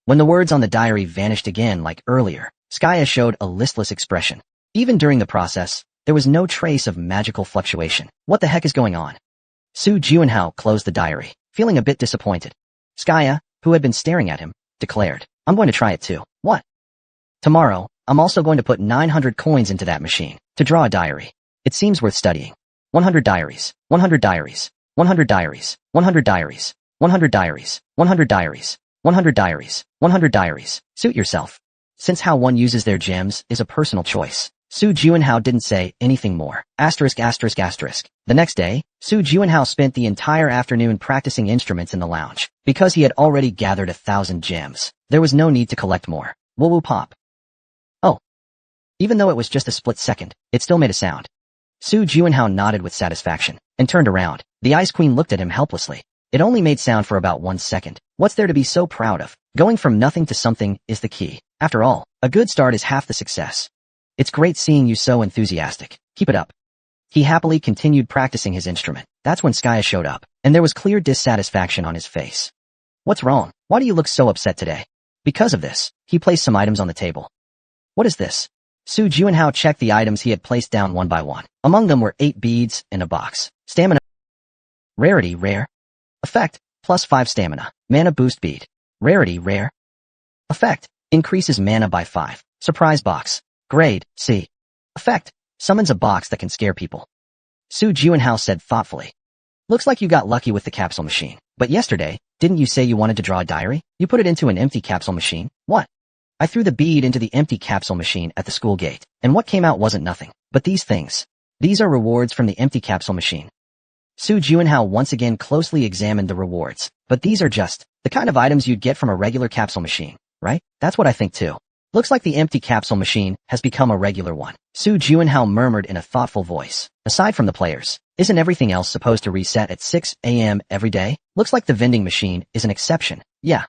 When the words on the diary vanished again like earlier, Skya showed a listless expression. Even during the process, there was no trace of magical fluctuation. What the heck is going on? Su Juanhao closed the diary, feeling a bit disappointed. Skya, who had been staring at him, declared, I'm going to try it too. What? Tomorrow, I'm also going to put 900 coins into that machine to draw a diary. It seems worth studying. 100 diaries, 100 diaries, 100 diaries, 100 diaries, 100 diaries, 100 diaries, 100 diaries, 100 diaries. Suit yourself. Since how one uses their gems is a personal choice, Su Juanhao didn't say anything more. The next day, Su Juanhao spent the entire afternoon practicing instruments in the lounge. Because he had already gathered 1,000 gems, there was no need to collect more. Woo-woo pop. Oh. Even though it was just a split second, it still made a sound. Su Juanhao nodded with satisfaction and turned around. The Ice Queen looked at him helplessly. It only made sound for about 1 second. What's there to be so proud of? Going from nothing to something is the key. After all, a good start is half the success. It's great seeing you so enthusiastic. Keep it up. He happily continued practicing his instrument. That's when Skya showed up, and there was clear dissatisfaction on his face. What's wrong? Why do you look so upset today? Because of this, he placed some items on the table. What is this? Su Juanhao checked the items he had placed down one by one. Among them were 8 beads and a box. Stamina. Rarity, rare. Effect, +5 stamina. Mana boost bead. Rarity, rare. Effect, increases mana by 5. Surprise box. Grade, C. Effect, summons a box that can scare people. Su Juanhao said thoughtfully. Looks like you got lucky with the capsule machine. But yesterday, didn't you say you wanted to draw a diary? You put it into an empty capsule machine? What? I threw the bead into the empty capsule machine at the school gate, and what came out wasn't nothing. But these things. These are rewards from the empty capsule machine. Su Juanhao once again closely examined the rewards. But these are just the kind of items you'd get from a regular capsule machine, right? That's what I think too. Looks like the empty capsule machine has become a regular one. Su Juanhao murmured in a thoughtful voice. Aside from the players, isn't everything else supposed to reset at 6 a.m. every day? Looks like the vending machine is an exception. Yeah.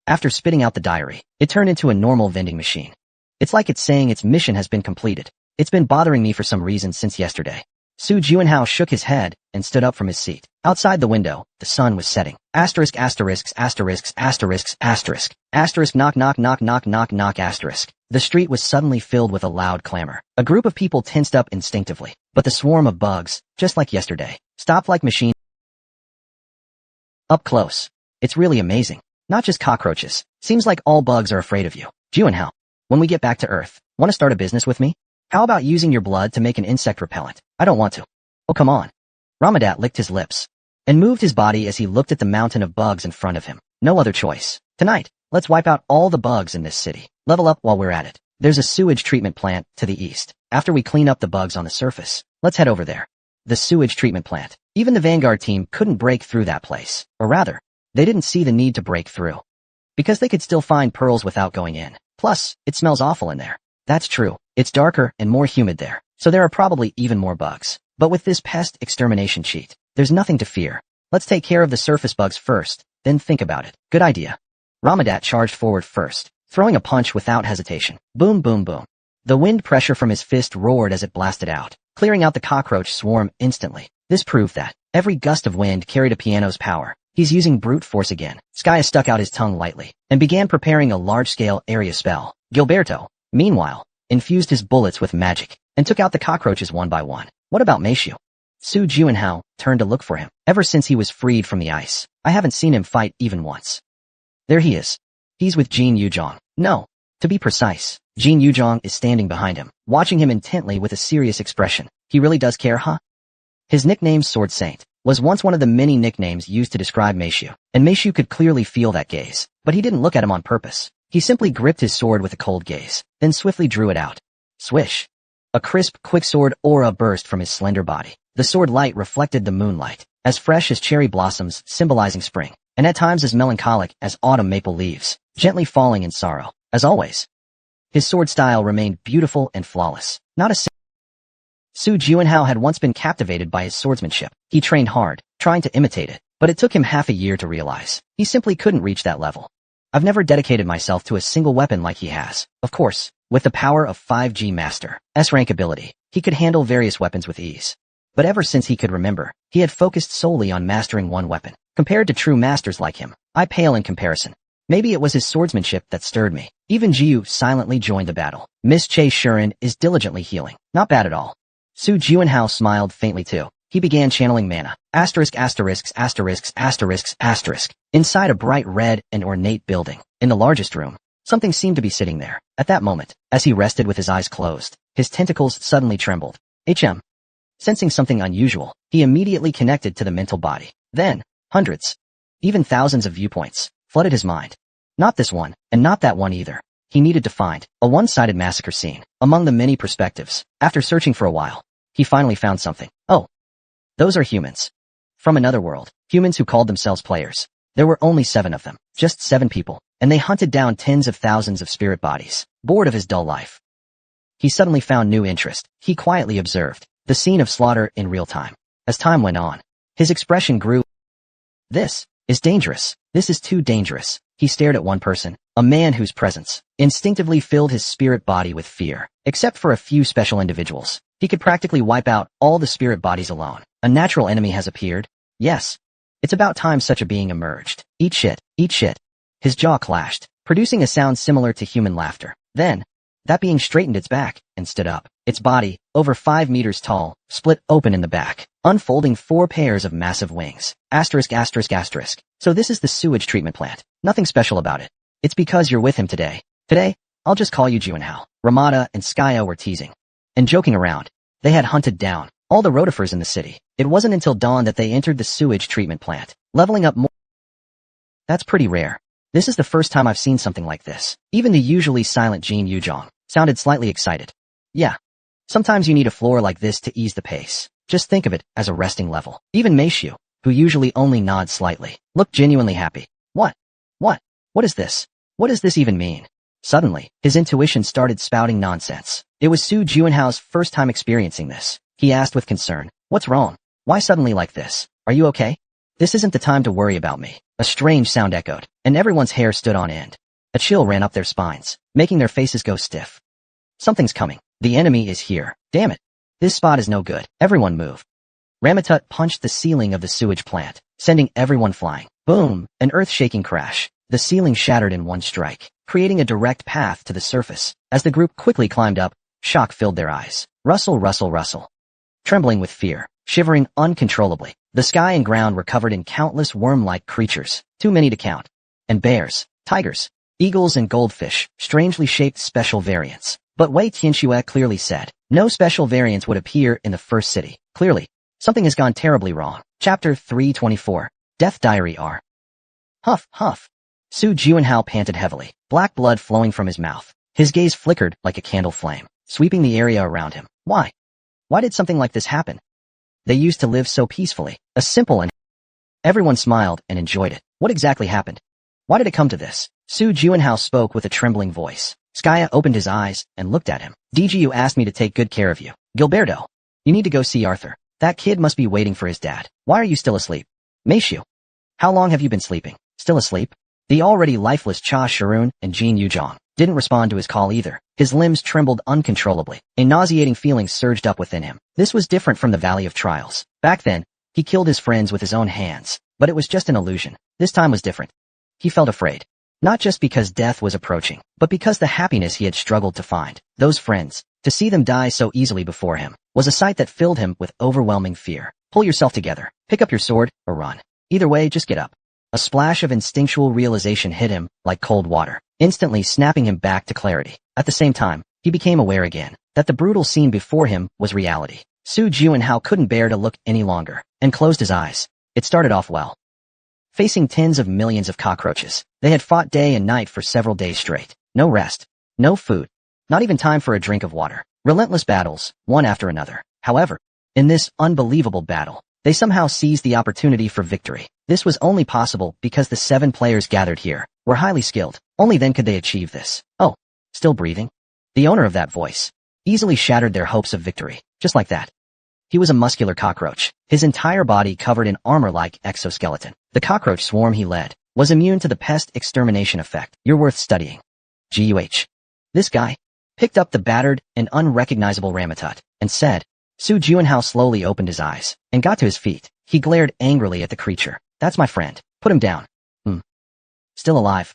After spitting out the diary, it turned into a normal vending machine. It's like it's saying its mission has been completed. It's been bothering me for some reason since yesterday. Su Juanhao shook his head and stood up from his seat. Outside the window, the sun was setting. Asterisk asterisks asterisks asterisks asterisk. Asterisk knock knock knock knock knock knock asterisk. The street was suddenly filled with a loud clamor. A group of people tensed up instinctively. But the swarm of bugs, just like yesterday, stopped like machine. Up close. It's really amazing. Not just cockroaches. Seems like all bugs are afraid of you. Juanhao, when we get back to Earth, want to start a business with me? How about using your blood to make an insect repellent? I don't want to. Oh, come on. Ramadat licked his lips and moved his body as he looked at the mountain of bugs in front of him. No other choice. Tonight, let's wipe out all the bugs in this city. Level up while we're at it. There's a sewage treatment plant to the east. After we clean up the bugs on the surface, let's head over there. The sewage treatment plant. Even the Vanguard team couldn't break through that place. Or rather, they didn't see the need to break through. Because they could still find pearls without going in. Plus, it smells awful in there. That's true. It's darker and more humid there, so there are probably even more bugs. But with this pest extermination cheat, there's nothing to fear. Let's take care of the surface bugs first, then think about it. Good idea. Ramadat charged forward first, throwing a punch without hesitation. Boom, boom, boom. The wind pressure from his fist roared as it blasted out, clearing out the cockroach swarm instantly. This proved that every gust of wind carried a piano's power. He's using brute force again. Skya stuck out his tongue lightly and began preparing a large-scale area spell. Gilberto, meanwhile, infused his bullets with magic and took out the cockroaches one by one. What about Meishu? Su Juanhao turned to look for him. Ever since he was freed from the ice, I haven't seen him fight even once. There he is. He's with Jin Yuzhong. No. To be precise, Jin Yuzhong is standing behind him, watching him intently with a serious expression. He really does care, huh? His nickname Sword Saint was once one of the many nicknames used to describe Meishu, and Meishu could clearly feel that gaze, but he didn't look at him on purpose. He simply gripped his sword with a cold gaze, then swiftly drew it out. Swish. A crisp, quick sword aura burst from his slender body. The sword light reflected the moonlight, as fresh as cherry blossoms symbolizing spring, and at times as melancholic as autumn maple leaves, gently falling in sorrow. As always, his sword style remained beautiful and flawless. Not a Su Juanhao had once been captivated by his swordsmanship. He trained hard, trying to imitate it, but it took him half a year to realize he simply couldn't reach that level. I've never dedicated myself to a single weapon like he has. Of course, with the power of 5G Master S-rank ability, he could handle various weapons with ease. But ever since he could remember, he had focused solely on mastering one weapon. Compared to true masters like him, I pale in comparison. Maybe it was his swordsmanship that stirred me. Even Jiu silently joined the battle. Miss Che Shuren is diligently healing. Not bad at all. Su Juanhao smiled faintly too. He began channeling mana. Asterisk asterisks asterisks asterisks asterisk. Inside a bright red and ornate building. In the largest room, something seemed to be sitting there. At that moment, as he rested with his eyes closed, his tentacles suddenly trembled. Sensing something unusual, he immediately connected to the mental body. Then, hundreds, even thousands of viewpoints flooded his mind. Not this one, and not that one either. He needed to find a one-sided massacre scene among the many perspectives. After searching for a while, he finally found something. Oh, those are humans. From another world, humans who called themselves players. There were only 7 of them, just 7 people, and they hunted down tens of thousands of spirit bodies. Bored of his dull life, he suddenly found new interest. He quietly observed the scene of slaughter in real time. As time went on, his expression grew. This is dangerous. This is too dangerous. He stared at one person, a man whose presence instinctively filled his spirit body with fear. Except for a few special individuals, he could practically wipe out all the spirit bodies alone. A natural enemy has appeared. Yes. It's about time such a being emerged. Eat shit. Eat shit. His jaw clashed, producing a sound similar to human laughter. Then, that being straightened its back and stood up. Its body, over 5 meters tall, split open in the back, unfolding 4 pairs of massive wings. Asterisk asterisk asterisk. So this is the sewage treatment plant. Nothing special about it. It's because you're with him today. Today, I'll just call you Juanhao. Ramada and Skya were teasing and joking around. They had hunted down all the rotifers in the city. It wasn't until dawn that they entered the sewage treatment plant, leveling up more. That's pretty rare. This is the first time I've seen something like this. Even the usually silent Jin Yuzhong sounded slightly excited. Yeah. Sometimes you need a floor like this to ease the pace. Just think of it as a resting level. Even Meishu, who usually only nods slightly, looked genuinely happy. What? What is this? What does this even mean? Suddenly, his intuition started spouting nonsense. It was Su Juanhao's first time experiencing this. He asked with concern, "What's wrong? Why suddenly like this? Are you okay?" "This isn't the time to worry about me." A strange sound echoed, and everyone's hair stood on end. A chill ran up their spines, making their faces go stiff. Something's coming. The enemy is here. Damn it. This spot is no good. Everyone move. Ramatut punched the ceiling of the sewage plant, sending everyone flying. Boom! An earth-shaking crash. The ceiling shattered in one strike, creating a direct path to the surface. As the group quickly climbed up, shock filled their eyes. Rustle, rustle, rustle. Trembling with fear, shivering uncontrollably, the sky and ground were covered in countless worm-like creatures, too many to count. And bears, tigers, eagles and goldfish, strangely shaped special variants. But Wei Tianxue clearly said, no special variants would appear in the first city. Clearly, something has gone terribly wrong. Chapter 324. Death Diary R. Huff, huff. Su Juanhao panted heavily, black blood flowing from his mouth. His gaze flickered like a candle flame, sweeping the area around him. Why? Why did something like this happen? They used to live so peacefully, a simple and... Everyone smiled and enjoyed it. What exactly happened? Why did it come to this? Su Juanhao spoke with a trembling voice. Skya opened his eyes and looked at him. DGU asked me to take good care of you. Gilberto, you need to go see Arthur. That kid must be waiting for his dad. Why are you still asleep? Meishu, how long have you been sleeping? Still asleep? The already lifeless Cha Shirun and Jin Yuzhong didn't respond to his call either. His limbs trembled uncontrollably. A nauseating feeling surged up within him. This was different from the Valley of Trials. Back then, he killed his friends with his own hands, but it was just an illusion. This time was different. He felt afraid. Not just because death was approaching, but because the happiness he had struggled to find, those friends, to see them die so easily before him, was a sight that filled him with overwhelming fear. Pull yourself together. Pick up your sword, or run. Either way, just get up. A splash of instinctual realization hit him, like cold water, instantly snapping him back to clarity. At the same time, he became aware again, that the brutal scene before him was reality. Su Juanhao couldn't bear to look any longer, and closed his eyes. It started off well. Facing tens of millions of cockroaches, they had fought day and night for several days straight. No rest, no food, not even time for a drink of water. Relentless battles, one after another. However, in this unbelievable battle, they somehow seized the opportunity for victory. This was only possible because the 7 players gathered here were highly skilled. Only then could they achieve this. Oh, still breathing? The owner of that voice easily shattered their hopes of victory, just like that. He was a muscular cockroach, his entire body covered in armor-like exoskeleton. The cockroach swarm he led was immune to the pest extermination effect. You're worth studying. GUH. This guy picked up the battered and unrecognizable Ramatut and said. Su Juanhao slowly opened his eyes and got to his feet. He glared angrily at the creature. That's my friend. Put him down. Still alive.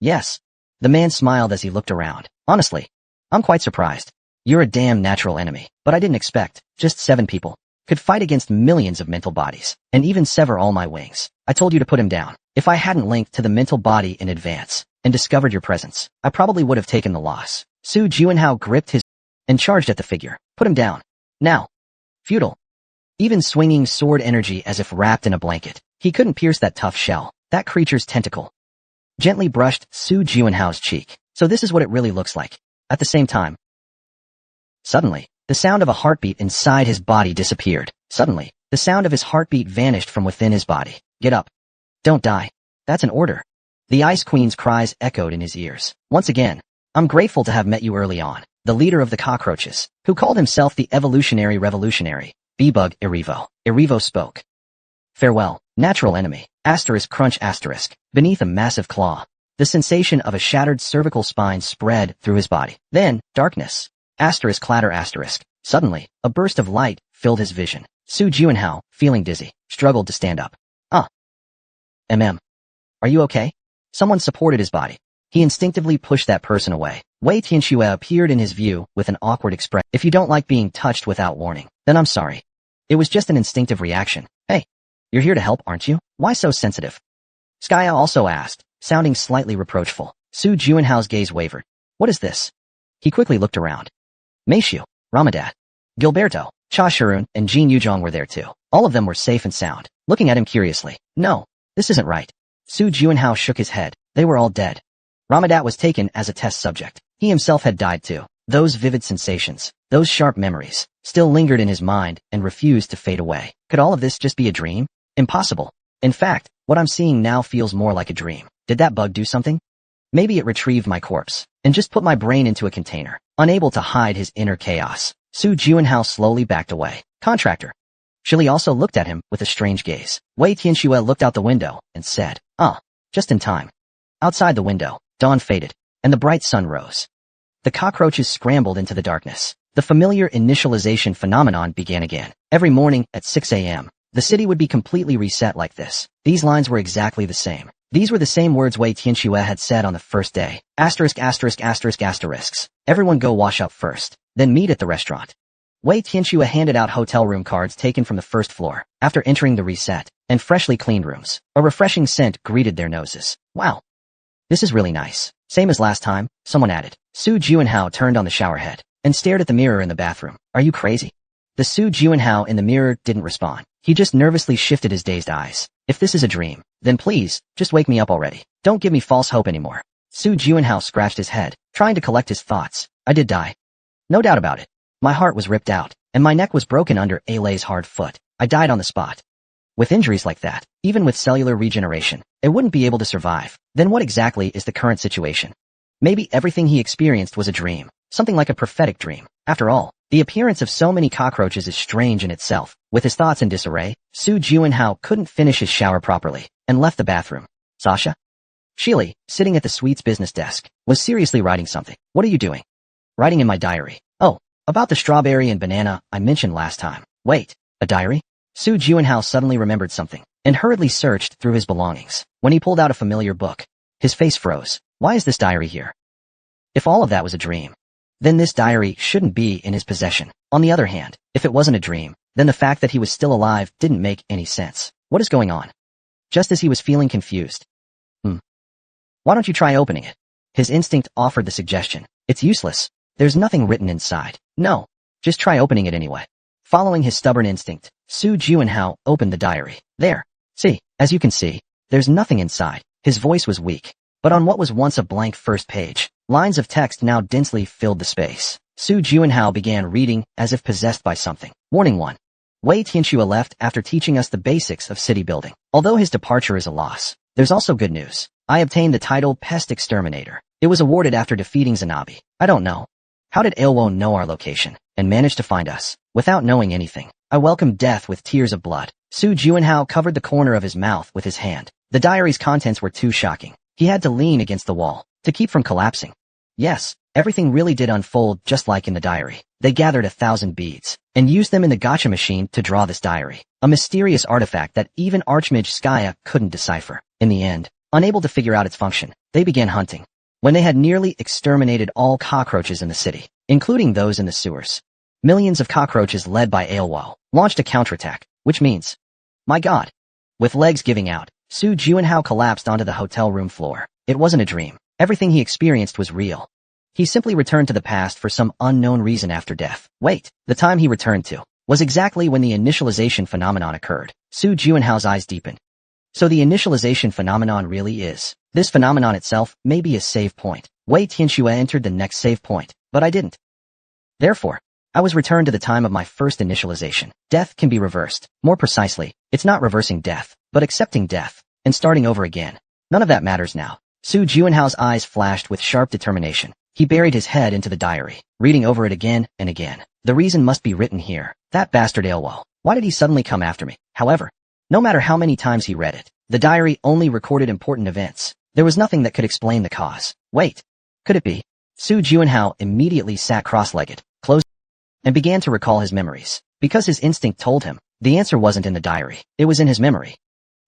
Yes. The man smiled as he looked around. Honestly, I'm quite surprised. You're a damn natural enemy, but I didn't expect just 7 people could fight against millions of mental bodies, and even sever all my wings. I told you to put him down. If I hadn't linked to the mental body in advance and discovered your presence, I probably would have taken the loss. Su Jianhao gripped his and charged at the figure. Put him down. Now. Futile. Even swinging sword energy as if wrapped in a blanket, he couldn't pierce that tough shell. That creature's tentacle gently brushed Su Jianhao's cheek. So this is what it really looks like. At the same time, suddenly, the sound of a heartbeat inside his body disappeared. Suddenly, the sound of his heartbeat vanished from within his body. Get up. Don't die. That's an order. The Ice Queen's cries echoed in his ears. Once again, I'm grateful to have met you early on. The leader of the cockroaches, who called himself the evolutionary revolutionary, B-Bug Erivo. Erivo spoke. Farewell, natural enemy. Asterisk crunch asterisk. Beneath a massive claw, the sensation of a shattered cervical spine spread through his body. Then, darkness. Asterisk clatter asterisk. Suddenly, a burst of light filled his vision. Su Jianhao, feeling dizzy, struggled to stand up. Are you okay? Someone supported his body. He instinctively pushed that person away. Wei Tianxue appeared in his view with an awkward expression. If you don't like being touched without warning, then I'm sorry. It was just an instinctive reaction. Hey, you're here to help, aren't you? Why so sensitive? Skya also asked, sounding slightly reproachful. Su Jianhao's gaze wavered. What is this? He quickly looked around. Meishu, Ramadat, Gilberto, Cha Shirun, and Jin Yuzhong were there too. All of them were safe and sound, looking at him curiously. No, this isn't right. Su Jianhao shook his head. They were all dead. Ramadat was taken as a test subject. He himself had died too. Those vivid sensations, those sharp memories, still lingered in his mind and refused to fade away. Could all of this just be a dream? Impossible. In fact, what I'm seeing now feels more like a dream. Did that bug do something? Maybe it retrieved my corpse and just put my brain into a container, unable to hide his inner chaos. Su Jianhao slowly backed away. Contractor. Shili also looked at him with a strange gaze. Wei Tianxue looked out the window and said, just in time. Outside the window, dawn faded, and the bright sun rose. The cockroaches scrambled into the darkness. The familiar initialization phenomenon began again. Every morning at 6 a.m., the city would be completely reset like this. These lines were exactly the same. These were the same words Wei Tianxue had said on the first day. Asterisk asterisk asterisk asterisks. Everyone go wash up first, then meet at the restaurant. Wei Tianxue handed out hotel room cards taken from the first floor, after entering the reset and freshly cleaned rooms. A refreshing scent greeted their noses. Wow. This is really nice. Same as last time, someone added. Su Jianhao turned on the shower head and stared at the mirror in the bathroom. Are you crazy? The Su Jianhao in the mirror didn't respond. He just nervously shifted his dazed eyes. If this is a dream, then please, just wake me up already. Don't give me false hope anymore. Su Jianhao scratched his head, trying to collect his thoughts. I did die. No doubt about it. My heart was ripped out, and my neck was broken under Alay's hard foot. I died on the spot. With injuries like that, even with cellular regeneration, it wouldn't be able to survive. Then what exactly is the current situation? Maybe everything he experienced was a dream, something like a prophetic dream. After all, the appearance of so many cockroaches is strange in itself. With his thoughts in disarray, Su Jianhao couldn't finish his shower properly, and left the bathroom. Sasha? Shili, sitting at the suite's business desk, was seriously writing something. What are you doing? Writing in my diary. Oh, about the strawberry and banana I mentioned last time. Wait, a diary? Su Jianhao suddenly remembered something, and hurriedly searched through his belongings. When he pulled out a familiar book, his face froze. Why is this diary here? If all of that was a dream, then this diary shouldn't be in his possession. On the other hand, if it wasn't a dream, then the fact that he was still alive didn't make any sense. What is going on? Just as he was feeling confused. Why don't you try opening it? His instinct offered the suggestion. It's useless. There's nothing written inside. No, just try opening it anyway. Following his stubborn instinct, Su Jianhao opened the diary. There. See, as you can see, there's nothing inside. His voice was weak, but on what was once a blank first page, lines of text now densely filled the space. Su Jianhao began reading as if possessed by something. Warning 1. Wei Tianxue left after teaching us the basics of city building. Although his departure is a loss, there's also good news. I obtained the title Pest Exterminator. It was awarded after defeating Zanabi. I don't know. How did Ailwon know our location and manage to find us? Without knowing anything, I welcomed death with tears of blood. Su Jianhao covered the corner of his mouth with his hand. The diary's contents were too shocking. He had to lean against the wall to keep from collapsing. Yes, everything really did unfold just like in the diary. They gathered 1,000 beads and used them in the gacha machine to draw this diary, a mysterious artifact that even Archmage Skya couldn't decipher. In the end, Unable to figure out its function, they began hunting. When they had nearly exterminated all cockroaches in the city, including those in the sewers, millions of cockroaches led by Ailwo launched a counterattack, which means, my god. With legs giving out, Su Juinhao collapsed onto the hotel room floor. It wasn't a dream. Everything he experienced was real. He simply returned to the past for some unknown reason after death. Wait, the time he returned to was exactly when the initialization phenomenon occurred. Su Juinhao's eyes deepened. So the initialization phenomenon really is. This phenomenon itself may be a save point. Wei Tianxue entered the next save point, but I didn't. Therefore, I was returned to the time of my first initialization. Death can be reversed. More precisely, it's not reversing death, but accepting death, and starting over again. None of that matters now. Su Juinhao's eyes flashed with sharp determination. He buried his head into the diary, reading over it again and again. The reason must be written here. That bastard Ailwo. Why did he suddenly come after me? However, no matter how many times he read it, the diary only recorded important events. There was nothing that could explain the cause. Wait. Could it be? Su Juinhao immediately sat cross-legged, closed, and began to recall his memories. Because his instinct told him, the answer wasn't in the diary. It was in his memory.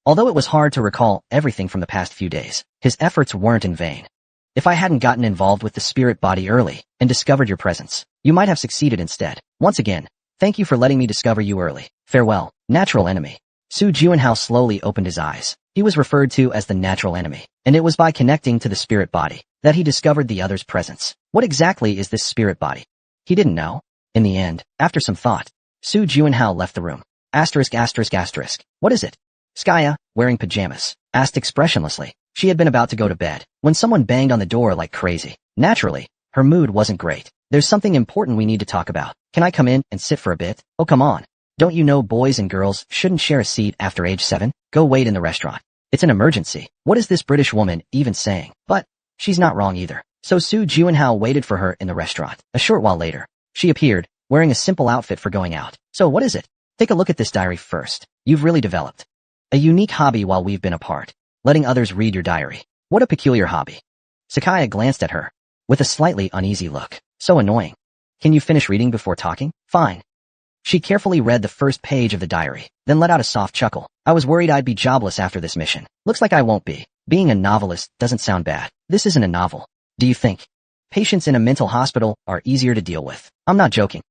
Although it was hard to recall everything from the past few days, his efforts weren't in vain. If I hadn't gotten involved with the spirit body early and discovered your presence, you might have succeeded instead. Once again, thank you for letting me discover you early. Farewell, natural enemy. Su Juinhao slowly opened his eyes. He was referred to as the natural enemy, and it was by connecting to the spirit body that he discovered the other's presence. What exactly is this spirit body? He didn't know. In the end, after some thought, Su Juinhao left the room. Asterisk, asterisk, asterisk. What is it? Skaya, wearing pajamas, asked expressionlessly. She had been about to go to bed when someone banged on the door like crazy. Naturally, her mood wasn't great. There's something important we need to talk about. Can I come in and sit for a bit? Oh, come on. Don't you know boys and girls shouldn't share a seat after age 7? Go wait in the restaurant. It's an emergency. What is this British woman even saying? But she's not wrong either. So Su Juinhao waited for her in the restaurant. A short while later, she appeared, wearing a simple outfit for going out. So what is it? Take a look at this diary first. You've really developed a unique hobby while we've been apart. Letting others read your diary. What a peculiar hobby. Sakaya glanced at her with a slightly uneasy look. So annoying. Can you finish reading before talking? Fine. She carefully read the first page of the diary, then let out a soft chuckle. I was worried I'd be jobless after this mission. Looks like I won't be. Being a novelist doesn't sound bad. This isn't a novel. Do you think patients in a mental hospital are easier to deal with? I'm not joking.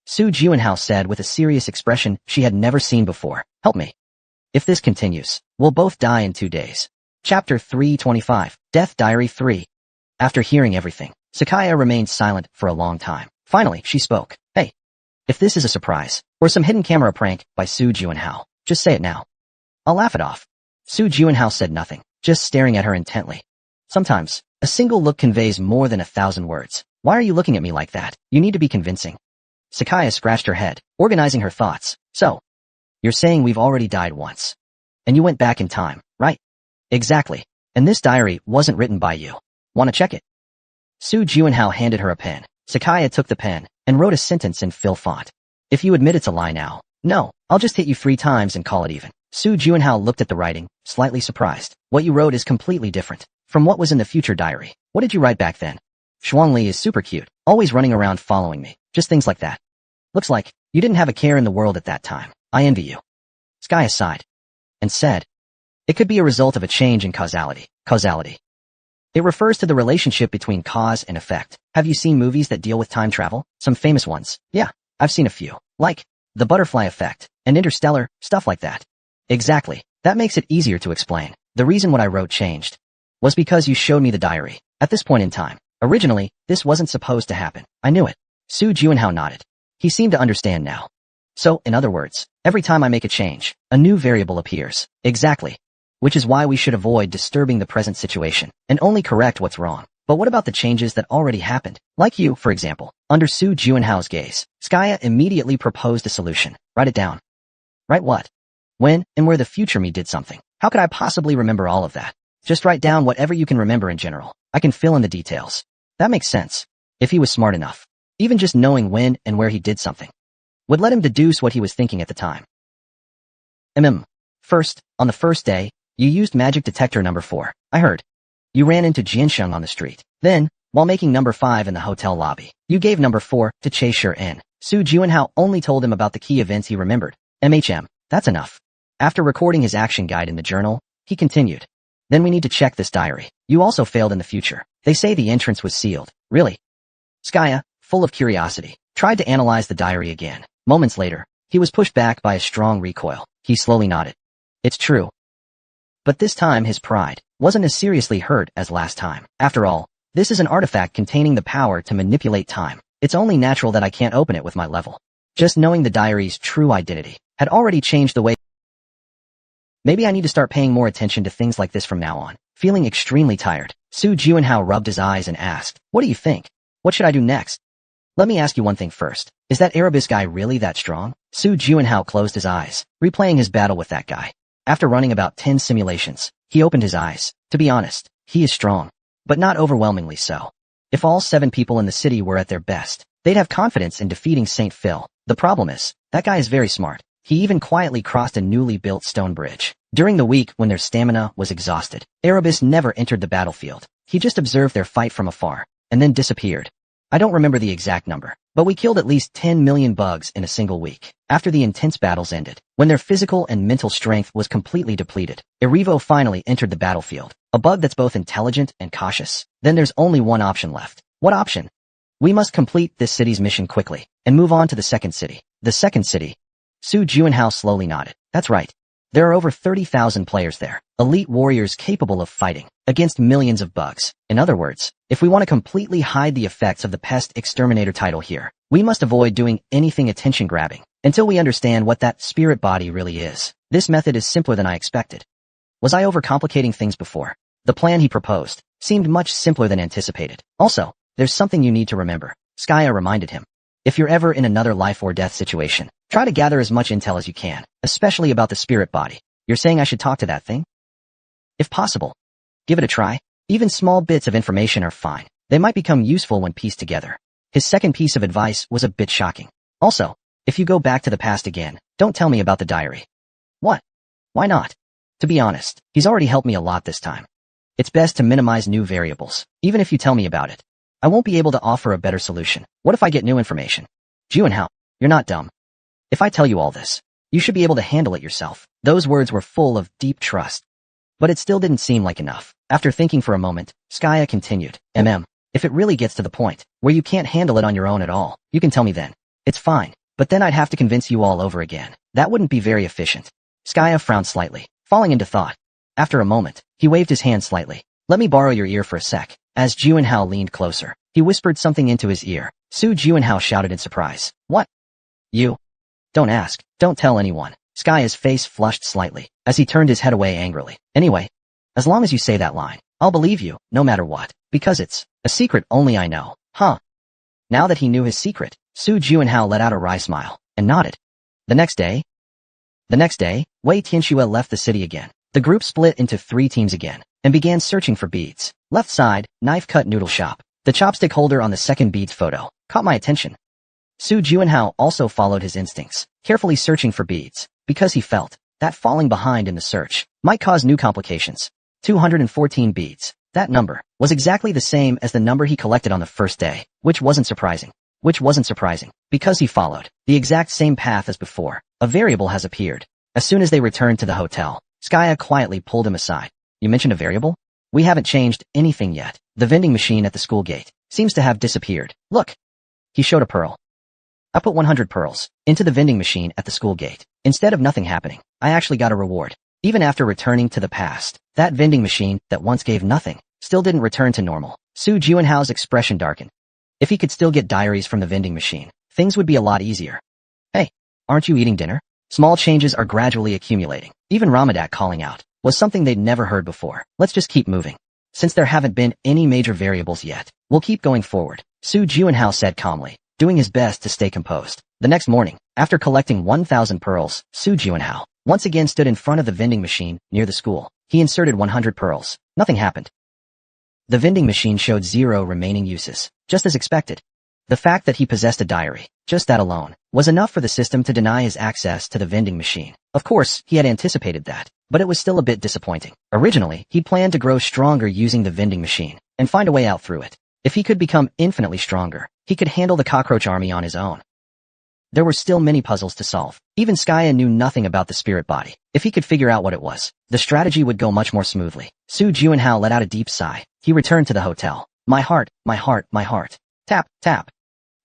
Su Juinhao said with a serious expression she had never seen before. Help me. If this continues, we'll both die in 2 days. Chapter 325, Death Diary 3. After hearing everything, Sakaya remained silent for a long time. Finally, she spoke. Hey. If this is a surprise, or some hidden camera prank by Su Juinhao, just say it now. I'll laugh it off. Su Juinhao said nothing, just staring at her intently. Sometimes, a single look conveys more than 1,000 words. Why are you looking at me like that? You need to be convincing. Sakaya scratched her head, organizing her thoughts. So, you're saying we've already died once. And you went back in time, right? Exactly. And this diary wasn't written by you. Want to check it? Su Juinhao handed her a pen. Sakaya took the pen and wrote a sentence in fill font. If you admit it's a lie now, no, I'll just hit you 3 times and call it even. Su Juinhao looked at the writing, slightly surprised. What you wrote is completely different from what was in the future diary. What did you write back then? Xuanli is super cute, always running around following me. Just things like that. Looks like you didn't have a care in the world at that time. I envy you. Skaya sighed and said, it could be a result of a change in causality. Causality. It refers to the relationship between cause and effect. Have you seen movies that deal with time travel? Some famous ones. Yeah, I've seen a few. Like The Butterfly Effect and Interstellar, stuff like that. Exactly. That makes it easier to explain. The reason what I wrote changed was because you showed me the diary. At this point in time, originally, this wasn't supposed to happen. I knew it. Su Juinhao nodded. He seemed to understand now. So, in other words, every time I make a change, a new variable appears. Exactly. Which is why we should avoid disturbing the present situation and only correct what's wrong. But what about the changes that already happened? Like you, for example. Under Su Juinhao's gaze, Skaya immediately proposed a solution. Write it down. Write what? When and where the future me did something. How could I possibly remember all of that? Just write down whatever you can remember in general. I can fill in the details. That makes sense. If he was smart enough. Even just knowing when and where he did something would let him deduce what he was thinking at the time. First, on the first day, you used magic detector number 4. I heard. You ran into Jiansheng on the street. Then, while making number 5 in the hotel lobby, you gave number 4 to Che Shi-en. Su Juinhao only told him about the key events he remembered. That's enough. After recording his action guide in the journal, he continued. Then we need to check this diary. You also failed in the future. They say the entrance was sealed. Really? Skaya, full of curiosity, tried to analyze the diary again. Moments later, he was pushed back by a strong recoil. He slowly nodded. It's true. But this time his pride wasn't as seriously hurt as last time. After all, this is an artifact containing the power to manipulate time. It's only natural that I can't open it with my level. Just knowing the diary's true identity had already changed the way. Maybe I need to start paying more attention to things like this from now on. Feeling extremely tired, Su Juanhao rubbed his eyes and asked, what do you think? What should I do next? Let me ask you one thing first. Is that Erebus guy really that strong? Su Juanhao closed his eyes, replaying his battle with that guy. After running about 10 simulations, he opened his eyes. To be honest, he is strong, but not overwhelmingly so. If all 7 people in the city were at their best, they'd have confidence in defeating St. Phil. The problem is, that guy is very smart. He even quietly crossed a newly built stone bridge. During the week when their stamina was exhausted, Erebus never entered the battlefield. He just observed their fight from afar, and then disappeared. I don't remember the exact number, but we killed at least 10 million bugs in a single week. After the intense battles ended, when their physical and mental strength was completely depleted, Erivo finally entered the battlefield. A bug that's both intelligent and cautious. Then there's only one option left. What option? We must complete this city's mission quickly, and move on to the second city. The second city? Su Juanhao slowly nodded. That's right. There are over 30,000 players there, elite warriors capable of fighting against millions of bugs. In other words, if we want to completely hide the effects of the pest exterminator title here, we must avoid doing anything attention-grabbing until we understand what that spirit body really is. This method is simpler than I expected. Was I overcomplicating things before? The plan he proposed seemed much simpler than anticipated. Also, there's something you need to remember, Skaya reminded him. If you're ever in another life or death situation, try to gather as much intel as you can, especially about the spirit body. You're saying I should talk to that thing? If possible, give it a try. Even small bits of information are fine. They might become useful when pieced together. His second piece of advice was a bit shocking. Also, if you go back to the past again, don't tell me about the diary. What? Why not? To be honest, he's already helped me a lot this time. It's best to minimize new variables, even if you tell me about it. I won't be able to offer a better solution. What if I get new information? Juanhao, you're not dumb. If I tell you all this, you should be able to handle it yourself. Those words were full of deep trust. But it still didn't seem like enough. After thinking for a moment, Skaya continued, if it really gets to the point where you can't handle it on your own at all, you can tell me then. It's fine, but then I'd have to convince you all over again. That wouldn't be very efficient. Skaya frowned slightly, falling into thought. After a moment, he waved his hand slightly. Let me borrow your ear for a sec. As Juanhao leaned closer, he whispered something into his ear. Su Juanhao shouted in surprise. What? You? Don't ask. Don't tell anyone. Skaya's face flushed slightly, as he turned his head away angrily. Anyway, as long as you say that line, I'll believe you, no matter what, because it's a secret only I know. Huh? Now that he knew his secret, Su Juanhao let out a wry smile, and nodded. The next day, Wei Tianxue left the city again. The group split into 3 teams again, and began searching for beads. Left side, knife-cut noodle shop. The chopstick holder on the second beads photo caught my attention. Su Juanhao also followed his instincts, carefully searching for beads, because he felt that falling behind in the search might cause new complications. 214 beads. That number was exactly the same as the number he collected on the first day, which wasn't surprising, because he followed the exact same path as before. A variable has appeared. As soon as they returned to the hotel, Skaya quietly pulled him aside. You mentioned a variable? We haven't changed anything yet. The vending machine at the school gate seems to have disappeared. Look. He showed a pearl. I put 100 pearls into the vending machine at the school gate. Instead of nothing happening, I actually got a reward. Even after returning to the past, that vending machine that once gave nothing still didn't return to normal. Su Juanhao's expression darkened. If he could still get diaries from the vending machine, things would be a lot easier. Hey, aren't you eating dinner? Small changes are gradually accumulating. Even Ramadak calling out was something they'd never heard before. Let's just keep moving. Since there haven't been any major variables yet, we'll keep going forward, Su Juanhao said calmly, doing his best to stay composed. The next morning, after collecting 1,000 pearls, Su Juanhao once again stood in front of the vending machine near the school. He inserted 100 pearls. Nothing happened. The vending machine showed 0 remaining uses, just as expected. The fact that he possessed a diary, just that alone, was enough for the system to deny his access to the vending machine. Of course, he had anticipated that, but it was still a bit disappointing. Originally, he planned to grow stronger using the vending machine and find a way out through it. If he could become infinitely stronger, he could handle the cockroach army on his own. there were still many puzzles to solve. Even Skya knew nothing about the spirit body. If he could figure out what it was, the strategy would go much more smoothly. Su Juanhao let out a deep sigh. He returned to the hotel. My heart, my heart, my heart. Tap, tap.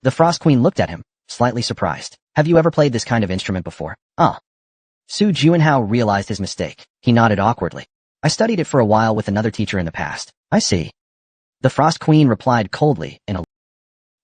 The Frost Queen looked at him, slightly surprised. Have you ever played this kind of instrument before? Su Juanhao realized his mistake. He nodded awkwardly. I studied it for a while with another teacher in the past. I see. The Frost Queen replied coldly in a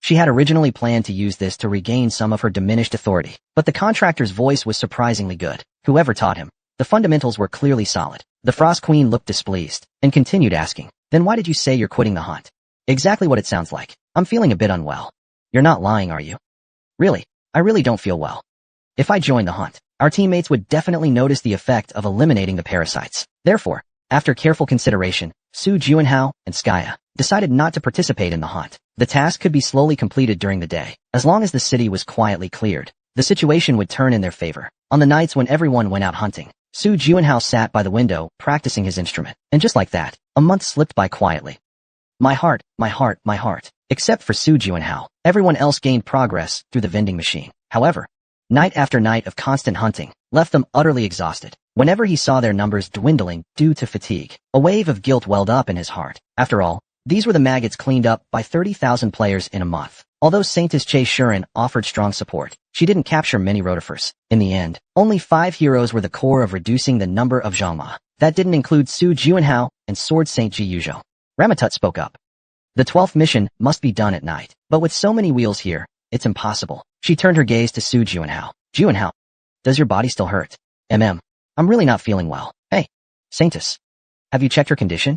She had originally planned to use this to regain some of her diminished authority, but the contractor's voice was surprisingly good. Whoever taught him, the fundamentals were clearly solid. The Frost Queen looked displeased and continued asking, then why did you say you're quitting the hunt? Exactly what it sounds like. I'm feeling a bit unwell. You're not lying, are you? Really? I really don't feel well. If I joined the hunt, our teammates would definitely notice the effect of eliminating the parasites. Therefore, after careful consideration, Su Juanhao and Skya decided not to participate in the hunt. The task could be slowly completed during the day. As long as the city was quietly cleared, the situation would turn in their favor. On the nights when everyone went out hunting, Su Juanhao sat by the window, practicing his instrument. And just like that, a month slipped by quietly. My heart, my heart, my heart. Except for Su Juanhao, everyone else gained progress through the vending machine. However, night after night of constant hunting left them utterly exhausted. Whenever he saw their numbers dwindling due to fatigue, a wave of guilt welled up in his heart. After all, these were the maggots cleaned up by 30,000 players in a month. Although Saintess Che Shuren offered strong support, she didn't capture many rotifers. In the end, only 5 heroes were the core of reducing the number of Zhangma. That didn't include Su Juanhao and Sword Saint Ji Yuzhou. Ramatut spoke up. The 12th mission must be done at night, but with so many wheels here, it's impossible. She turned her gaze to Su Juanhao. Juanhao, does your body still hurt? I'm really not feeling well. Hey, Saintess, have you checked her condition?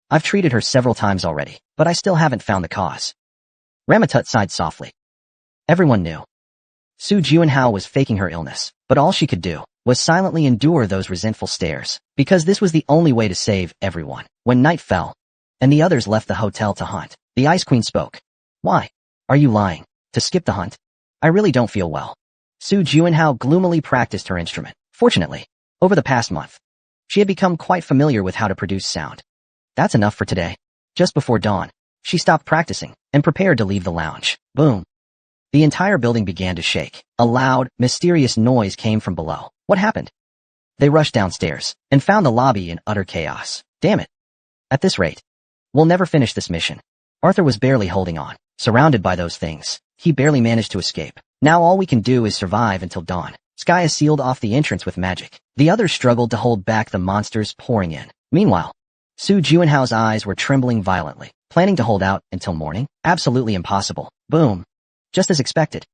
I've treated her several times already, but I still haven't found the cause. Ramatut sighed softly. Everyone knew. Su Juanhao was faking her illness, but all she could do was silently endure those resentful stares, because this was the only way to save everyone. When night fell, and the others left the hotel to hunt, the Ice Queen spoke. Why? Are you lying? To skip the hunt? I really don't feel well. Su Juanhao gloomily practiced her instrument. Fortunately, over the past month, she had become quite familiar with how to produce sound. That's enough for today. Just before dawn, she stopped practicing and prepared to leave the lounge. Boom. The entire building began to shake. A loud, mysterious noise came from below. What happened? They rushed downstairs and found the lobby in utter chaos. Damn it. At this rate, we'll never finish this mission. Arthur was barely holding on. Surrounded by those things, he barely managed to escape. Now all we can do is survive until dawn. Skya sealed off the entrance with magic. The others struggled to hold back the monsters pouring in. Meanwhile, Su Juanhao's eyes were trembling violently. Planning to hold out until morning? Absolutely impossible. Boom. Just as expected.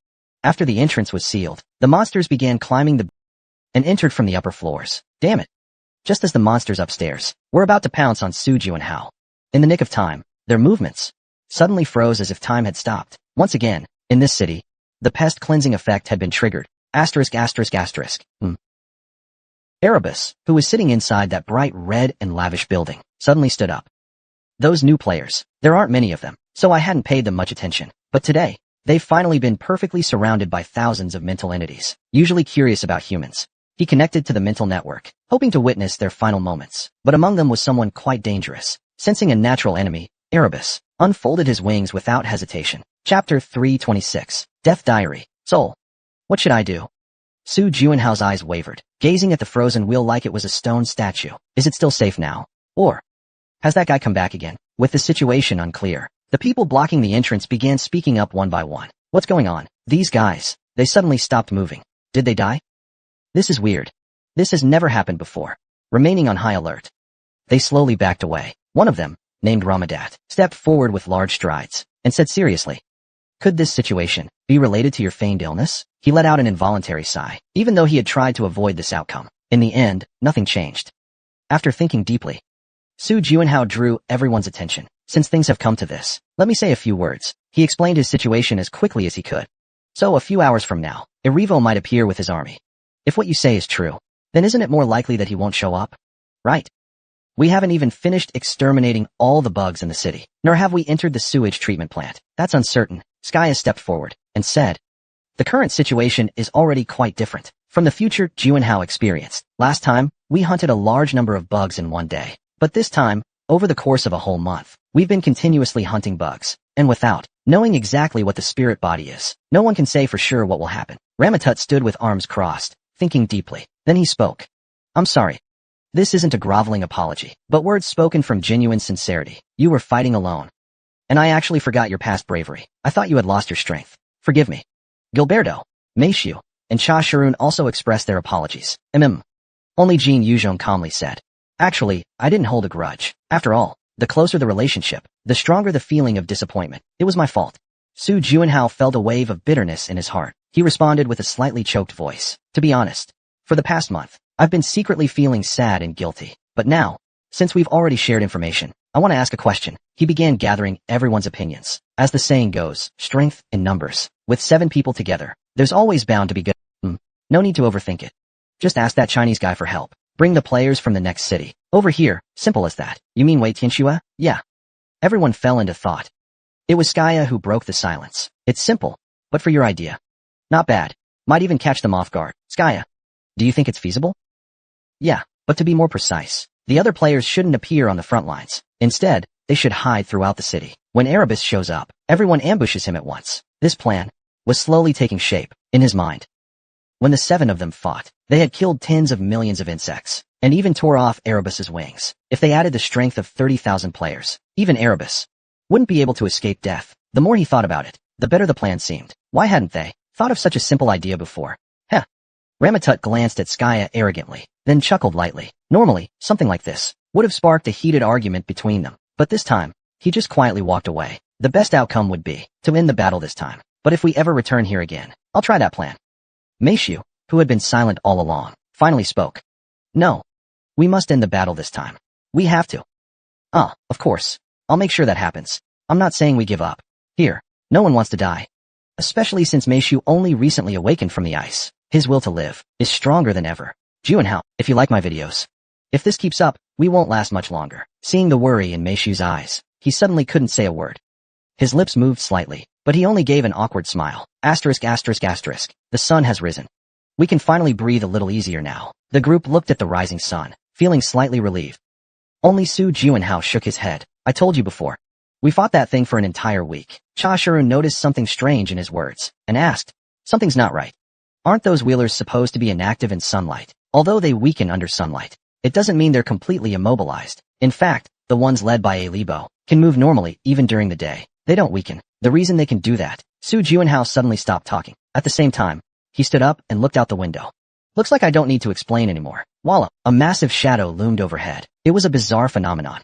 After the entrance was sealed, the monsters began climbing and entered from the upper floors. Damn it. Just as the monsters upstairs were about to pounce on Su Juanhao. In the nick of time, their movements suddenly froze as if time had stopped. Once again, in this city, the pest cleansing effect had been triggered. Asterisk, asterisk, asterisk. Erebus, who was sitting inside that bright red and lavish building, suddenly stood up. Those new players, there aren't many of them, so I hadn't paid them much attention. But today, they've finally been perfectly surrounded by thousands of mental entities, usually curious about humans. He connected to the mental network, hoping to witness their final moments. But among them was someone quite dangerous. Sensing a natural enemy, Erebus unfolded his wings without hesitation. Chapter 326. Death Diary. Soul. What should I do? Su Juanhao's eyes wavered, gazing at the frozen wheel like it was a stone statue. Is it still safe now? Or has that guy come back again? With the situation unclear, the people blocking the entrance began speaking up one by one. What's going on? These guys, they suddenly stopped moving. Did they die? This is weird. This has never happened before. Remaining on high alert, they slowly backed away. One of them, named Ramadat, stepped forward with large strides and said seriously, could this situation be related to your feigned illness? He let out an involuntary sigh, even though he had tried to avoid this outcome. In the end, nothing changed. After thinking deeply, Su Juanhao drew everyone's attention. Since things have come to this, let me say a few words. He explained his situation as quickly as he could. So a few hours from now, Erivo might appear with his army. If what you say is true, then isn't it more likely that he won't show up? Right. We haven't even finished exterminating all the bugs in the city, nor have we entered the sewage treatment plant. That's uncertain. Skya stepped forward and said, the current situation is already quite different from the future Juanhao experienced. Last time, we hunted a large number of bugs in one day. But this time, over the course of a whole month, we've been continuously hunting bugs, and without Knowing exactly what the spirit body is, no one can say for sure what will happen. Ramatut stood with arms crossed, thinking deeply. Then he spoke. I'm sorry. This isn't a groveling apology, but words spoken from genuine sincerity. You were fighting alone. And I actually forgot your past bravery. I thought you had lost your strength. Forgive me. Gilberto, Meishu, and Cha Shirun also expressed their apologies. Only Jin Yuzhong calmly said. Actually, I didn't hold a grudge. After all, the closer the relationship, the stronger the feeling of disappointment. It was my fault. Su Juanhao felt a wave of bitterness in his heart. He responded with a slightly choked voice. To be honest, for the past month, I've been secretly feeling sad and guilty. But now, since we've already shared information, I want to ask a question. He began gathering everyone's opinions. As the saying goes, strength in numbers. With 7 people together, there's always bound to be good. No need to overthink it. Just ask that Chinese guy for help. Bring the players from the next city. Over here, simple as that. You mean Wei Tianxue? Yeah. Everyone fell into thought. It was Skaya who broke the silence. It's simple, but for your idea. Not bad. Might even catch them off guard. Skaya, do you think it's feasible? Yeah, but to be more precise, the other players shouldn't appear on the front lines. Instead, they should hide throughout the city. When Erebus shows up, everyone ambushes him at once. This plan was slowly taking shape in his mind. When the 7 of them fought, they had killed tens of millions of insects, and even tore off Erebus's wings. If they added the strength of 30,000 players, even Erebus wouldn't be able to escape death. The more he thought about it, the better the plan seemed. Why hadn't they thought of such a simple idea before? Heh. Ramatut glanced at Skaya arrogantly, then chuckled lightly. Normally, something like this would have sparked a heated argument between them, but this time, he just quietly walked away. The best outcome would be to end the battle this time, but if we ever return here again, I'll try that plan. Meishu, who had been silent all along, finally spoke. No. We must end the battle this time. We have to. Of course. I'll make sure that happens. I'm not saying we give up. Here, no one wants to die. Especially since Meishu only recently awakened from the ice. His will to live is stronger than ever. Juanhao, if you like my videos. If this keeps up, we won't last much longer. Seeing the worry in Meishu's eyes, he suddenly couldn't say a word. His lips moved slightly, but he only gave an awkward smile. ****. The sun has risen. We can finally breathe a little easier now. The group looked at the rising sun, feeling slightly relieved. Only Su Juanhao shook his head. I told you before. We fought that thing for an entire week. Cha Shirun noticed something strange in his words, and asked, something's not right. Aren't those wheelers supposed to be inactive in sunlight? Although they weaken under sunlight, it doesn't mean they're completely immobilized. In fact, the ones led by a Libo can move normally even during the day. They don't weaken. The reason they can do that. Su Juanhao suddenly stopped talking. At the same time, he stood up and looked out the window. Looks like I don't need to explain anymore. Voila! A massive shadow loomed overhead. It was a bizarre phenomenon.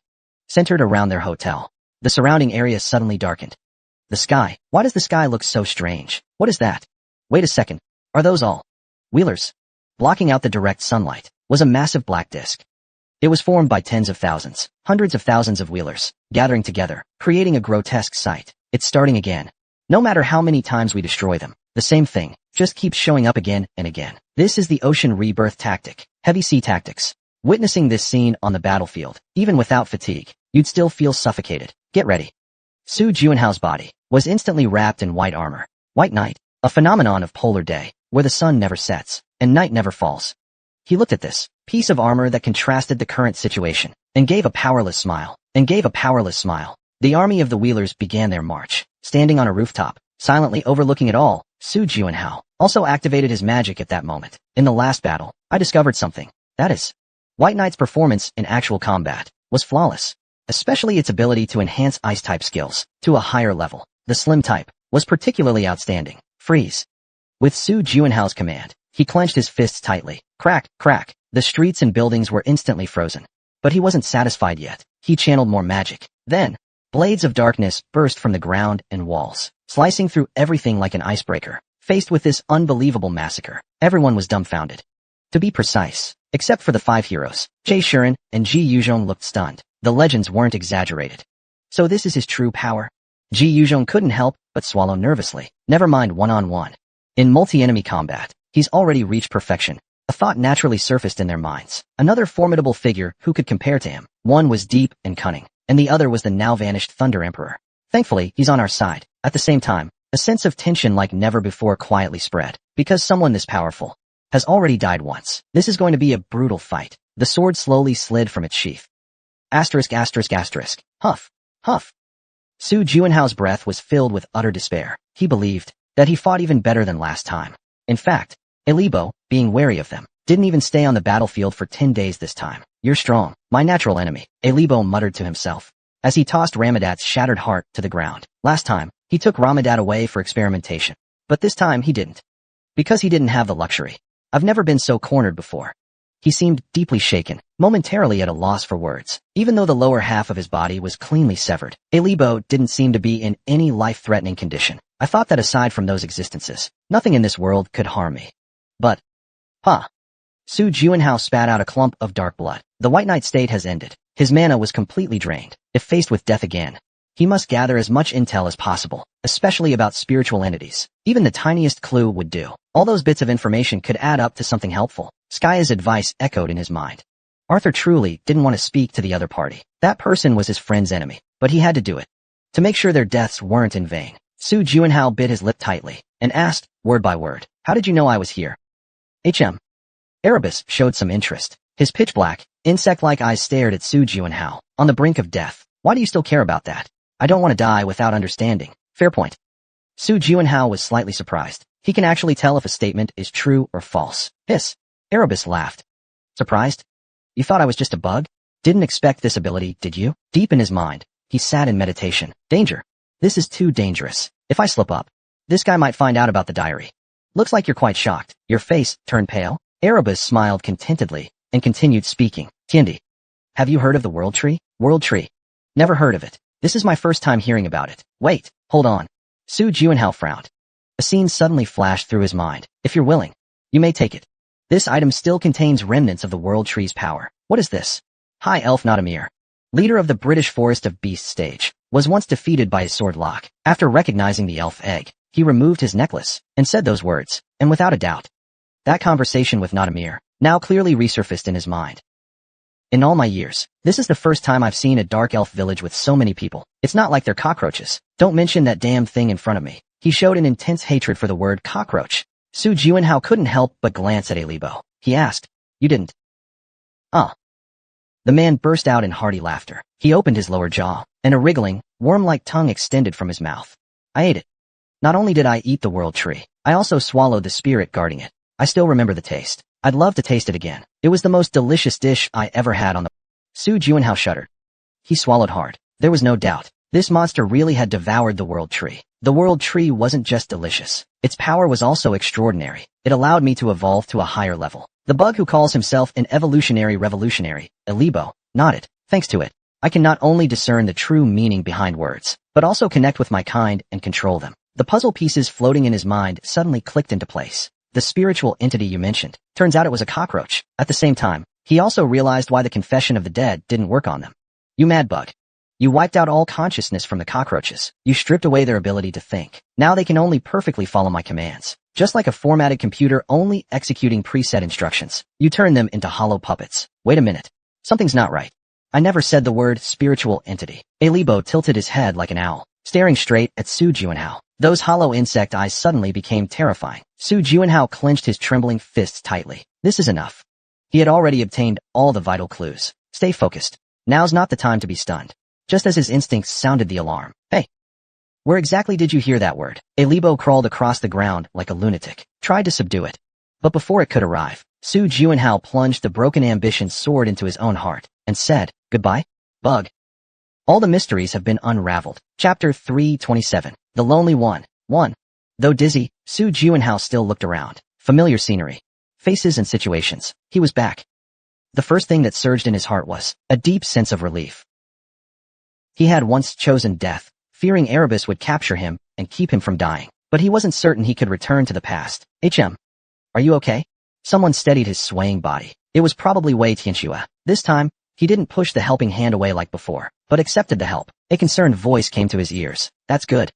Centered around their hotel, the surrounding area suddenly darkened. The sky. Why does the sky look so strange? What is that? Wait a second. Are those all wheelers? Blocking out the direct sunlight was a massive black disk. It was formed by tens of thousands, hundreds of thousands of wheelers, gathering together, creating a grotesque sight. It's starting again. No matter how many times we destroy them, the same thing just keeps showing up again and again. This is the ocean rebirth tactic, heavy sea tactics. Witnessing this scene on the battlefield, even without fatigue, you'd still feel suffocated. Get ready. Su Juanhao's body was instantly wrapped in white armor. White night, a phenomenon of polar day, where the sun never sets, and night never falls. He looked at this piece of armor that contrasted the current situation, and gave a powerless smile. The army of the wheelers began their march, standing on a rooftop, silently overlooking it all. Su Juanhao also activated his magic at that moment. In the last battle, I discovered something. That is, White Knight's performance in actual combat was flawless, especially its ability to enhance ice-type skills to a higher level. The slim type was particularly outstanding. Freeze. With Su Juanhao's command, he clenched his fists tightly. Crack, crack. The streets and buildings were instantly frozen. But he wasn't satisfied yet. He channeled more magic. Then, blades of darkness burst from the ground and walls, slicing through everything like an icebreaker. Faced with this unbelievable massacre, everyone was dumbfounded. To be precise, except for the 5 heroes, Jie Shiren and Ji Yuzhong looked stunned. The legends weren't exaggerated. So this is his true power? Ji Yuzhong couldn't help but swallow nervously. Never mind one-on-one. In multi-enemy combat, he's already reached perfection. A thought naturally surfaced in their minds. Another formidable figure who could compare to him. One was deep and cunning, and the other was the now-vanished Thunder Emperor. Thankfully, he's on our side. At the same time, a sense of tension like never before quietly spread, because someone this powerful has already died once. This is going to be a brutal fight. The sword slowly slid from its sheath. ****. Huff. Huff. Su Juanhao's breath was filled with utter despair. He believed that he fought even better than last time. In fact, Elibo, being wary of them, didn't even stay on the battlefield for 10 days this time. You're strong, my natural enemy, Elibo muttered to himself, as he tossed Ramadat's shattered heart to the ground. Last time, he took Ramadat away for experimentation. But this time he didn't. Because he didn't have the luxury. I've never been so cornered before. He seemed deeply shaken, momentarily at a loss for words. Even though the lower half of his body was cleanly severed, Elibo didn't seem to be in any life-threatening condition. I thought that aside from those existences, nothing in this world could harm me. But, Su Juanhao spat out a clump of dark blood. The White Knight state has ended. His mana was completely drained. If faced with death again, he must gather as much intel as possible, especially about spiritual entities. Even the tiniest clue would do. All those bits of information could add up to something helpful. Skaya's advice echoed in his mind. Arthur truly didn't want to speak to the other party. That person was his friend's enemy, but he had to do it. To make sure their deaths weren't in vain, Su Juanhao bit his lip tightly and asked, word by word, how did you know I was here? Erebus showed some interest. His pitch-black, insect-like eyes stared at Su Juanhao, on the brink of death. Why do you still care about that? I don't want to die without understanding. Fair point. Su Juanhao was slightly surprised. He can actually tell if a statement is true or false. Hiss. Erebus laughed. Surprised? You thought I was just a bug? Didn't expect this ability, did you? Deep in his mind, he sat in meditation. Danger. This is too dangerous. If I slip up, this guy might find out about the diary. Looks like you're quite shocked. Your face turned pale. Erebus smiled contentedly and continued speaking. Tiendi. Have you heard of the World Tree? World Tree. Never heard of it. This is my first time hearing about it. Wait, hold on. Su Juanhao frowned. A scene suddenly flashed through his mind. If you're willing, you may take it. This item still contains remnants of the World Tree's power. What is this? High Elf Nadamir, leader of the British Forest of Beasts stage, was once defeated by his sword lock. After recognizing the elf egg, he removed his necklace and said those words, and without a doubt, that conversation with Nadamir now clearly resurfaced in his mind. In all my years, this is the first time I've seen a dark elf village with so many people. It's not like they're cockroaches. Don't mention that damn thing in front of me. He showed an intense hatred for the word cockroach. Su Juanhao couldn't help but glance at Elibo. He asked, you didn't? The man burst out in hearty laughter. He opened his lower jaw, and a wriggling, worm-like tongue extended from his mouth. I ate it. Not only did I eat the World Tree, I also swallowed the spirit guarding it. I still remember the taste. I'd love to taste it again. It was the most delicious dish I ever had on the... Su Juanhao shuddered. He swallowed hard. There was no doubt. This monster really had devoured the World Tree. The World Tree wasn't just delicious. Its power was also extraordinary. It allowed me to evolve to a higher level. The bug who calls himself an evolutionary revolutionary, Elibo, nodded. Thanks to it, I can not only discern the true meaning behind words, but also connect with my kind and control them. The puzzle pieces floating in his mind suddenly clicked into place. The spiritual entity you mentioned, turns out it was a cockroach. At the same time, he also realized why the confession of the dead didn't work on them. You mad bug. You wiped out all consciousness from the cockroaches. You stripped away their ability to think. Now they can only perfectly follow my commands. Just like a formatted computer only executing preset instructions, you turn them into hollow puppets. Wait a minute. Something's not right. I never said the word spiritual entity. Elibo tilted his head like an owl, staring straight at Su Juanhao. Those hollow insect eyes suddenly became terrifying. Su Juanhao clenched his trembling fists tightly. This is enough. He had already obtained all the vital clues. Stay focused. Now's not the time to be stunned. Just as his instincts sounded the alarm. Hey! Where exactly did you hear that word? Elibo crawled across the ground like a lunatic, tried to subdue it. But before it could arrive, Su Juanhao plunged the broken ambition sword into his own heart, and said, goodbye, bug. All the mysteries have been unraveled. Chapter 327. The Lonely One. 1. Though dizzy, Su Juanhao still looked around. Familiar scenery. Faces and situations. He was back. The first thing that surged in his heart was a deep sense of relief. He had once chosen death, fearing Erebus would capture him and keep him from dying. But he wasn't certain he could return to the past. Are you okay? Someone steadied his swaying body. It was probably Wei Tianxue. This time, he didn't push the helping hand away like before, but accepted the help. A concerned voice came to his ears. That's good.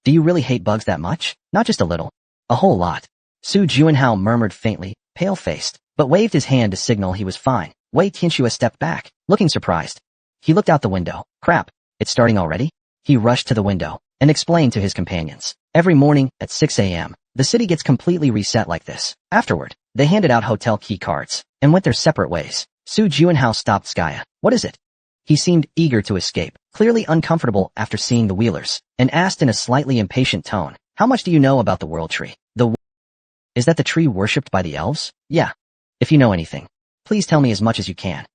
Do you really hate bugs that much? Not just a little. A whole lot. Su Juanhao murmured faintly, pale-faced, but waved his hand to signal he was fine. Wei Tianxue stepped back, looking surprised. He looked out the window. Crap. It's starting already? He rushed to the window and explained to his companions. Every morning at 6 a.m., the city gets completely reset like this. Afterward, they handed out hotel key cards and went their separate ways. Su Juanhao stopped Skaya. What is it? He seemed eager to escape, clearly uncomfortable after seeing the Wheelers, and asked in a slightly impatient tone, "How much do you know about the World Tree? Is that the tree worshipped by the elves? Yeah. If you know anything, please tell me as much as you can.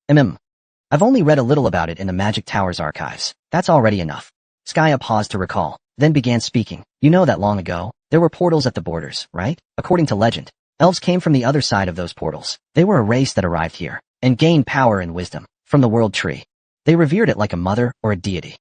I've only read a little about it in the Magic Tower's archives. That's already enough." Skaya paused to recall, then began speaking. "You know that long ago, there were portals at the borders, right? According to legend, elves came from the other side of those portals. They were a race that arrived here and gained power and wisdom from the World Tree. They revered it like a mother or a deity.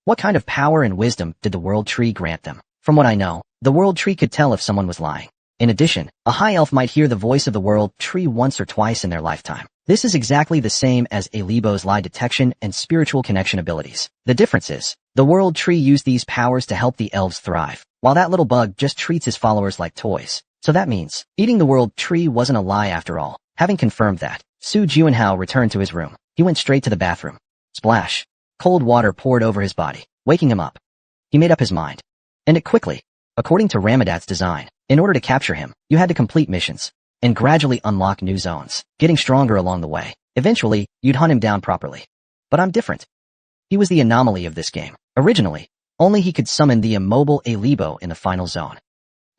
What kind of power and wisdom did the World Tree grant them? From what I know, the World Tree could tell if someone was lying. In addition, a high elf might hear the voice of the World Tree once or twice in their lifetime. This is exactly the same as a Lebo's lie detection and spiritual connection abilities. The difference is, the World Tree used these powers to help the elves thrive, while that little bug just treats his followers like toys. So that means, eating the World Tree wasn't a lie after all. Having confirmed that, Su Juanhao returned to his room. He went straight to the bathroom. Splash. Cold water poured over his body, waking him up. He made up his mind. And it quickly. According to Ramadat's design, in order to capture him, you had to complete missions and gradually unlock new zones, getting stronger along the way. Eventually, you'd hunt him down properly. But I'm different. He was the anomaly of this game. Originally, only he could summon the immobile Lebo in the final zone.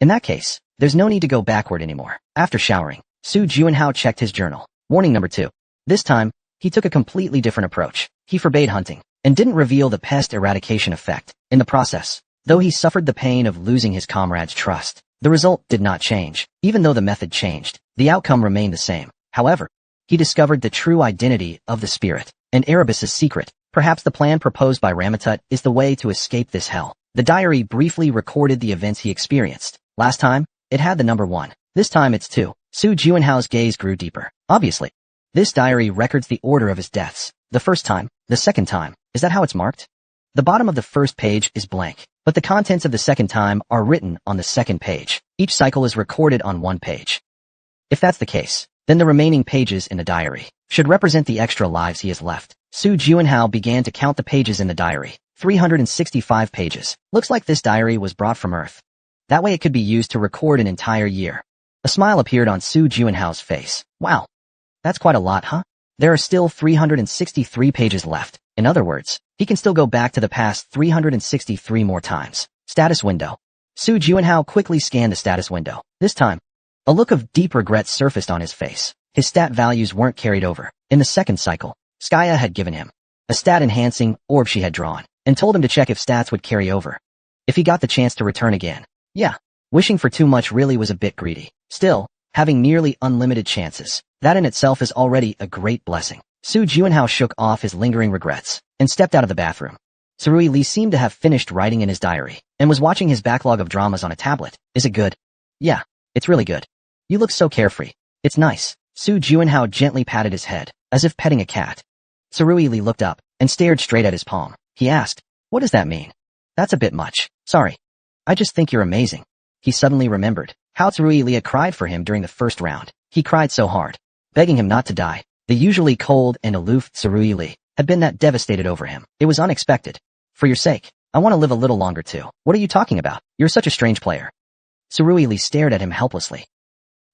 In that case, there's no need to go backward anymore. After showering, Su Juanhao checked his journal. Warning number 2. This time, he took a completely different approach. He forbade hunting, and didn't reveal the pest eradication effect. In the process, though he suffered the pain of losing his comrades' trust, the result did not change. Even though the method changed, the outcome remained the same. However, he discovered the true identity of the spirit, and Erebus's secret. Perhaps the plan proposed by Ramatut is the way to escape this hell. The diary briefly recorded the events he experienced. Last time, it had the number 1. This time it's 2. Su Juanhao's gaze grew deeper. Obviously, this diary records the order of his deaths. The first time, the second time. Is that how it's marked? The bottom of the first page is blank, but the contents of the second time are written on the second page. Each cycle is recorded on one page. If that's the case, then the remaining pages in the diary should represent the extra lives he has left. Su Juanhao began to count the pages in the diary. 365 pages. Looks like this diary was brought from Earth. That way it could be used to record an entire year. A smile appeared on Su Juanhao's face. Wow. That's quite a lot, huh? There are still 363 pages left. In other words, he can still go back to the past 363 more times. Status window. Su Juanhao quickly scanned the status window. This time, a look of deep regret surfaced on his face. His stat values weren't carried over. In the second cycle, Skaya had given him a stat-enhancing orb she had drawn, and told him to check if stats would carry over if he got the chance to return again. Yeah, wishing for too much really was a bit greedy. Still, having nearly unlimited chances, that in itself is already a great blessing. Su Juanhao shook off his lingering regrets and stepped out of the bathroom. Surui Li seemed to have finished writing in his diary and was watching his backlog of dramas on a tablet. Is it good? Yeah, it's really good. You look so carefree. It's nice. Su Juanhao gently patted his head, as if petting a cat. Surui Li looked up and stared straight at his palm. He asked, "What does that mean?" "That's a bit much. Sorry. I just think you're amazing." He suddenly remembered how Surui Li had cried for him during the first round. He cried so hard, begging him not to die. The usually cold and aloof Surui Li had been that devastated over him. It was unexpected. "For your sake, I want to live a little longer too." "What are you talking about? You're such a strange player." Surui Li stared at him helplessly,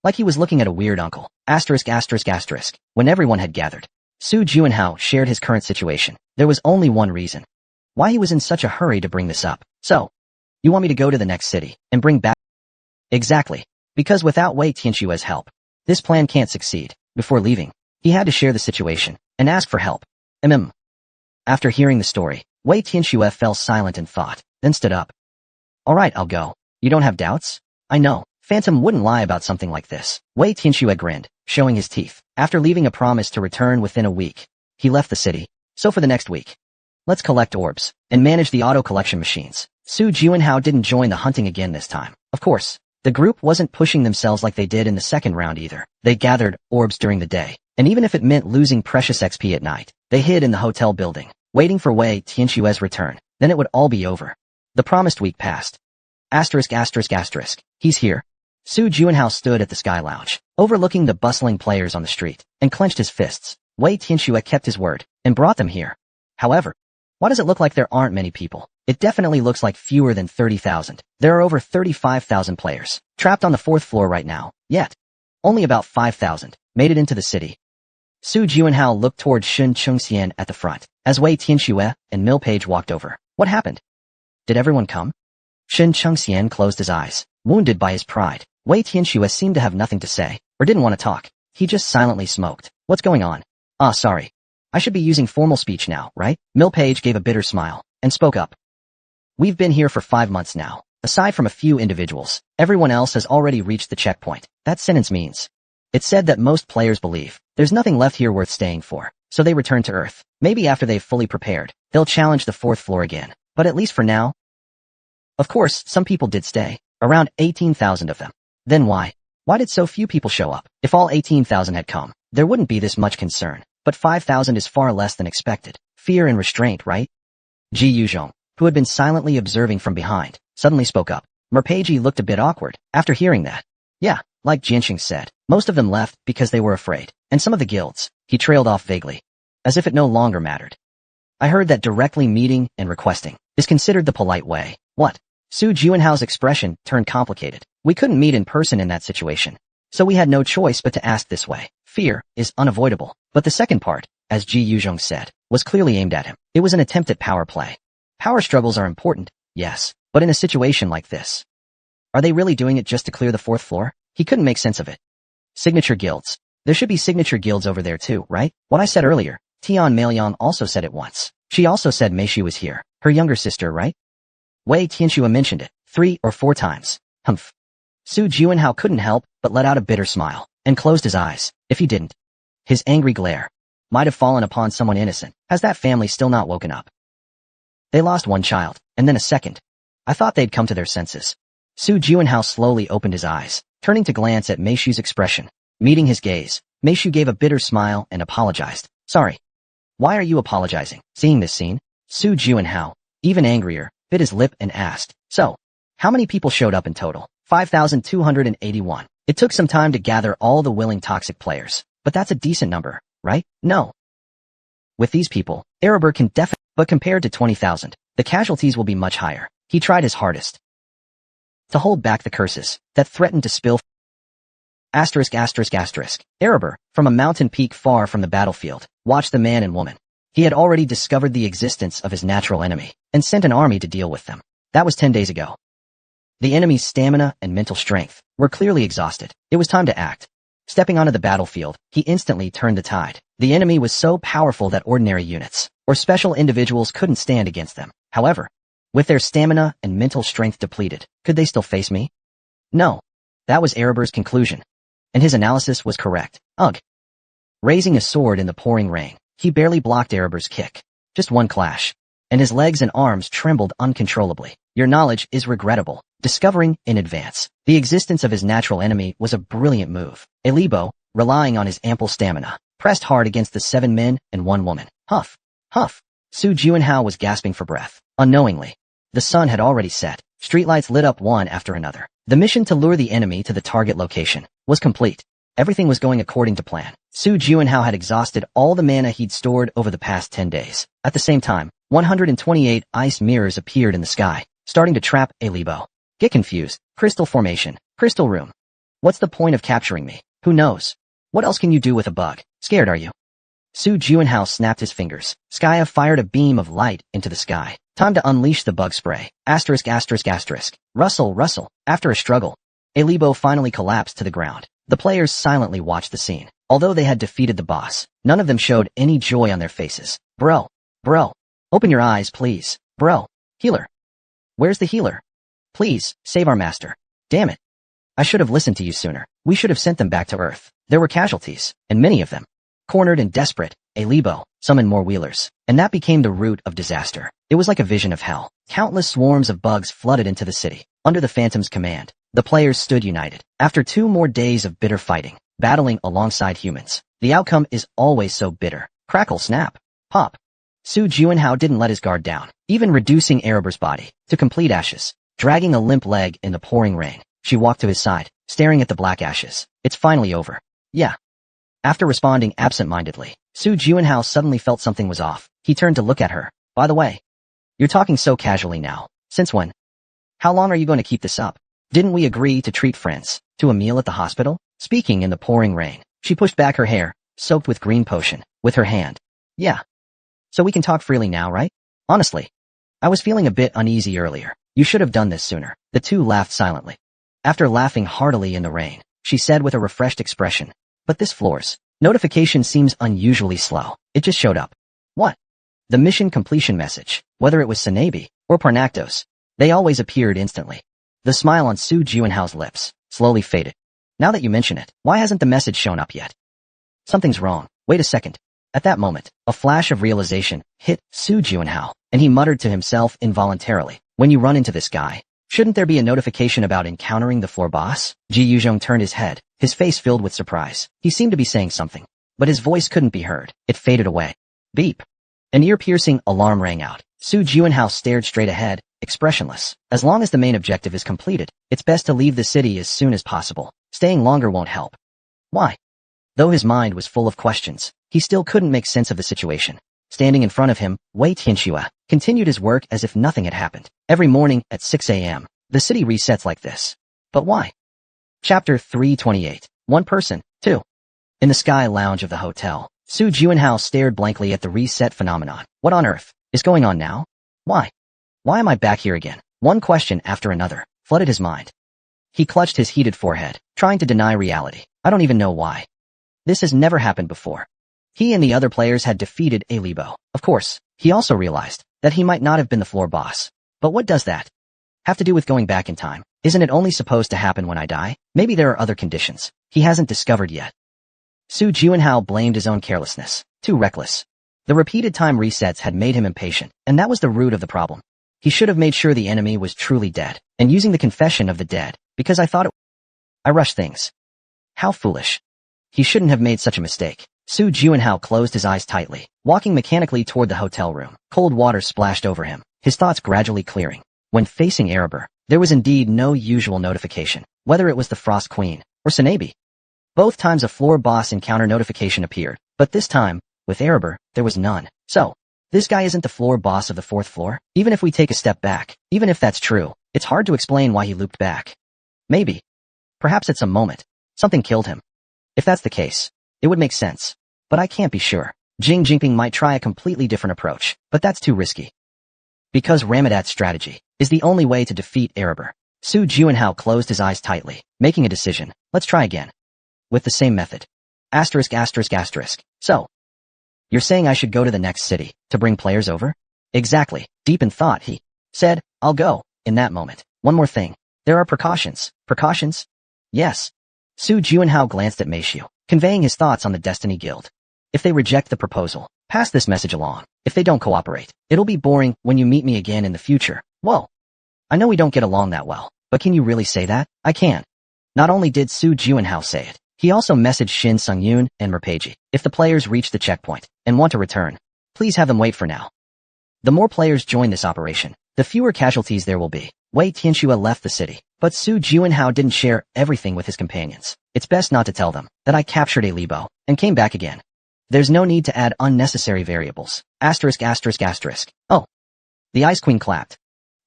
like he was looking at a weird uncle. When everyone had gathered, Su Juanhao shared his current situation. There was only one reason why he was in such a hurry to bring this up. "So, you want me to go to the next city and bring back—" "Exactly. Because without Wei Tianshue's help, this plan can't succeed." Before leaving, he had to share the situation and ask for help. After hearing the story, Wei Tianshue fell silent in thought, then stood up. "All right, I'll go. You don't have doubts?" "I know. Phantom wouldn't lie about something like this." Wei Tianshue grinned, showing his teeth. After leaving a promise to return within a week, he left the city. "So for the next week, let's collect orbs and manage the auto collection machines." Su Juanhao didn't join the hunting again this time. Of course, the group wasn't pushing themselves like they did in the second round either. They gathered orbs during the day, and even if it meant losing precious XP at night, they hid in the hotel building, waiting for Wei Tianshue's return. Then it would all be over. The promised week passed. He's here. Su Juanhao stood at the Sky Lounge, overlooking the bustling players on the street, and clenched his fists. Wei Tianshue kept his word, and brought them here. However, why does it look like there aren't many people? It definitely looks like fewer than 30,000. There are over 35,000 players, trapped on the 4th floor right now, yet only about 5,000 made it into the city. Su Juanhao looked toward Shun Chungxian at the front, as Wei Tianxue and Mill Page walked over. What happened? Did everyone come? Shun Chungxian closed his eyes, wounded by his pride. Wei Tianxue seemed to have nothing to say, or didn't want to talk. He just silently smoked. What's going on? Ah, sorry. I should be using formal speech now, right? Mill Page gave a bitter smile, and spoke up. We've been here for 5 months now. Aside from a few individuals, everyone else has already reached the checkpoint. That sentence means. It's said that most players believe there's nothing left here worth staying for, so they return to Earth. Maybe after they've fully prepared, they'll challenge the 4th floor again. But at least for now. Of course, some people did stay. Around 18,000 of them. Then why? Why did so few people show up? If all 18,000 had come, there wouldn't be this much concern. But 5,000 is far less than expected. Fear and restraint, right? Ji Yuzhong, who had been silently observing from behind, suddenly spoke up. Merpage looked a bit awkward after hearing that. Yeah, like Jianxing said, most of them left because they were afraid. And some of the guilds, he trailed off vaguely, as if it no longer mattered. I heard that directly meeting and requesting is considered the polite way. What? Su Juanhao's expression turned complicated. We couldn't meet in person in that situation, so we had no choice but to ask this way. Fear is unavoidable. But the second part, as Ji Yuzhong said, was clearly aimed at him. It was an attempt at power play. Power struggles are important, yes, but in a situation like this. Are they really doing it just to clear the 4th floor? He couldn't make sense of it. Signature guilds. There should be signature guilds over there too, right? What I said earlier, Tian Malian also said it once. She also said Meishu was here, her younger sister, right? Wei Tianxue mentioned it 3 or 4 times. Humph. Su Juanhao couldn't help but let out a bitter smile, and closed his eyes. If he didn't, his angry glare might have fallen upon someone innocent. Has that family still not woken up? They lost one child, and then a second. I thought they'd come to their senses. Su Juanhao slowly opened his eyes, turning to glance at Meishu's expression. Meeting his gaze, Meishu gave a bitter smile and apologized. Sorry. Why are you apologizing? Seeing this scene, Su Juanhao, even angrier, bit his lip and asked, so, how many people showed up in total? 5,281. It took some time to gather all the willing toxic players, but that's a decent number, right? No. With these people, Erebor can definitely, but compared to 20,000, the casualties will be much higher. He tried his hardest to hold back the curses that threatened to spill. Erebor, from a mountain peak far from the battlefield, watched the man and woman. He had already discovered the existence of his natural enemy, and sent an army to deal with them. That was 10 days ago. The enemy's stamina and mental strength were clearly exhausted. It was time to act. Stepping onto the battlefield, he instantly turned the tide. The enemy was so powerful that ordinary units, or special individuals couldn't stand against them. However, with their stamina and mental strength depleted, could they still face me? No. That was Erebor's conclusion. And his analysis was correct. Ugh. Raising a sword in the pouring rain, he barely blocked Erebor's kick. Just one clash, and his legs and arms trembled uncontrollably. Your knowledge is regrettable. Discovering, in advance, the existence of his natural enemy was a brilliant move. Elibo, relying on his ample stamina, pressed hard against the 7 men and 1 woman. Huff. Huff. Su Juanhao was gasping for breath. Unknowingly, the sun had already set. Streetlights lit up one after another. The mission to lure the enemy to the target location was complete. Everything was going according to plan. Su Juanhao had exhausted all the mana he'd stored over the past 10 days. At the same time, 128 ice mirrors appeared in the sky, starting to trap Elibo. Get confused. Crystal formation. Crystal room. What's the point of capturing me? Who knows? What else can you do with a bug? Scared, are you? Su Juanhao snapped his fingers. Skya fired a beam of light into the sky. Time to unleash the bug spray. Rustle, rustle. After a struggle, Elibo finally collapsed to the ground. The players silently watched the scene. Although they had defeated the boss, none of them showed any joy on their faces. Bro. Open your eyes, please. Bro. Healer. Where's the healer? Please, save our master. Damn it. I should have listened to you sooner. We should have sent them back to Earth. There were casualties, and many of them. Cornered and desperate, Elibo summoned more wheelers, and that became the root of disaster. It was like a vision of hell. Countless swarms of bugs flooded into the city. Under the Phantom's command, the players stood united. After 2 more days of bitter fighting, battling alongside humans, the outcome is always so bitter. Crackle, snap, pop. Su Juanhao didn't let his guard down, even reducing Erebor's body to complete ashes. Dragging a limp leg in the pouring rain, she walked to his side, staring at the black ashes. It's finally over. Yeah. After responding absent-mindedly, Su Juanhao suddenly felt something was off. He turned to look at her. By the way, you're talking so casually now. Since when? How long are you going to keep this up? Didn't we agree to treat friends to a meal at the hospital? Speaking in the pouring rain, she pushed back her hair, soaked with green potion, with her hand. Yeah. So we can talk freely now, right? Honestly, I was feeling a bit uneasy earlier. You should have done this sooner. The two laughed silently. After laughing heartily in the rain, she said with a refreshed expression, but this floor's notification seems unusually slow. It just showed up. What? The mission completion message, whether it was Sanabi or Parnactos, they always appeared instantly. The smile on Su Juanhao's lips slowly faded. Now that you mention it, why hasn't the message shown up yet? Something's wrong. Wait a second. At that moment, a flash of realization hit Su Juanhao, and he muttered to himself involuntarily, when you run into this guy, shouldn't there be a notification about encountering the floor boss? Ji Yuzhong turned his head, his face filled with surprise. He seemed to be saying something, but his voice couldn't be heard. It faded away. Beep. An ear-piercing alarm rang out. Su Juanhao stared straight ahead, expressionless. As long as the main objective is completed, it's best to leave the city as soon as possible. Staying longer won't help. Why? Though his mind was full of questions, he still couldn't make sense of the situation. Standing in front of him, Wei Tianxue continued his work as if nothing had happened. Every morning at 6 a.m., the city resets like this. But why? Chapter 328. One person, two. In the sky lounge of the hotel, Su Juanhao stared blankly at the reset phenomenon. What on earth is going on now? Why? Why am I back here again? One question after another flooded his mind. He clutched his heated forehead, trying to deny reality. I don't even know why. This has never happened before. He and the other players had defeated a Libo. Of course, he also realized that he might not have been the floor boss. But what does that have to do with going back in time? Isn't it only supposed to happen when I die? Maybe there are other conditions he hasn't discovered yet. Su Juanhao blamed his own carelessness. Too reckless. The repeated time resets had made him impatient, and that was the root of the problem. He should have made sure the enemy was truly dead, and using the confession of the dead, because I rushed things. How foolish. He shouldn't have made such a mistake. Su Juanhao closed his eyes tightly, walking mechanically toward the hotel room. Cold water splashed over him, his thoughts gradually clearing. When facing Erebor, there was indeed no usual notification, whether it was the Frost Queen or Sanabi. Both times a floor boss encounter notification appeared, but this time, with Erebor, there was none. So, this guy isn't the floor boss of the fourth floor? Even if we take a step back, even if that's true, it's hard to explain why he looped back. Maybe. Perhaps at some moment, something killed him. If that's the case, it would make sense. But I can't be sure. Jing Jinping might try a completely different approach, but that's too risky. Because Ramadat's strategy is the only way to defeat Erebor. Su Juanhao closed his eyes tightly, making a decision. Let's try again. With the same method. Asterisk asterisk asterisk. So, you're saying I should go to the next city to bring players over? Exactly. Deep in thought, he said, I'll go. In that moment. One more thing. There are precautions. Precautions? Yes. Su Juanhao glanced at Meishu, conveying his thoughts on the Destiny Guild. If they reject the proposal, pass this message along. If they don't cooperate, it'll be boring when you meet me again in the future. Whoa. I know we don't get along that well, but can you really say that? I can. Not only did Su Juanhao say it, he also messaged Shin Sung-yoon and Merpeji. If the players reach the checkpoint and want to return, please have them wait for now. The more players join this operation, the fewer casualties there will be. Wei Tianxue left the city, but Su Juanhao didn't share everything with his companions. It's best not to tell them that I captured a Libo and came back again. There's no need to add unnecessary variables. Asterisk asterisk asterisk. Oh. The Ice Queen clapped.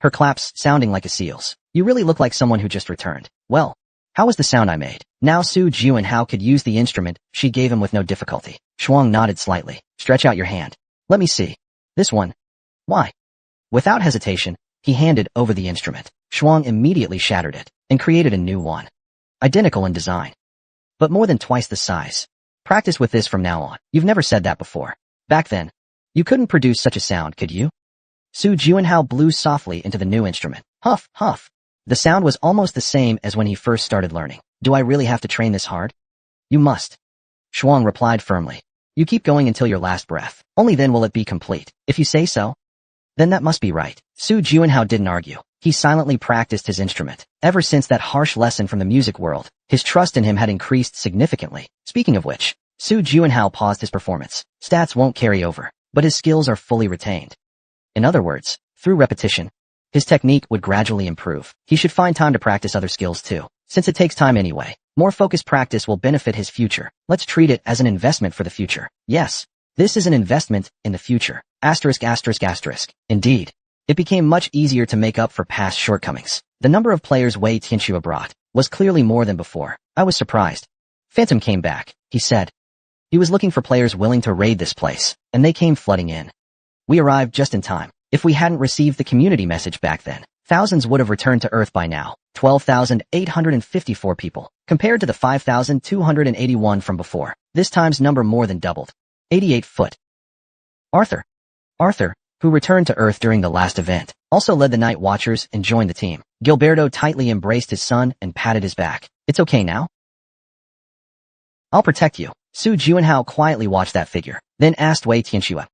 Her claps sounding like a seal's. You really look like someone who just returned. Well, how was the sound I made? Now Su Juanhao could use the instrument she gave him with no difficulty. Shuang nodded slightly. Stretch out your hand. Let me see. This one. Why? Without hesitation, he handed over the instrument. Shuang immediately shattered it and created a new one. Identical in design, but more than twice the size. Practice with this from now on. You've never said that before. Back then, you couldn't produce such a sound, could you? Su Juanhao blew softly into the new instrument. Huff, huff. The sound was almost the same as when he first started learning. Do I really have to train this hard? You must. Shuang replied firmly. You keep going until your last breath. Only then will it be complete. If you say so, then that must be right. Su Juanhao didn't argue. He silently practiced his instrument. Ever since that harsh lesson from the music world, his trust in him had increased significantly. Speaking of which, Su Juanhao paused his performance. Stats won't carry over, but his skills are fully retained. In other words, through repetition, his technique would gradually improve. He should find time to practice other skills too, since it takes time anyway. More focused practice will benefit his future. Let's treat it as an investment for the future. Yes, this is an investment in the future. Asterisk asterisk asterisk. Indeed, it became much easier to make up for past shortcomings. The number of players Wei Tianxue brought was clearly more than before. I was surprised. Phantom came back, he said. He was looking for players willing to raid this place, and they came flooding in. We arrived just in time. If we hadn't received the community message back then, thousands would have returned to Earth by now. 12,854 people, compared to the 5,281 from before. This time's number more than doubled. 88 foot. Arthur, who returned to Earth during the last event, also led the Night Watchers and joined the team. Gilberto tightly embraced his son and patted his back. It's okay now? I'll protect you. Su Juanhao quietly watched that figure, then asked Wei Tianxue.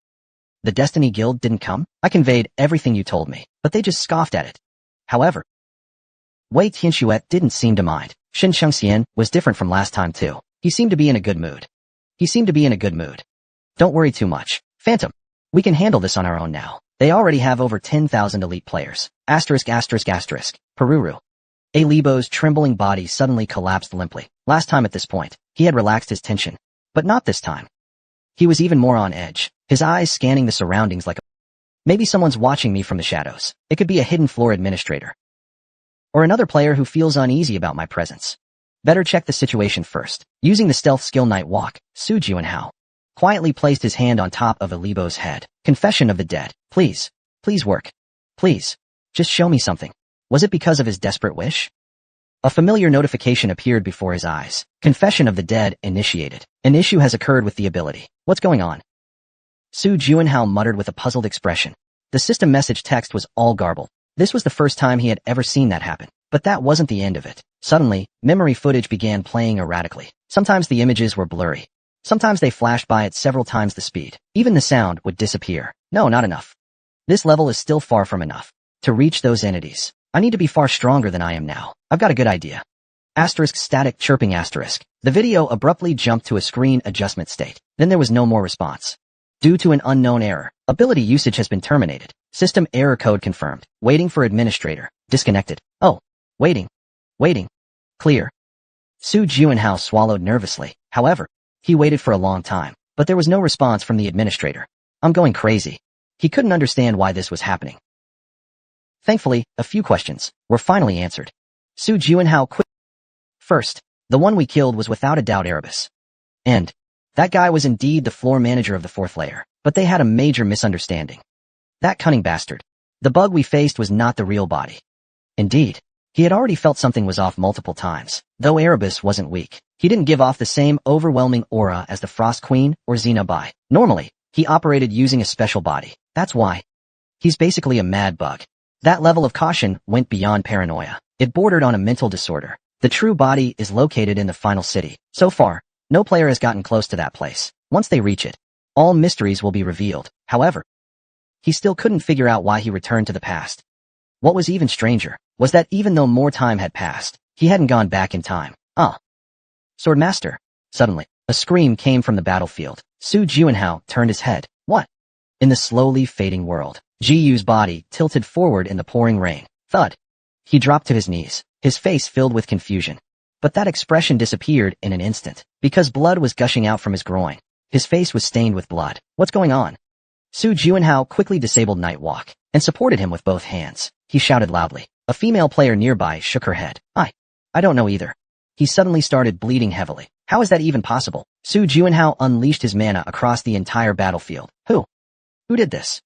The Destiny Guild didn't come? I conveyed everything you told me, but they just scoffed at it. However, Wei Tianxue didn't seem to mind. Shin Shengxian was different from last time too. He seemed to be in a good mood. Don't worry too much. Phantom. We can handle this on our own now. They already have over 10,000 elite players. Peruru. A Libo's trembling body suddenly collapsed limply. Last time at this point, he had relaxed his tension. But not this time. He was even more on edge, his eyes scanning the surroundings like maybe someone's watching me from the shadows. It could be a hidden floor administrator. Or another player who feels uneasy about my presence. Better check the situation first. Using the stealth skill Night Walk, Su Juanhao quietly placed his hand on top of Alibo's head. Confession of the dead. Please work. Please, just show me something. Was it because of his desperate wish? A familiar notification appeared before his eyes. Confession of the dead initiated. An issue has occurred with the ability. What's going on? Su Juanhao muttered with a puzzled expression. The system message text was all garbled. This was the first time he had ever seen that happen. But that wasn't the end of it. Suddenly, memory footage began playing erratically. Sometimes the images were blurry. Sometimes they flashed by at several times the speed. Even the sound would disappear. No, not enough. This level is still far from enough. To reach those entities, I need to be far stronger than I am now. I've got a good idea. Static chirping asterisk. The video abruptly jumped to a screen adjustment state. Then there was no more response. Due to an unknown error, ability usage has been terminated. System error code confirmed. Waiting for administrator. Disconnected. Oh. Waiting. Clear. Su Juanhao swallowed nervously. However, he waited for a long time, but there was no response from the administrator. I'm going crazy. He couldn't understand why this was happening. Thankfully, a few questions were finally answered. Su Juanhao quit. First, the one we killed was without a doubt Erebus. And that guy was indeed the floor manager of the fourth layer, but they had a major misunderstanding. That cunning bastard. The bug we faced was not the real body. Indeed, he had already felt something was off multiple times. Though Erebus wasn't weak, he didn't give off the same overwhelming aura as the Frost Queen or Xena Bai. Normally, he operated using a special body. That's why. He's basically a mad bug. That level of caution went beyond paranoia. It bordered on a mental disorder. The true body is located in the final city. So far, no player has gotten close to that place. Once they reach it, all mysteries will be revealed. However, he still couldn't figure out why he returned to the past. What was even stranger was that even though more time had passed, he hadn't gone back in time. Swordmaster. Suddenly, a scream came from the battlefield. Su Juanhao turned his head. What? In the slowly fading world, Jiyu's body tilted forward in the pouring rain. Thud. He dropped to his knees, his face filled with confusion. But that expression disappeared in an instant, because blood was gushing out from his groin. His face was stained with blood. What's going on? Su Juanhao quickly disabled Night Walk and supported him with both hands. He shouted loudly. A female player nearby shook her head. I don't know either. He suddenly started bleeding heavily. How is that even possible? Su Juanhao unleashed his mana across the entire battlefield. Who did this?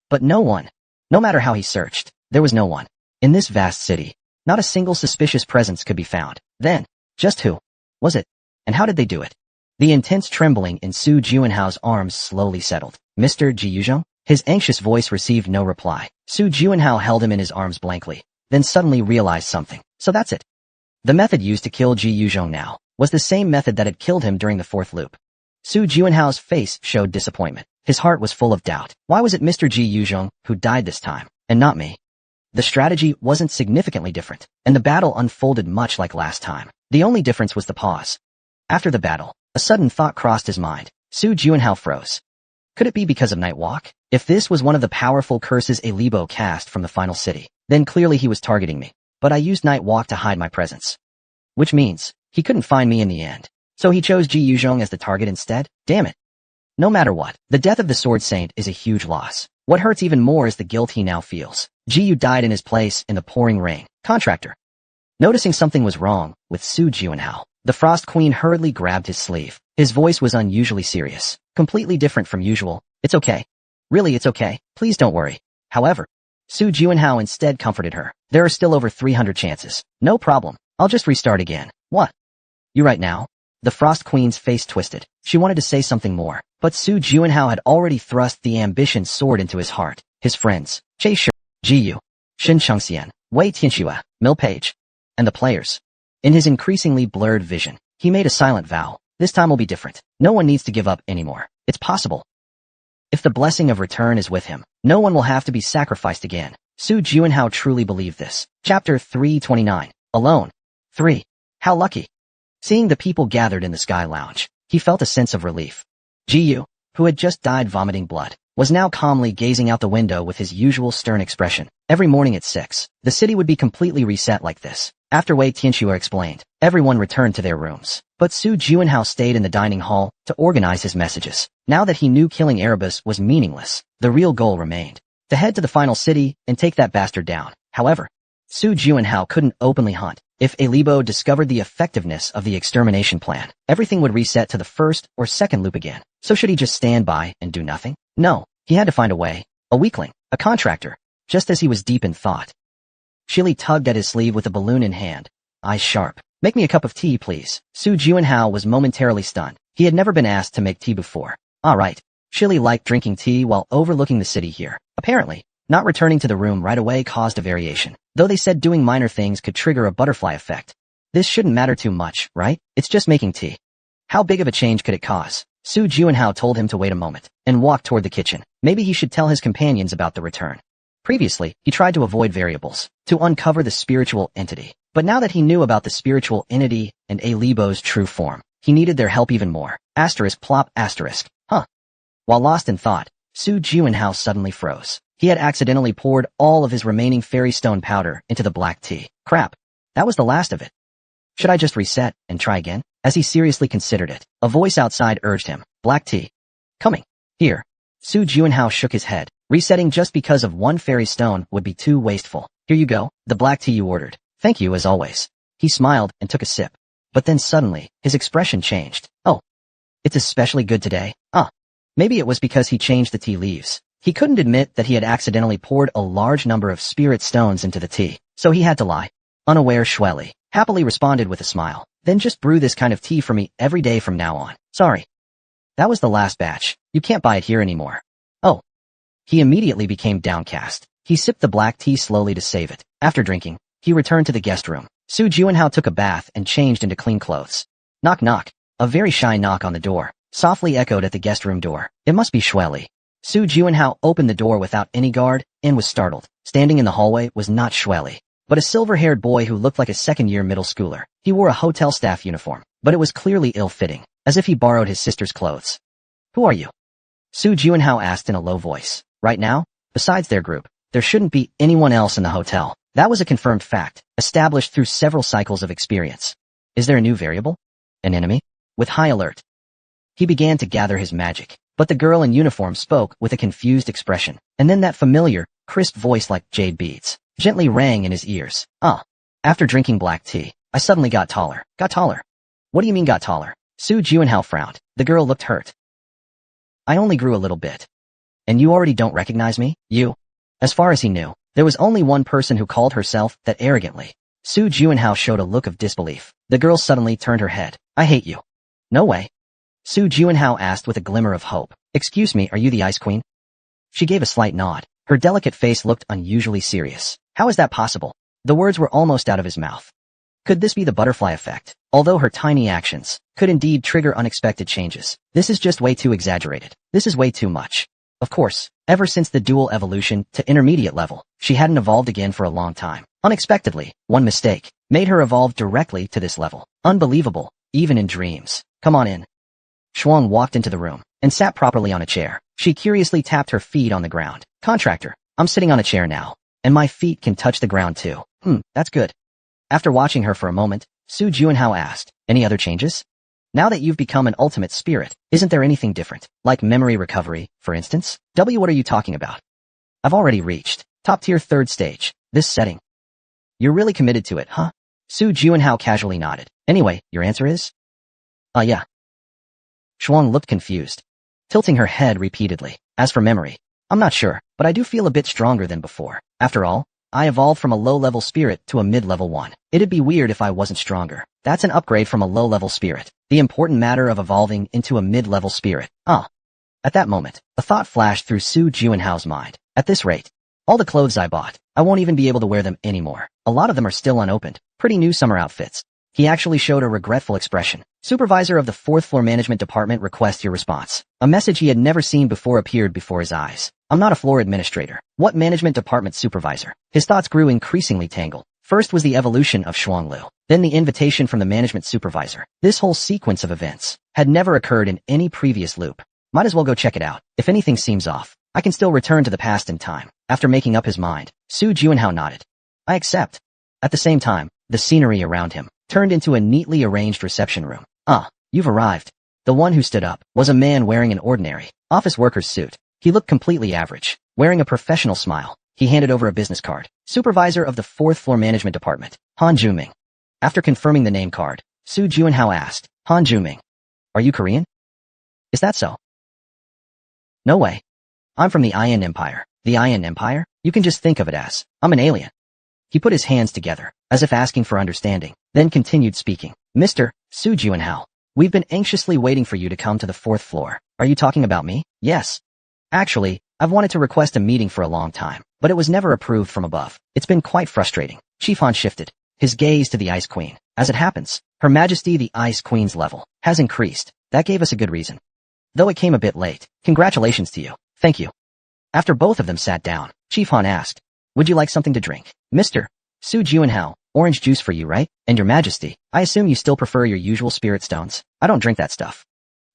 But no one. No matter how he searched, there was no one. In this vast city, not a single suspicious presence could be found. Then, just who was it? And how did they do it? The intense trembling in Su Juanhao's arms slowly settled. Mr. Jiyuzhong? His anxious voice received no reply. Su Juanhao held him in his arms blankly, then suddenly realized something. So that's it. The method used to kill Jiyuzhong now was the same method that had killed him during the fourth loop. Su Juanhao's face showed disappointment. His heart was full of doubt. Why was it Mr. Jiyuzhong who died this time, and not me? The strategy wasn't significantly different, and the battle unfolded much like last time. The only difference was the pause. After the battle, a sudden thought crossed his mind. Su Juanhao froze. Could it be because of Night Walk? If this was one of the powerful curses a Libo cast from the final city, then clearly he was targeting me. But I used Night Walk to hide my presence. Which means, he couldn't find me in the end. So he chose Jiyuzhong as the target instead? Damn it. No matter what, the death of the Sword Saint is a huge loss. What hurts even more is the guilt he now feels. Jiyu died in his place in the pouring rain. Contractor. Noticing something was wrong with Su Juanhao, the Frost Queen hurriedly grabbed his sleeve. His voice was unusually serious, completely different from usual. It's okay. Really, it's okay. Please don't worry. However, Su Juanhao instead comforted her. There are still over 300 chances. No problem. I'll just restart again. What? You right now? The Frost Queen's face twisted. She wanted to say something more, but Su Juanhao had already thrust the ambition sword into his heart. His friends, Che Shi, Ji Yu, Shin Chengxian, Wei Tianxue, Mil Page, and the players. In his increasingly blurred vision, he made a silent vow. This time will be different. No one needs to give up anymore. It's possible. If the blessing of return is with him, no one will have to be sacrificed again. Su Juanhao truly believed this. Chapter 329. Alone. 3. How lucky. Seeing the people gathered in the Sky Lounge, he felt a sense of relief. Ji Yu, who had just died vomiting blood, was now calmly gazing out the window with his usual stern expression. Every morning at 6, the city would be completely reset like this. After Wei Tianxue explained, everyone returned to their rooms. But Su Juanhao stayed in the dining hall to organize his messages. Now that he knew killing Erebus was meaningless, the real goal remained. To head to the final city and take that bastard down. However, Su Juanhao couldn't openly hunt. If Alibo discovered the effectiveness of the extermination plan, everything would reset to the first or second loop again. So should he just stand by and do nothing? No, he had to find a way. A weakling, a contractor. Just as he was deep in thought, Shili tugged at his sleeve with a balloon in hand. Eyes sharp. Make me a cup of tea, please. Su Juanhao was momentarily stunned. He had never been asked to make tea before. All right. Shili liked drinking tea while overlooking the city here. Apparently, not returning to the room right away caused a variation. Though they said doing minor things could trigger a butterfly effect. This shouldn't matter too much, right? It's just making tea. How big of a change could it cause? Su Juanhao told him to wait a moment and walk toward the kitchen. Maybe he should tell his companions about the return. Previously, he tried to avoid variables, to uncover the spiritual entity. But now that he knew about the spiritual entity and Alibo's true form, he needed their help even more. Asterisk plop asterisk. Huh. While lost in thought, Su Juanhao suddenly froze. He had accidentally poured all of his remaining fairy stone powder into the black tea. Crap. That was the last of it. Should I just reset and try again? As he seriously considered it, a voice outside urged him. Black tea. Coming. Here. Su Juanhao shook his head. Resetting just because of one fairy stone would be too wasteful. Here you go, the black tea you ordered. Thank you as always. He smiled and took a sip. But then suddenly, his expression changed. Oh. It's especially good today. Maybe it was because he changed the tea leaves. He couldn't admit that he had accidentally poured a large number of spirit stones into the tea, so he had to lie. Unaware Shueli happily responded with a smile. Then just brew this kind of tea for me every day from now on. Sorry. That was the last batch. You can't buy it here anymore. Oh. He immediately became downcast. He sipped the black tea slowly to save it. After drinking, he returned to the guest room. Su Juanhao took a bath and changed into clean clothes. Knock knock. A very shy knock on the door softly echoed at the guest room door. It must be Shueli. Su Juanhao opened the door without any guard and was startled. Standing in the hallway was not Shueli, but a silver-haired boy who looked like a second-year middle schooler. He wore a hotel staff uniform, but it was clearly ill-fitting, as if he borrowed his sister's clothes. Who are you? Su Juanhao asked in a low voice. Right now, besides their group, there shouldn't be anyone else in the hotel. That was a confirmed fact, established through several cycles of experience. Is there a new variable? An enemy? With high alert. He began to gather his magic, but the girl in uniform spoke with a confused expression, and then that familiar, crisp voice like jade beads gently rang in his ears. After drinking black tea, I suddenly got taller. Got taller? What do you mean got taller? Su Juanhao frowned. The girl looked hurt. I only grew a little bit. And you already don't recognize me? You? As far as he knew, there was only one person who called herself that arrogantly. Su Juanhao showed a look of disbelief. The girl suddenly turned her head. I hate you. No way. Su Juanhao asked with a glimmer of hope. Excuse me, are you the Ice Queen? She gave a slight nod. Her delicate face looked unusually serious. How is that possible? The words were almost out of his mouth. Could this be the butterfly effect? Although her tiny actions could indeed trigger unexpected changes, this is just way too exaggerated. This is way too much. Of course, ever since the dual evolution to intermediate level, she hadn't evolved again for a long time. Unexpectedly, one mistake made her evolve directly to this level. Unbelievable, even in dreams. Come on in. Shuang walked into the room and sat properly on a chair. She curiously tapped her feet on the ground. Contractor, I'm sitting on a chair now, and my feet can touch the ground too. That's good. After watching her for a moment, Su Juanhao asked, any other changes? Now that you've become an ultimate spirit, isn't there anything different? Like memory recovery, for instance? What are you talking about? I've already reached top tier 3rd stage. This setting. You're really committed to it, huh? Su Juanhao casually nodded. Anyway, your answer is? Yeah. Shuang looked confused, tilting her head repeatedly. As for memory, I'm not sure, but I do feel a bit stronger than before. After all, I evolved from a low-level spirit to a mid-level one. It'd be weird if I wasn't stronger. That's an upgrade from a low-level spirit. The important matter of evolving into a mid-level spirit. At that moment, a thought flashed through Su Juanhao's mind. At this rate, all the clothes I bought, I won't even be able to wear them anymore. A lot of them are still unopened. Pretty new summer outfits. He actually showed a regretful expression. Supervisor of the 4th floor management department requests your response. A message he had never seen before appeared before his eyes. I'm not a floor administrator. What management department supervisor? His thoughts grew increasingly tangled. First was the evolution of Shuanglu, then the invitation from the management supervisor. This whole sequence of events had never occurred in any previous loop. Might as well go check it out. If anything seems off, I can still return to the past in time. After making up his mind, Su Juanhao nodded. I accept. At the same time, the scenery around him turned into a neatly arranged reception room. You've arrived. The one who stood up was a man wearing an ordinary office worker's suit. He looked completely average, wearing a professional smile. He handed over a business card. Supervisor of the 4th floor management department, Han Juming. After confirming the name card, Su Juanhao asked, Han Juming, are you Korean? Is that so? No way. I'm from the Ayan Empire. The Ayan Empire? You can just think of it as, I'm an alien. He put his hands together, as if asking for understanding, then continued speaking. Mr. Su Juanhao, we've been anxiously waiting for you to come to the 4th floor. Are you talking about me? Yes. Actually, I've wanted to request a meeting for a long time, but it was never approved from above. It's been quite frustrating. Chief Han shifted his gaze to the Ice Queen. As it happens, Her Majesty the Ice Queen's level has increased. That gave us a good reason. Though it came a bit late. Congratulations to you. Thank you. After both of them sat down, Chief Han asked, would you like something to drink? Mr. Su Juanhao, orange juice for you, right? And Your Majesty, I assume you still prefer your usual spirit stones? I don't drink that stuff.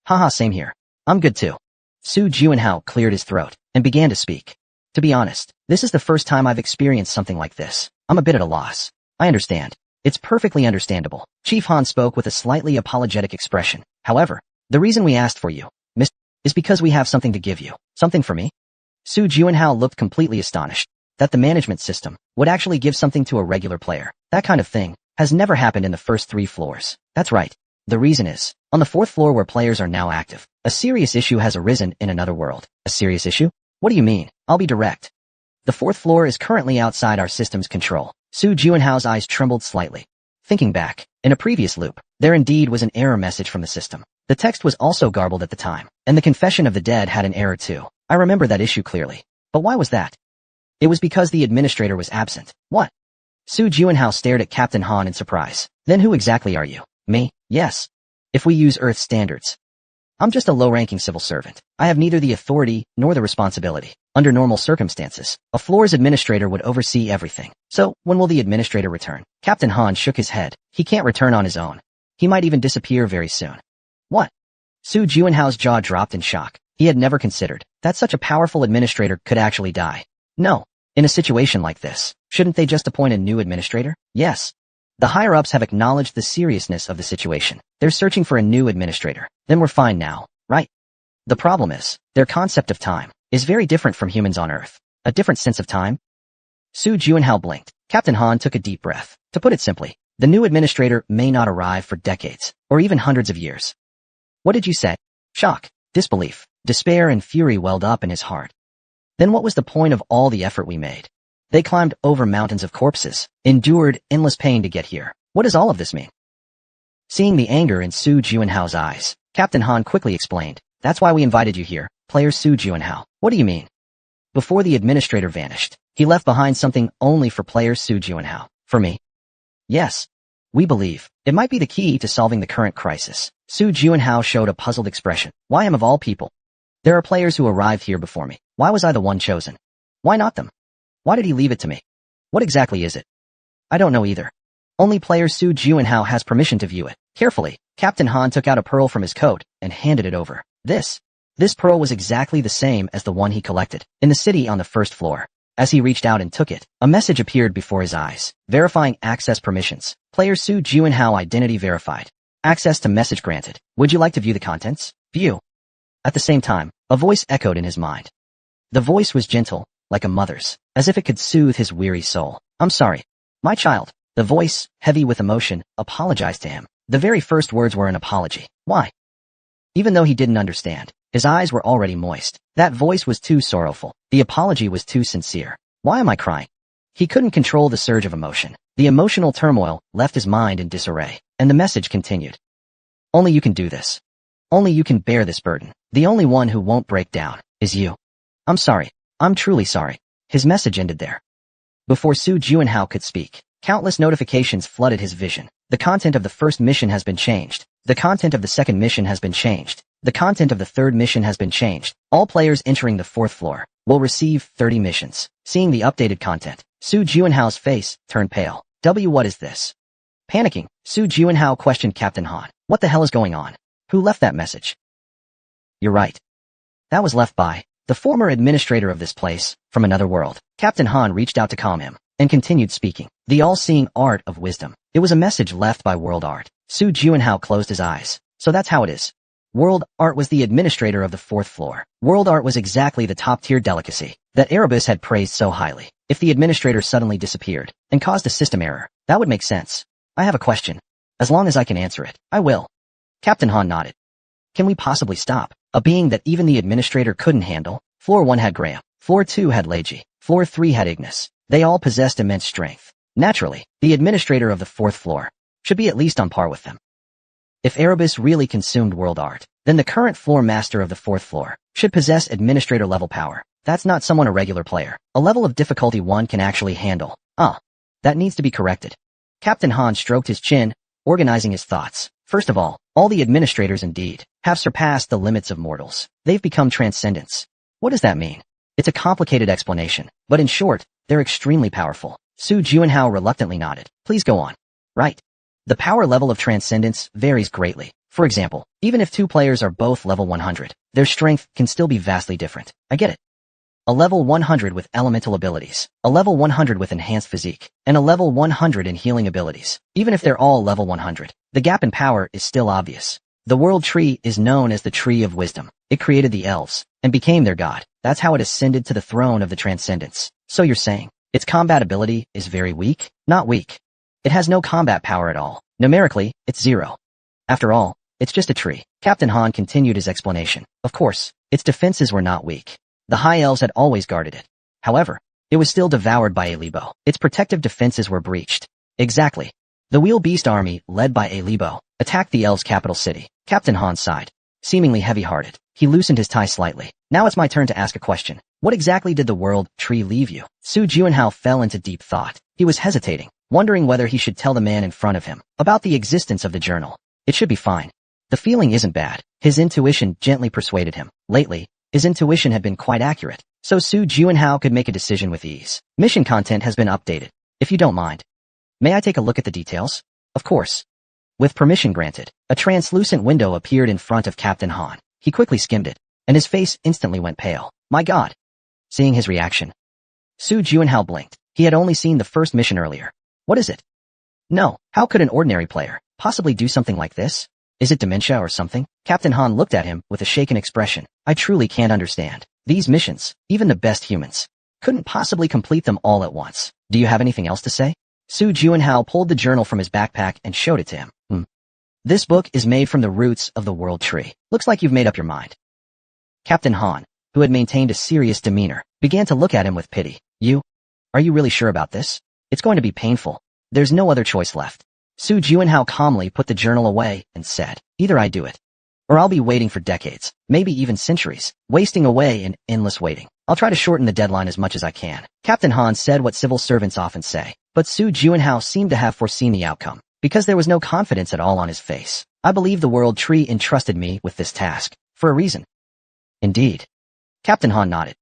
Haha, same here. I'm good too. Su Juanhao cleared his throat and began to speak. To be honest, this is the first time I've experienced something like this. I'm a bit at a loss. I understand. It's perfectly understandable. Chief Han spoke with a slightly apologetic expression. However, the reason we asked for you, Miss, is because we have something to give you. Something for me? Su Juanhao looked completely astonished that the management system would actually give something to a regular player. That kind of thing has never happened in the first 3 floors. That's right. The reason is, on the 4th floor where players are now active, a serious issue has arisen in another world. A serious issue? What do you mean? I'll be direct. The 4th floor is currently outside our system's control. Su Juanhao's eyes trembled slightly. Thinking back, in a previous loop, there indeed was an error message from the system. The text was also garbled at the time, and the confession of the dead had an error too. I remember that issue clearly. But why was that? It was because the administrator was absent. What? Su Juanhao stared at Captain Han in surprise. Then who exactly are you? Me? Yes. If we use Earth standards, I'm just a low-ranking civil servant. I have neither the authority nor the responsibility. Under normal circumstances, a floor's administrator would oversee everything. So, when will the administrator return? Captain Han shook his head. He can't return on his own. He might even disappear very soon. What? Su Juanhao's jaw dropped in shock. He had never considered that such a powerful administrator could actually die. No. In a situation like this, shouldn't they just appoint a new administrator? Yes. The higher-ups have acknowledged the seriousness of the situation. They're searching for a new administrator. Then we're fine now, right? The problem is, their concept of time is very different from humans on Earth. A different sense of time? Su Juanhao blinked. Captain Han took a deep breath. To put it simply, the new administrator may not arrive for decades, or even hundreds of years. What did you say? Shock, disbelief, despair and fury welled up in his heart. Then what was the point of all the effort we made? They climbed over mountains of corpses, endured endless pain to get here. What does all of this mean? Seeing the anger in Su Juanhao's eyes, Captain Han quickly explained, that's why we invited you here, player Su Juanhao. What do you mean? Before the administrator vanished, he left behind something only for player Su Juanhao. For me? Yes. We believe it might be the key to solving the current crisis. Su Juanhao showed a puzzled expression. Why am of all people? There are players who arrived here before me. Why was I the one chosen? Why not them? Why did he leave it to me? What exactly is it? I don't know either. Only player Su Juanhao has permission to view it. Carefully, Captain Han took out a pearl from his coat and handed it over. This pearl was exactly the same as the one he collected in the city on the 1st floor. As he reached out and took it, a message appeared before his eyes, verifying access permissions. Player Su Juanhao identity verified. Access to message granted. Would you like to view the contents? View. At the same time, a voice echoed in his mind. The voice was gentle, like a mother's, as if it could soothe his weary soul. I'm sorry. My child. The voice, heavy with emotion, apologized to him. The very first words were an apology. Why? Even though he didn't understand, his eyes were already moist. That voice was too sorrowful. The apology was too sincere. Why am I crying? He couldn't control the surge of emotion. The emotional turmoil left his mind in disarray, and the message continued. Only you can do this. Only you can bear this burden. The only one who won't break down is you. I'm sorry. I'm truly sorry. His message ended there. Before Su Juanhao could speak, countless notifications flooded his vision. The content of the first mission has been changed. The content of the second mission has been changed. The content of the third mission has been changed. All players entering the fourth floor will receive 30 missions. Seeing the updated content, Su Juanhao's face turned pale. What is this? Panicking, Su Juanhao questioned Captain Han. What the hell is going on? Who left that message? You're right. That was left by the former administrator of this place, from another world. Captain Han reached out to calm him, and continued speaking. The all-seeing art of wisdom. It was a message left by World Art. Su Juanhao closed his eyes. So that's how it is. World Art was the administrator of the fourth floor. World Art was exactly the top-tier delicacy that Erebus had praised so highly. If the administrator suddenly disappeared and caused a system error, that would make sense. I have a question. As long as I can answer it, I will. Captain Han nodded. Can we possibly stop a being that even the administrator couldn't handle? Floor 1 had Graham. Floor 2 had Leiji. Floor 3 had Ignis. They all possessed immense strength. Naturally, the administrator of the fourth floor should be at least on par with them. If Erebus really consumed World Art, then the current floor master of the fourth floor should possess administrator-level power. That's not someone a regular player. A level of difficulty one can actually handle. That needs to be corrected. Captain Han stroked his chin, organizing his thoughts. First of all the administrators indeed have surpassed the limits of mortals. They've become transcendents. What does that mean? It's a complicated explanation, but in short, they're extremely powerful. Su Juanhao reluctantly nodded. Please go on. Right. The power level of transcendence varies greatly. For example, even if two players are both level 100, their strength can still be vastly different. I get it. A level 100 with elemental abilities, a level 100 with enhanced physique, and a level 100 in healing abilities. Even if they're all level 100, the gap in power is still obvious. The world tree is known as the Tree of Wisdom. It created the elves and became their god. That's how it ascended to the throne of the transcendents. So you're saying its combat ability is very weak? Not weak. It has no combat power at all. Numerically, it's 0. After all, it's just a tree. Captain Han continued his explanation. Of course, its defenses were not weak. The High Elves had always guarded it. However, it was still devoured by a Libo. Its protective defenses were breached. Exactly. The Wheel Beast army, led by a Libo, attacked the Elves' capital city. Captain Han sighed. Seemingly heavy-hearted, he loosened his tie slightly. Now it's my turn to ask a question. What exactly did the world tree leave you? Su Juanhao fell into deep thought. He was hesitating, wondering whether he should tell the man in front of him about the existence of the journal. It should be fine. The feeling isn't bad. His intuition gently persuaded him. Lately, his intuition had been quite accurate, so Su Juanhao could make a decision with ease. Mission content has been updated. If you don't mind, may I take a look at the details? Of course. With permission granted, a translucent window appeared in front of Captain Han. He quickly skimmed it, and his face instantly went pale. My God! Seeing his reaction, Su Juanhao blinked. He had only seen the first mission earlier. What is it? No, how could an ordinary player possibly do something like this? Is it dementia or something? Captain Han looked at him with a shaken expression. I truly can't understand. These missions, even the best humans, couldn't possibly complete them all at once. Do you have anything else to say? Su Juanhao pulled the journal from his backpack and showed it to him. This book is made from the roots of the world tree. Looks like you've made up your mind. Captain Han, who had maintained a serious demeanor, began to look at him with pity. Are you really sure about this? It's going to be painful. There's no other choice left. Su Juanhao calmly put the journal away and said, either I do it, or I'll be waiting for decades, maybe even centuries, wasting away in endless waiting. I'll try to shorten the deadline as much as I can. Captain Han said what civil servants often say, but Su Juanhao seemed to have foreseen the outcome, because there was no confidence at all on his face. I believe the world tree entrusted me with this task, for a reason. Indeed. Captain Han nodded.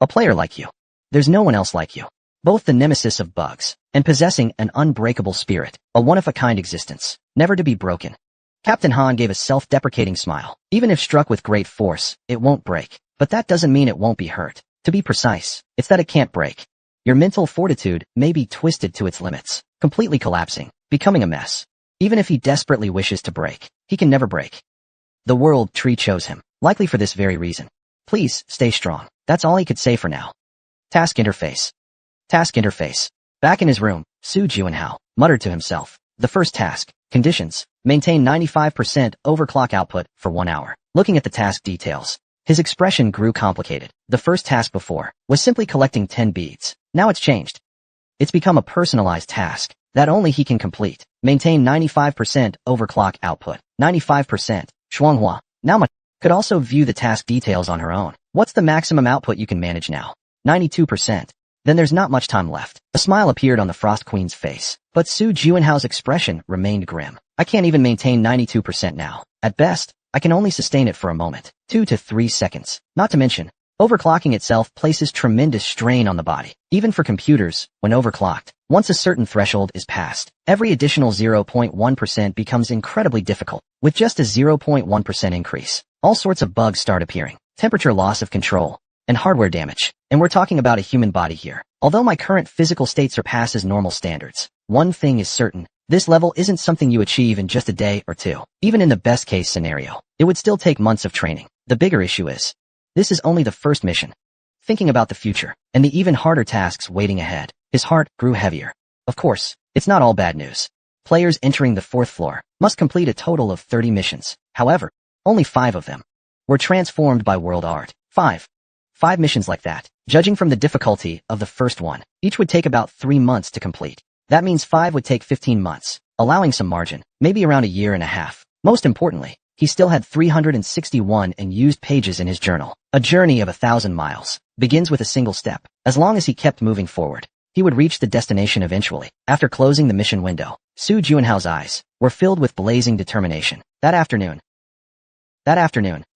A player like you. There's no one else like you. Both the nemesis of bugs, and possessing an unbreakable spirit, a one-of-a-kind existence, never to be broken. Captain Han gave a self-deprecating smile. Even if struck with great force, it won't break. But that doesn't mean it won't be hurt. To be precise, it's that it can't break. Your mental fortitude may be twisted to its limits, completely collapsing, becoming a mess. Even if he desperately wishes to break, he can never break. The world tree chose him, likely for this very reason. Please, stay strong. That's all he could say for now. Task interface. Task interface. Back in his room, Su Juanhao muttered to himself. The first task. Conditions. Maintain 95% overclock output for 1 hour. looking at the task details. His expression grew complicated. The first task before was simply collecting 10 beads. Now it's changed. It's become a personalized task that only he can complete. Maintain 95% overclock output. 95%. Shuanghua. Now Ma could also view the task details on her own. What's the maximum output you can manage now? 92%. Then there's not much time left. A smile appeared on the Frost Queen's face, but Su Juanhao's expression remained grim. I can't even maintain 92% now. At best, I can only sustain it for a moment, 2 to 3 seconds. Not to mention, overclocking itself places tremendous strain on the body. Even for computers, when overclocked, once a certain threshold is passed, every additional 0.1% becomes incredibly difficult. With just a 0.1% increase, all sorts of bugs start appearing. Temperature loss of control, and hardware damage. And we're talking about a human body here. Although my current physical state surpasses normal standards, one thing is certain. This level isn't something you achieve in just a day or two. Even in the best case scenario, it would still take months of training. The bigger issue is, this is only the first mission. Thinking about the future, and the even harder tasks waiting ahead, his heart grew heavier. Of course, it's not all bad news. Players entering the 4th floor must complete a total of 30 missions. However, only 5 of them were transformed by world art. 5 missions like that, judging from the difficulty of the first one, each would take about 3 months to complete. That means 5 would take 15 months, allowing some margin, maybe around a year and a half. Most importantly, he still had 361 unused pages in his journal. A journey of 1,000 miles begins with a single step. As long as he kept moving forward, he would reach the destination eventually. After closing the mission window, Su Juanhao's eyes were filled with blazing determination. That afternoon,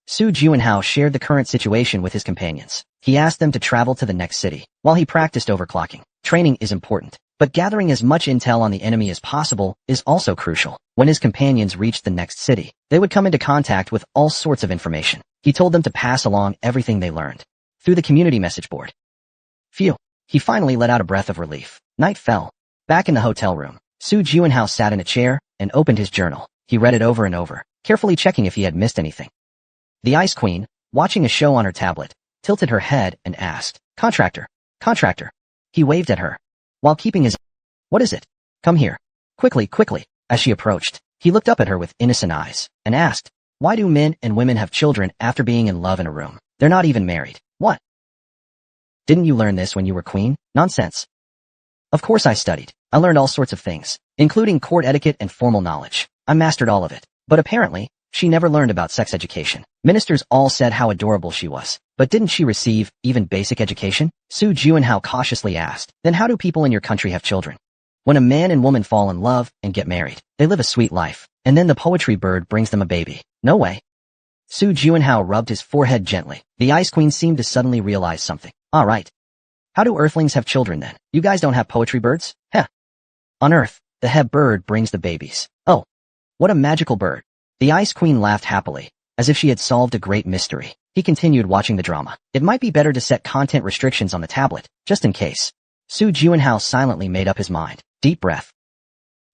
Su Juanhao shared the current situation with his companions. He asked them to travel to the next city, while he practiced overclocking. Training is important, but gathering as much intel on the enemy as possible is also crucial. When his companions reached the next city, they would come into contact with all sorts of information. He told them to pass along everything they learned through the community message board. Phew. He finally let out a breath of relief. Night fell. Back in the hotel room, Su Juanhao sat in a chair and opened his journal. He read it over and over, carefully checking if he had missed anything. The Ice Queen, watching a show on her tablet, tilted her head and asked, Contractor. He waved at her, while keeping his... What is it? Come here. Quickly. As she approached, he looked up at her with innocent eyes, and asked, Why do men and women have children after being in love in a room? They're not even married. What? Didn't you learn this when you were queen? Nonsense. Of course I studied. I learned all sorts of things, including court etiquette and formal knowledge. I mastered all of it. But apparently, she never learned about sex education. Ministers all said how adorable she was. But didn't she receive even basic education? Su Juanhao cautiously asked. Then how do people in your country have children? When a man and woman fall in love and get married, they live a sweet life, and then the poetry bird brings them a baby. No way. Su Juanhao rubbed his forehead gently. The Ice Queen seemed to suddenly realize something. All right. How do Earthlings have children then? You guys don't have poetry birds? Heh. On Earth, the head bird brings the babies. Oh. What a magical bird. The Ice Queen laughed happily, as if she had solved a great mystery. He continued watching the drama. It might be better to set content restrictions on the tablet, just in case. Su Juanhao silently made up his mind. Deep breath.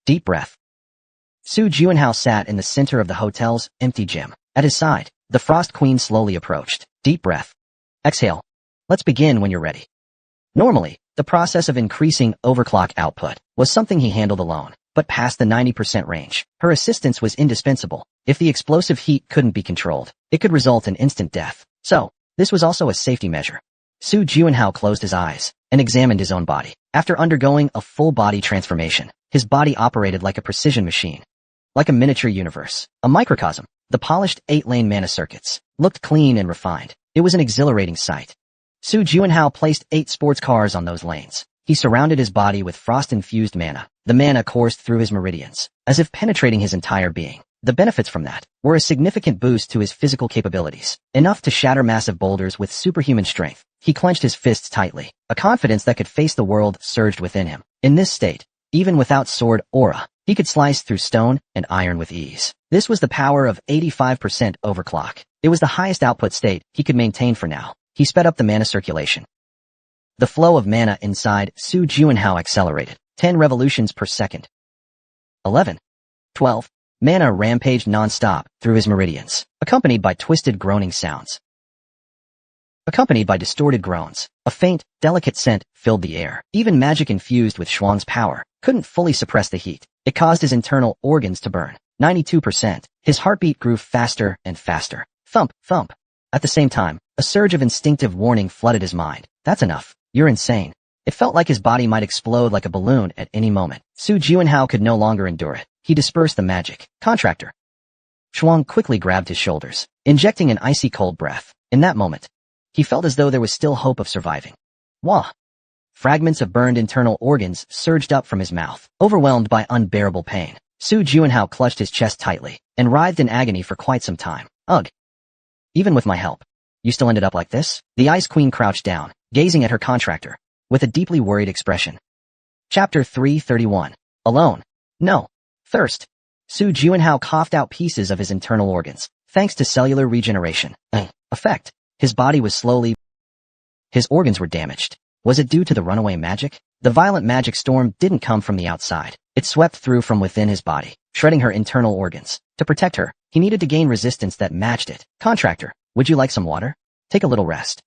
Su Juanhao sat in the center of the hotel's empty gym. At his side, the Frost Queen slowly approached. Deep breath. Exhale. Let's begin when you're ready. Normally, the process of increasing overclock output was something he handled alone, but past the 90% range, her assistance was indispensable. If the explosive heat couldn't be controlled, it could result in instant death. So, this was also a safety measure. Su Juanhao closed his eyes and examined his own body. After undergoing a full body transformation, his body operated like a precision machine, like a miniature universe, a microcosm. The polished 8-lane mana circuits looked clean and refined. It was an exhilarating sight. Su Juanhao placed 8 sports cars on those lanes. He surrounded his body with frost-infused mana. The mana coursed through his meridians, as if penetrating his entire being. The benefits from that were a significant boost to his physical capabilities, enough to shatter massive boulders with superhuman strength. He clenched his fists tightly. A confidence that could face the world surged within him. In this state, even without sword aura, he could slice through stone and iron with ease. This was the power of 85% overclock. It was the highest output state he could maintain for now. He sped up the mana circulation. The flow of mana inside Su Juanhao accelerated. 10 revolutions per second. 11. 12. Mana rampaged non-stop through his meridians, accompanied by twisted groaning sounds. Accompanied by distorted groans, a faint, delicate scent filled the air. Even magic infused with Shuang's power couldn't fully suppress the heat. It caused his internal organs to burn. 92%. His heartbeat grew faster and faster. Thump, thump. At the same time, a surge of instinctive warning flooded his mind. That's enough. You're insane. It felt like his body might explode like a balloon at any moment. Su Juanhao could no longer endure it. He dispersed the magic. Contractor. Shuang quickly grabbed his shoulders, injecting an icy cold breath. In that moment, he felt as though there was still hope of surviving. Wah! Fragments of burned internal organs surged up from his mouth, overwhelmed by unbearable pain. Su Juanhao clutched his chest tightly and writhed in agony for quite some time. Ugh! Even with my help, you still ended up like this? The Ice Queen crouched down, gazing at her contractor, with a deeply worried expression. Chapter 331. Alone. No. Thirst. Su Juanhao coughed out pieces of his internal organs, thanks to cellular regeneration. Effect. His body was slowly... His organs were damaged. Was it due to the runaway magic? The violent magic storm didn't come from the outside. It swept through from within his body, shredding her internal organs. To protect her, he needed to gain resistance that matched it. Contractor, would you like some water? Take a little rest.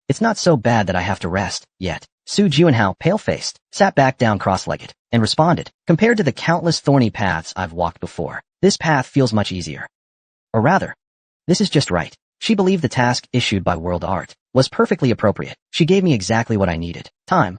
It's not so bad that I have to rest, yet. Su Juanhao, pale-faced, sat back down cross-legged, and responded, compared to the countless thorny paths I've walked before, this path feels much easier. Or rather, this is just right. She believed the task issued by World Art was perfectly appropriate. She gave me exactly what I needed. Time.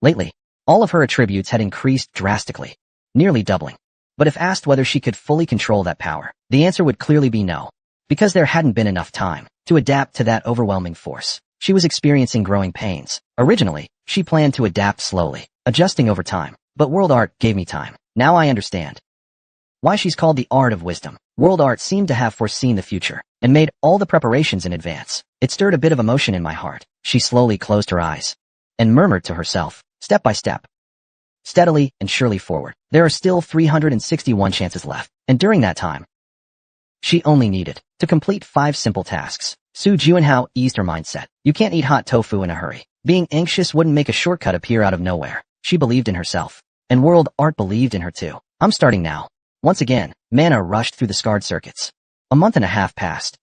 Lately, all of her attributes had increased drastically, nearly doubling. But if asked whether she could fully control that power, the answer would clearly be no, because there hadn't been enough time to adapt to that overwhelming force. She was experiencing growing pains. Originally, she planned to adapt slowly, adjusting over time, but World Art gave me time. Now I understand why she's called the Art of Wisdom. World Art seemed to have foreseen the future and made all the preparations in advance. It stirred a bit of emotion in my heart. She slowly closed her eyes and murmured to herself, step by step, steadily and surely forward. There are still 361 chances left, and during that time, she only needed to complete 5 simple tasks. Su Juanhao eased her mindset. You can't eat hot tofu in a hurry. Being anxious wouldn't make a shortcut appear out of nowhere. She believed in herself, and World Art believed in her too. I'm starting now. Once again, mana rushed through the scarred circuits. A month and a half passed.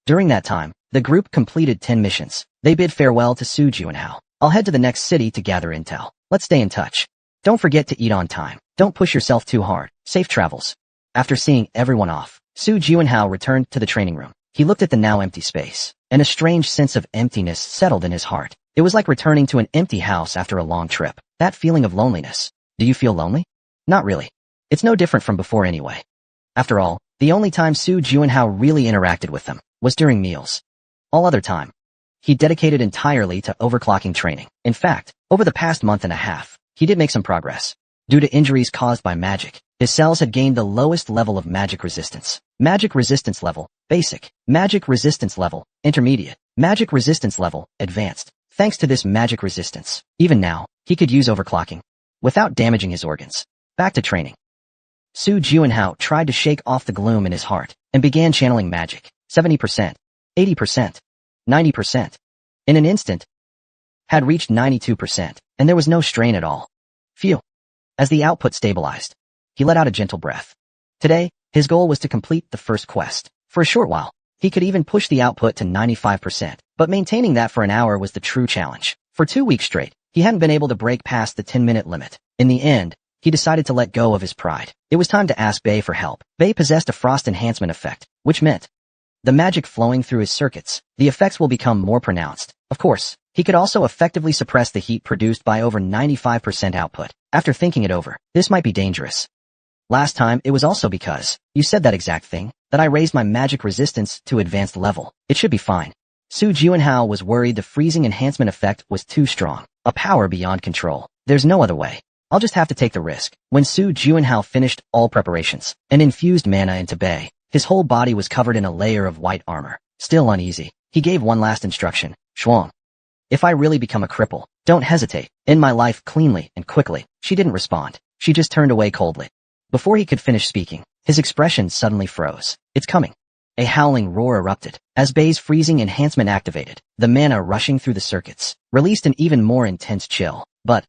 During that time, the group completed 10 missions. They bid farewell to Su Juanhao. I'll head to the next city to gather intel. Let's stay in touch. Don't forget to eat on time. Don't push yourself too hard. Safe travels. After seeing everyone off, Su Juanhao returned to the training room. He looked at the now empty space, and a strange sense of emptiness settled in his heart. It was like returning to an empty house after a long trip. That feeling of loneliness. Do you feel lonely? Not really. It's no different from before anyway. After all, the only time Su Juanhao really interacted with them was during meals. All other time, he dedicated entirely to overclocking training. In fact, over the past month and a half, he did make some progress. Due to injuries caused by magic, his cells had gained the lowest level of magic resistance. Magic resistance level, basic. Magic resistance level, intermediate. Magic resistance level, advanced. Thanks to this magic resistance, even now, he could use overclocking without damaging his organs. Back to training. Su Juanhao tried to shake off the gloom in his heart and began channeling magic. 70%, 80%, 90%. In an instant, had reached 92%, and there was no strain at all. Phew. As the output stabilized, he let out a gentle breath. Today, his goal was to complete the first quest. For a short while, he could even push the output to 95%, but maintaining that for an hour was the true challenge. For 2 weeks straight, he hadn't been able to break past the 10-minute limit. In the end, he decided to let go of his pride. It was time to ask Bei for help. Bei possessed a frost enhancement effect, which meant the magic flowing through his circuits, the effects will become more pronounced. Of course, he could also effectively suppress the heat produced by over 95% output. After thinking it over, this might be dangerous. Last time, it was also because you said that exact thing, that I raised my magic resistance to advanced level. It should be fine. Su Juanhao was worried the freezing enhancement effect was too strong, a power beyond control. There's no other way. I'll just have to take the risk. When Su Juanhao finished all preparations and infused mana into Bei, his whole body was covered in a layer of white armor. Still uneasy, he gave one last instruction. Shuang. If I really become a cripple, don't hesitate. End my life cleanly and quickly. She didn't respond. She just turned away coldly. Before he could finish speaking, his expression suddenly froze. It's coming. A howling roar erupted. As Bei's freezing enhancement activated, the mana rushing through the circuits released an even more intense chill. But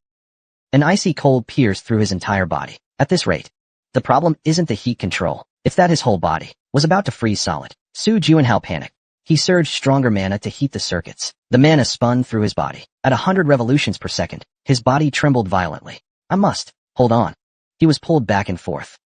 an icy cold pierced through his entire body. At this rate, the problem isn't the heat control. It's that his whole body was about to freeze solid. Su Juanhao panicked. He surged stronger mana to heat the circuits. The mana spun through his body. At 100 revolutions per second, his body trembled violently. I must. Hold on. He was pulled back and forth.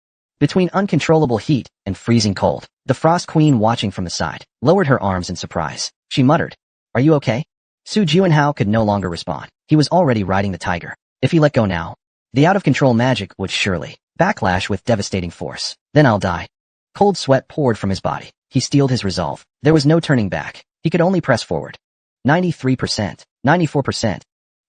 Between uncontrollable heat and freezing cold, the Frost Queen, watching from the side, lowered her arms in surprise. She muttered, "Are you okay?" Su Juanhao could no longer respond. He was already riding the tiger. If he let go now, the out-of-control magic would surely backlash with devastating force. Then I'll die. Cold sweat poured from his body. He steeled his resolve. There was no turning back. He could only press forward. 93%, 94%,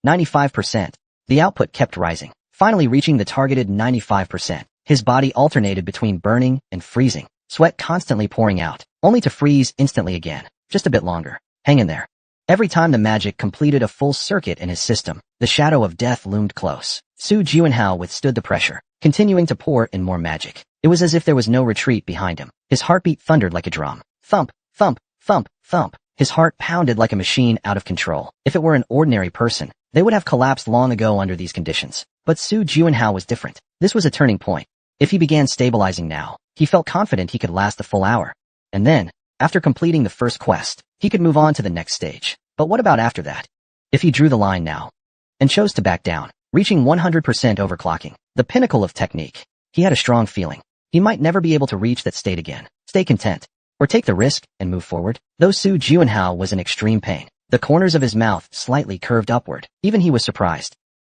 95%. The output kept rising, finally reaching the targeted 95%. His body alternated between burning and freezing, sweat constantly pouring out, only to freeze instantly again. Just a bit longer. Hang in there. Every time the magic completed a full circuit in his system, the shadow of death loomed close. Su Juanhao withstood the pressure, continuing to pour in more magic. It was as if there was no retreat behind him. His heartbeat thundered like a drum. Thump, thump, thump, thump. His heart pounded like a machine out of control. If it were an ordinary person, they would have collapsed long ago under these conditions. But Su Juanhao was different. This was a turning point. If he began stabilizing now, he felt confident he could last the full hour. And then, after completing the first quest, he could move on to the next stage. But what about after that? If he drew the line now, and chose to back down, reaching 100% overclocking, the pinnacle of technique, he had a strong feeling he might never be able to reach that state again. Stay content, or take the risk and move forward. Though Su Juanhao was in extreme pain, the corners of his mouth slightly curved upward. Even he was surprised.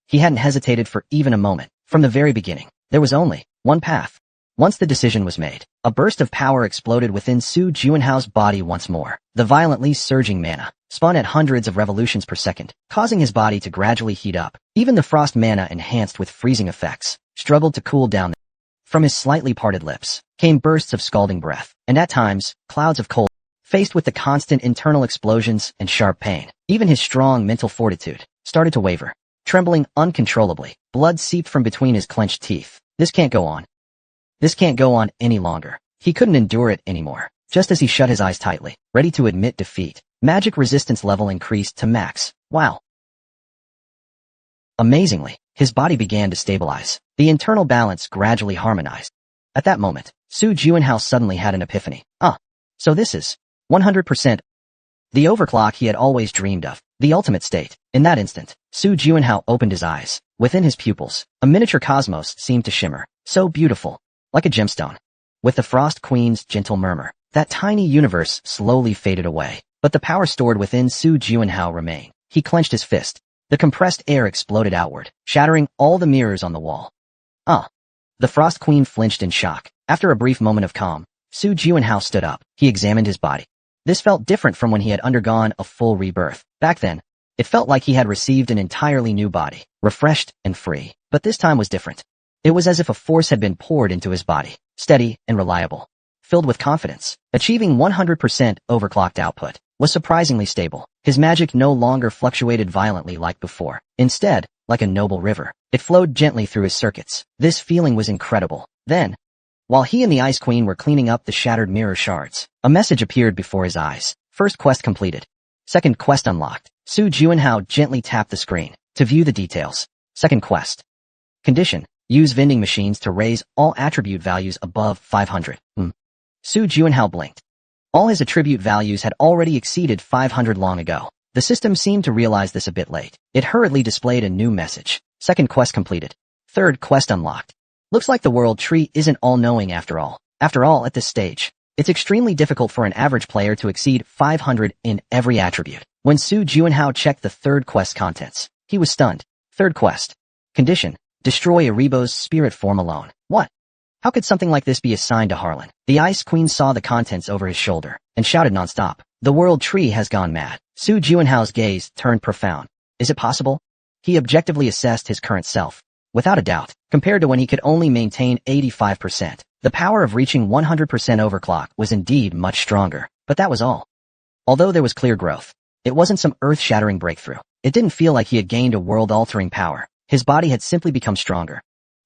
He hadn't hesitated for even a moment. From the very beginning, there was only one path. Once the decision was made, a burst of power exploded within Su Juanhao's body once more. The violently surging mana spun at hundreds of revolutions per second, causing his body to gradually heat up. Even the frost mana, enhanced with freezing effects, struggled to cool down. From his slightly parted lips came bursts of scalding breath, and at times, clouds of cold. Faced with the constant internal explosions and sharp pain, even his strong mental fortitude started to waver. Trembling uncontrollably, blood seeped from between his clenched teeth. This can't go on. This can't go on any longer. He couldn't endure it anymore. Just as he shut his eyes tightly, ready to admit defeat, magic resistance level increased to max. Wow. Amazingly, his body began to stabilize. The internal balance gradually harmonized. At that moment, Su Juanhao suddenly had an epiphany. So this is 100%. The overclock he had always dreamed of. The ultimate state. In that instant, Su Juanhao opened his eyes. Within his pupils, a miniature cosmos seemed to shimmer. So beautiful. Like a gemstone. With the Frost Queen's gentle murmur, that tiny universe slowly faded away. But the power stored within Su Juanhao remained. He clenched his fist. The compressed air exploded outward, shattering all the mirrors on the wall. The Frost Queen flinched in shock. After a brief moment of calm, Su Juanhao stood up. He examined his body. This felt different from when he had undergone a full rebirth. Back then, it felt like he had received an entirely new body, refreshed and free. But this time was different. It was as if a force had been poured into his body, steady and reliable. Filled with confidence, achieving 100% overclocked output, was surprisingly stable. His magic no longer fluctuated violently like before. Instead, like a noble river, it flowed gently through his circuits. This feeling was incredible. Then, while he and the Ice Queen were cleaning up the shattered mirror shards, a message appeared before his eyes. First quest completed. Second quest unlocked. Su Juanhao gently tapped the screen to view the details. Second quest. Condition: use vending machines to raise all attribute values above 500. Su Juanhao blinked. All his attribute values had already exceeded 500 long ago. The system seemed to realize this a bit late. It hurriedly displayed a new message. Second quest completed. Third quest unlocked. Looks like the world tree isn't all-knowing after all. After all, at this stage, it's extremely difficult for an average player to exceed 500 in every attribute. When Su Juanhao checked the third quest contents, he was stunned. Third quest. Condition: destroy Erebo's spirit form alone. What? How could something like this be assigned to Harlan? The Ice Queen saw the contents over his shoulder and shouted nonstop. The world tree has gone mad. Su Juanhao's gaze turned profound. Is it possible? He objectively assessed his current self. Without a doubt, compared to when he could only maintain 85%, the power of reaching 100% overclock was indeed much stronger. But that was all. Although there was clear growth, it wasn't some earth-shattering breakthrough. It didn't feel like he had gained a world-altering power. His body had simply become stronger.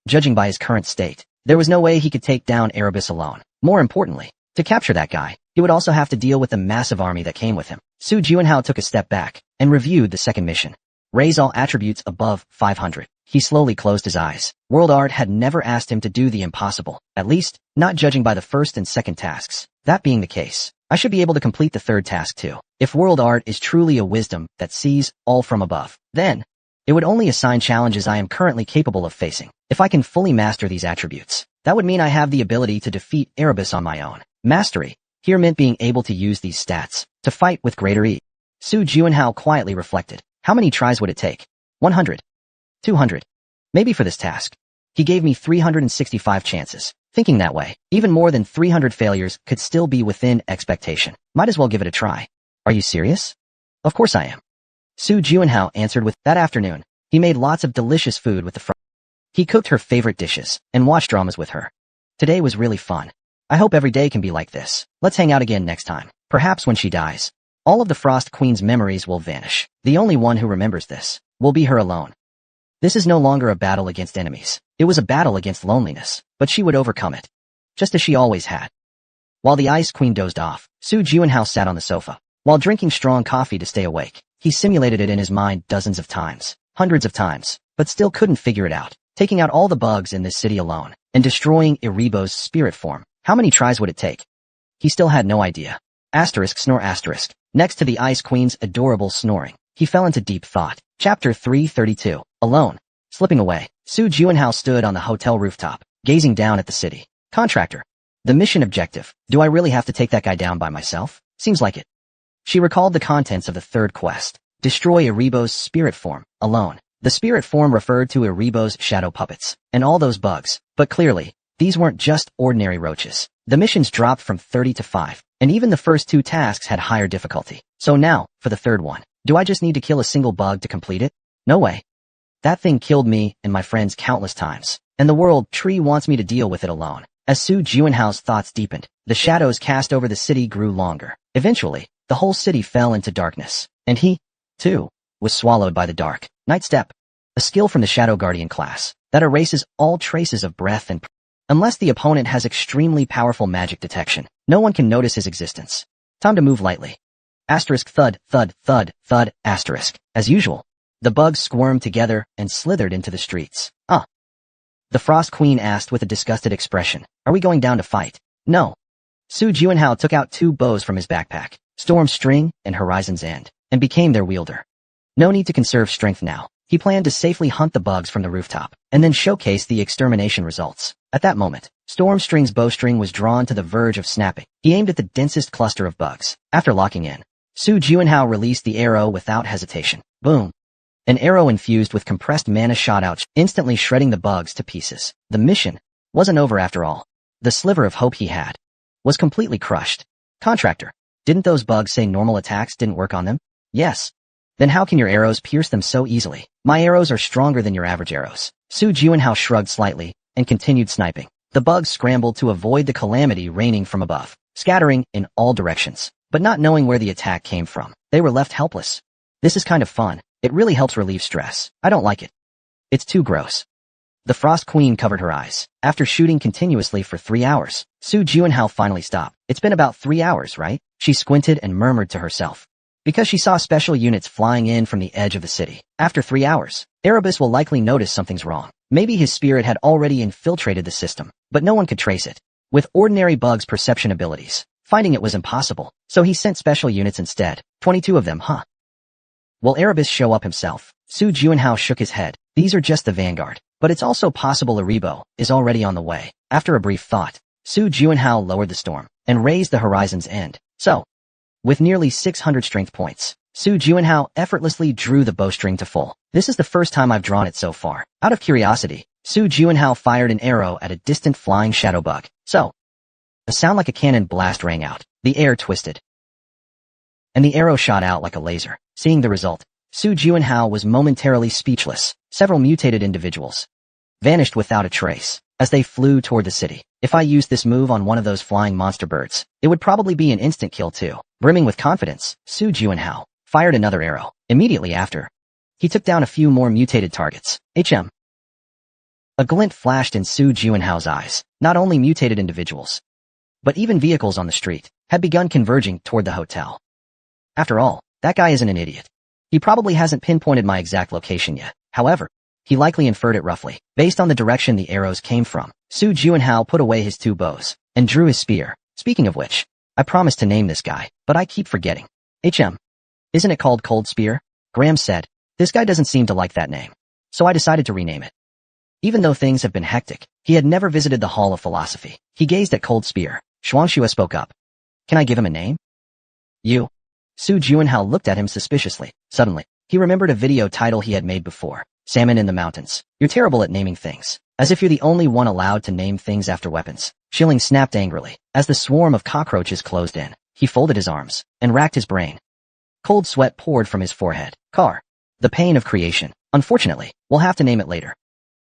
Judging by his current state, there was no way he could take down Erebus alone. More importantly, to capture that guy, he would also have to deal with the massive army that came with him. Su Juanhao took a step back and reviewed the second mission. Raise all attributes above 500. He slowly closed his eyes. World Art had never asked him to do the impossible, at least, not judging by the first and second tasks. That being the case, I should be able to complete the third task too. If World Art is truly a wisdom that sees all from above, then it would only assign challenges I am currently capable of facing. If I can fully master these attributes, That would mean I have the ability to defeat Erebus on my own. Mastery here meant being able to use these stats to fight with greater ease. Su Juanhao quietly reflected. How many tries would it take? 100. 200. Maybe for this task. He gave me 365 chances. Thinking that way, even more than 300 failures could still be within expectation. Might as well give it a try. Are you serious? Of course I am. Su Juanhao answered with, that afternoon, he made lots of delicious food with the frost. He cooked her favorite dishes and watched dramas with her. Today was really fun. I hope every day can be like this. Let's hang out again next time. Perhaps when she dies, all of the Frost Queen's memories will vanish. The only one who remembers this will be her alone. This is no longer a battle against enemies. It was a battle against loneliness, but she would overcome it. Just as she always had. While the Ice Queen dozed off, Su Juanhao sat on the sofa. While drinking strong coffee to stay awake, he simulated it in his mind dozens of times, hundreds of times, but still couldn't figure it out. Taking out all the bugs in this city alone, and destroying Erebo's spirit form. How many tries would it take? He still had no idea. Asterisk snore asterisk. Next to the Ice Queen's adorable snoring, he fell into deep thought. Chapter 332. Alone. Slipping away, Su Juanhao stood on the hotel rooftop, gazing down at the city. Contractor. The mission objective. Do I really have to take that guy down by myself? Seems like it. She recalled the contents of the third quest. Destroy Erebo's spirit form, alone. The spirit form referred to Erebo's shadow puppets, and all those bugs. But clearly, these weren't just ordinary roaches. The missions dropped from 30 to 5, and even the first 2 tasks had higher difficulty. So now, for the third one, do I just need to kill a single bug to complete it? No way. That thing killed me and my friends countless times, and the world tree wants me to deal with it alone. As Su Juanhao's thoughts deepened, the shadows cast over the city grew longer. Eventually, the whole city fell into darkness, and he, too, was swallowed by the dark. Night Step. A skill from the Shadow Guardian class that erases all traces of breath and unless the opponent has extremely powerful magic detection, no one can notice his existence. Time to move lightly. Asterisk thud, thud, thud, thud, asterisk. As usual, the bugs squirmed together and slithered into the streets. The Frost Queen asked with a disgusted expression. Are we going down to fight? No. Su Juanhao took out 2 bows from his backpack, Storm String and Horizon's End, and became their wielder. No need to conserve strength now. He planned to safely hunt the bugs from the rooftop, and then showcase the extermination results. At that moment, Storm String's bowstring was drawn to the verge of snapping. He aimed at the densest cluster of bugs. After locking in, Su Juanhao released the arrow without hesitation. Boom. An arrow infused with compressed mana shot out, instantly shredding the bugs to pieces. The mission wasn't over after all. The sliver of hope he had was completely crushed. Contractor, didn't those bugs say normal attacks didn't work on them? Yes. Then how can your arrows pierce them so easily? My arrows are stronger than your average arrows. Su Juanhao shrugged slightly and continued sniping. The bugs scrambled to avoid the calamity raining from above, scattering in all directions. But not knowing where the attack came from, they were left helpless. This is kind of fun. It really helps relieve stress. I don't like it. It's too gross. The Frost Queen covered her eyes. After shooting continuously for 3 hours, Su Juanhao finally stopped. It's been about 3 hours, right? She squinted and murmured to herself. Because she saw special units flying in from the edge of the city. After 3 hours, Erebus will likely notice something's wrong. Maybe his spirit had already infiltrated the system, but no one could trace it. With ordinary bugs' perception abilities, finding it was impossible, so he sent special units instead. 22 of them, huh? Will Erebus show up himself? Su Juanhao shook his head. These are just the vanguard, but it's also possible Erebo is already on the way. After a brief thought, Su Juanhao lowered the storm and raised the Horizon's End. So, with nearly 600 strength points, Su Juanhao effortlessly drew the bowstring to full. This is the first time I've drawn it so far. Out of curiosity, Su Juanhao fired an arrow at a distant flying shadow bug. So, a sound like a cannon blast rang out. The air twisted, and the arrow shot out like a laser. Seeing the result, Su Juanhao was momentarily speechless. Several mutated individuals vanished without a trace as they flew toward the city. If I used this move on one of those flying monster birds, it would probably be an instant kill too. Brimming with confidence, Su Juanhao fired another arrow. Immediately after, he took down a few more mutated targets. A glint flashed in Su Juanhao's eyes. Not only mutated individuals, but even vehicles on the street had begun converging toward the hotel. After all, that guy isn't an idiot. He probably hasn't pinpointed my exact location yet. However, he likely inferred it roughly, based on the direction the arrows came from. Su Juanhao put away his 2 bows and drew his spear. Speaking of which, I promised to name this guy, but I keep forgetting. Isn't it called Cold Spear? Graham said. This guy doesn't seem to like that name, so I decided to rename it. Even though things have been hectic, he had never visited the Hall of Philosophy. He gazed at Cold Spear. Shuangshua spoke up. Can I give him a name? You. Su Juanhao looked at him suspiciously. Suddenly, he remembered a video title he had made before. Salmon in the Mountains. You're terrible at naming things. As if you're the only one allowed to name things after weapons. Schilling snapped angrily. As the swarm of cockroaches closed in, he folded his arms and racked his brain. Cold sweat poured from his forehead. Car. The pain of creation. Unfortunately, we'll have to name it later.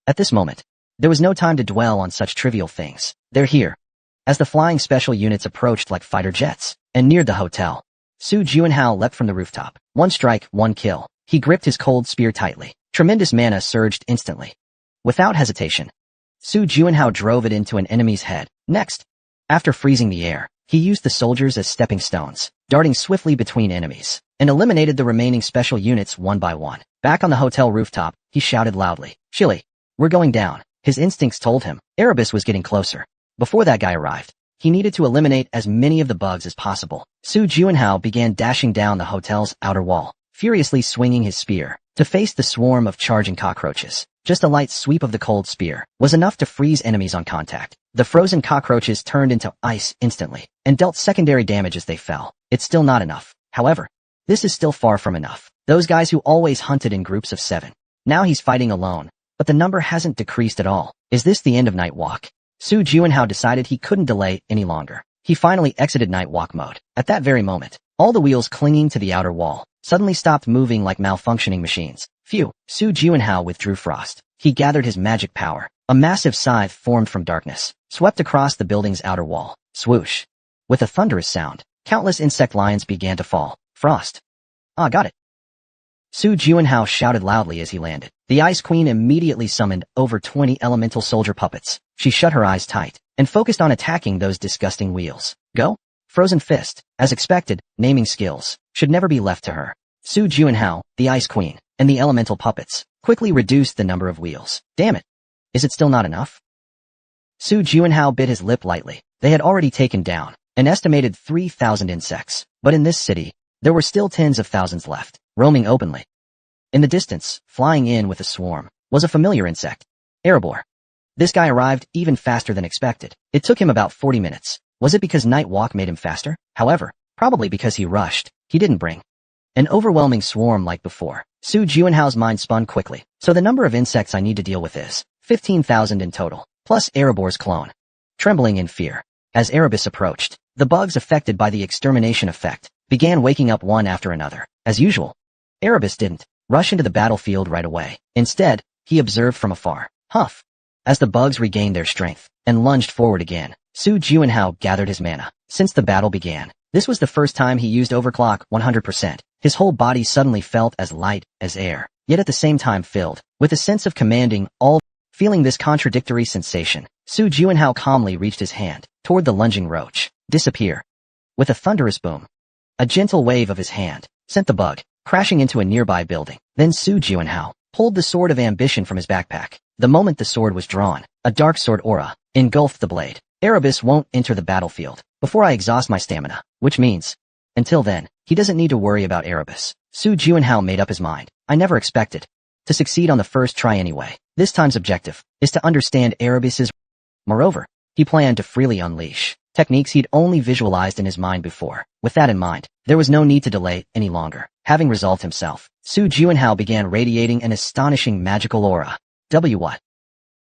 At this moment, there was no time to dwell on such trivial things. They're here. As the flying special units approached like fighter jets and neared the hotel, Su Juanhao leapt from the rooftop. One strike, one kill. He gripped his cold spear tightly. Tremendous mana surged instantly. Without hesitation, Su Juanhao drove it into an enemy's head. Next, after freezing the air, he used the soldiers as stepping stones, darting swiftly between enemies, and eliminated the remaining special units one by one. Back on the hotel rooftop, he shouted loudly, Chili, we're going down. His instincts told him Erebus was getting closer. Before that guy arrived, he needed to eliminate as many of the bugs as possible. Su Juanhao began dashing down the hotel's outer wall, furiously swinging his spear to face the swarm of charging cockroaches. Just a light sweep of the cold spear was enough to freeze enemies on contact. The frozen cockroaches turned into ice instantly and dealt secondary damage as they fell. It's still not enough. However, this is still far from enough. Those guys who always hunted in groups of 7. Now he's fighting alone, but the number hasn't decreased at all. Is this the end of Night Walk? Su Juanhao decided he couldn't delay any longer. He finally exited Night Walk mode. At that very moment, all the wheels clinging to the outer wall suddenly stopped moving like malfunctioning machines. Phew. Su Juanhao withdrew Frost. He gathered his magic power. A massive scythe formed from darkness, swept across the building's outer wall. Swoosh. With a thunderous sound, countless insect lions began to fall. Frost. Ah, got it. Su Juanhao shouted loudly as he landed. The Ice Queen immediately summoned over 20 elemental soldier puppets. She shut her eyes tight and focused on attacking those disgusting wheels. Go? Frozen Fist. As expected, naming skills should never be left to her. Su Juanhao, the Ice Queen, and the elemental puppets quickly reduced the number of wheels. Damn it. Is it still not enough? Su Juanhao bit his lip lightly. They had already taken down an estimated 3,000 insects, but in this city, there were still tens of thousands left, roaming openly. In the distance, flying in with a swarm, was a familiar insect. Erebor. This guy arrived even faster than expected. It took him about 40 minutes. Was it because Night Walk made him faster? However, probably because he rushed. He didn't bring an overwhelming swarm like before. Su Juanhao's mind spun quickly. So the number of insects I need to deal with is 15,000 in total, plus Erebor's clone. Trembling in fear, as Erebus approached, the bugs affected by the extermination effect began waking up one after another. As usual, Erebus didn't rush into the battlefield right away. Instead, he observed from afar. Huff. As the bugs regained their strength and lunged forward again, Su Juanhao gathered his mana. Since the battle began, this was the first time he used overclock 100%. His whole body suddenly felt as light as air, yet at the same time filled with a sense of commanding all. Feeling this contradictory sensation, Su Juanhao calmly reached his hand toward the lunging roach. Disappear. With a thunderous boom, a gentle wave of his hand sent the bug crashing into a nearby building. Then Su Juanhao pulled the sword of ambition from his backpack. The moment the sword was drawn, a dark sword aura engulfed the blade. Erebus won't enter the battlefield before I exhaust my stamina, which means, until then, he doesn't need to worry about Erebus. Su Juanhao made up his mind. I never expected to succeed on the first try anyway. This time's objective is to understand Erebus's. Moreover, he planned to freely unleash techniques he'd only visualized in his mind before. With that in mind, there was no need to delay any longer. Having resolved himself, Su Juanhao began radiating an astonishing magical aura. What?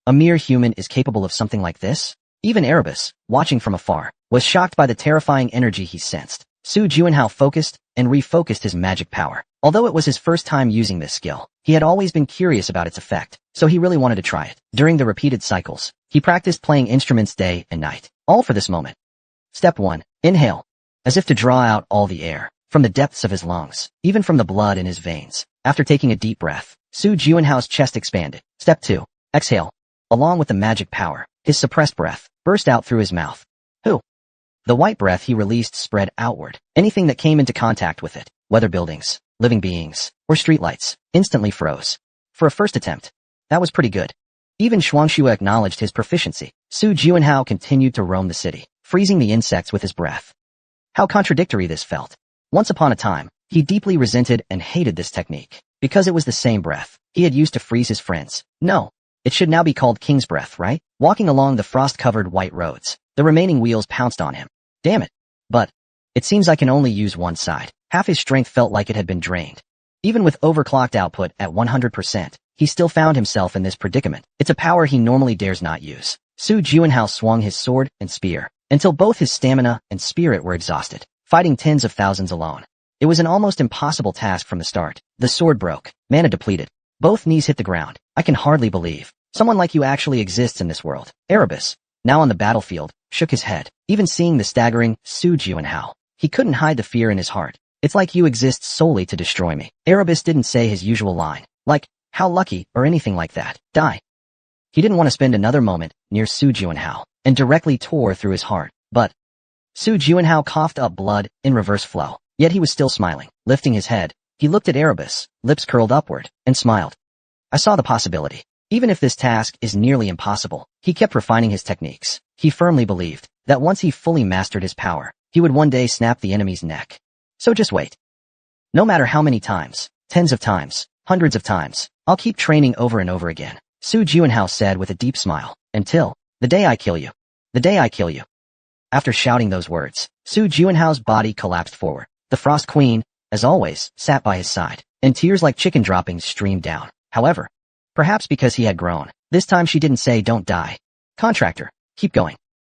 A mere human is capable of something like this? Even Erebus, watching from afar, was shocked by the terrifying energy he sensed. Su Juanhao focused and refocused his magic power. Although it was his first time using this skill, he had always been curious about its effect, so he really wanted to try it. During the repeated cycles, he practiced playing instruments day and night, all for this moment. Step 1. Inhale. As if to draw out all the air from the depths of his lungs, even from the blood in his veins. After taking a deep breath, Su Juanhao's chest expanded. Step 2. Exhale. Along with the magic power, his suppressed breath burst out through his mouth. The white breath he released spread outward. Anything that came into contact with it, whether buildings, living beings, or streetlights, instantly froze. For a first attempt, that was pretty good. Even Shuangshua acknowledged his proficiency. Su Juanhao continued to roam the city, freezing the insects with his breath. How contradictory this felt. Once upon a time, he deeply resented and hated this technique, because it was the same breath he had used to freeze his friends. No, It should now be called King's Breath, right? Walking along the frost-covered white roads, the remaining wheels pounced on him. Damn it. But it seems I can only use one side. Half his strength felt like it had been drained. Even with overclocked output at 100%, he still found himself in this predicament. It's a power he normally dares not use. Su Juanhao swung his sword and spear until both his stamina and spirit were exhausted, fighting tens of thousands alone. It was an almost impossible task from the start. The sword broke, mana depleted. Both knees hit the ground. I can hardly believe someone like you actually exists in this world. Erebus, now on the battlefield, shook his head. Even seeing the staggering Su Juanhao, he couldn't hide the fear in his heart. It's like you exist solely to destroy me. Erebus didn't say his usual line, like, how lucky, or anything like that. Die. He didn't want to spend another moment near Su Juanhao, and directly tore through his heart. But Su Juanhao coughed up blood in reverse flow, yet he was still smiling. Lifting his head, he looked at Erebus, lips curled upward, and smiled. I saw the possibility. Even if this task is nearly impossible, he kept refining his techniques. He firmly believed that once he fully mastered his power, he would one day snap the enemy's neck. So just wait. No matter how many times, tens of times, hundreds of times, I'll keep training over and over again, Su Juanhao said with a deep smile, until the day I kill you. The day I kill you. After shouting those words, Su Juanhao's body collapsed forward. The Frost Queen, as always, sat by his side, and tears like chicken droppings streamed down. However, perhaps because he had grown, this time she didn't say don't die. Contractor, keep going.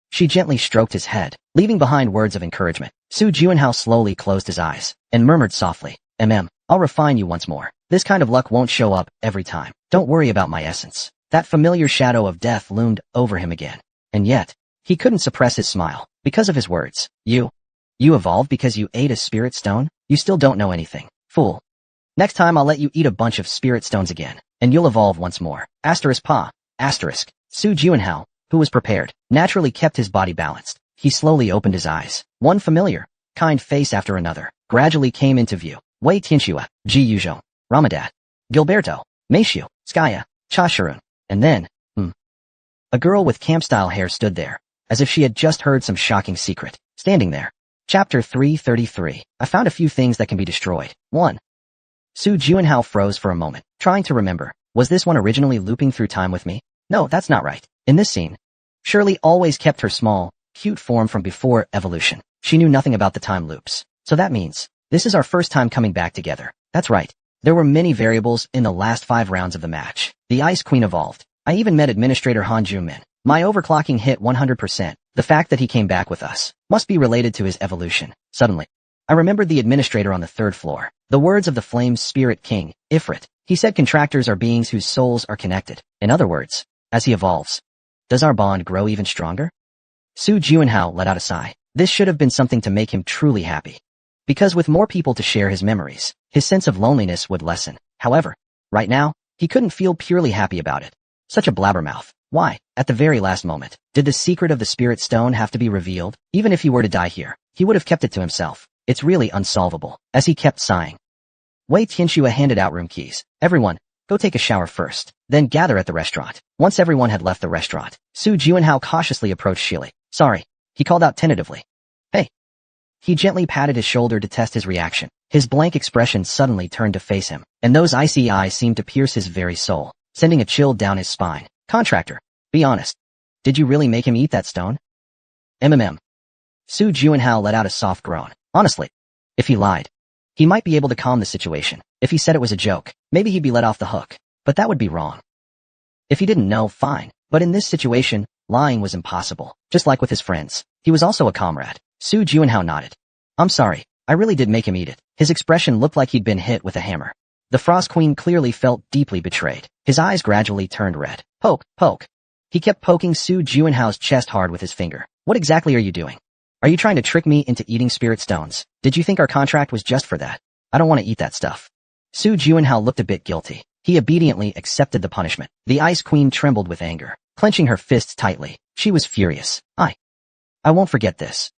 She gently stroked his head, leaving behind words of encouragement. Su Juanhao slowly closed his eyes, and murmured softly, I'll refine you once more. This kind of luck won't show up every time. Don't worry about my essence. That familiar shadow of death loomed over him again. And yet, he couldn't suppress his smile, because of his words. You evolved because you ate a spirit stone? You still don't know anything. Fool. Next time I'll let you eat a bunch of spirit stones again, and you'll evolve once more. Asterisk pa. Asterisk. Su Juanhao, who was prepared, naturally kept his body balanced. He slowly opened his eyes. One familiar, kind face after another gradually came into view. Wei Tianxua, Ji Yuzhou, Ramadad, Gilberto, Meishu, Skaya, Chashirun, and then, a girl with camp-style hair stood there, as if she had just heard some shocking secret. Standing there. Chapter 333. I found a few things that can be destroyed. 1. Su Juanhao froze for a moment, trying to remember. Was this one originally looping through time with me? No, that's not right. In this scene, Shirley always kept her small, cute form from before evolution. She knew nothing about the time loops. So that means, this is our first time coming back together. That's right. There were many variables in the last 5 rounds of the match. The Ice Queen evolved. I even met Administrator Han Jumin. My overclocking hit 100%. The fact that he came back with us must be related to his evolution. Suddenly, I remembered the administrator on the 3rd floor. The words of the Flame Spirit King, Ifrit. He said contractors are beings whose souls are connected. In other words, as he evolves, does our bond grow even stronger? Su Juanhao let out a sigh. This should have been something to make him truly happy. Because with more people to share his memories, his sense of loneliness would lessen. However, right now, he couldn't feel purely happy about it. Such a blabbermouth. Why, at the very last moment, did the secret of the Spirit Stone have to be revealed? Even if he were to die here, he would have kept it to himself. It's really unsolvable. As he kept sighing, Wei Tianxua handed out room keys. Everyone, go take a shower first, then gather at the restaurant. Once everyone had left the restaurant, Su Juanhao cautiously approached Shili. Sorry, he called out tentatively. Hey. He gently patted his shoulder to test his reaction. His blank expression suddenly turned to face him, and those icy eyes seemed to pierce his very soul, sending a chill down his spine. Contractor, be honest. Did you really make him eat that stone? Su Juanhao let out a soft groan. Honestly, if he lied, he might be able to calm the situation. If he said it was a joke, maybe he'd be let off the hook. But that would be wrong. If he didn't know, fine. But in this situation, lying was impossible. Just like with his friends, he was also a comrade. Su Juanhao nodded. I'm sorry, I really did make him eat it. His expression looked like he'd been hit with a hammer. The Frost Queen clearly felt deeply betrayed. His eyes gradually turned red. Poke, poke. He kept poking Su Juanhao's chest hard with his finger. What exactly are you doing? Are you trying to trick me into eating spirit stones? Did you think our contract was just for that? I don't want to eat that stuff. Su Juanhao looked a bit guilty. He obediently accepted the punishment. The Ice Queen trembled with anger, clenching her fists tightly. She was furious. I won't forget this.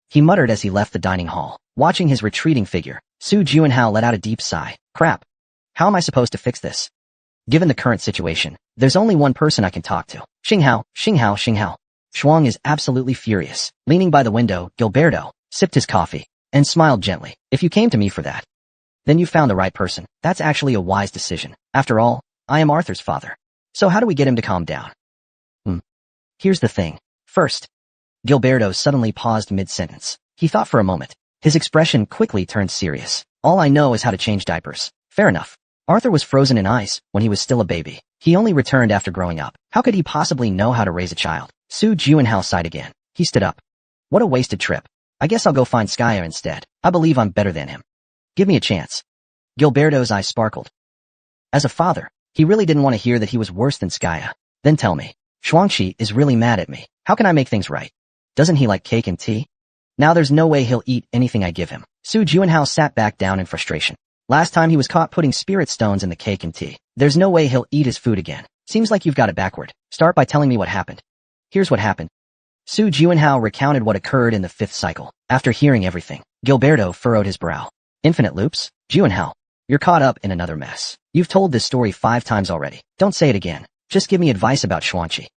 He muttered as he left the dining hall. Watching his retreating figure, Su Juanhao let out a deep sigh. Crap. How am I supposed to fix this? Given the current situation, there's only one person I can talk to. Xinghao. Shuang is absolutely furious. Leaning by the window, Gilberto sipped his coffee and smiled gently. If you came to me for that, then you found the right person. That's actually a wise decision. After all, I am Arthur's father. So how do we get him to calm down? Here's the thing. First, Gilberto suddenly paused mid-sentence. He thought for a moment. His expression quickly turned serious. All I know is how to change diapers. Fair enough. Arthur was frozen in ice when he was still a baby. He only returned after growing up. How could he possibly know how to raise a child? Su Juinhao sighed again. He stood up. What a wasted trip. I guess I'll go find Skya instead. I believe I'm better than him. Give me a chance. Gilberto's eyes sparkled. As a father, he really didn't want to hear that he was worse than Skya. Then tell me, Shuangqi is really mad at me. How can I make things right? Doesn't he like cake and tea? Now there's no way he'll eat anything I give him. Su Juinhao sat back down in frustration. Last time he was caught putting spirit stones in the cake and tea. There's no way he'll eat his food again. Seems like you've got it backward. Start by telling me what happened. Here's what happened. Su Juinhao recounted what occurred in the 5th cycle. After hearing everything, Gilberto furrowed his brow. Infinite loops? Juinhao, you're caught up in another mess. You've told this story 5 times already. Don't say it again. Just give me advice about Shuangqi.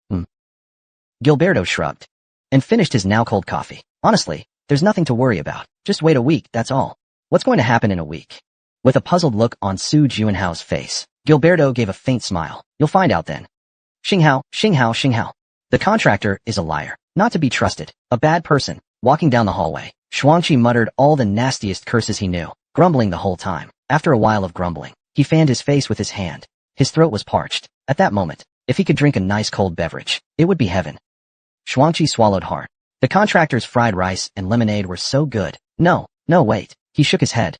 Gilberto shrugged and finished his now cold coffee. Honestly, there's nothing to worry about. Just wait a week, that's all. What's going to happen in a week? With a puzzled look on Su Juinhao's face, Gilberto gave a faint smile. You'll find out then. Xinghao. The contractor is a liar, not to be trusted, a bad person. Walking down the hallway, Shuangqi muttered all the nastiest curses he knew, grumbling the whole time. After a while of grumbling, he fanned his face with his hand. His throat was parched. At that moment, if he could drink a nice cold beverage, it would be heaven. Shuangqi swallowed hard. The contractor's fried rice and lemonade were so good. No, wait. He shook his head.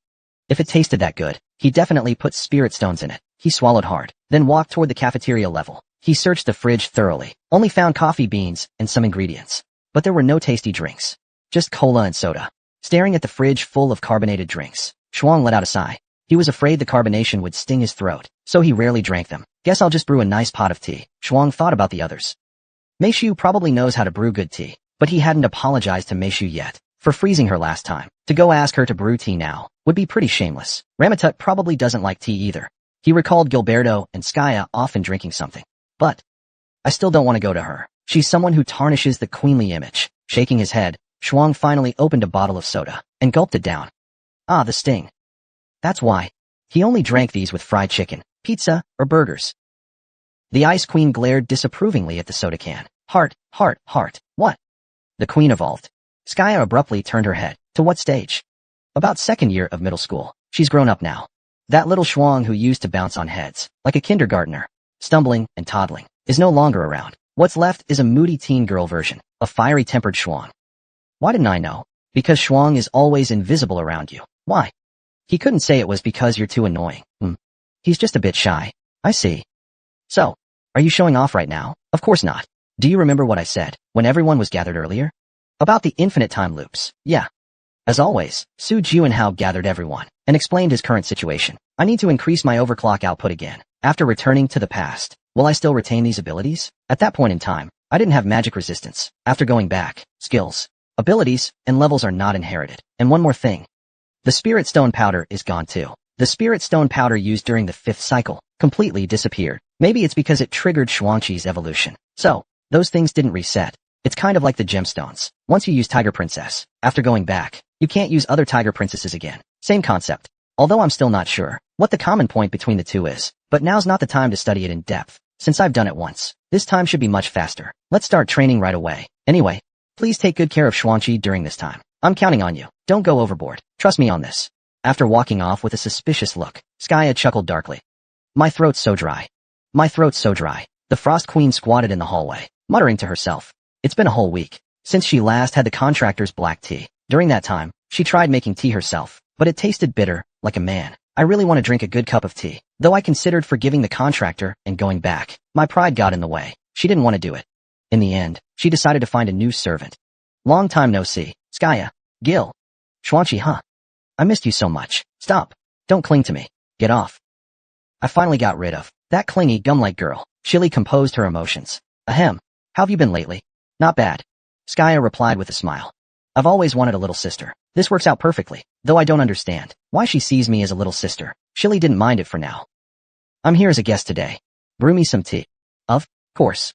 If it tasted that good, he definitely put spirit stones in it. He swallowed hard, then walked toward the cafeteria level. He searched the fridge thoroughly, only found coffee beans and some ingredients. But there were no tasty drinks. Just cola and soda. Staring at the fridge full of carbonated drinks, Shuang let out a sigh. He was afraid the carbonation would sting his throat, so he rarely drank them. Guess I'll just brew a nice pot of tea. Shuang thought about the others. Meishu probably knows how to brew good tea, but he hadn't apologized to Meishu yet for freezing her last time. To go ask her to brew tea now would be pretty shameless. Ramatut probably doesn't like tea either. He recalled Gilberto and Skya often drinking something. But I still don't want to go to her. She's someone who tarnishes the queenly image. Shaking his head, Shuang finally opened a bottle of soda and gulped it down. Ah, the sting. That's why. He only drank these with fried chicken, pizza, or burgers. The Ice Queen glared disapprovingly at the soda can. Heart. What? The queen evolved. Skya abruptly turned her head. To what stage? About 2nd year of middle school. She's grown up now. That little Shuang who used to bounce on heads, like a kindergartner, stumbling and toddling, is no longer around. What's left is a moody teen girl version, a fiery-tempered Shuang. Why didn't I know? Because Shuang is always invisible around you. Why? He couldn't say it was because you're too annoying. He's just a bit shy. I see. So, are you showing off right now? Of course not. Do you remember what I said when everyone was gathered earlier? About the infinite time loops. Yeah. As always, Su Juinhao gathered everyone and explained his current situation. I need to increase my overclock output again. After returning to the past, will I still retain these abilities? At that point in time, I didn't have magic resistance. After going back, skills, abilities, and levels are not inherited. And one more thing. The spirit stone powder is gone too. The spirit stone powder used during the 5th cycle completely disappeared. Maybe it's because it triggered Shuangqi's evolution. So, those things didn't reset. It's kind of like the gemstones. Once you use Tiger Princess, after going back, you can't use other Tiger Princesses again. Same concept. Although I'm still not sure what the common point between the two is. But now's not the time to study it in depth, since I've done it once. This time should be much faster. Let's start training right away. Anyway, please take good care of Shuangqi during this time. I'm counting on you. Don't go overboard. Trust me on this. After walking off with a suspicious look, Skya chuckled darkly. My throat's so dry. The Frost Queen squatted in the hallway, muttering to herself. It's been a whole week since she last had the contractor's black tea. During that time, she tried making tea herself, but it tasted bitter, like a man. I really want to drink a good cup of tea. Though I considered forgiving the contractor and going back, my pride got in the way. She didn't want to do it. In the end, she decided to find a new servant. Long time no see. Skya. Gil. Shuangqi, huh? I missed you so much. Stop. Don't cling to me. Get off. I finally got rid of that clingy gum-like girl. Shili composed her emotions. Ahem. How have you been lately? Not bad. Skya replied with a smile. I've always wanted a little sister. This works out perfectly, though I don't understand why she sees me as a little sister. Shili didn't mind it for now. I'm here as a guest today. Brew me some tea. Of course.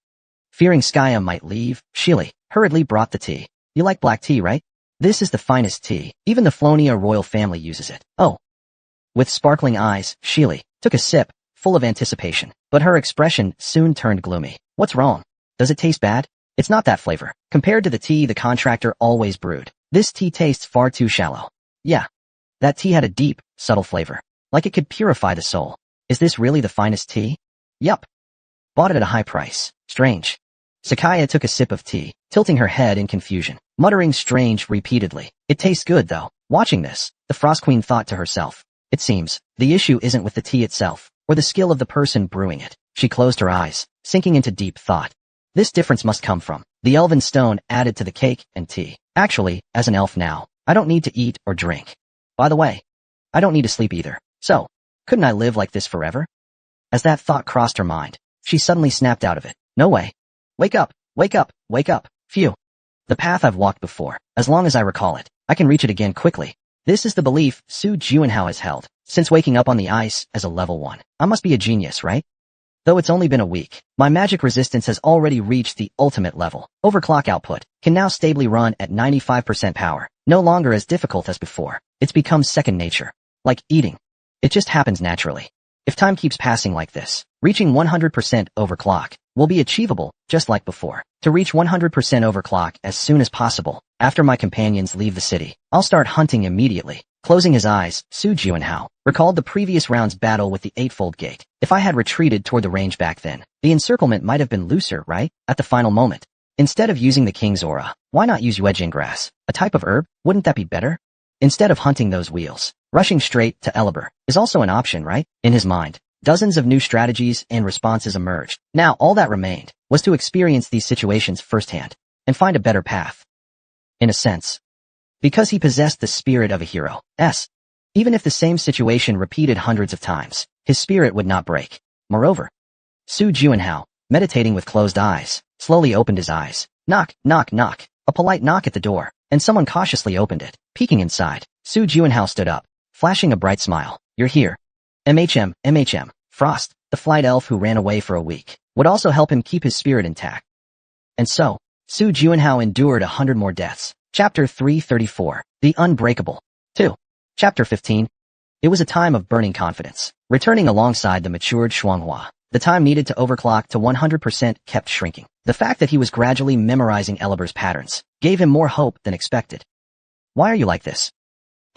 Fearing Skya might leave, Shili hurriedly brought the tea. You like black tea, right? This is the finest tea. Even the Flonia royal family uses it. Oh. With sparkling eyes, Shili took a sip, full of anticipation. But her expression soon turned gloomy. What's wrong? Does it taste bad? It's not that flavor. Compared to the tea the contractor always brewed, this tea tastes far too shallow. Yeah. That tea had a deep, subtle flavor. Like it could purify the soul. Is this really the finest tea? Yup. Bought it at a high price. Strange. Sakaya took a sip of tea, tilting her head in confusion, muttering strange repeatedly. It tastes good though. Watching this, the Frost Queen thought to herself. It seems, the issue isn't with the tea itself, or the skill of the person brewing it. She closed her eyes, sinking into deep thought. This difference must come from the elven stone added to the cake and tea. Actually, as an elf now, I don't need to eat or drink. By the way, I don't need to sleep either. So, couldn't I live like this forever? As that thought crossed her mind, she suddenly snapped out of it. No way. Wake up, wake up, wake up. Phew. The path I've walked before, as long as I recall it, I can reach it again quickly. This is the belief Su Juanhao has held since waking up on the ice as a level 1. I must be a genius, right? Though it's only been a week, my magic resistance has already reached the ultimate level. Overclock output can now stably run at 95% power, no longer as difficult as before. It's become second nature. Like eating. It just happens naturally. If time keeps passing like this, reaching 100% overclock will be achievable, just like before. To reach 100% overclock as soon as possible, after my companions leave the city, I'll start hunting immediately. Closing his eyes, Su Juanhao recalled the previous round's battle with the Eightfold Gate. If I had retreated toward the range back then, the encirclement might have been looser, right? At the final moment. Instead of using the King's Aura, why not use Wedging Grass, a type of herb? Wouldn't that be better? Instead of hunting those wheels, rushing straight to Elibur is also an option, right? In his mind, dozens of new strategies and responses emerged. Now all that remained was to experience these situations firsthand and find a better path. In a sense, because he possessed the spirit of a hero. Even if the same situation repeated hundreds of times, his spirit would not break. Moreover, Su Juanhao, meditating with closed eyes, slowly opened his eyes. Knock, knock, knock. A polite knock at the door, and someone cautiously opened it. Peeking inside, Su Juanhao stood up, flashing a bright smile. You're here. MHM, Frost, the flight elf who ran away for a week, would also help him keep his spirit intact. And so, Su Juanhao endured 100 more deaths. Chapter 334, The Unbreakable. 2. Chapter 15. It was a time of burning confidence. Returning alongside the matured Shuanghua, the time needed to overclock to 100% kept shrinking. The fact that he was gradually memorizing Elibur's patterns gave him more hope than expected. Why are you like this?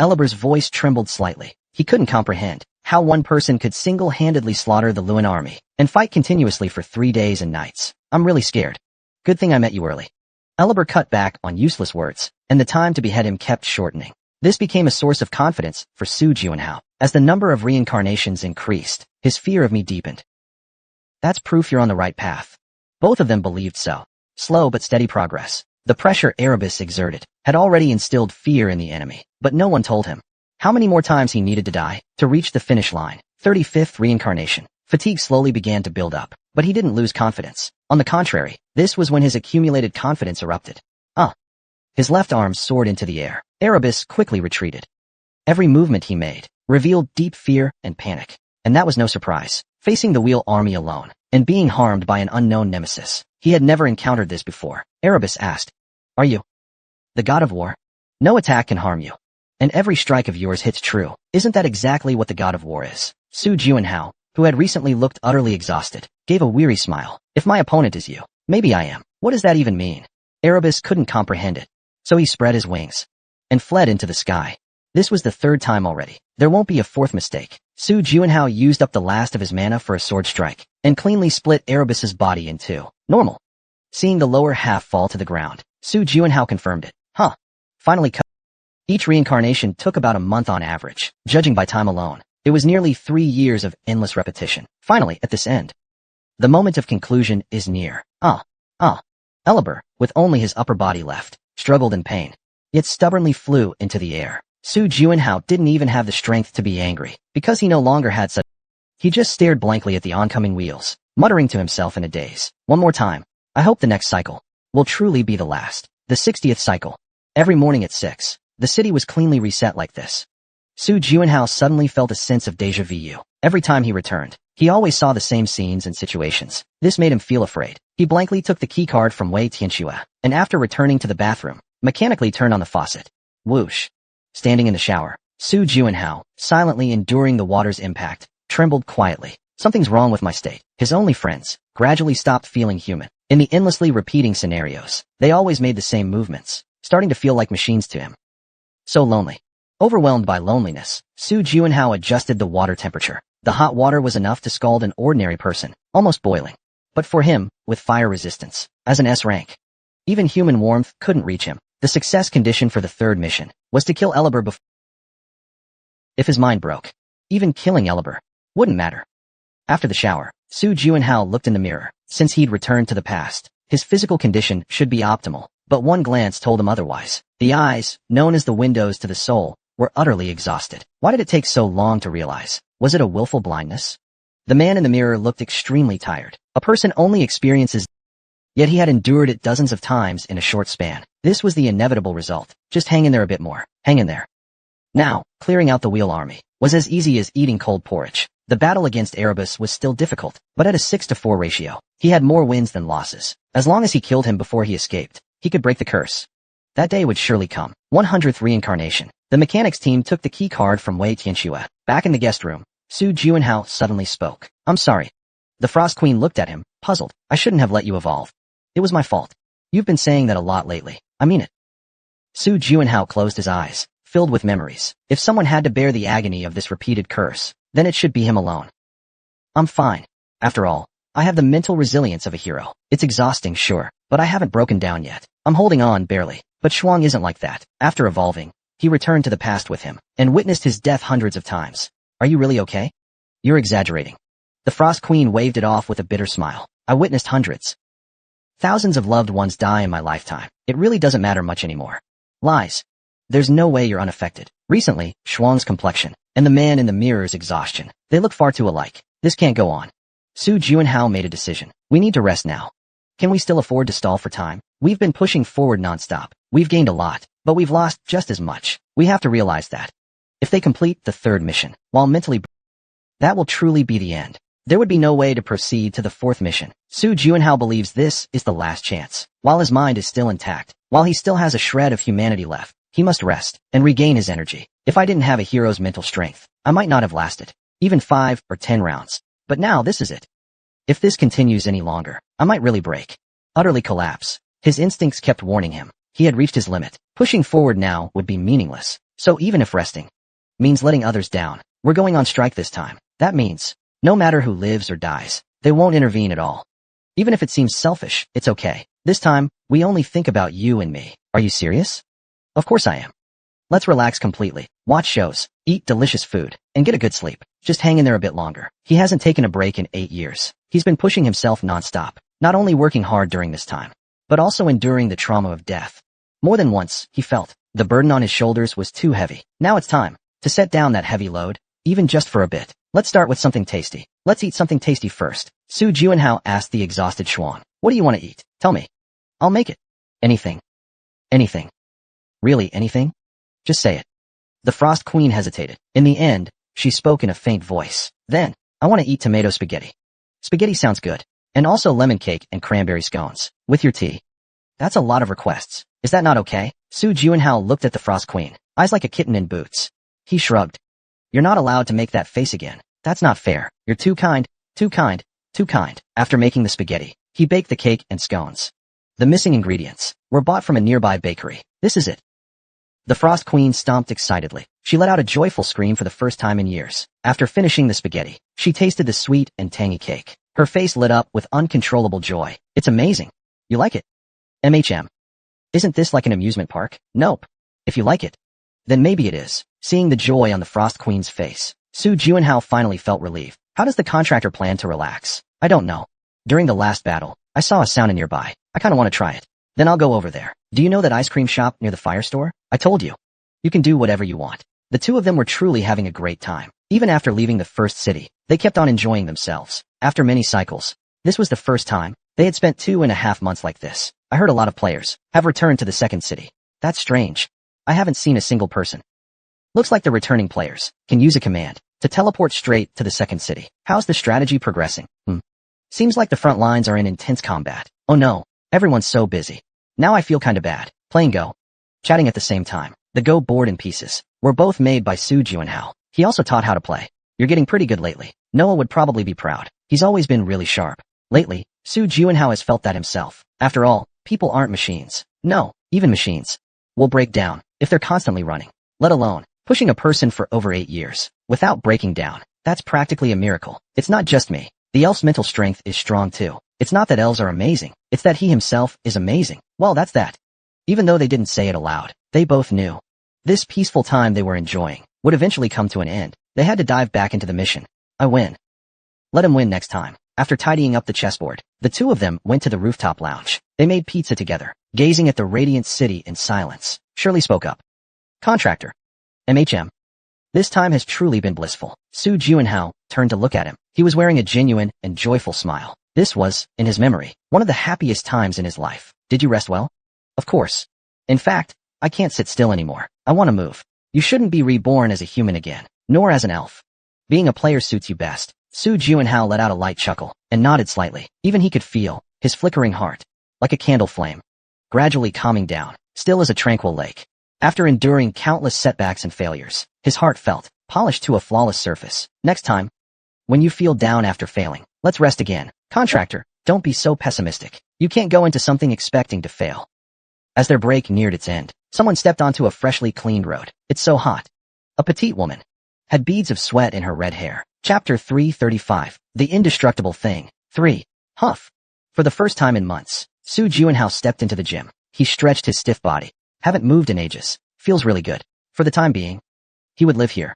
Elibur's voice trembled slightly. He couldn't comprehend how one person could single-handedly slaughter the Luan army and fight continuously for 3 days and nights. I'm really scared. Good thing I met you early. Elibur cut back on useless words, and the time to behead him kept shortening. This became a source of confidence for Su Juanhao. As the number of reincarnations increased, his fear of me deepened. That's proof you're on the right path. Both of them believed so. Slow but steady progress. The pressure Erebus exerted had already instilled fear in the enemy, but no one told him how many more times he needed to die to reach the finish line. 35th reincarnation. Fatigue slowly began to build up, but he didn't lose confidence. On the contrary, this was when his accumulated confidence erupted. His left arm soared into the air. Erebus quickly retreated. Every movement he made revealed deep fear and panic. And that was no surprise. Facing the Wheel army alone, and being harmed by an unknown nemesis, he had never encountered this before. Erebus asked, Are you the god of war? No attack can harm you. And every strike of yours hits true. Isn't that exactly what the god of war is? Su Juanhao, who had recently looked utterly exhausted, gave a weary smile. If my opponent is you, maybe I am. What does that even mean? Erebus couldn't comprehend it. So he spread his wings and fled into the sky. This was the 3rd time already. There won't be a 4th mistake. Su Juanhao used up the last of his mana for a sword strike and cleanly split Erebus's body in 2. Normal. Seeing the lower half fall to the ground, Su Juanhao confirmed it. Finally cut. Each reincarnation took about a month on average, judging by time alone. It was nearly 3 years of endless repetition. Finally, at this end, the moment of conclusion is near. Elibur, with only his upper body left, struggled in pain, yet stubbornly flew into the air. Su Juanhao didn't even have the strength to be angry, because he no longer had such. He just stared blankly at the oncoming wheels, muttering to himself in a daze. One more time. I hope the next cycle will truly be the last. The 60th cycle. Every morning at 6, the city was cleanly reset like this. Su Juanhao suddenly felt a sense of déjà vu. Every time he returned, he always saw the same scenes and situations. This made him feel afraid. He blankly took the keycard from Wei Tianxue, and after returning to the bathroom, mechanically turned on the faucet. Whoosh. Standing in the shower, Su Juanhao, silently enduring the water's impact, trembled quietly. Something's wrong with my state. His only friends gradually stopped feeling human. In the endlessly repeating scenarios, they always made the same movements, starting to feel like machines to him. So lonely. Overwhelmed by loneliness, Su Juanhao adjusted the water temperature. The hot water was enough to scald an ordinary person, almost boiling. But for him, with fire resistance, as an S rank, even human warmth couldn't reach him. The success condition for the third mission was to kill Elibur before. If his mind broke, even killing Elibur wouldn't matter. After the shower, Su Juanhao looked in the mirror. Since he'd returned to the past, his physical condition should be optimal, but one glance told him otherwise. The eyes, known as the windows to the soul, were utterly exhausted. Why did it take so long to realize? Was it a willful blindness? The man in the mirror looked extremely tired. A person only experiences, yet he had endured it dozens of times in a short span. This was the inevitable result. Just hang in there a bit more. Hang in there. Now, clearing out the wheel army was as easy as eating cold porridge. The battle against Erebus was still difficult, but at a 6-to-4 ratio. He had more wins than losses. As long as he killed him before he escaped, he could break the curse. That day would surely come. 100th reincarnation. The mechanics team took the key card from Wei Tianxue. Back in the guest room, Su Juanhao suddenly spoke. I'm sorry. The Frost Queen looked at him, puzzled. I shouldn't have let you evolve. It was my fault. You've been saying that a lot lately. I mean it. Su Juanhao closed his eyes, filled with memories. If someone had to bear the agony of this repeated curse, then it should be him alone. I'm fine. After all, I have the mental resilience of a hero. It's exhausting, sure, but I haven't broken down yet. I'm holding on barely. But Shuang isn't like that. After evolving, he returned to the past with him, and witnessed his death hundreds of times. Are you really okay? You're exaggerating. The Frost Queen waved it off with a bitter smile. I witnessed hundreds. Thousands of loved ones die in my lifetime. It really doesn't matter much anymore. Lies. There's no way you're unaffected. Recently, Shuang's complexion, and the man in the mirror's exhaustion. They look far too alike. This can't go on. Su Juanhao made a decision. We need to rest now. Can we still afford to stall for time? We've been pushing forward nonstop. We've gained a lot, but we've lost just as much. We have to realize that. If they complete the third mission, while mentally, that will truly be the end. There would be no way to proceed to the fourth mission. Su Juanhao believes this is the last chance. While his mind is still intact, while he still has a shred of humanity left, he must rest and regain his energy. If I didn't have a hero's mental strength, I might not have lasted even 5 or 10 rounds. But now this is it. If this continues any longer, I might really break. Utterly collapse. His instincts kept warning him. He had reached his limit. Pushing forward now would be meaningless. So even if resting means letting others down, we're going on strike this time. That means, no matter who lives or dies, they won't intervene at all. Even if it seems selfish, it's okay. This time, we only think about you and me. Are you serious? Of course I am. Let's relax completely, watch shows, eat delicious food, and get a good sleep. Just hang in there a bit longer. He hasn't taken a break in 8 years. He's been pushing himself nonstop, not only working hard during this time, but also enduring the trauma of death. More than once, he felt the burden on his shoulders was too heavy. Now it's time to set down that heavy load, even just for a bit. Let's start with something tasty. Let's eat something tasty first. Su Juanhao asked the exhausted Shuang. What do you want to eat? Tell me. I'll make it. Anything. Anything. Really anything? Just say it. The Frost Queen hesitated. In the end, she spoke in a faint voice. Then, I want to eat tomato spaghetti. Spaghetti sounds good. And also lemon cake and cranberry scones. With your tea. That's a lot of requests. Is that not okay? Su Juanhao looked at the Frost Queen, eyes like a kitten in boots. He shrugged. You're not allowed to make that face again. That's not fair. You're too kind, too kind, too kind. After making the spaghetti, he baked the cake and scones. The missing ingredients were bought from a nearby bakery. This is it. The Frost Queen stomped excitedly. She let out a joyful scream for the first time in years. After finishing the spaghetti, she tasted the sweet and tangy cake. Her face lit up with uncontrollable joy. It's amazing. You like it? MHM. Isn't this like an amusement park? Nope. If you like it, then maybe it is. Seeing the joy on the Frost Queen's face, Su Juanhao finally felt relief. How does the contractor plan to relax? I don't know. During the last battle, I saw a sauna nearby. I kinda want to try it. Then I'll go over there. Do you know that ice cream shop near the fire store? I told you. You can do whatever you want. The two of them were truly having a great time. Even after leaving the first city, they kept on enjoying themselves. After many cycles, this was the first time they had spent 2.5 months like this. I heard a lot of players have returned to the second city. That's strange. I haven't seen a single person. Looks like the returning players can use a command to teleport straight to the second city. How's the strategy progressing? Seems like the front lines are in intense combat. Oh no, everyone's so busy. Now I feel kinda bad. Playing Go. Chatting at the same time. The Go board and pieces were both made by Su Juanhao. He also taught how to play. You're getting pretty good lately. Noah would probably be proud. He's always been really sharp. Lately, Su Juinhao has felt that himself. After all, people aren't machines. No, even machines will break down if they're constantly running. Let alone pushing a person for over 8 years without breaking down. That's practically a miracle. It's not just me. The elf's mental strength is strong too. It's not that elves are amazing. It's that he himself is amazing. Well, that's that. Even though they didn't say it aloud, they both knew. This peaceful time they were enjoying would eventually come to an end. They had to dive back into the mission. I win. Let him win next time. After tidying up the chessboard, the two of them went to the rooftop lounge. They made pizza together, gazing at the radiant city in silence. Shirley spoke up. Contractor. MHM. This time has truly been blissful. Su Juinhao turned to look at him. He was wearing a genuine and joyful smile. This was, in his memory, one of the happiest times in his life. Did you rest well? Of course. In fact, I can't sit still anymore. I want to move. You shouldn't be reborn as a human again, nor as an elf. Being a player suits you best. Su Juinhao let out a light chuckle and nodded slightly. Even he could feel his flickering heart, like a candle flame, gradually calming down, still as a tranquil lake. After enduring countless setbacks and failures, his heart felt polished to a flawless surface. Next time, when you feel down after failing, let's rest again. Contractor, don't be so pessimistic. You can't go into something expecting to fail. As their break neared its end, someone stepped onto a freshly cleaned road. It's so hot. A petite woman had beads of sweat in her red hair. Chapter 335. The Indestructible Thing. 3. Huff. For the first time in months, Su Juinhao stepped into the gym. He stretched his stiff body. Haven't moved in ages. Feels really good. For the time being, he would live here.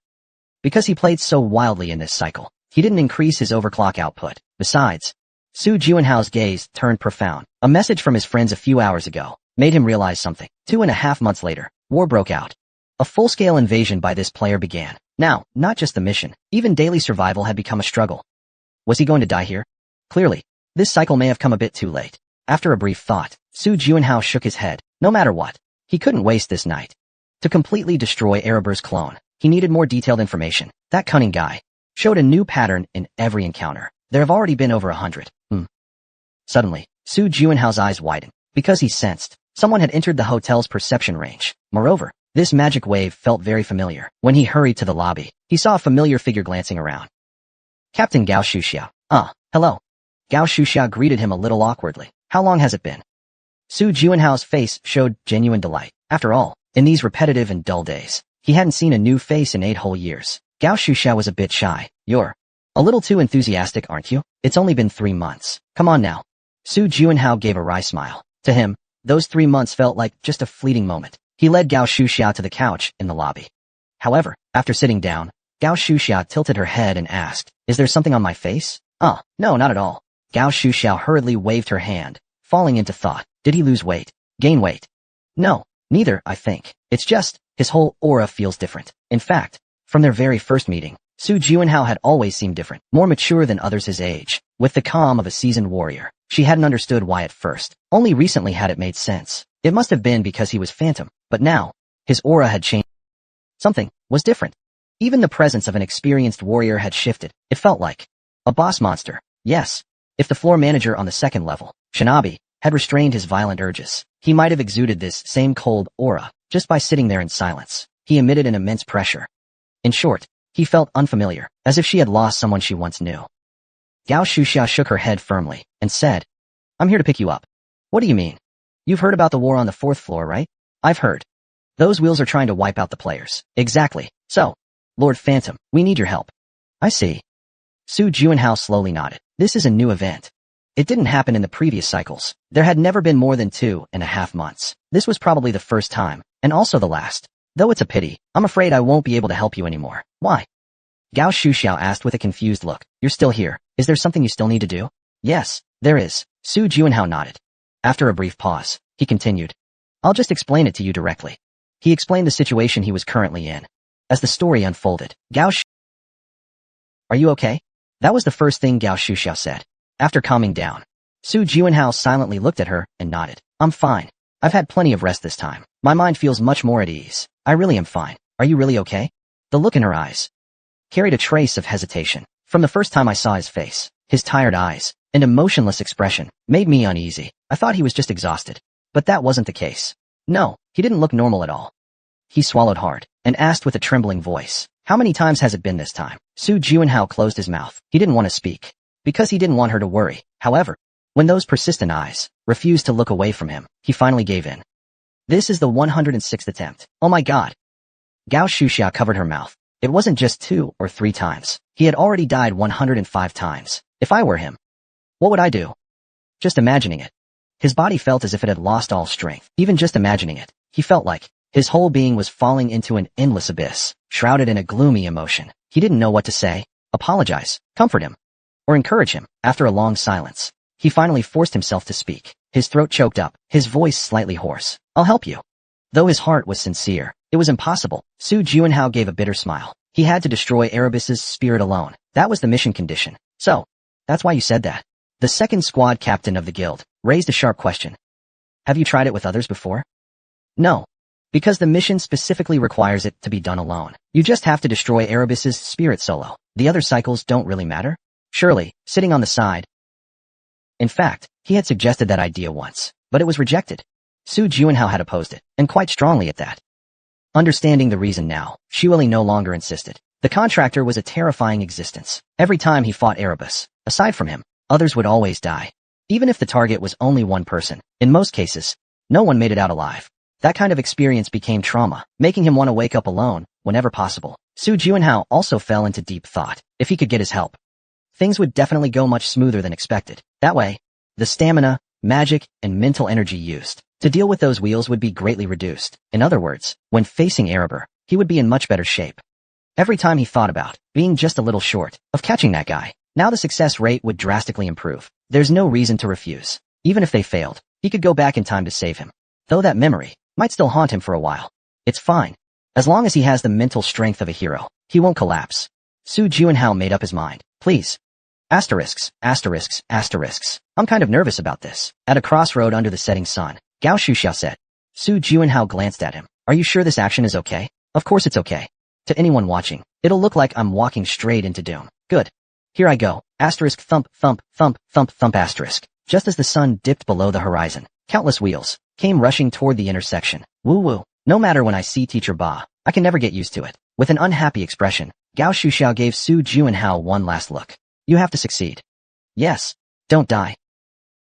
Because he played so wildly in this cycle, he didn't increase his overclock output. Besides, Su Juinhao's gaze turned profound. A message from his friends a few hours ago made him realize something. 2.5 months later, war broke out. A full-scale invasion by this player began. Now, not just the mission, even daily survival had become a struggle. Was he going to die here? Clearly, this cycle may have come a bit too late. After a brief thought, Su Juinhao shook his head. No matter what, he couldn't waste this night. To completely destroy Ereber's clone, he needed more detailed information. That cunning guy showed a new pattern in every encounter. There have already been over 100. Suddenly, Su Juinhao's eyes widened, because he sensed someone had entered the hotel's perception range. Moreover, this magic wave felt very familiar. When he hurried to the lobby, he saw a familiar figure glancing around. Captain Gao Shuxia. Hello. Gao Shuxia greeted him a little awkwardly. How long has it been? Su Juinhao's face showed genuine delight. After all, in these repetitive and dull days, he hadn't seen a new face in 8 whole years. Gao Shuxia was a bit shy. You're a little too enthusiastic, aren't you? It's only been 3 months. Come on now. Su Juinhao gave a wry smile. To him, those 3 months felt like just a fleeting moment. He led Gao Shuxia to the couch in the lobby. However, after sitting down, Gao Shuxia tilted her head and asked, Is there something on my face? No, not at all. Gao Shuxia hurriedly waved her hand, falling into thought. Did he lose weight? Gain weight? No, neither, I think. It's just, his whole aura feels different. In fact, from their very first meeting, Su Juinhao had always seemed different, more mature than others his age. With the calm of a seasoned warrior, she hadn't understood why at first. Only recently had it made sense. It must have been because he was phantom, but now, his aura had changed. Something was different. Even the presence of an experienced warrior had shifted. It felt like a boss monster. Yes, if the floor manager on the 2nd level, Shinobi, had restrained his violent urges, he might have exuded this same cold aura just by sitting there in silence. He emitted an immense pressure. In short, he felt unfamiliar, as if she had lost someone she once knew. Gao Shuxia shook her head firmly and said, I'm here to pick you up. What do you mean? You've heard about the war on the 4th floor, right? I've heard. Those wheels are trying to wipe out the players. Exactly. So, Lord Phantom, we need your help. I see. Su Juinhao slowly nodded. This is a new event. It didn't happen in the previous cycles. There had never been more than 2.5 months. This was probably the first time, and also the last. Though it's a pity, I'm afraid I won't be able to help you anymore. Why? Gao Shuxiao asked with a confused look. You're still here. Is there something you still need to do? Yes, there is. Su Juinhao nodded. After a brief pause, he continued. I'll just explain it to you directly. He explained the situation he was currently in. As the story unfolded, Are you okay? That was the first thing Gao Shuxiao said. After calming down, Su Juinhao silently looked at her and nodded. I'm fine. I've had plenty of rest this time. My mind feels much more at ease. I really am fine. Are you really okay? The look in her eyes carried a trace of hesitation. From the first time I saw his face, his tired eyes, and emotionless expression made me uneasy. I thought he was just exhausted. But that wasn't the case. No, he didn't look normal at all. He swallowed hard and asked with a trembling voice, How many times has it been this time? Su Juanhao closed his mouth. He didn't want to speak, because he didn't want her to worry. However, when those persistent eyes refused to look away from him, he finally gave in. This is the 106th attempt. Oh my god. Gao Shuxia covered her mouth. It wasn't just 2 or 3 times. He had already died 105 times. If I were him, what would I do? Just imagining it. His body felt as if it had lost all strength. Even just imagining it, he felt like his whole being was falling into an endless abyss, shrouded in a gloomy emotion. He didn't know what to say, apologize, comfort him, or encourage him. After a long silence, he finally forced himself to speak. His throat choked up, his voice slightly hoarse. I'll help you. Though his heart was sincere, it was impossible. Su Juanhao gave a bitter smile. He had to destroy Erebus's spirit alone. That was the mission condition. So, that's why you said that. The second squad captain of the guild raised a sharp question. Have you tried it with others before? No. Because the mission specifically requires it to be done alone. You just have to destroy Erebus's spirit solo. The other cycles don't really matter? Surely, sitting on the side. In fact, he had suggested that idea once, but it was rejected. Su Juanhao had opposed it, and quite strongly at that. Understanding the reason now, Shuili no longer insisted. The contractor was a terrifying existence. Every time he fought Erebus, aside from him, others would always die. Even if the target was only one person, in most cases, no one made it out alive. That kind of experience became trauma, making him want to wake up alone, whenever possible. Su Juanhao also fell into deep thought. If he could get his help, things would definitely go much smoother than expected. That way, the stamina, magic, and mental energy used to deal with those wheels would be greatly reduced. In other words, when facing Erebus, he would be in much better shape. Every time he thought about being just a little short of catching that guy, now the success rate would drastically improve. There's no reason to refuse. Even if they failed, he could go back in time to save him. Though that memory might still haunt him for a while. It's fine. As long as he has the mental strength of a hero, he won't collapse. Su Juanhao made up his mind. Please. Asterisks, asterisks, asterisks. I'm kind of nervous about this. At a crossroad under the setting sun, Gao Shuxia said. Su Juanhao glanced at him. Are you sure this action is okay? Of course it's okay. To anyone watching, it'll look like I'm walking straight into doom. Good. Here I go. Asterisk thump, thump, thump, thump, thump asterisk. Just as the sun dipped below the horizon, countless wheels came rushing toward the intersection. Woo woo. No matter when I see Teacher Ba, I can never get used to it. With an unhappy expression, Gao Shuxiao gave Su Juanhao one last look. You have to succeed. Yes. Don't die.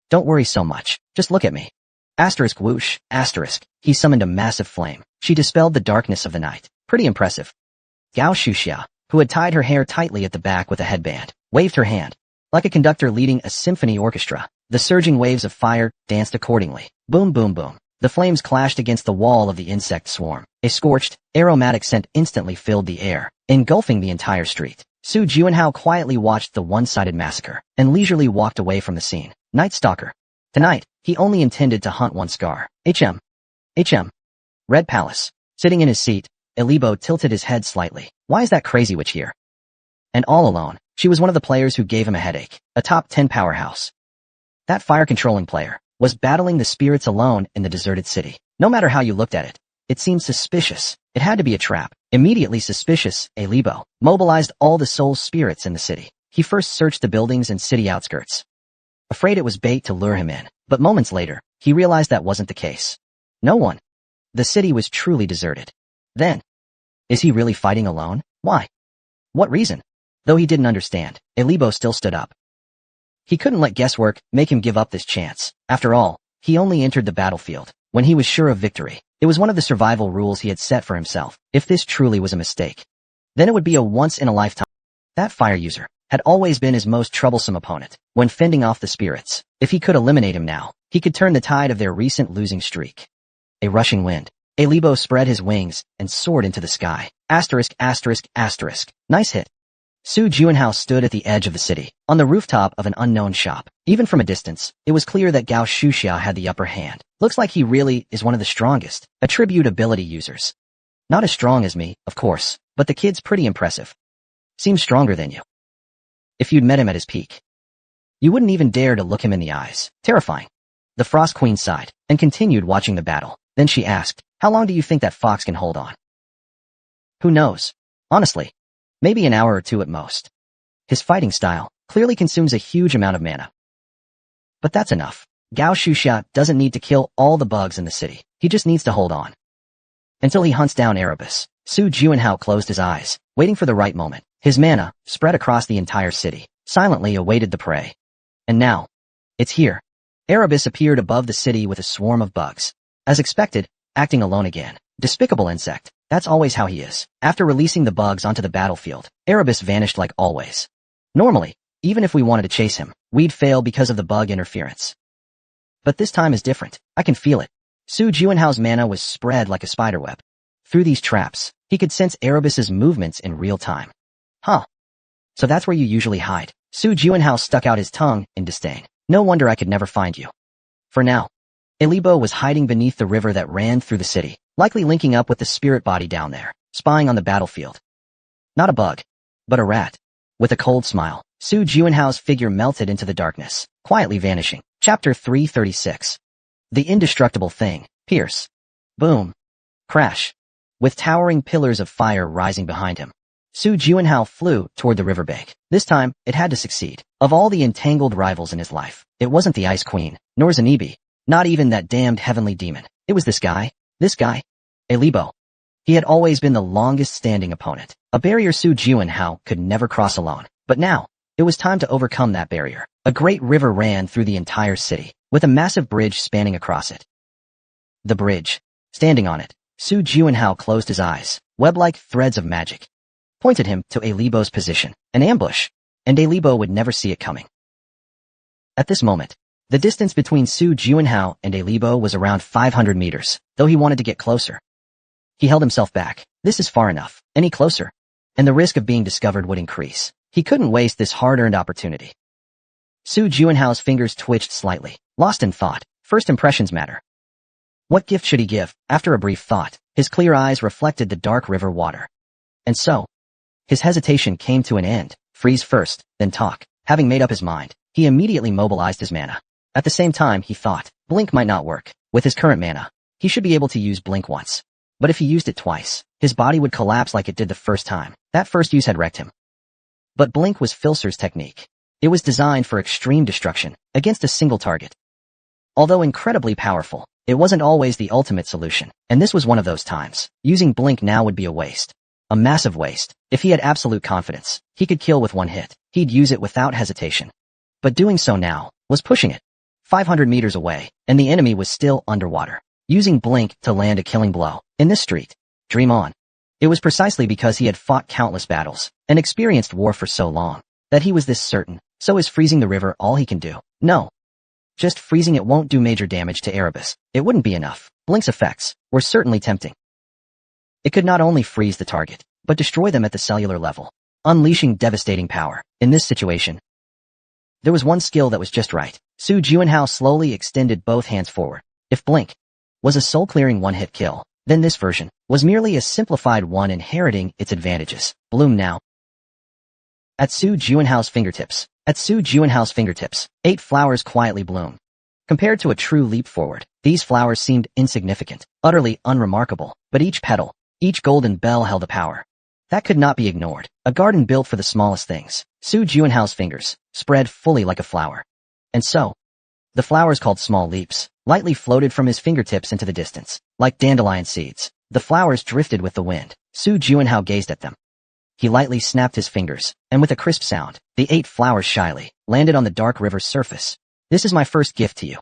Don't worry so much. Just look at me. Asterisk whoosh, asterisk. He summoned a massive flame. She dispelled the darkness of the night. Pretty impressive. Gao Shuxia, who had tied her hair tightly at the back with a headband, waved her hand. Like a conductor leading a symphony orchestra, the surging waves of fire danced accordingly. Boom boom boom. The flames clashed against the wall of the insect swarm. A scorched, aromatic scent instantly filled the air, engulfing the entire street. Su Juanhao quietly watched the one-sided massacre, and leisurely walked away from the scene. Night Stalker. Tonight, he only intended to hunt one scar. HM. Red Palace. Sitting in his seat, Elibo tilted his head slightly. Why is that crazy witch here? And all alone, she was one of the players who gave him a headache. A top 10 powerhouse. That fire-controlling player was battling the spirits alone in the deserted city. No matter how you looked at it, it seemed suspicious. It had to be a trap. Immediately suspicious, Elibo mobilized all the soul spirits in the city. He first searched the buildings and city outskirts, afraid it was bait to lure him in. But moments later, he realized that wasn't the case. No one. The city was truly deserted. Then, is he really fighting alone? Why? What reason? Though he didn't understand, Elibo still stood up. He couldn't let guesswork make him give up this chance. After all, he only entered the battlefield when he was sure of victory. It was one of the survival rules he had set for himself. If this truly was a mistake, then it would be a once-in-a-lifetime. That fire user had always been his most troublesome opponent when fending off the spirits. If he could eliminate him now, he could turn the tide of their recent losing streak. A rushing wind. Elibo spread his wings and soared into the sky. Asterisk, asterisk, asterisk. Nice hit. Su Juanhao stood at the edge of the city, on the rooftop of an unknown shop. Even from a distance, it was clear that Gao Shuxia had the upper hand. Looks like he really is one of the strongest attribute ability users. Not as strong as me, of course, but the kid's pretty impressive. Seems stronger than you. If you'd met him at his peak, you wouldn't even dare to look him in the eyes. Terrifying. The Frost Queen sighed and continued watching the battle. Then she asked, how long do you think that fox can hold on? Who knows? Honestly. Maybe an hour or two at most. His fighting style clearly consumes a huge amount of mana. But that's enough. Gao Shuxia doesn't need to kill all the bugs in the city. He just needs to hold on until he hunts down Erebus. Su Juanhao closed his eyes, waiting for the right moment. His mana, spread across the entire city, silently awaited the prey. And now, it's here. Erebus appeared above the city with a swarm of bugs. As expected, acting alone again. Despicable insect. That's always how he is. After releasing the bugs onto the battlefield, Erebus vanished like always. Normally, even if we wanted to chase him, we'd fail because of the bug interference. But this time is different. I can feel it. Su Juanhao's mana was spread like a spiderweb. Through these traps, he could sense Erebus's movements in real time. Huh. So that's where you usually hide. Su Juanhao stuck out his tongue in disdain. No wonder I could never find you. For now, Elibo was hiding beneath the river that ran through the city, likely linking up with the spirit body down there, spying on the battlefield. Not a bug, but a rat. With a cold smile, Su Juanhao's figure melted into the darkness, quietly vanishing. Chapter 336. The indestructible thing. Pierce. Boom. Crash. With towering pillars of fire rising behind him, Su Juanhao flew toward the riverbank. This time, it had to succeed. Of all the entangled rivals in his life, it wasn't the Ice Queen, nor Zanibi, not even that damned heavenly demon. It was this guy. Elibo. He had always been the longest-standing opponent, a barrier Su Juanhao could never cross alone. But now, it was time to overcome that barrier. A great river ran through the entire city, with a massive bridge spanning across it. The bridge. Standing on it, Su Juanhao closed his eyes. Web-like threads of magic pointed him to Elibo's position, an ambush, and Elibo would never see it coming. At this moment, the distance between Su Juanhao and Elibo was around 500 meters, though he wanted to get closer. He held himself back. This is far enough. Any closer, and the risk of being discovered would increase. He couldn't waste this hard-earned opportunity. Su Juanhao's fingers twitched slightly, lost in thought. First impressions matter. What gift should he give? After a brief thought, his clear eyes reflected the dark river water. And so, his hesitation came to an end. Freeze first, then talk. Having made up his mind, he immediately mobilized his mana. At the same time, he thought, Blink might not work. With his current mana, he should be able to use Blink once. But if he used it twice, his body would collapse like it did the first time. That first use had wrecked him. But Blink was Filser's technique. It was designed for extreme destruction, against a single target. Although incredibly powerful, it wasn't always the ultimate solution, and this was one of those times. Using Blink now would be a waste. A massive waste. If he had absolute confidence, he could kill with one hit. He'd use it without hesitation. But doing so now was pushing it. 500 meters away, and the enemy was still underwater. Using Blink to land a killing blow. In this street. Dream on. It was precisely because he had fought countless battles and experienced war for so long that he was this certain. So is freezing the river all he can do? No. Just freezing it won't do major damage to Erebus. It wouldn't be enough. Blink's effects were certainly tempting. It could not only freeze the target, but destroy them at the cellular level, unleashing devastating power. In this situation, there was one skill that was just right. Su Juanhao slowly extended both hands forward. If Blink was a soul-clearing one-hit kill, then this version was merely a simplified one inheriting its advantages. Bloom now. At Su Juanhao's fingertips, 8 flowers quietly bloomed. Compared to a true leap forward, these flowers seemed insignificant, utterly unremarkable, but each petal, each golden bell held a power that could not be ignored. A garden built for the smallest things. Su Juanhao's fingers spread fully like a flower. And so, the flowers called small leaps, lightly floated from his fingertips into the distance. Like dandelion seeds, the flowers drifted with the wind. Su Juanhao gazed at them. He lightly snapped his fingers, and with a crisp sound, the 8 flowers shyly landed on the dark river's surface. This is my first gift to you.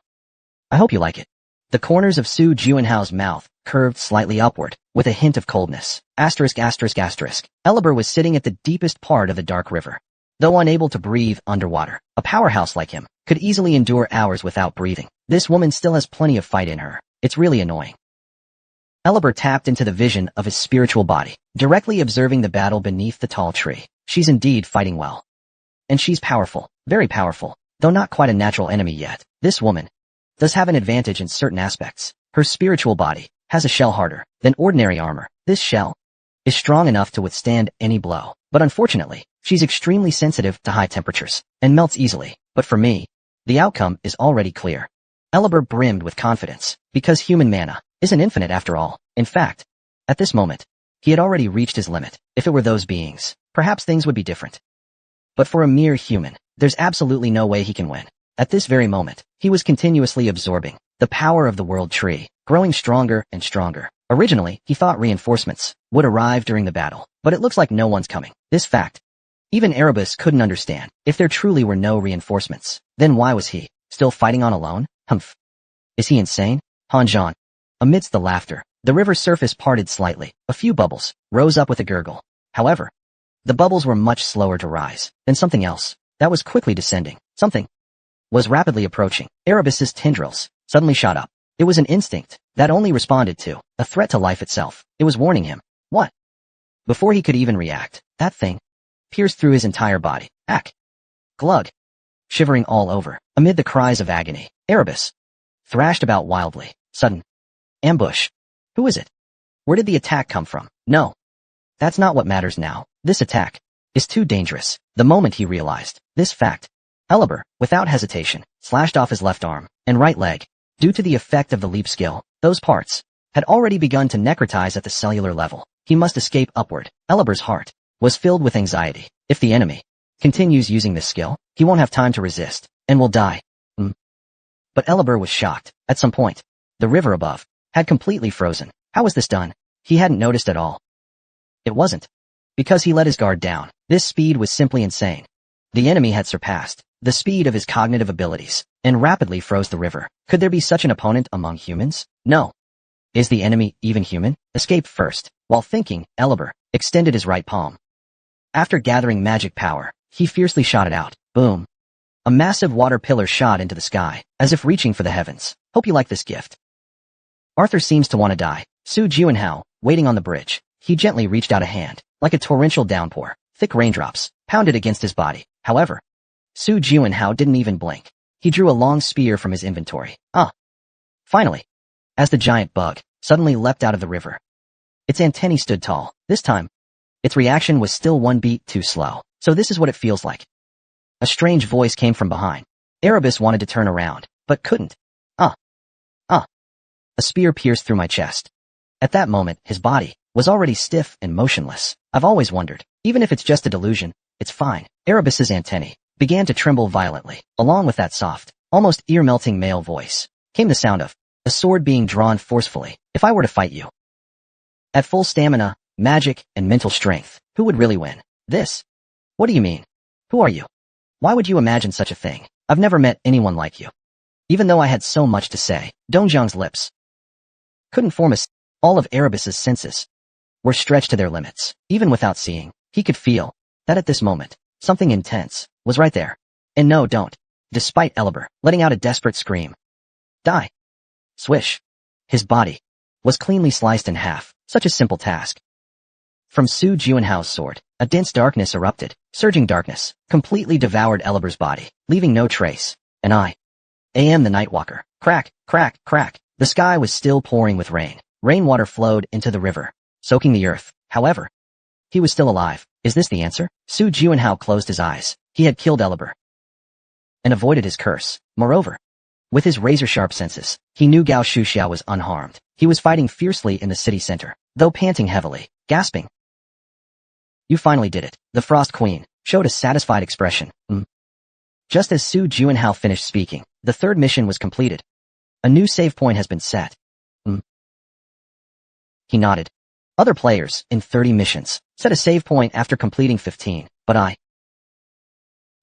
I hope you like it. The corners of Su Juanhao's mouth curved slightly upward, with a hint of coldness. Elibur was sitting at the deepest part of the dark river. Though unable to breathe underwater, a powerhouse like him could easily endure hours without breathing. This woman still has plenty of fight in her. It's really annoying. Elibur tapped into the vision of his spiritual body, directly observing the battle beneath the tall tree. She's indeed fighting well. And she's powerful, very powerful, though not quite a natural enemy yet. This woman does have an advantage in certain aspects. Her spiritual body has a shell harder than ordinary armor. This shell is strong enough to withstand any blow, but unfortunately, she's extremely sensitive to high temperatures and melts easily. But for me, the outcome is already clear. Elibur brimmed with confidence, because human mana isn't infinite after all. In fact, at this moment, he had already reached his limit. If it were those beings, perhaps things would be different. But for a mere human, there's absolutely no way he can win. At this very moment, he was continuously absorbing the power of the world tree, growing stronger and stronger. Originally, he thought reinforcements would arrive during the battle, but it looks like no one's coming. This fact Even Erebus couldn't understand. If there truly were no reinforcements, then why was he still fighting on alone? Humph. Is he insane? Hanjan. Amidst the laughter, the river's surface parted slightly. A few bubbles rose up with a gurgle. However, the bubbles were much slower to rise than something else that was quickly descending. Something was rapidly approaching. Erebus's tendrils suddenly shot up. It was an instinct that only responded to a threat to life itself. It was warning him. What? Before he could even react, that thing pierced through his entire body. Ack. Glug. Shivering all over, amid the cries of agony, Erebus thrashed about wildly. Sudden ambush. Who is it? Where did the attack come from? No. That's not what matters now. This attack is too dangerous. The moment he realized this fact, Elibur, without hesitation, slashed off his left arm and right leg. Due to the effect of the leap skill, those parts had already begun to necrotize at the cellular level. He must escape upward. Elibur's heart was filled with anxiety. If the enemy continues using this skill, he won't have time to resist and will die. But Elibur was shocked. At some point, the river above had completely frozen. How was this done? He hadn't noticed at all. It wasn't because he let his guard down. This speed was simply insane. The enemy had surpassed the speed of his cognitive abilities and rapidly froze the river. Could there be such an opponent among humans? No. Is the enemy even human? Escape first. While thinking, Elibur extended his right palm. After gathering magic power, he fiercely shot it out. Boom. A massive water pillar shot into the sky, as if reaching for the heavens. Hope you like this gift. Arthur seems to want to die. Su Juanhao, waiting on the bridge. He gently reached out a hand. Like a torrential downpour, thick raindrops pounded against his body. However, Su Juanhao didn't even blink. He drew a long spear from his inventory. Finally, as the giant bug suddenly leapt out of the river. Its antennae stood tall. This time, its reaction was still one beat too slow. So this is what it feels like. A strange voice came from behind. Erebus wanted to turn around, but couldn't. A spear pierced through my chest. At that moment, his body was already stiff and motionless. I've always wondered, even if it's just a delusion, it's fine. Erebus's antennae began to tremble violently. Along with that soft, almost ear-melting male voice, came the sound of a sword being drawn forcefully. If I were to fight you at full stamina, magic, and mental strength, who would really win? This? What do you mean? Who are you? Why would you imagine such a thing? I've never met anyone like you. Even though I had so much to say, Dongjiang's lips couldn't form all of Erebus's senses were stretched to their limits. Even without seeing, he could feel that at this moment, something intense was right there. And no, don't. Despite Elibur letting out a desperate scream. Die. Swish. His body was cleanly sliced in half. Such a simple task. From Su Juanhao's sword, a dense darkness erupted. Surging darkness completely devoured Elibur's body, leaving no trace. And I am the Nightwalker. Crack, crack, crack. The sky was still pouring with rain. Rainwater flowed into the river, soaking the earth. However, he was still alive. Is this the answer? Su Juanhao closed his eyes. He had killed Elibur and avoided his curse. Moreover, with his razor-sharp senses, he knew Gao Shuxiao was unharmed. He was fighting fiercely in the city center, though panting heavily, gasping. You finally did it. The Frost Queen showed a satisfied expression. Just as Su Juanhao finished speaking, the third mission was completed. A new save point has been set. He nodded. Other players, in 30 missions, set a save point after completing 15, but I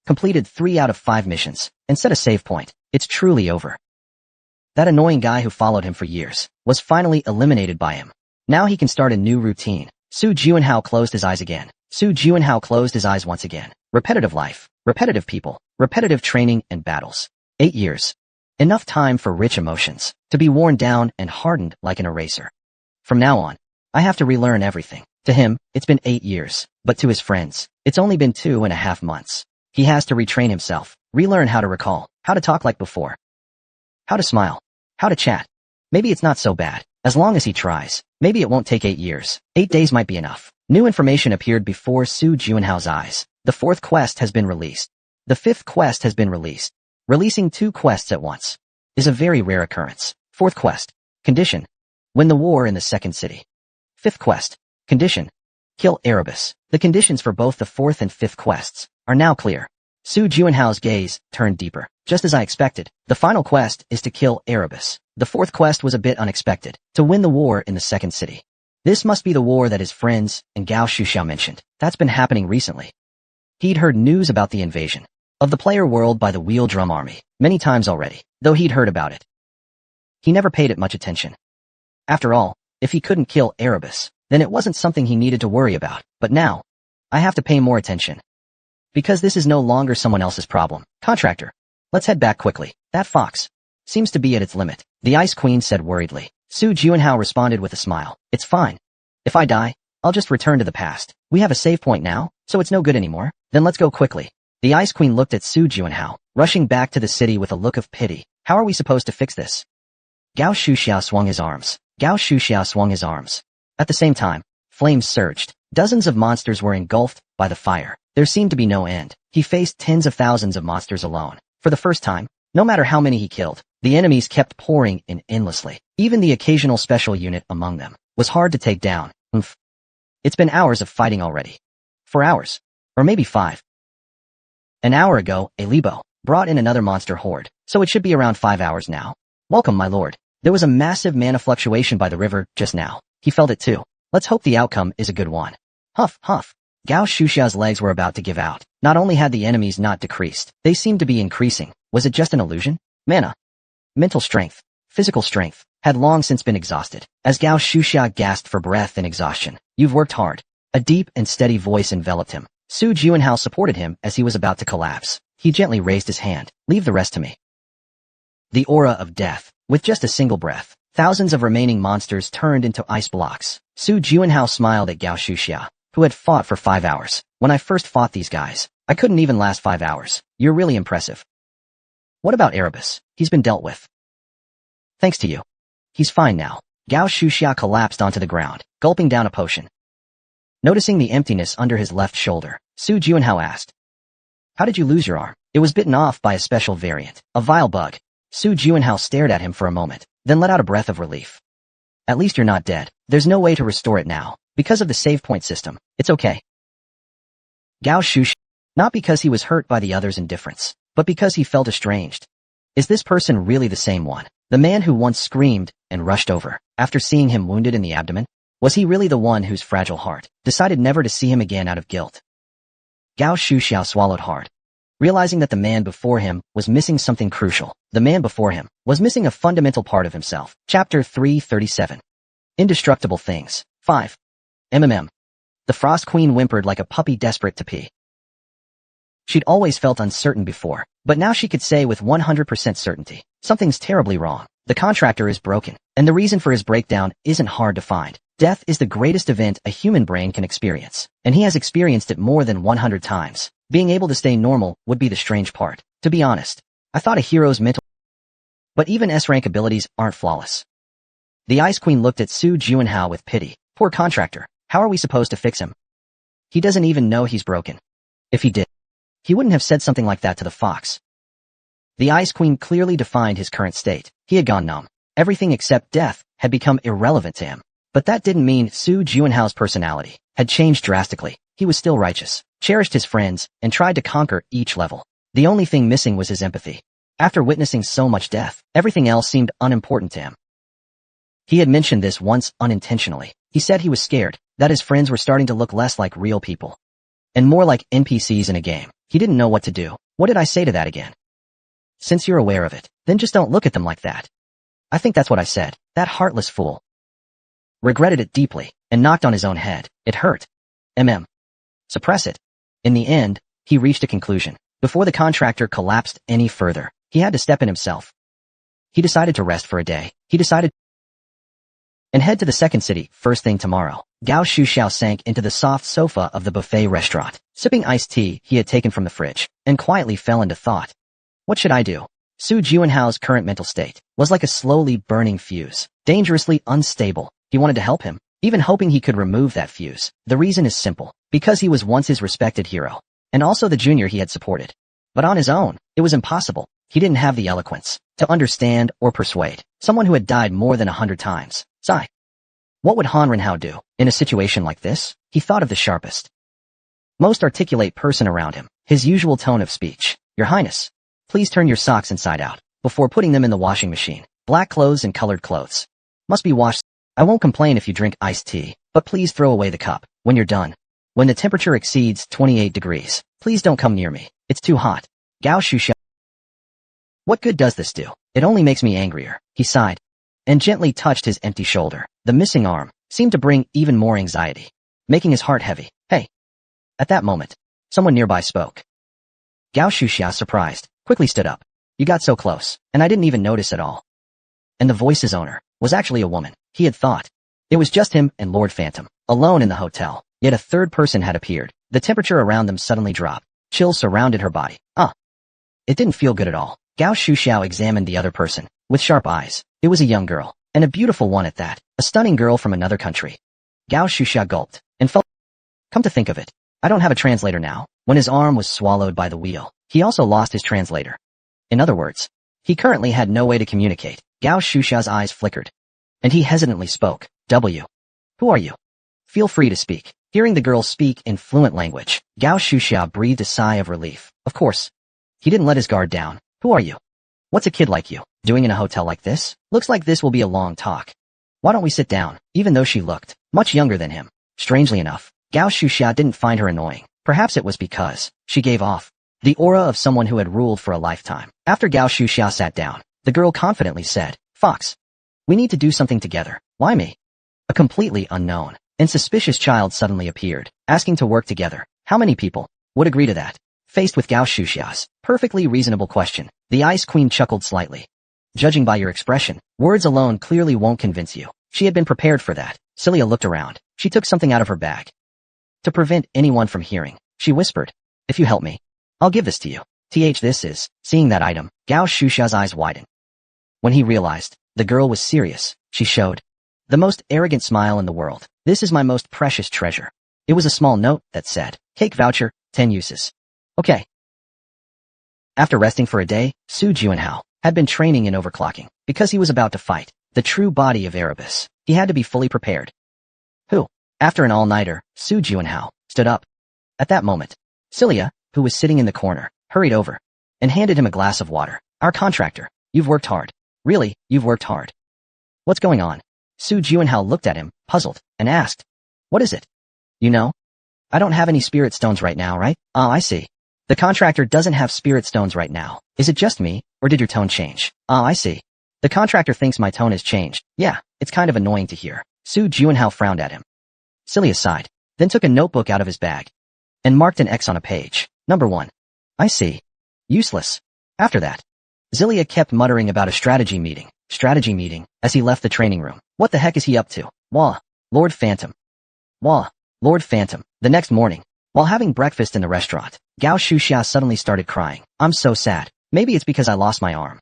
completed 3 out of 5 missions, and set a save point. It's truly over. That annoying guy who followed him for years was finally eliminated by him. Now he can start a new routine. Su Juanhao closed his eyes again. Su Juanhao closed his eyes once again. Repetitive life, repetitive people, repetitive training and battles. 8 years. Enough time for rich emotions to be worn down and hardened like an eraser. From now on, I have to relearn everything. To him, it's been 8 years, but to his friends, it's only been 2.5 months. He has to retrain himself, relearn how to recall, how to talk like before, how to smile, how to chat. Maybe it's not so bad. As long as he tries, maybe it won't take 8 years. 8 days might be enough. New information appeared before Su Juanhao's eyes. The 4th quest has been released. The 5th quest has been released. Releasing 2 quests at once is a very rare occurrence. 4th quest. Condition. Win the war in the 2nd city. 5th quest. Condition. Kill Erebus. The conditions for both the 4th and 5th quests are now clear. Su Juanhao's gaze turned deeper. Just as I expected, the final quest is to kill Erebus. The 4th quest was a bit unexpected. To win the war in the 2nd city. This must be the war that his friends and Gao Shuxiao mentioned. That's been happening recently. He'd heard news about the invasion of the player world by the Wheel Drum Army many times already, though he'd heard about it. He never paid it much attention. After all, if he couldn't kill Erebus, then it wasn't something he needed to worry about. But now, I have to pay more attention. Because this is no longer someone else's problem. Contractor, let's head back quickly. That fox seems to be at its limit, the Ice Queen said worriedly. Su Juanhao responded with a smile. It's fine. If I die, I'll just return to the past. We have a save point now, so it's no good anymore. Then let's go quickly. The Ice Queen looked at Su Juanhao, rushing back to the city with a look of pity. How are we supposed to fix this? Gao Shuxiao swung his arms. Gao Shuxiao swung his arms. At the same time, flames surged. Dozens of monsters were engulfed by the fire. There seemed to be no end. He faced tens of thousands of monsters alone. For the first time, no matter how many he killed, the enemies kept pouring in endlessly. Even the occasional special unit among them was hard to take down. It's been hours of fighting already. 4 hours. Or maybe 5. An hour ago, a Libo brought in another monster horde, so it should be around 5 hours now. Welcome, my lord. There was a massive mana fluctuation by the river just now. He felt it too. Let's hope the outcome is a good one. Huff, huff. Gao Shuxiao's legs were about to give out. Not only had the enemies not decreased, they seemed to be increasing. Was it just an illusion? Mana, mental strength, physical strength, had long since been exhausted. As Gao Shuxiao gasped for breath in exhaustion, you've worked hard. A deep and steady voice enveloped him. Su Juanhao supported him as he was about to collapse. He gently raised his hand. Leave the rest to me. The aura of death. With just a single breath, thousands of remaining monsters turned into ice blocks. Su Juanhao smiled at Gao Shuxiao, who had fought for 5 hours. When I first fought these guys, I couldn't even last 5 hours. You're really impressive. What about Erebus? He's been dealt with. Thanks to you. He's fine now. Gao Shuxiao collapsed onto the ground, gulping down a potion. Noticing the emptiness under his left shoulder, Su Juanhao asked, how did you lose your arm? It was bitten off by a special variant, a vile bug. Su Juanhao stared at him for a moment, then let out a breath of relief. At least you're not dead. There's no way to restore it now. Because of the save point system, it's okay. Gao Shuxiao, not because he was hurt by the other's indifference, but because he felt estranged. Is this person really the same one? The man who once screamed and rushed over, after seeing him wounded in the abdomen? Was he really the one whose fragile heart decided never to see him again out of guilt? Gao Shuxiao swallowed hard, realizing that the man before him was missing something crucial. The man before him was missing a fundamental part of himself. Chapter 337. Indestructible Things. 5. The Frost Queen whimpered like a puppy desperate to pee. She'd always felt uncertain before, but now she could say with 100% certainty, something's terribly wrong. The contractor is broken, and the reason for his breakdown isn't hard to find. Death is the greatest event a human brain can experience, and he has experienced it more than 100 times. Being able to stay normal would be the strange part. To be honest, I thought a hero's mental... But even S-rank abilities aren't flawless. The Ice Queen looked at Su Juanhao with pity. Poor contractor. How are we supposed to fix him? He doesn't even know he's broken. If he did, he wouldn't have said something like that to the fox. The Ice Queen clearly defined his current state. He had gone numb. Everything except death had become irrelevant to him. But that didn't mean Su Juanhao's personality had changed drastically. He was still righteous, cherished his friends, and tried to conquer each level. The only thing missing was his empathy. After witnessing so much death, everything else seemed unimportant to him. He had mentioned this once unintentionally. He said he was scared that his friends were starting to look less like real people and more like NPCs in a game. He didn't know what to do. What did I say to that again? Since you're aware of it, then just don't look at them like that. I think that's what I said. That heartless fool. Regretted it deeply and knocked on his own head. It hurt. Suppress it. In the end, he reached a conclusion. Before the contractor collapsed any further, he had to step in himself. He decided to rest for a day. And head to the second city first thing tomorrow. Gao Shuxiao sank into the soft sofa of the buffet restaurant, sipping iced tea he had taken from the fridge, and quietly fell into thought. What should I do? Su Juanhao's current mental state was like a slowly burning fuse, dangerously unstable. He wanted to help him, even hoping he could remove that fuse. The reason is simple. Because he was once his respected hero, and also the junior he had supported. But on his own, it was impossible. He didn't have the eloquence to understand or persuade someone who had died more than 100 times. Sigh. What would Han Renhao do in a situation like this? He thought of the sharpest, most articulate person around him, his usual tone of speech. Your Highness, please turn your socks inside out before putting them in the washing machine. Black clothes and colored clothes must be washed. I won't complain if you drink iced tea, but please throw away the cup when you're done. When the temperature exceeds 28 degrees, Please don't come near me. It's too hot. Gao Shusha. What good does this do? It only makes me angrier. He sighed and gently touched his empty shoulder. The missing arm seemed to bring even more anxiety, making his heart heavy. Hey. At that moment, someone nearby spoke. Gao Shusha, surprised, quickly stood up. You got so close, and I didn't even notice at all. And the voice's owner was actually a woman. He had thought it was just him and Lord Phantom, alone in the hotel. Yet a third person had appeared. The temperature around them suddenly dropped. Chills surrounded her body. It didn't feel good at all. Gao Shuxiao examined the other person with sharp eyes. It was a young girl, and a beautiful one at that. A stunning girl from another country. Gao Shuxiao gulped and felt. Come to think of it, I don't have a translator now. When his arm was swallowed by the wheel, he also lost his translator. In other words, he currently had no way to communicate. Gao Shuxiao's eyes flickered, and he hesitantly spoke. Who are you? Feel free to speak. Hearing the girl speak in fluent language, Gao Shuxiao breathed a sigh of relief. Of course. He didn't let his guard down. Who are you? What's a kid like you doing in a hotel like this? Looks like this will be a long talk. Why don't we sit down? Even though she looked much younger than him. Strangely enough, Gao Shuxiao didn't find her annoying. Perhaps it was because she gave off the aura of someone who had ruled for a lifetime. After Gao Shuxiao sat down, the girl confidently said, Fox, we need to do something together. Why me? A completely unknown and suspicious child suddenly appeared, asking to work together. How many people would agree to that? Faced with Gao Shuxiao's perfectly reasonable question, the Ice Queen chuckled slightly. Judging by your expression, words alone clearly won't convince you. She had been prepared for that. Celia looked around. She took something out of her bag. To prevent anyone from hearing, she whispered, if you help me, I'll give this to you. This is. Seeing that item, Gao Shuxiao's eyes widened. When he realized the girl was serious, she showed the most arrogant smile in the world. This is my most precious treasure. It was a small note that said, cake voucher, 10 uses. Okay. After resting for a day, Su Juanhao had been training in overclocking. Because he was about to fight the true body of Erebus, he had to be fully prepared. After an all-nighter, Su Juanhao stood up. At that moment, Celia, who was sitting in the corner, hurried over and handed him a glass of water. Our contractor, you've worked hard. Really, you've worked hard. What's going on? Su Juanhao looked at him, puzzled, and asked, what is it? You know? I don't have any spirit stones right now, right? Oh, I see. The contractor doesn't have spirit stones right now. Is it just me, or did your tone change? Oh, I see. The contractor thinks my tone has changed. Yeah, it's kind of annoying to hear. Su Juanhao frowned at him. Celia sighed, then took a notebook out of his bag and marked an X on a page. Number 1. I see. Useless. After that, Zelia kept muttering about a strategy meeting, as he left the training room. What the heck is he up to? Wah. Lord Phantom. Wah. Lord Phantom. The next morning, while having breakfast in the restaurant, Gao Shuxia suddenly started crying. I'm so sad. Maybe it's because I lost my arm.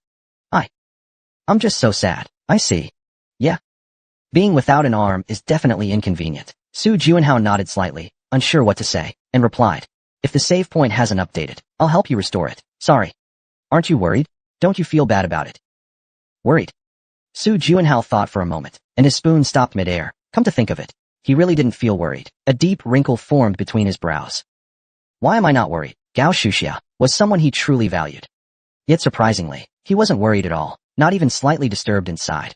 I'm just so sad. I see. Yeah. Being without an arm is definitely inconvenient. Su Juanhao nodded slightly, unsure what to say, and replied, if the save point hasn't updated, I'll help you restore it. Sorry. Aren't you worried? Don't you feel bad about it? Worried? Su Juanhao thought for a moment, and his spoon stopped midair. Come to think of it, he really didn't feel worried. A deep wrinkle formed between his brows. Why am I not worried? Gao Shuxia was someone he truly valued. Yet surprisingly, he wasn't worried at all, not even slightly disturbed inside.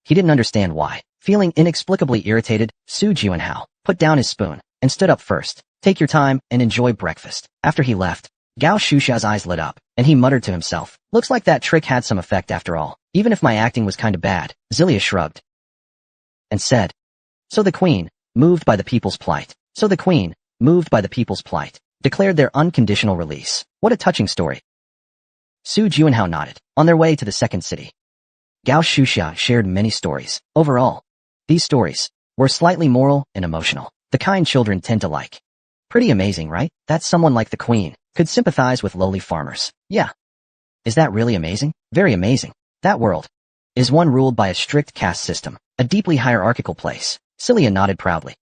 He didn't understand why. Feeling inexplicably irritated, Su Juanhao put down his spoon and stood up first. Take your time and enjoy breakfast. After he left, Gao Shuxia's eyes lit up, and he muttered to himself, looks like that trick had some effect after all, even if my acting was kinda bad. Zelia shrugged and said, So the Queen, moved by the people's plight, declared their unconditional release. What a touching story. Su Juanhao nodded. On their way to the second city, Gao Shuxia shared many stories. Overall, these stories were slightly moral and emotional, the kind children tend to like. Pretty amazing, right? That someone like the Queen could sympathize with lowly farmers. Yeah. Is that really amazing? Very amazing. That world is one ruled by a strict caste system, a deeply hierarchical place. Celia nodded proudly.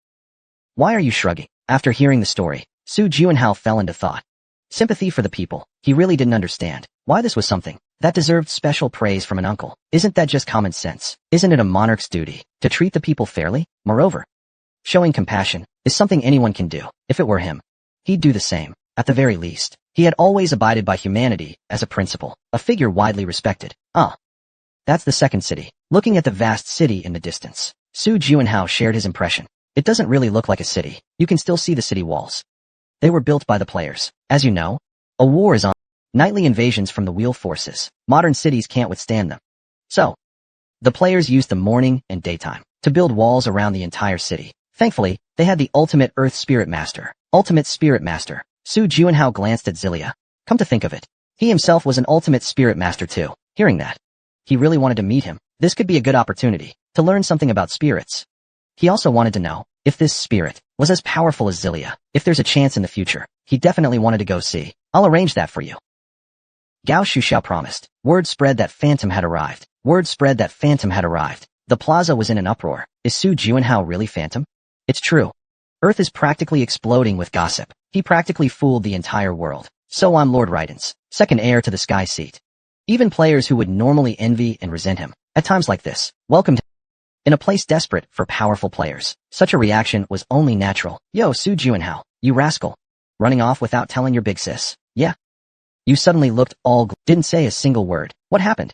Why are you shrugging? After hearing the story, Su Juanhao fell into thought. Sympathy for the people. He really didn't understand why this was something that deserved special praise from an uncle. Isn't that just common sense? Isn't it a monarch's duty to treat the people fairly? Moreover, showing compassion is something anyone can do. If it were him, he'd do the same. At the very least, he had always abided by humanity as a principle, a figure widely respected. That's the second city. Looking at the vast city in the distance, Su Juanhao shared his impression. It doesn't really look like a city. You can still see the city walls. They were built by the players. As you know, a war is on. Nightly invasions from the wheel forces. Modern cities can't withstand them. So, the players used the morning and daytime to build walls around the entire city. Thankfully, they had the ultimate Earth Spirit Master. Ultimate Spirit Master. Su Juanhao glanced at Zilia. Come to think of it, he himself was an ultimate Spirit Master too. Hearing that, he really wanted to meet him. This could be a good opportunity to learn something about spirits. He also wanted to know if this spirit was as powerful as Zilia. If there's a chance in the future, he definitely wanted to go see. I'll arrange that for you. Gao Shuxiao promised. Word spread that Phantom had arrived. Word spread that Phantom had arrived. The plaza was in an uproar. Is Su Juanhao really Phantom? It's true. Earth is practically exploding with gossip. He practically fooled the entire world. So I'm Lord Raidens, second heir to the sky seat. Even players who would normally envy and resent him, at times like this, welcomed him. In a place desperate for powerful players, such a reaction was only natural. Yo, Su Juanhao, you rascal. Running off without telling your big sis. Yeah. You suddenly looked all didn't say a single word. What happened?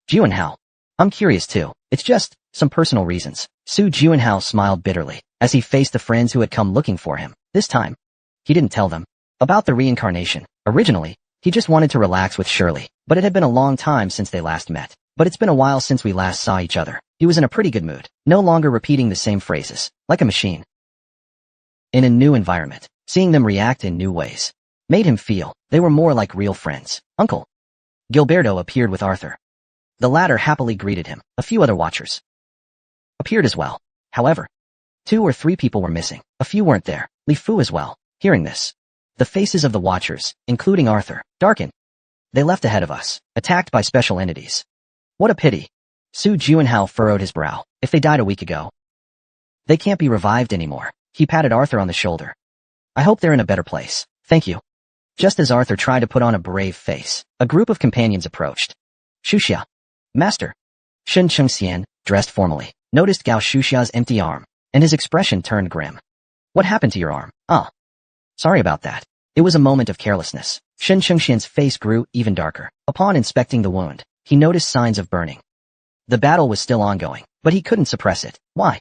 Juanhao. I'm curious too. It's just some personal reasons. Su Juanhao smiled bitterly as he faced the friends who had come looking for him. This time, he didn't tell them about the reincarnation. Originally, he just wanted to relax with Shirley, but it had been a long time since they last met. But it's been a while since we last saw each other. He was in a pretty good mood, no longer repeating the same phrases, like a machine. In a new environment, seeing them react in new ways made him feel they were more like real friends. Uncle Gilberto appeared with Arthur. The latter happily greeted him. A few other watchers appeared as well. However, 2 or 3 people were missing. A few weren't there. Li Fu as well. Hearing this, the faces of the watchers, including Arthur, darkened. They left ahead of us, attacked by special entities. What a pity. Su Juanhao furrowed his brow. If they died a week ago, they can't be revived anymore. He patted Arthur on the shoulder. I hope they're in a better place. Thank you. Just as Arthur tried to put on a brave face, a group of companions approached. Shuxia. Master. Shen Chengxian, dressed formally, noticed Gao Shuxia's empty arm, and his expression turned grim. What happened to your arm? Ah. Sorry about that. It was a moment of carelessness. Shen Chengxian's face grew even darker. Upon inspecting the wound, he noticed signs of burning. The battle was still ongoing, but he couldn't suppress it. Why?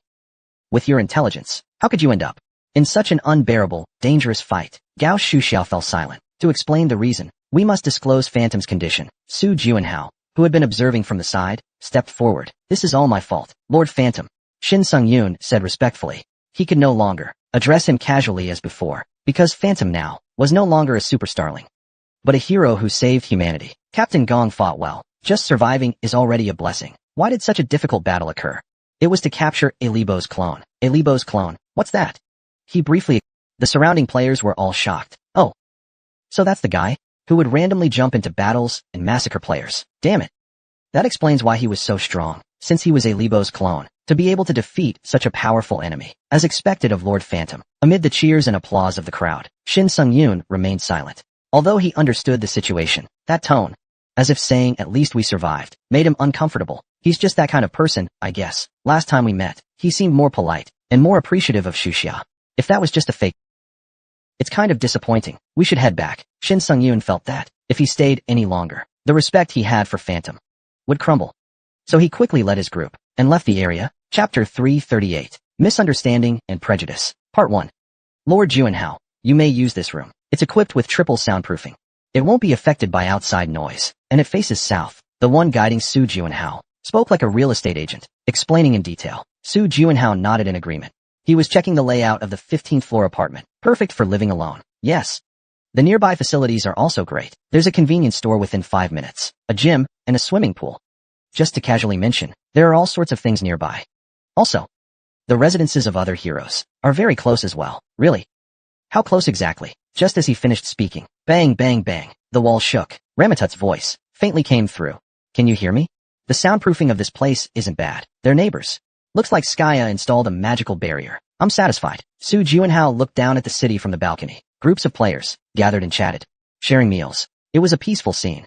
With your intelligence, how could you end up in such an unbearable, dangerous fight? Gao Shuxiao fell silent. To explain the reason, we must disclose Phantom's condition. Su Juanhao, who had been observing from the side, stepped forward. This is all my fault, Lord Phantom. Shin Sung-yoon said respectfully. He could no longer address him casually as before, because Phantom now was no longer a superstarling, but a hero who saved humanity. Captain Gong fought well. Just surviving is already a blessing. Why did such a difficult battle occur? It was to capture Elibo's clone. Elibo's clone? What's that? He briefly... The surrounding players were all shocked. Oh. So that's the guy who would randomly jump into battles and massacre players. Damn it. That explains why he was so strong, since he was Elibo's clone, to be able to defeat such a powerful enemy, as expected of Lord Phantom. Amid the cheers and applause of the crowd, Shin Sung-yoon remained silent. Although he understood the situation, that tone, as if saying at least we survived, made him uncomfortable. He's just that kind of person, I guess. Last time we met, he seemed more polite and more appreciative of Shuxia. If that was just a fake, it's kind of disappointing. We should head back. Shin Sung-yoon felt that, if he stayed any longer, the respect he had for Phantom would crumble. So he quickly led his group and left the area. Chapter 338. Misunderstanding and Prejudice. Part 1. Lord Juanhao, you may use this room. It's equipped with triple soundproofing. It won't be affected by outside noise, and it faces south. The one guiding Su Juanhao spoke like a real estate agent, explaining in detail. Su Juanhao nodded in agreement. He was checking the layout of the 15th floor apartment, perfect for living alone. Yes. The nearby facilities are also great. There's a convenience store within 5 minutes, a gym, and a swimming pool. Just to casually mention, there are all sorts of things nearby. Also, the residences of other heroes are very close as well. Really? How close exactly? Just as he finished speaking, bang, bang, bang, the wall shook. Ramatut's voice faintly came through. Can you hear me? The soundproofing of this place isn't bad. They're neighbors. Looks like Skya installed a magical barrier. I'm satisfied. Su Juanhao looked down at the city from the balcony. Groups of players gathered and chatted, sharing meals. It was a peaceful scene.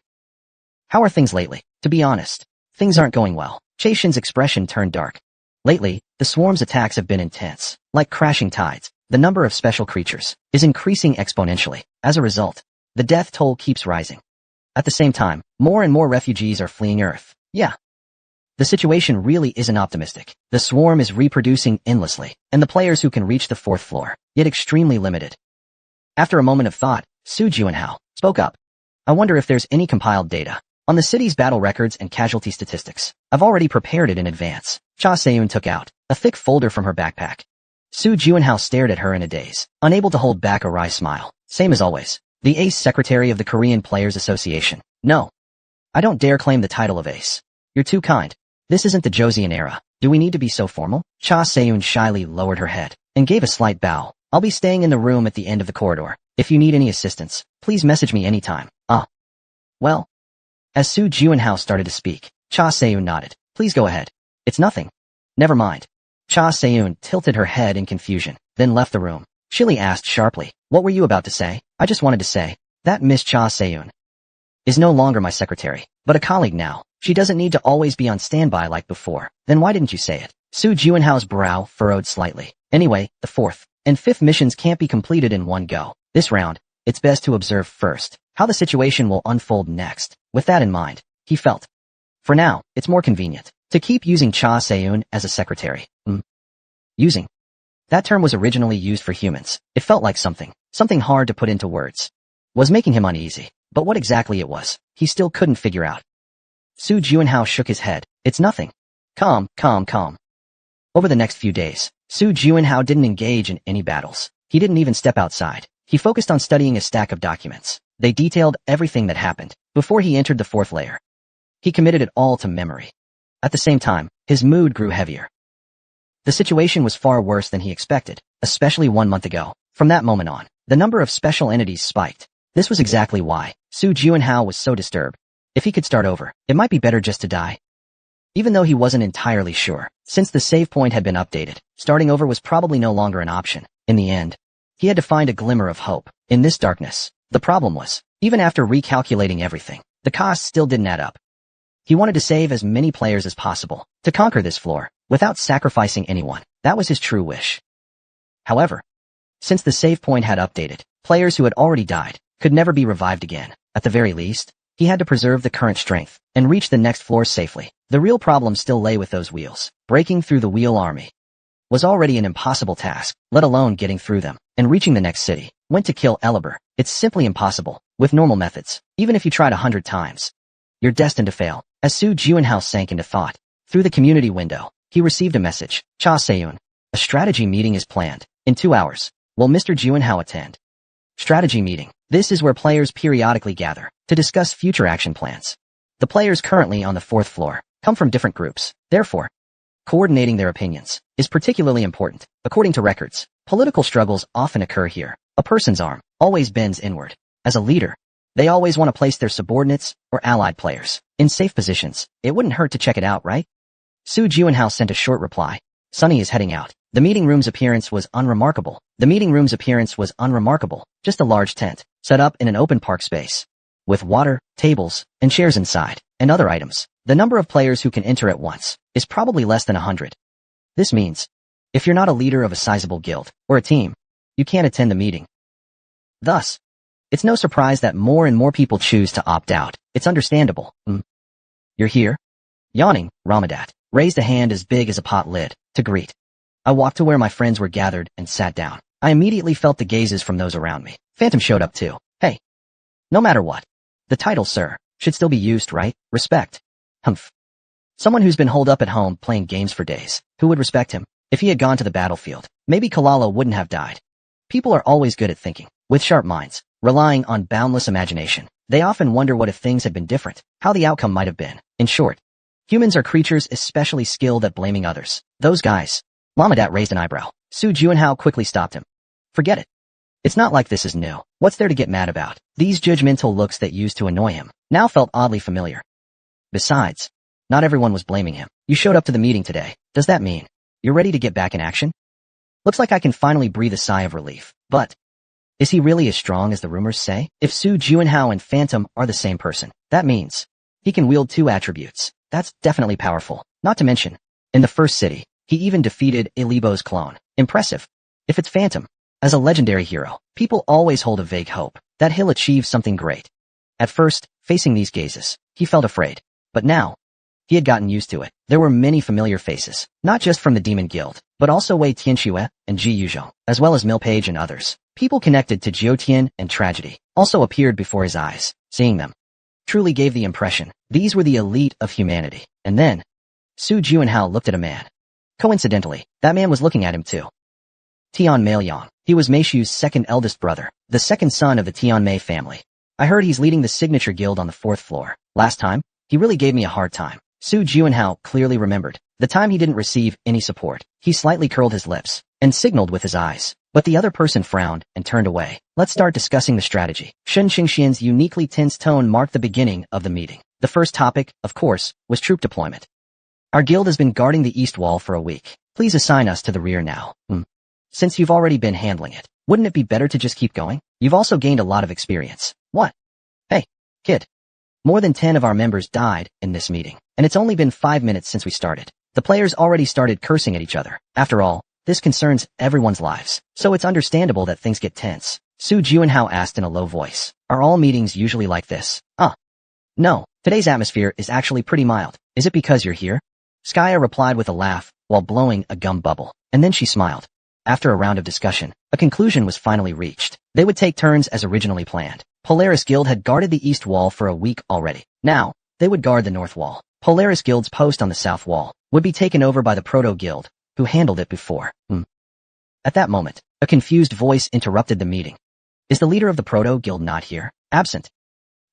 How are things lately? To be honest, things aren't going well. Chaishin's expression turned dark. Lately, the swarm's attacks have been intense. Like crashing tides, the number of special creatures is increasing exponentially. As a result, the death toll keeps rising. At the same time, more and more refugees are fleeing Earth. Yeah. The situation really isn't optimistic. The swarm is reproducing endlessly, and the players who can reach the 4th floor, yet extremely limited. After a moment of thought, Su Juinhao spoke up. I wonder if there's any compiled data on the city's battle records and casualty statistics. I've already prepared it in advance. Cha Seun took out a thick folder from her backpack. Su Juinhao stared at her in a daze, unable to hold back a wry smile. Same as always. The ace secretary of the Korean Players Association. No. I don't dare claim the title of ace. You're too kind. This isn't the Joseon era. Do we need to be so formal? Cha Seun shyly lowered her head and gave a slight bow. I'll be staying in the room at the end of the corridor. If you need any assistance, please message me anytime. Well. As Su Juinhao started to speak, Cha Seun nodded. Please go ahead. It's nothing. Never mind. Cha Seun tilted her head in confusion, then left the room. Shili asked sharply, what were you about to say? I just wanted to say that Miss Cha Seun is no longer my secretary, but a colleague now. She doesn't need to always be on standby like before. Then why didn't you say it? Su Juinhao's brow furrowed slightly. Anyway, the fourth and fifth missions can't be completed in one go. This round, it's best to observe first how the situation will unfold next. With that in mind, he felt, for now, it's more convenient to keep using Cha Seun as a secretary. Using. That term was originally used for humans. It felt like something hard to put into words. Was making him uneasy, but what exactly it was, he still couldn't figure out. Su Juinhao shook his head. It's nothing. Calm. Over the next few days, Su Juinhao didn't engage in any battles. He didn't even step outside. He focused on studying a stack of documents. They detailed everything that happened before he entered the fourth layer. He committed it all to memory. At the same time, his mood grew heavier. The situation was far worse than he expected, especially 1 month ago. From that moment on, the number of special entities spiked. This was exactly why Su Juinhao was so disturbed. If he could start over, it might be better just to die. Even though he wasn't entirely sure, since the save point had been updated, starting over was probably no longer an option. In the end, he had to find a glimmer of hope in this darkness. The problem was, even after recalculating everything, the cost still didn't add up. He wanted to save as many players as possible, to conquer this floor, without sacrificing anyone. That was his true wish. However, since the save point had updated, players who had already died could never be revived again. At the very least, he had to preserve the current strength and reach the next floor safely. The real problem still lay with those wheels. Breaking through the wheel army was already an impossible task, let alone getting through them and reaching the next city. Went to kill Elibur. It's simply impossible. With normal methods, even if you tried 100 times, you're destined to fail. As Su Juinhao sank into thought, through the community window, he received a message. Cha Seun, a strategy meeting is planned. In 2 hours, will Mr. Juinhao attend? Strategy meeting. This is where players periodically gather to discuss future action plans. The players currently on the 4th floor come from different groups. Therefore, coordinating their opinions is particularly important. According to records, political struggles often occur here. A person's arm always bends inward. As a leader, they always want to place their subordinates or allied players in safe positions. It wouldn't hurt to check it out, right? Su Juinhao sent a short reply. Sunny is heading out. The meeting room's appearance was unremarkable. Just a large tent, set up in an open park space, with water, tables, and chairs inside, and other items. The number of players who can enter at once is probably less than 100. This means, if you're not a leader of a sizable guild or a team, you can't attend the meeting. Thus, it's no surprise that more and more people choose to opt out. It's understandable. You're here? Yawning, Ramadat raised a hand as big as a pot lid to greet. I walked to where my friends were gathered and sat down. I immediately felt the gazes from those around me. Phantom showed up too. Hey. No matter what, the title, sir, should still be used, right? Respect. Humph. Someone who's been holed up at home playing games for days. Who would respect him? If he had gone to the battlefield, maybe Kalala wouldn't have died. People are always good at thinking, with sharp minds, relying on boundless imagination. They often wonder what if things had been different, how the outcome might have been. In short, humans are creatures especially skilled at blaming others. Those guys. Ramadat raised an eyebrow. Su Juinhao quickly stopped him. Forget it. It's not like this is new. What's there to get mad about? These judgmental looks that used to annoy him now felt oddly familiar. Besides, not everyone was blaming him. You showed up to the meeting today. Does that mean you're ready to get back in action? Looks like I can finally breathe a sigh of relief. But is he really as strong as the rumors say? If Su Juinhao and Phantom are the same person, that means he can wield 2 attributes. That's definitely powerful. Not to mention, in the first city, he even defeated Ilibo's clone. Impressive. If it's Phantom, as a legendary hero, people always hold a vague hope that he'll achieve something great. At first, facing these gazes, he felt afraid. But now, He had gotten used to it. There were many familiar faces, not just from the Demon Guild, but also Wei Tianxue and Ji Yuzhou, as well as Milpage and others. People connected to Jiutian and tragedy also appeared before his eyes. Seeing them truly gave the impression these were the elite of humanity. And then, Su Juanhao looked at a man. Coincidentally, that man was looking at him too. Tian Meiliang. He was Meishu's second eldest brother, the second son of the Tian Mei family. I heard he's leading the signature guild on the 4th floor. Last time, he really gave me a hard time. Su Juanhao clearly remembered the time he didn't receive any support. He slightly curled his lips and signaled with his eyes. But the other person frowned and turned away. Let's start discussing the strategy. Shen Xingxian's uniquely tense tone marked the beginning of the meeting. The first topic, of course, was troop deployment. Our guild has been guarding the east wall for a week. Please assign us to the rear now. Since you've already been handling it, wouldn't it be better to just keep going? You've also gained a lot of experience. What? Hey, kid. More than 10 of our members died in this meeting, and it's only been 5 minutes since we started. The players already started cursing at each other. After all, this concerns everyone's lives, so it's understandable that things get tense. Su Juanhao asked in a low voice. Are all meetings usually like this? No, today's atmosphere is actually pretty mild. Is it because you're here? Skya replied with a laugh while blowing a gum bubble, and then she smiled. After a round of discussion, a conclusion was finally reached. They would take turns as originally planned. Polaris Guild had guarded the east wall for a week already. Now, they would guard the north wall. Polaris Guild's post on the south wall would be taken over by the Proto Guild, who handled it before. At that moment, a confused voice interrupted the meeting. Is the leader of the Proto Guild not here? Absent.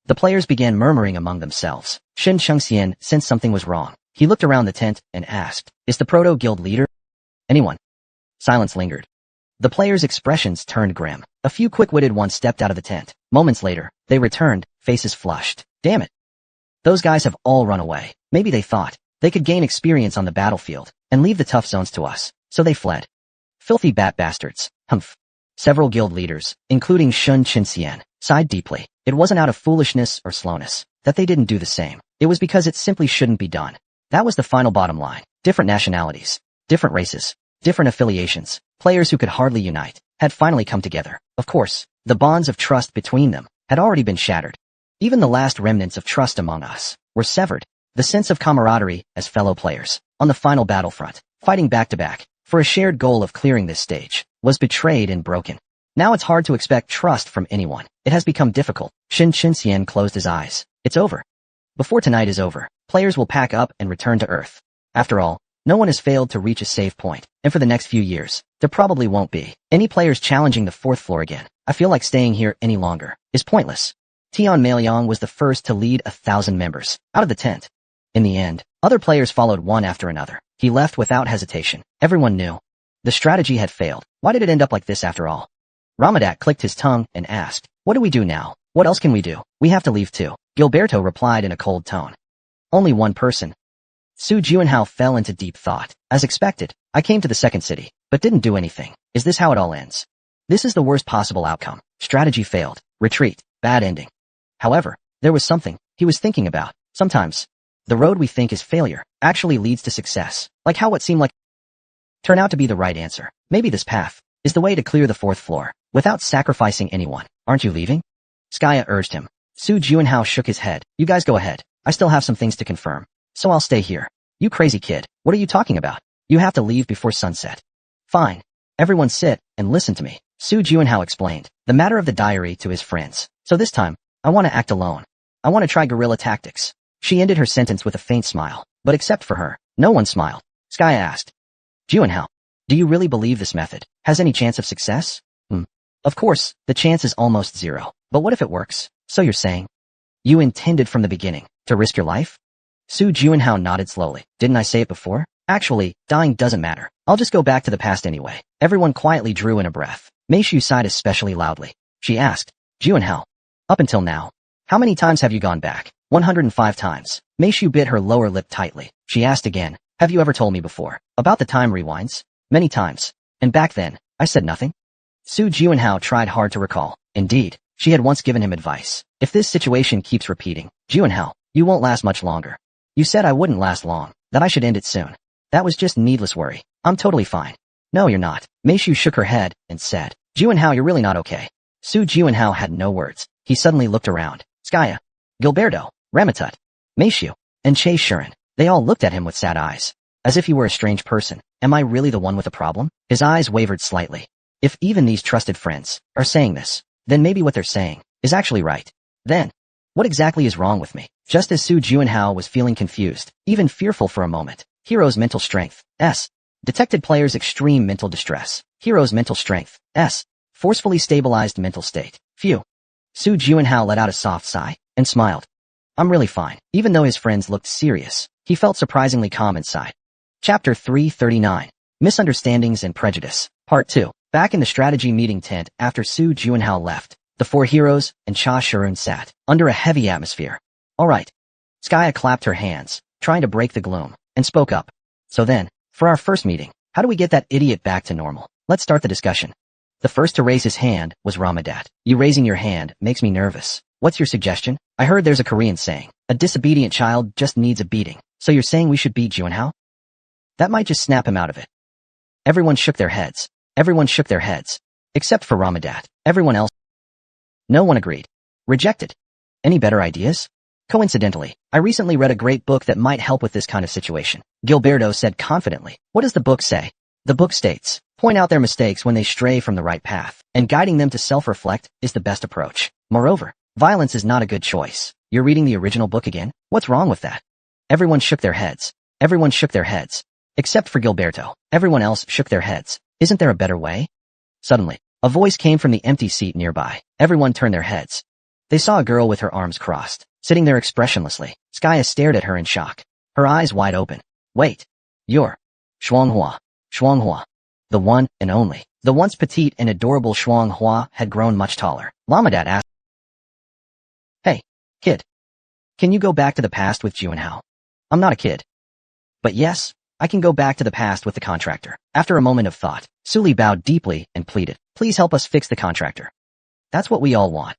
The players began murmuring among themselves. Shen Chengxian sensed something was wrong. He looked around the tent and asked, is the Proto Guild leader? Anyone? Silence lingered. The players' expressions turned grim. A few quick-witted ones stepped out of the tent. Moments later, they returned, faces flushed. Damn it. Those guys have all run away. Maybe they thought they could gain experience on the battlefield and leave the tough zones to us, so they fled. Filthy bat bastards. Humph. Several guild leaders, including Shun Chinxian, sighed deeply. It wasn't out of foolishness or slowness that they didn't do the same. It was because it simply shouldn't be done. That was the final bottom line. Different nationalities, different races, different affiliations, players who could hardly unite, had finally come together. Of course, the bonds of trust between them had already been shattered. Even the last remnants of trust among us were severed. The sense of camaraderie as fellow players on the final battlefront, fighting back-to-back for a shared goal of clearing this stage, was betrayed and broken. Now it's hard to expect trust from anyone. It has become difficult. Shin Chinxian closed his eyes. It's over. Before tonight is over, players will pack up and return to Earth. After all, no one has failed to reach a save point, and for the next few years, there probably won't be any players challenging the 4th floor again. I feel like staying here any longer is pointless. Tian Meiliang was the first to lead 1,000 members out of the tent. In the end, other players followed one after another. He left without hesitation. Everyone knew the strategy had failed. Why did it end up like this after all? Ramadak clicked his tongue and asked, what do we do now? What else can we do? We have to leave too. Gilberto replied in a cold tone. Only one person. Su Juanhao fell into deep thought. As expected, I came to the second city, but didn't do anything. Is this how it all ends? This is the worst possible outcome. Strategy failed. Retreat. Bad ending. However, there was something he was thinking about. Sometimes, the road we think is failure actually leads to success. Like how what seemed like turned out to be the right answer. Maybe this path is the way to clear the 4th floor without sacrificing anyone. Aren't you leaving? Skya urged him. Su Juanhao shook his head. You guys go ahead. I still have some things to confirm. So I'll stay here. You crazy kid. What are you talking about? You have to leave before sunset. Fine. Everyone sit and listen to me. Su Juanhao explained the matter of the diary to his friends. So this time, I want to act alone. I want to try guerrilla tactics. She ended her sentence with a faint smile, but except for her, no one smiled. Skya asked, Juanhao, do you really believe this method has any chance of success? Of course, the chance is almost zero. But what if it works? So you're saying you intended from the beginning to risk your life? Su Juanhao nodded slowly. Didn't I say it before? Actually, dying doesn't matter. I'll just go back to the past anyway. Everyone quietly drew in a breath. Meishu sighed especially loudly. She asked, Juanhao, up until now, how many times have you gone back? 105 times. Meishu bit her lower lip tightly. She asked again, have you ever told me before about the time rewinds? Many times. And back then, I said nothing? Su Juanhao tried hard to recall. Indeed, she had once given him advice. If this situation keeps repeating, Juanhao, you won't last much longer. You said I wouldn't last long, that I should end it soon. That was just needless worry. I'm totally fine. No, you're not. Meishu shook her head and said, Juanhao, you're really not okay. Su Juanhao had no words. He suddenly looked around. Skya, Gilberto, Ramatut, Meishu, and Che Shuren. They all looked at him with sad eyes, as if he were a strange person. Am I really the one with a problem? His eyes wavered slightly. If even these trusted friends are saying this, then maybe what they're saying is actually right. Then, what exactly is wrong with me? Just as Su Juanhao was feeling confused, even fearful for a moment, Hero's mental strength, S. Detected player's extreme mental distress. Hero's mental strength, S. Forcefully stabilized mental state. Phew. Su Juanhao let out a soft sigh and smiled. I'm really fine. Even though his friends looked serious, he felt surprisingly calm inside. Chapter 339. Misunderstandings and Prejudice. Part 2. Back in the strategy meeting tent after Su Juanhao left, the four heroes and Cha Shirun sat under a heavy atmosphere. All right. Skaya clapped her hands, trying to break the gloom, and spoke up. So then, for our first meeting, how do we get that idiot back to normal? Let's start the discussion. The first to raise his hand was Ramadat. You raising your hand makes me nervous. What's your suggestion? I heard there's a Korean saying, a disobedient child just needs a beating. So you're saying we should beat Juanhao? That might just snap him out of it. Everyone shook their heads. Everyone shook their heads. Except for Ramadat. Everyone else. No one agreed. Rejected. Any better ideas? Coincidentally, I recently read a great book that might help with this kind of situation. Gilberto said confidently. What does the book say? The book states, point out their mistakes when they stray from the right path, and guiding them to self-reflect is the best approach. Moreover, violence is not a good choice. You're reading the original book again? What's wrong with that? Everyone shook their heads. Everyone shook their heads. Except for Gilberto. Everyone else shook their heads. Isn't there a better way? Suddenly, a voice came from the empty seat nearby. Everyone turned their heads. They saw a girl with her arms crossed, sitting there expressionlessly. Skaya stared at her in shock, her eyes wide open. Wait. You're Shuanghua. Shuanghua. The one and only. The once petite and adorable Shuanghua had grown much taller. Ramadat asked, Hey, kid. Can you go back to the past with Juanhao? I'm not a kid. But yes, I can go back to the past with the contractor. After a moment of thought, Suli bowed deeply and pleaded, please help us fix the contractor. That's what we all want.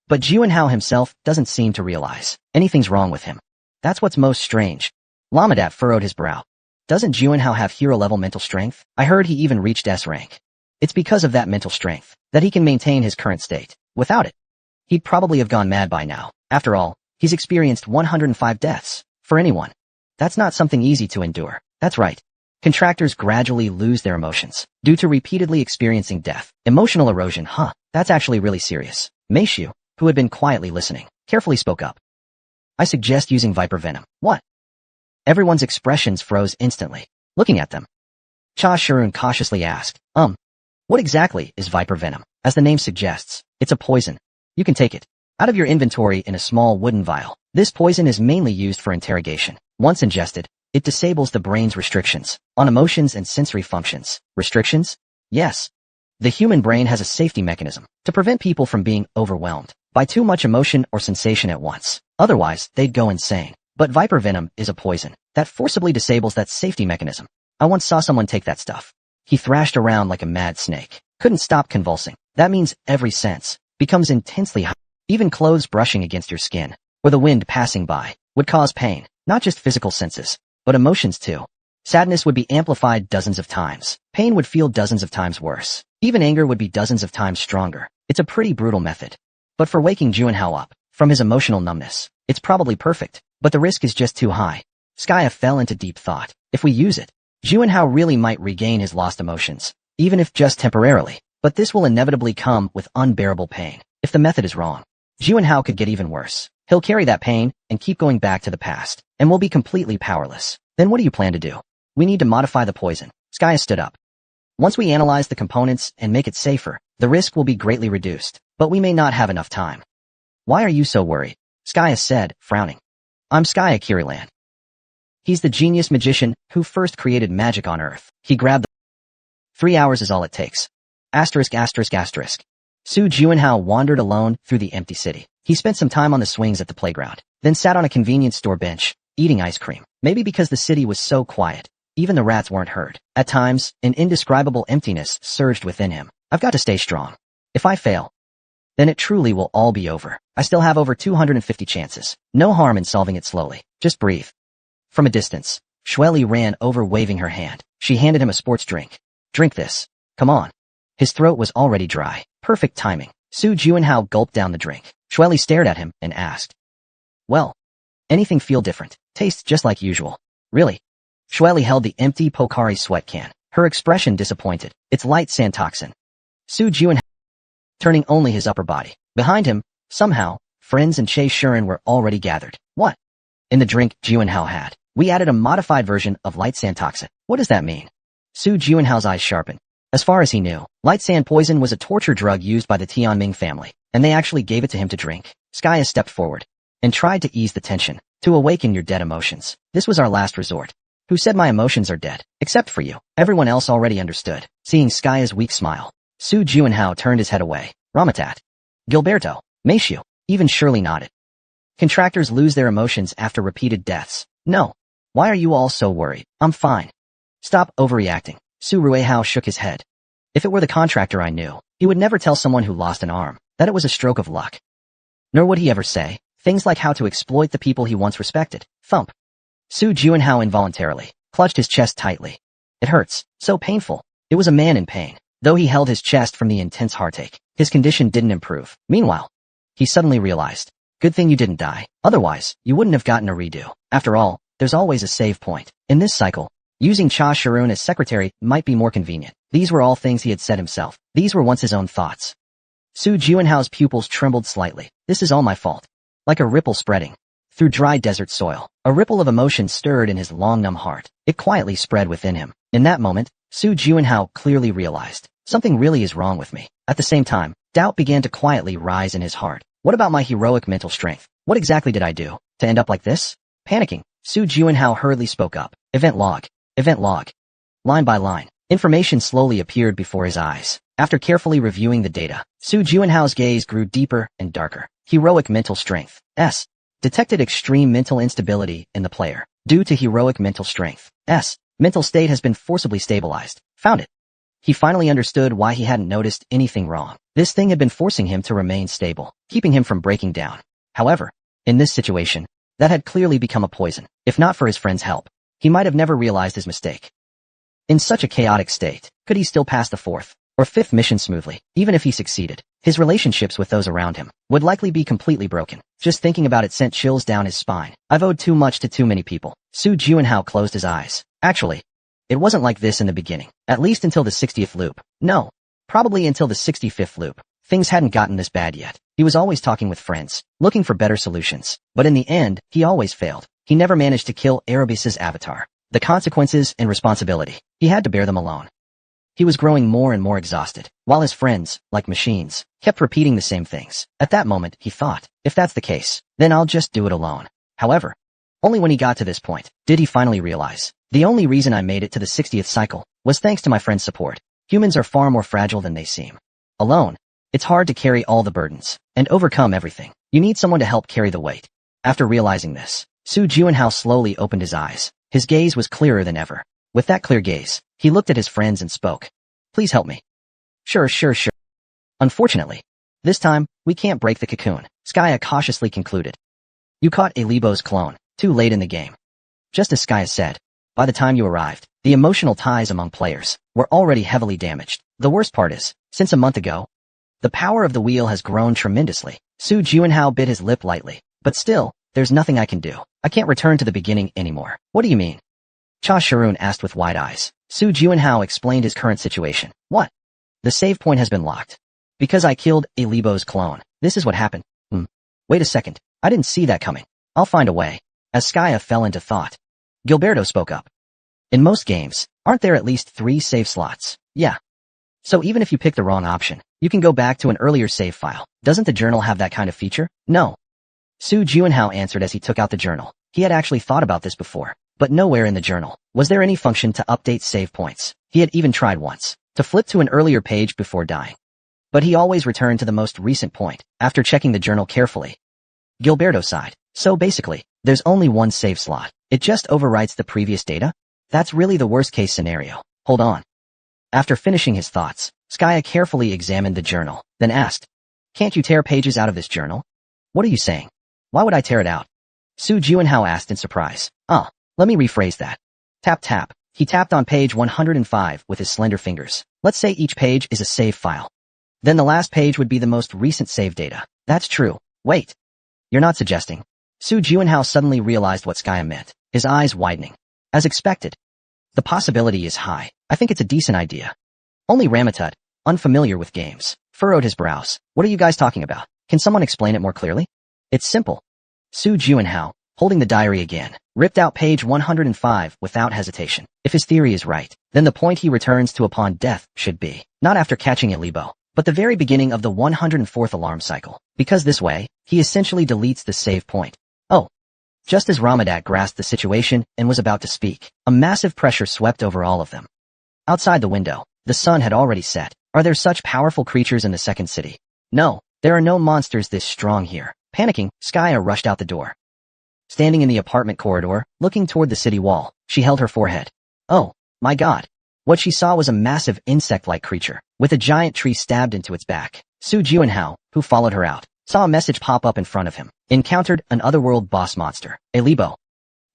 But Juanhao himself doesn't seem to realize anything's wrong with him. That's what's most strange. Ramadat furrowed his brow. Doesn't Juanhao have hero-level mental strength? I heard he even reached S rank. It's because of that mental strength that he can maintain his current state. Without it, he'd probably have gone mad by now. After all, he's experienced 105 deaths. For anyone, that's not something easy to endure. That's right. Contractors gradually lose their emotions due to repeatedly experiencing death. Emotional erosion, huh? That's actually really serious. Meishu, who had been quietly listening, carefully spoke up. I suggest using viper venom. What? Everyone's expressions froze instantly, looking at them. Cha Shirun cautiously asked, what exactly is viper venom? As the name suggests, it's a poison. You can take it out of your inventory in a small wooden vial. This poison is mainly used for interrogation. Once ingested, it disables the brain's restrictions on emotions and sensory functions. Restrictions? Yes. The human brain has a safety mechanism to prevent people from being overwhelmed by too much emotion or sensation at once. Otherwise, they'd go insane. But viper venom is a poison that forcibly disables that safety mechanism. I once saw someone take that stuff. He thrashed around like a mad snake, couldn't stop convulsing. That means every sense becomes intensely hot. Even clothes brushing against your skin, or the wind passing by, would cause pain. Not just physical senses, but emotions too. Sadness would be amplified dozens of times. Pain would feel dozens of times worse. Even anger would be dozens of times stronger. It's a pretty brutal method. But for waking Juanhao up from his emotional numbness, it's probably perfect. But the risk is just too high. Skaya fell into deep thought. If we use it, Juanhao really might regain his lost emotions, even if just temporarily. But this will inevitably come with unbearable pain. If the method is wrong, Juanhao could get even worse. He'll carry that pain and keep going back to the past, and will be completely powerless. Then what do you plan to do? We need to modify the poison. Skaya stood up. Once we analyze the components and make it safer, the risk will be greatly reduced, but we may not have enough time. Why are you so worried? Skaya said, frowning. I'm Skaya Kirilan. He's the genius magician who first created magic on Earth. He grabbed the 3 hours is all it takes. Asterisk asterisk asterisk. Su Juanhao wandered alone through the empty city. He spent some time on the swings at the playground, then sat on a convenience store bench, eating ice cream. Maybe because the city was so quiet, even the rats weren't heard. At times, an indescribable emptiness surged within him. I've got to stay strong. If I fail, then it truly will all be over. I still have over 250 chances. No harm in solving it slowly. Just breathe. From a distance, Shueli ran over waving her hand. She handed him a sports drink. Drink this. Come on. His throat was already dry. Perfect timing. Su Juanhao gulped down the drink. Shueli stared at him and asked, well, anything feel different? Tastes just like usual. Really? Shueli held the empty Pocari sweat can, her expression disappointed. It's light sand toxin. Su Juan turning only his upper body. Behind him, somehow, friends and Che Shuren were already gathered. What? In the drink Juanhao had, we added a modified version of light sand toxin. What does that mean? Su Juanhao's eyes sharpened. As far as he knew, light sand poison was a torture drug used by the Tianming family, and they actually gave it to him to drink. Skya stepped forward and tried to ease the tension, to awaken your dead emotions. This was our last resort. Who said my emotions are dead? Except for you. Everyone else already understood. Seeing Skya's weak smile, Su Juanhao turned his head away. Ramatat. Gilberto. Meishu. Even Shirley nodded. Contractors lose their emotions after repeated deaths. No. Why are you all so worried? I'm fine. Stop overreacting. Su Ruihao shook his head. If it were the contractor I knew, he would never tell someone who lost an arm that it was a stroke of luck. Nor would he ever say things like how to exploit the people he once respected. Thump. Su Juanhao involuntarily clutched his chest tightly. It hurts. So painful. It was a man in pain. Though he held his chest from the intense heartache, his condition didn't improve. Meanwhile, he suddenly realized, good thing you didn't die. Otherwise, you wouldn't have gotten a redo. After all, there's always a save point. In this cycle, using Cha Shirun as secretary might be more convenient. These were all things he had said himself. These were once his own thoughts. Su Juanhao's pupils trembled slightly. This is all my fault. Like a ripple spreading through dry desert soil, a ripple of emotion stirred in his long numb heart. It quietly spread within him. In that moment, Su Juanhao clearly realized, something really is wrong with me. At the same time, doubt began to quietly rise in his heart. What about my heroic mental strength? What exactly did I do to end up like this? Panicking, Su Juanhao hurriedly spoke up. Event log. Event log. Line by line, information slowly appeared before his eyes. After carefully reviewing the data, Su Juanhao's gaze grew deeper and darker. Heroic mental strength. S. Detected extreme mental instability in the player. Due to heroic mental strength. S. Mental state has been forcibly stabilized. Found it. He finally understood why he hadn't noticed anything wrong. This thing had been forcing him to remain stable, keeping him from breaking down. However, in this situation, that had clearly become a poison. If not for his friend's help, he might have never realized his mistake. In such a chaotic state, could he still pass the fourth or fifth mission smoothly? Even if he succeeded, his relationships with those around him would likely be completely broken. Just thinking about it sent chills down his spine. I've owed too much to too many people. Su Juanhao closed his eyes. Actually, it wasn't like this in the beginning. At least until the 60th loop. No. Probably until the 65th loop. Things hadn't gotten this bad yet. He was always talking with friends, looking for better solutions. But in the end, he always failed. He never managed to kill Erebus's avatar. The consequences and responsibility, he had to bear them alone. He was growing more and more exhausted, while his friends, like machines, kept repeating the same things. At that moment, he thought, if that's the case, then I'll just do it alone. However, only when he got to this point did he finally realize, the only reason I made it to the 60th cycle was thanks to my friend's support. Humans are far more fragile than they seem. Alone, it's hard to carry all the burdens and overcome everything. You need someone to help carry the weight. After realizing this, Su Juanhao slowly opened his eyes. His gaze was clearer than ever. With that clear gaze, he looked at his friends and spoke. Please help me. Sure. Unfortunately, this time, we can't break the cocoon, Skya cautiously concluded. You caught Alibo's clone, too late in the game. Just as Skya said, by the time you arrived, the emotional ties among players were already heavily damaged. The worst part is, since a month ago, the power of the wheel has grown tremendously. Su Juanhao bit his lip lightly. But still, there's nothing I can do. I can't return to the beginning anymore. What do you mean? Cha Shirun asked with wide eyes. Su Juanhao explained his current situation. What? The save point has been locked. Because I killed Alibo's clone. This is what happened. Wait a second. I didn't see that coming. I'll find a way. As Skya fell into thought, Gilberto spoke up. In most games, aren't there at least 3 save slots? Yeah. So even if you pick the wrong option, you can go back to an earlier save file. Doesn't the journal have that kind of feature? No. Su Juanhao answered as he took out the journal. He had actually thought about this before, but nowhere in the journal was there any function to update save points. He had even tried once to flip to an earlier page before dying. But he always returned to the most recent point after checking the journal carefully. Gilberto sighed. So basically, there's only one save slot. It just overwrites the previous data? That's really the worst case scenario. Hold on. After finishing his thoughts, Skya carefully examined the journal, then asked, can't you tear pages out of this journal? What are you saying? Why would I tear it out? Su Juanhao asked in surprise. Let me rephrase that. Tap tap. He tapped on page 105 with his slender fingers. Let's say each page is a save file. Then the last page would be the most recent save data. That's true. Wait. You're not suggesting. Su Juanhao suddenly realized what Skya meant, his eyes widening. As expected. The possibility is high. I think it's a decent idea. Only Ramatut, unfamiliar with games, furrowed his brows. What are you guys talking about? Can someone explain it more clearly? It's simple. Su Juanhao, holding the diary again, ripped out page 105 without hesitation. If his theory is right, then the point he returns to upon death should be, not after catching Yahello, but the very beginning of the 104th alarm cycle, because this way, he essentially deletes the save point. Oh. Just as Ramadat grasped the situation and was about to speak, a massive pressure swept over all of them. Outside the window, the sun had already set. Are there such powerful creatures in the second city? No, there are no monsters this strong here. Panicking, Skya rushed out the door. Standing in the apartment corridor, looking toward the city wall, she held her forehead. Oh, my God. What she saw was a massive insect-like creature, with a giant tree stabbed into its back. Su Juanhao, who followed her out, saw a message pop up in front of him. Encountered an otherworld boss monster, Yahello.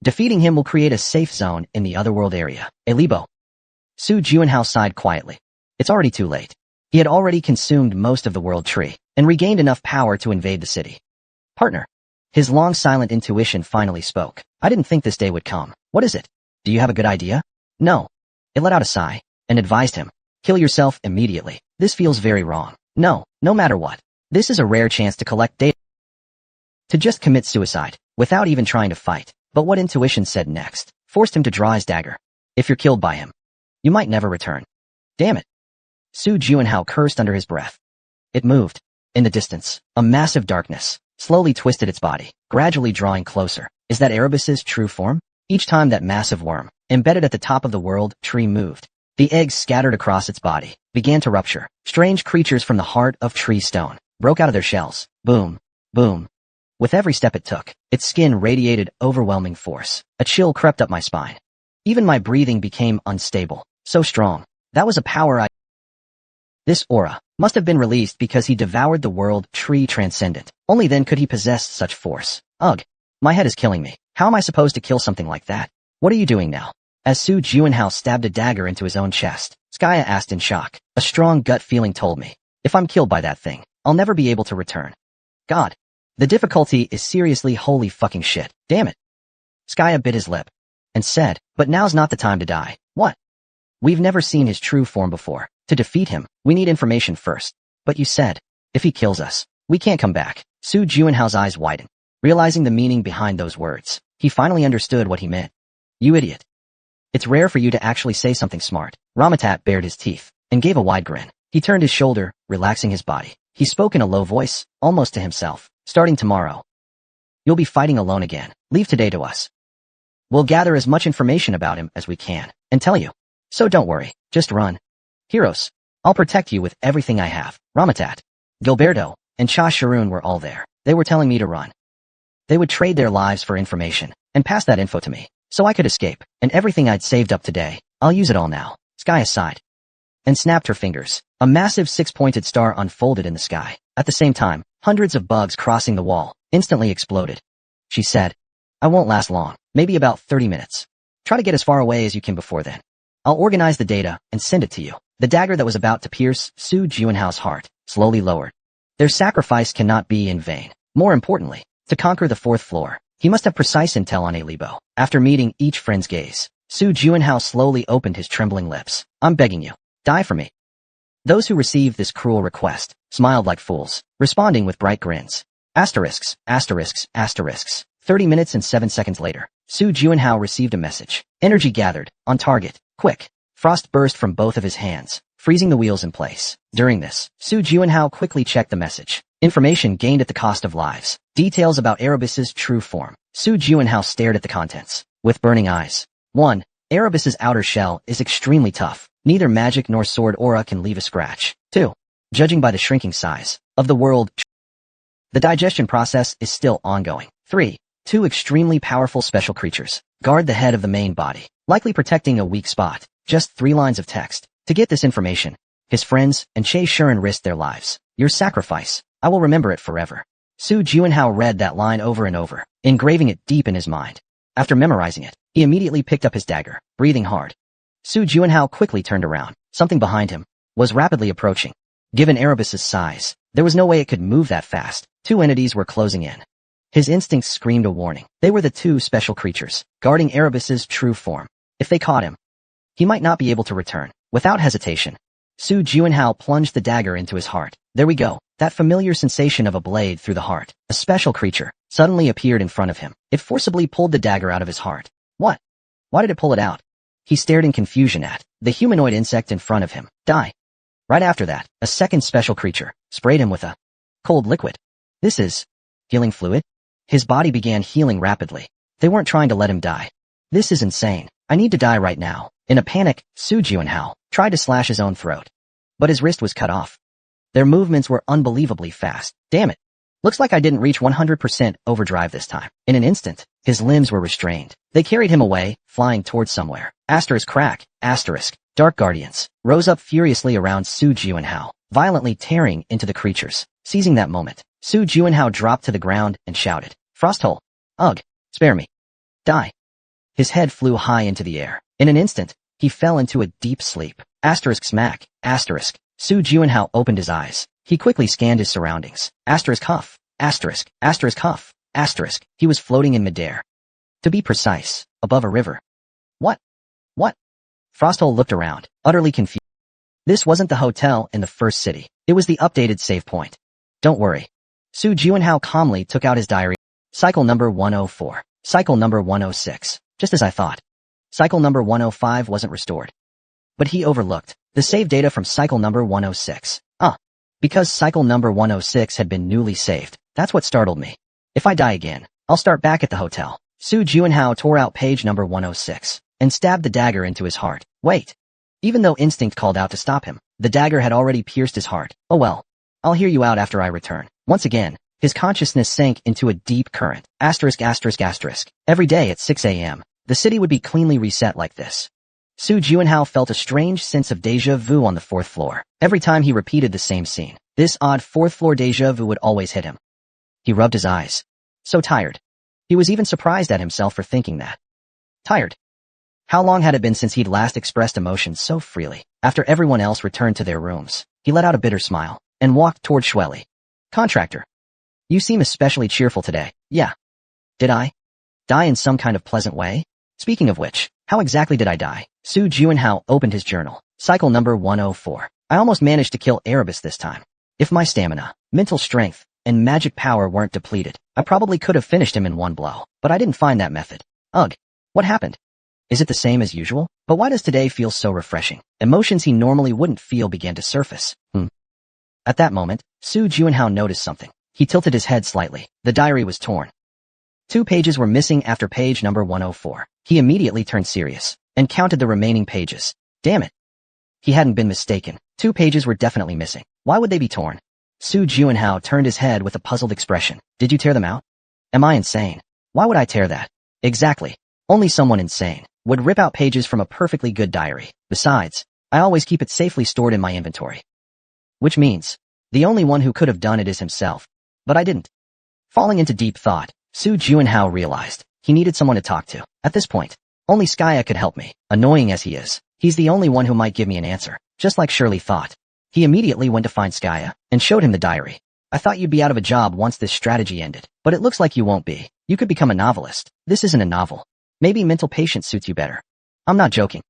Defeating him will create a safe zone in the otherworld area. Yahello. Su Juanhao sighed quietly. It's already too late. He had already consumed most of the world tree, and regained enough power to invade the city. Partner. His long silent intuition finally spoke. I didn't think this day would come. What is it? Do you have a good idea? No. It let out a sigh, and advised him. Kill yourself immediately. This feels very wrong. No matter what. This is a rare chance to collect data. To just commit suicide, without even trying to fight. But what intuition said next, forced him to draw his dagger. If you're killed by him, you might never return. Damn it. Su Juanhao cursed under his breath. It moved. In the distance, a massive darkness slowly twisted its body, gradually drawing closer. Is that Erebus's true form? Each time that massive worm, embedded at the top of the world tree moved, the eggs scattered across its body began to rupture. Strange creatures from the heart of tree stone broke out of their shells. Boom, boom. With every step it took, its skin radiated overwhelming force. A chill crept up my spine. Even my breathing became unstable. So strong. That was a power This aura must have been released because he devoured the world tree transcendent. Only then could he possess such force. Ugh. My head is killing me. How am I supposed to kill something like that? What are you doing now? As Su Juanhao stabbed a dagger into his own chest, Skya asked in shock. A strong gut feeling told me. If I'm killed by that thing, I'll never be able to return. God. The difficulty is seriously holy fucking shit. Damn it. Skya bit his lip and said, but now's not the time to die. What? We've never seen his true form before. To defeat him, we need information first. But you said, if he kills us, we can't come back. Su Juanhao's eyes widened. Realizing the meaning behind those words, he finally understood what he meant. You idiot. It's rare for you to actually say something smart. Ramatat bared his teeth and gave a wide grin. He turned his shoulder, relaxing his body. He spoke in a low voice, almost to himself. Starting tomorrow, you'll be fighting alone again. Leave today to us. We'll gather as much information about him as we can and tell you. So don't worry, just run. Heroes, I'll protect you with everything I have. Ramatat, Gilberto, and Cha Sharoon were all there. They were telling me to run. They would trade their lives for information and pass that info to me, so I could escape. And everything I'd saved up today, I'll use it all now. Skya sighed and snapped her fingers. A massive six-pointed star unfolded in the sky. At the same time, hundreds of bugs crossing the wall instantly exploded. She said, I won't last long, maybe about 30 minutes. Try to get as far away as you can before then. I'll organize the data and send it to you. The dagger that was about to pierce Su Juanhao's heart slowly lowered. Their sacrifice cannot be in vain. More importantly, to conquer the fourth floor, he must have precise intel on Yahello. After meeting each friend's gaze, Su Juanhao slowly opened his trembling lips. I'm begging you, die for me. Those who received this cruel request smiled like fools, responding with bright grins. Asterisks, asterisks, asterisks. 30 minutes and 7 seconds later, Su Juanhao received a message. Energy gathered, on target, quick. Frost burst from both of his hands, freezing the wheels in place. During this, Su Juanhao quickly checked the message. Information gained at the cost of lives. Details about Erebus's true form. Su Juanhao stared at the contents with burning eyes. 1. Erebus's outer shell is extremely tough. Neither magic nor sword aura can leave a scratch. 2. Judging by the shrinking size of the world, the digestion process is still ongoing. 3. 2 extremely powerful special creatures guard the head of the main body, likely protecting a weak spot. Just 3 lines of text. To get this information, his friends and Che Shuren risked their lives. Your sacrifice, I will remember it forever. Su Juanhao read that line over and over, engraving it deep in his mind. After memorizing it, he immediately picked up his dagger, breathing hard. Su Juanhao quickly turned around. Something behind him was rapidly approaching. Given Erebus's size, there was no way it could move that fast. 2 entities were closing in. His instincts screamed a warning. They were the two special creatures, guarding Erebus's true form. If they caught him, he might not be able to return. Without hesitation, Su Juanhao plunged the dagger into his heart. There we go. That familiar sensation of a blade through the heart. A special creature suddenly appeared in front of him. It forcibly pulled the dagger out of his heart. What? Why did it pull it out? He stared in confusion at the humanoid insect in front of him. Die. Right after that, a second special creature sprayed him with a cold liquid. This is healing fluid? His body began healing rapidly. They weren't trying to let him die. This is insane. I need to die right now. In a panic, Su Juanhao tried to slash his own throat, but his wrist was cut off. Their movements were unbelievably fast. Damn it. Looks like I didn't reach 100% overdrive this time. In an instant, his limbs were restrained. They carried him away, flying towards somewhere. Crack, Dark Guardians rose up furiously around Su Juanhao, violently tearing into the creatures. Seizing that moment, Su Juanhao dropped to the ground and shouted, Frosthole! Ugh! Spare me! Die! His head flew high into the air. In an instant, he fell into a deep sleep. Smack! Su Juanhao opened his eyes. He quickly scanned his surroundings. Huff! Huff! He was floating in midair. To be precise, above a river. What? Frosthole looked around, utterly confused. This wasn't the hotel in the first city. It was the updated save point. Don't worry. Su Juanhao calmly took out his diary. Cycle number 104. Cycle number 106. Just as I thought. Cycle number 105 wasn't restored. But he overlooked the save data from cycle number 106. Because cycle number 106 had been newly saved. That's what startled me. If I die again, I'll start back at the hotel. Su Juanhao tore out page number 106 and stabbed the dagger into his heart. Wait. Even though instinct called out to stop him, the dagger had already pierced his heart. Oh well. I'll hear you out after I return. Once again, his consciousness sank into a deep current. Every day at 6 a.m., the city would be cleanly reset like this. Su Juanhao felt a strange sense of déjà vu on the fourth floor. Every time he repeated the same scene, this odd fourth-floor déjà vu would always hit him. He rubbed his eyes. So tired. He was even surprised at himself for thinking that. Tired. How long had it been since he'd last expressed emotions so freely? After everyone else returned to their rooms, he let out a bitter smile and walked toward Shueli. Contractor. You seem especially cheerful today. Yeah. Did I die in some kind of pleasant way? Speaking of which, how exactly did I die? Su Juanhao opened his journal. Cycle number 104. I almost managed to kill Erebus this time. If my stamina, mental strength, and magic power weren't depleted, I probably could have finished him in one blow, but I didn't find that method. Ugh. What happened? Is it the same as usual? But why does today feel so refreshing? Emotions he normally wouldn't feel began to surface. At that moment, Su Juanhao noticed something. He tilted his head slightly. The diary was torn. 2 pages were missing after page number 104. He immediately turned serious and counted the remaining pages. Damn it. He hadn't been mistaken. 2 pages were definitely missing. Why would they be torn? Su Juanhao turned his head with a puzzled expression. Did you tear them out? Am I insane? Why would I tear that? Exactly. Only someone insane would rip out pages from a perfectly good diary. Besides, I always keep it safely stored in my inventory. Which means, the only one who could have done it is himself. But I didn't. Falling into deep thought, Su Juanhao realized he needed someone to talk to. At this point, only Skaya could help me. Annoying as he is, he's the only one who might give me an answer, just like Shirley thought. He immediately went to find Skaya and showed him the diary. I thought you'd be out of a job once this strategy ended, but it looks like you won't be. You could become a novelist. This isn't a novel. Maybe mental patience suits you better. I'm not joking.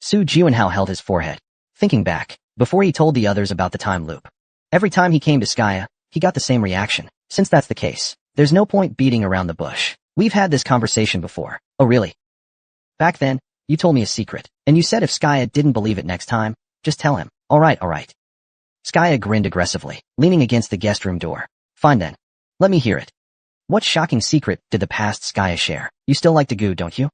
Su Juanhao held his forehead, thinking back, before he told the others about the time loop. Every time he came to Skaya, he got the same reaction. Since that's the case, there's no point beating around the bush. We've had this conversation before. Oh really? Back then, you told me a secret, and you said if Skaya didn't believe it next time, just tell him. Alright. Skaya grinned aggressively, leaning against the guest room door. Fine then. Let me hear it. What shocking secret did the past Skaya share? You still like to goo, don't you?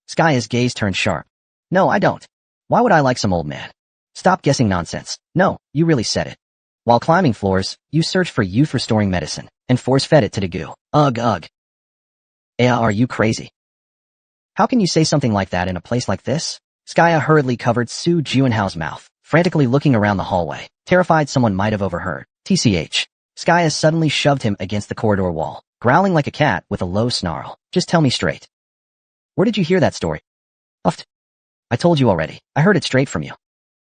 Skaya's gaze turned sharp. No, I don't. Why would I like some old man? Stop guessing nonsense. No, you really said it. While climbing floors, you searched for youth-restoring medicine, and force-fed it to the goo. Ugh. Are you crazy? How can you say something like that in a place like this? Skaya hurriedly covered Su Juanhao's mouth, frantically looking around the hallway, terrified someone might have overheard. TCH. Skaya suddenly shoved him against the corridor wall, growling like a cat with a low snarl. Just tell me straight. Where did you hear that story? Uffed. I told you already. I heard it straight from you.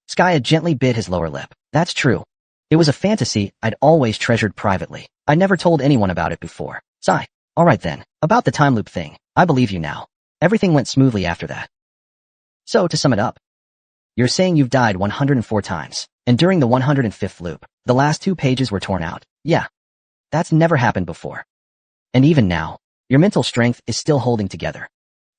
Skaya gently bit his lower lip. That's true. It was a fantasy I'd always treasured privately. I never told anyone about it before. Sigh. Alright then, about the time loop thing, I believe you now. Everything went smoothly after that. So, to sum it up, you're saying you've died 104 times, and during the 105th loop, the last 2 pages were torn out. Yeah. That's never happened before. And even now, your mental strength is still holding together.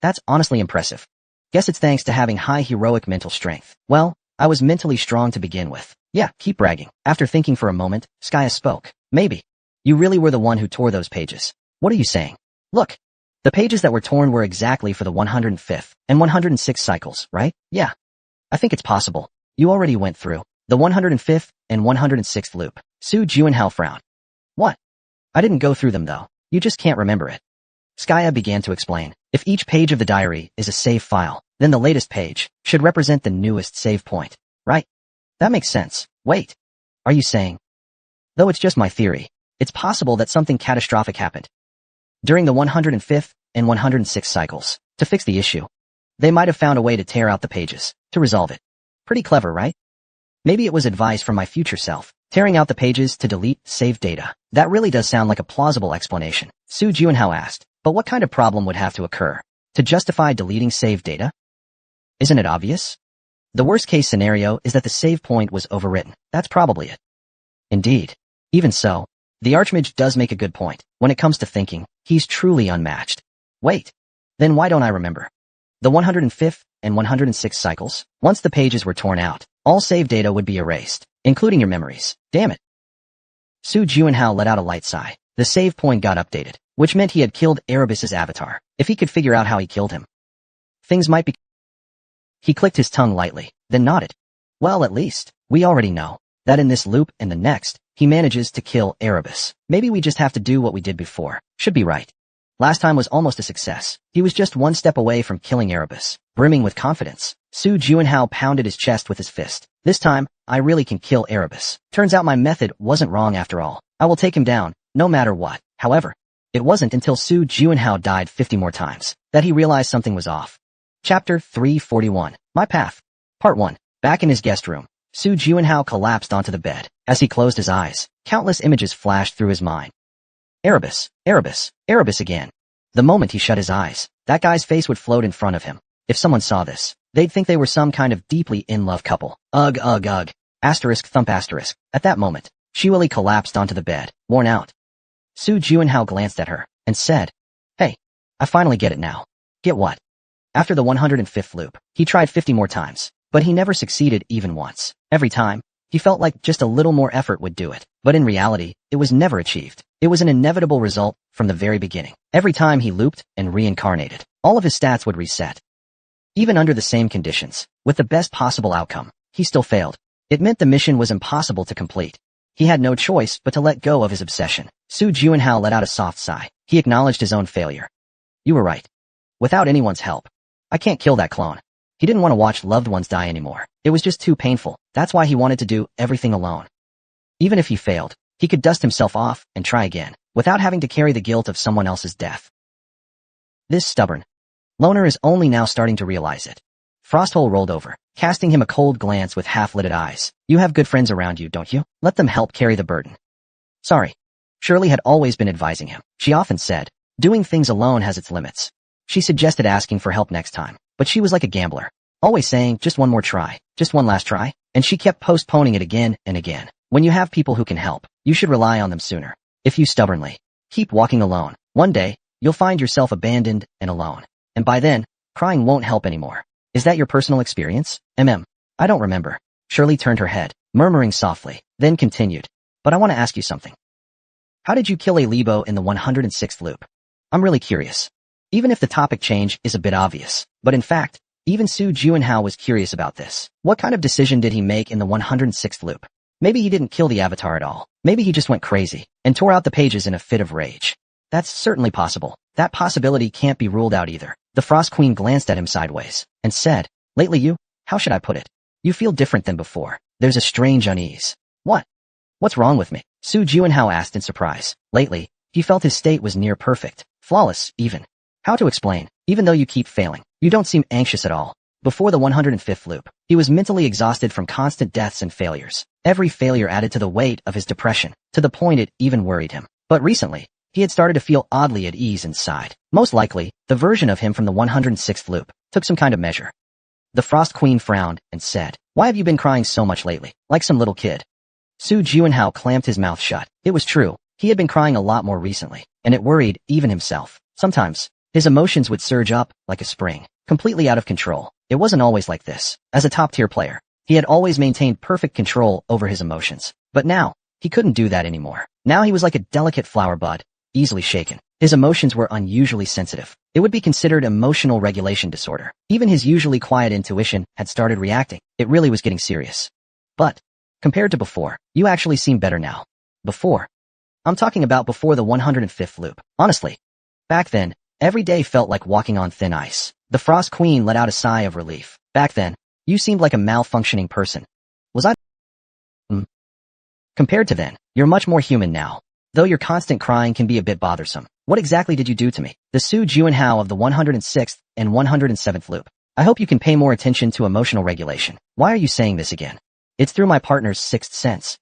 That's honestly impressive. Guess it's thanks to having high heroic mental strength. Well, I was mentally strong to begin with. Yeah, keep bragging. After thinking for a moment, Skya spoke. Maybe. You really were the one who tore those pages. What are you saying? Look. The pages that were torn were exactly for the 105th and 106th cycles, right? Yeah. I think it's possible. You already went through the 105th and 106th loop. Su Juanhao frowned. What? I didn't go through them though. You just can't remember it. Skya began to explain. If each page of the diary is a save file, then the latest page should represent the newest save point, right? That makes sense. Wait. Are you saying? Though it's just my theory, it's possible that something catastrophic happened during the 105th and 106th cycles. To fix the issue, they might have found a way to tear out the pages to resolve it. Pretty clever, right? Maybe it was advice from my future self, tearing out the pages to delete saved data. That really does sound like a plausible explanation. Su Juanhao asked, but what kind of problem would have to occur to justify deleting saved data? Isn't it obvious? The worst case scenario is that the save point was overwritten. That's probably it. Indeed. Even so, the Archmage does make a good point. When it comes to thinking, he's truly unmatched. Wait. Then why don't I remember? The 105th and 106th cycles, once the pages were torn out, all save data would be erased, including your memories. Damn it. Su Juanhao let out a light sigh. The save point got updated, which meant he had killed Erebus's avatar. If he could figure out how he killed him, things might be... He clicked his tongue lightly, then nodded. Well, at least, we already know that in this loop and the next, he manages to kill Erebus. Maybe we just have to do what we did before. Should be right. Last time was almost a success. He was just one step away from killing Erebus. Brimming with confidence, Su Juanhao pounded his chest with his fist. This time, I really can kill Erebus. Turns out my method wasn't wrong after all. I will take him down, no matter what. However, it wasn't until Su Juanhao died 50 more times that he realized something was off. Chapter 341. My Path. Part 1. Back in his guest room, Su Juanhao collapsed onto the bed. As he closed his eyes, countless images flashed through his mind. Erebus, Erebus, Erebus again. The moment he shut his eyes, that guy's face would float in front of him. If someone saw this, they'd think they were some kind of deeply in-love couple. Ugh, ugh, ugh. Asterisk thump asterisk. At that moment, Shiwali collapsed onto the bed, worn out. Su Juanhao glanced at her and said, Hey, I finally get it now. Get what? After the 105th loop, he tried 50 more times, but he never succeeded even once. Every time, he felt like just a little more effort would do it. But in reality, it was never achieved. It was an inevitable result from the very beginning. Every time he looped and reincarnated, all of his stats would reset. Even under the same conditions, with the best possible outcome, he still failed. It meant the mission was impossible to complete. He had no choice but to let go of his obsession. Su Juanhao let out a soft sigh. He acknowledged his own failure. You were right. Without anyone's help, I can't kill that clone. He didn't want to watch loved ones die anymore. It was just too painful. That's why he wanted to do everything alone. Even if he failed, he could dust himself off and try again, without having to carry the guilt of someone else's death. This stubborn loner is only now starting to realize it. Frosthole rolled over, casting him a cold glance with half-lidded eyes. You have good friends around you, don't you? Let them help carry the burden. Sorry. Shirley had always been advising him. She often said, doing things alone has its limits. She suggested asking for help next time, but she was like a gambler, always saying, just one more try, just one last try, and she kept postponing it again and again. When you have people who can help, you should rely on them sooner. If you stubbornly keep walking alone, one day, you'll find yourself abandoned and alone. And by then, crying won't help anymore. Is that your personal experience? I don't remember. Shirley turned her head, murmuring softly, then continued. But I want to ask you something. How did you kill a Lebo in the 106th loop? I'm really curious. Even if the topic change is a bit obvious, but in fact, even Su Juanhao was curious about this. What kind of decision did he make in the 106th loop? Maybe he didn't kill the avatar at all. Maybe he just went crazy and tore out the pages in a fit of rage. That's certainly possible. That possibility can't be ruled out either. The Frost Queen glanced at him sideways and said, Lately how should I put it? You feel different than before. There's a strange unease. What? What's wrong with me? Su Juanhao asked in surprise. Lately, he felt his state was near perfect, flawless even. How to explain? Even though you keep failing, you don't seem anxious at all. Before the 105th loop, he was mentally exhausted from constant deaths and failures. Every failure added to the weight of his depression, to the point it even worried him. But recently, he had started to feel oddly at ease inside. Most likely, the version of him from the 106th loop took some kind of measure. The Frost Queen frowned and said, "Why have you been crying so much lately, like some little kid?" Su Juanhao clamped his mouth shut. It was true, he had been crying a lot more recently, and it worried even himself. Sometimes, his emotions would surge up like a spring, completely out of control. It wasn't always like this. As a top-tier player, he had always maintained perfect control over his emotions. But now, he couldn't do that anymore. Now he was like a delicate flower bud, easily shaken. His emotions were unusually sensitive. It would be considered emotional regulation disorder. Even his usually quiet intuition had started reacting. It really was getting serious. But, compared to before, you actually seem better now. Before? I'm talking about before the 105th loop. Honestly, back then, every day felt like walking on thin ice. The Frost Queen let out a sigh of relief. Back then, you seemed like a malfunctioning person. Was I? Compared to then, you're much more human now. Though your constant crying can be a bit bothersome. What exactly did you do to me? The Su Juanhao of the 106th and 107th loop. I hope you can pay more attention to emotional regulation. Why are you saying this again? It's through my partner's sixth sense,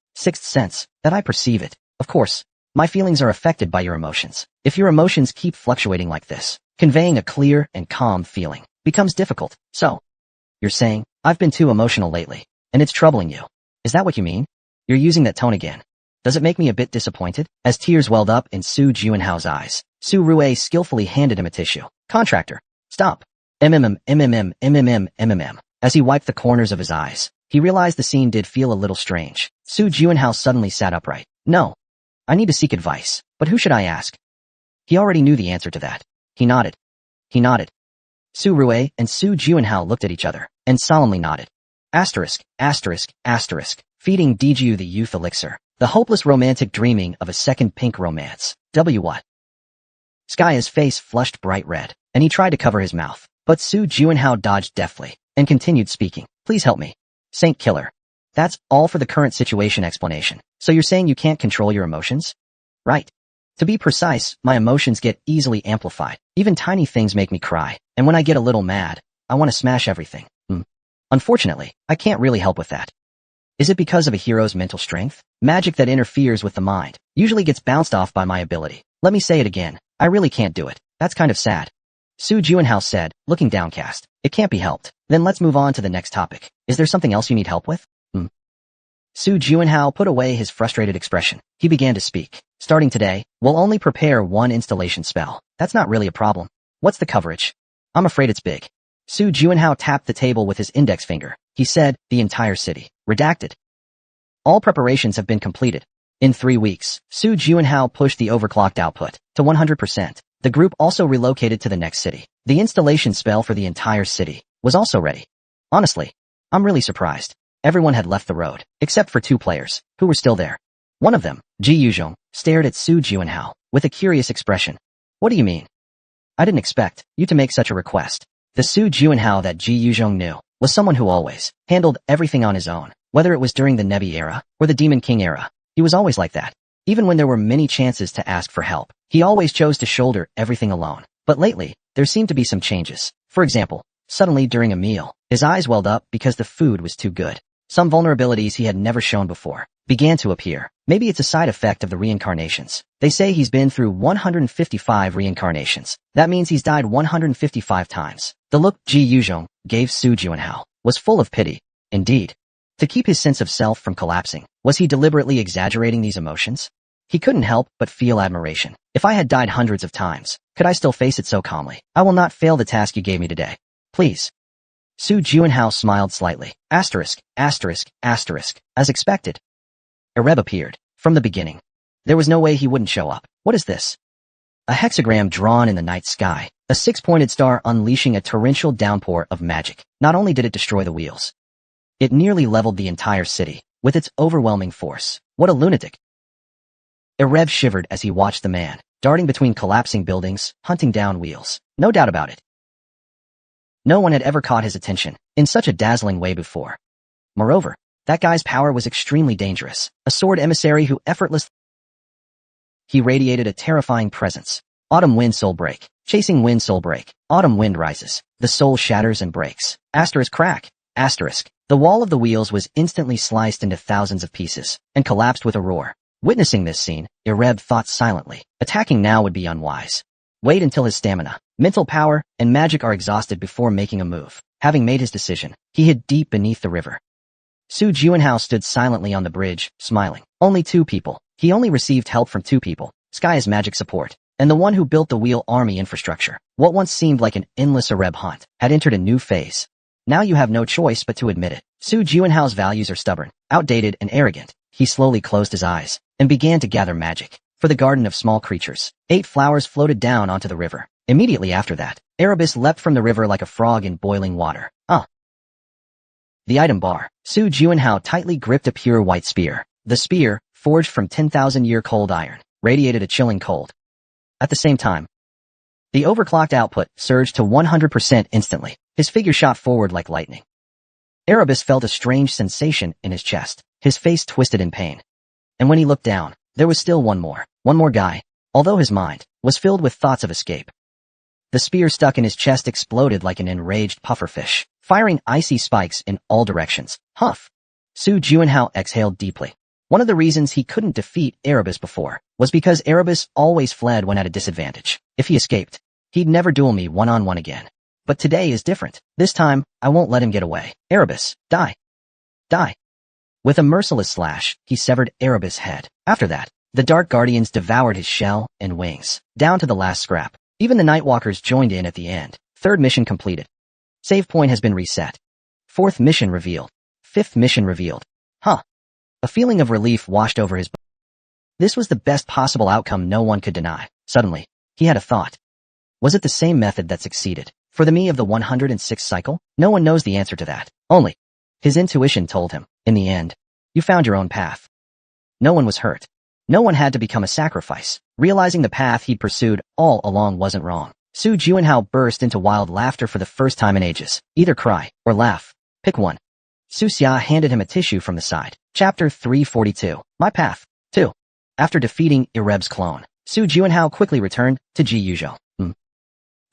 that I perceive it. Of course, my feelings are affected by your emotions. If your emotions keep fluctuating like this, conveying a clear and calm feeling becomes difficult. So, you're saying, I've been too emotional lately, and it's troubling you. Is that what you mean? You're using that tone again. Does it make me a bit disappointed? As tears welled up in Su Juanhao's eyes, Su Rue skillfully handed him a tissue. Contractor, stop. As he wiped the corners of his eyes, he realized the scene did feel a little strange. Su Juanhao suddenly sat upright. No. I need to seek advice, but who should I ask? He already knew the answer to that. He nodded. Su Rue and Su Juanhao looked at each other, and solemnly nodded. Feeding Dju the youth elixir. The hopeless romantic dreaming of a second pink romance. What? Skaya's face flushed bright red, and he tried to cover his mouth. But Su Juanhao dodged deftly, and continued speaking. Please help me. Saint Killer. That's all for the current situation explanation. So you're saying you can't control your emotions? Right. To be precise, my emotions get easily amplified. Even tiny things make me cry, and when I get a little mad, I want to smash everything. Unfortunately, I can't really help with that. Is it because of a hero's mental strength? Magic that interferes with the mind usually gets bounced off by my ability. Let me say it again. I really can't do it. That's kind of sad. Su Juanhao said, looking downcast. It can't be helped. Then let's move on to the next topic. Is there something else you need help with? Su Juanhao put away his frustrated expression. He began to speak. Starting today, we'll only prepare one installation spell. That's not really a problem. What's the coverage? I'm afraid it's big. Su Juanhao tapped the table with his index finger. He said, the entire city. Redacted. All preparations have been completed. In 3 weeks, Su Juanhao pushed the overclocked output to 100%. The group also relocated to the next city. The installation spell for the entire city was also ready. Honestly, I'm really surprised. Everyone had left the road, except for 2 players, who were still there. One of them, Ji Yuzhong, stared at Su Juanhao with a curious expression. What do you mean? I didn't expect you to make such a request. The Su Juanhao that Ji Yuzhong knew was someone who always handled everything on his own, whether it was during the Nebi era or the Demon King era. He was always like that. Even when there were many chances to ask for help, he always chose to shoulder everything alone. But lately, there seemed to be some changes. For example, suddenly during a meal, his eyes welled up because the food was too good. Some vulnerabilities he had never shown before began to appear. Maybe it's a side effect of the reincarnations. They say he's been through 155 reincarnations. That means he's died 155 times. The look Ji Yuzhong gave Su Juanhao was full of pity. Indeed. To keep his sense of self from collapsing, was he deliberately exaggerating these emotions? He couldn't help but feel admiration. If I had died hundreds of times, could I still face it so calmly? I will not fail the task you gave me today. Please. Su Juanhao smiled slightly. As expected. Reup appeared. From the beginning. There was no way he wouldn't show up. What is this? A hexagram drawn in the night sky. A 6-pointed star unleashing a torrential downpour of magic. Not only did it destroy the wheels, it nearly leveled the entire city with its overwhelming force. What a lunatic. Reup shivered as he watched the man, darting between collapsing buildings, hunting down wheels. No doubt about it. No one had ever caught his attention in such a dazzling way before. Moreover, that guy's power was extremely dangerous. A sword emissary who effortlessly he radiated a terrifying presence. Autumn wind soul break. Chasing wind soul break. Autumn wind rises. The soul shatters and breaks. Crack. The wall of the wheels was instantly sliced into thousands of pieces and collapsed with a roar. Witnessing this scene, Reup thought silently. Attacking now would be unwise. Wait until his stamina, mental power, and magic are exhausted before making a move. Having made his decision, he hid deep beneath the river. Su Juanhao stood silently on the bridge, smiling. Only 2 people. He only received help from 2 people, Sky's magic support, and the one who built the wheel army infrastructure. What once seemed like an endless Reup hunt had entered a new phase. Now you have no choice but to admit it. Su Juanhao's values are stubborn, outdated, and arrogant. He slowly closed his eyes and began to gather magic. For the garden of small creatures, 8 flowers floated down onto the river. Immediately after that, Erebus leapt from the river like a frog in boiling water. The item bar. Su Juanhao tightly gripped a pure white spear. The spear, forged from 10,000-year-cold iron, radiated a chilling cold. At the same time, the overclocked output surged to 100% instantly. His figure shot forward like lightning. Erebus felt a strange sensation in his chest. His face twisted in pain. And when he looked down, there was still one more guy, although his mind was filled with thoughts of escape. The spear stuck in his chest exploded like an enraged pufferfish, firing icy spikes in all directions. Huff! Su Juanhao exhaled deeply. One of the reasons he couldn't defeat Erebus before was because Erebus always fled when at a disadvantage. If he escaped, he'd never duel me one-on-one again. But today is different. This time, I won't let him get away. Erebus, die! Die! With a merciless slash, he severed Erebus' head. After that, the Dark Guardians devoured his shell and wings, down to the last scrap. Even the Nightwalkers joined in at the end. 3rd mission completed. Save point has been reset. 4th mission revealed. 5th mission revealed. A feeling of relief washed over his body. This was the best possible outcome no one could deny. Suddenly, he had a thought. Was it the same method that succeeded for the me of the 106th cycle? No one knows the answer to that. Only his intuition told him, in the end, you found your own path. No one was hurt. No one had to become a sacrifice. Realizing the path he'd pursued all along wasn't wrong, Su Juanhao burst into wild laughter for the first time in ages. Either cry or laugh. Pick one. Su Xia handed him a tissue from the side. Chapter 342. My Path. 2. After defeating Ereb's clone, Su Juanhao quickly returned to Ji Yuzhou.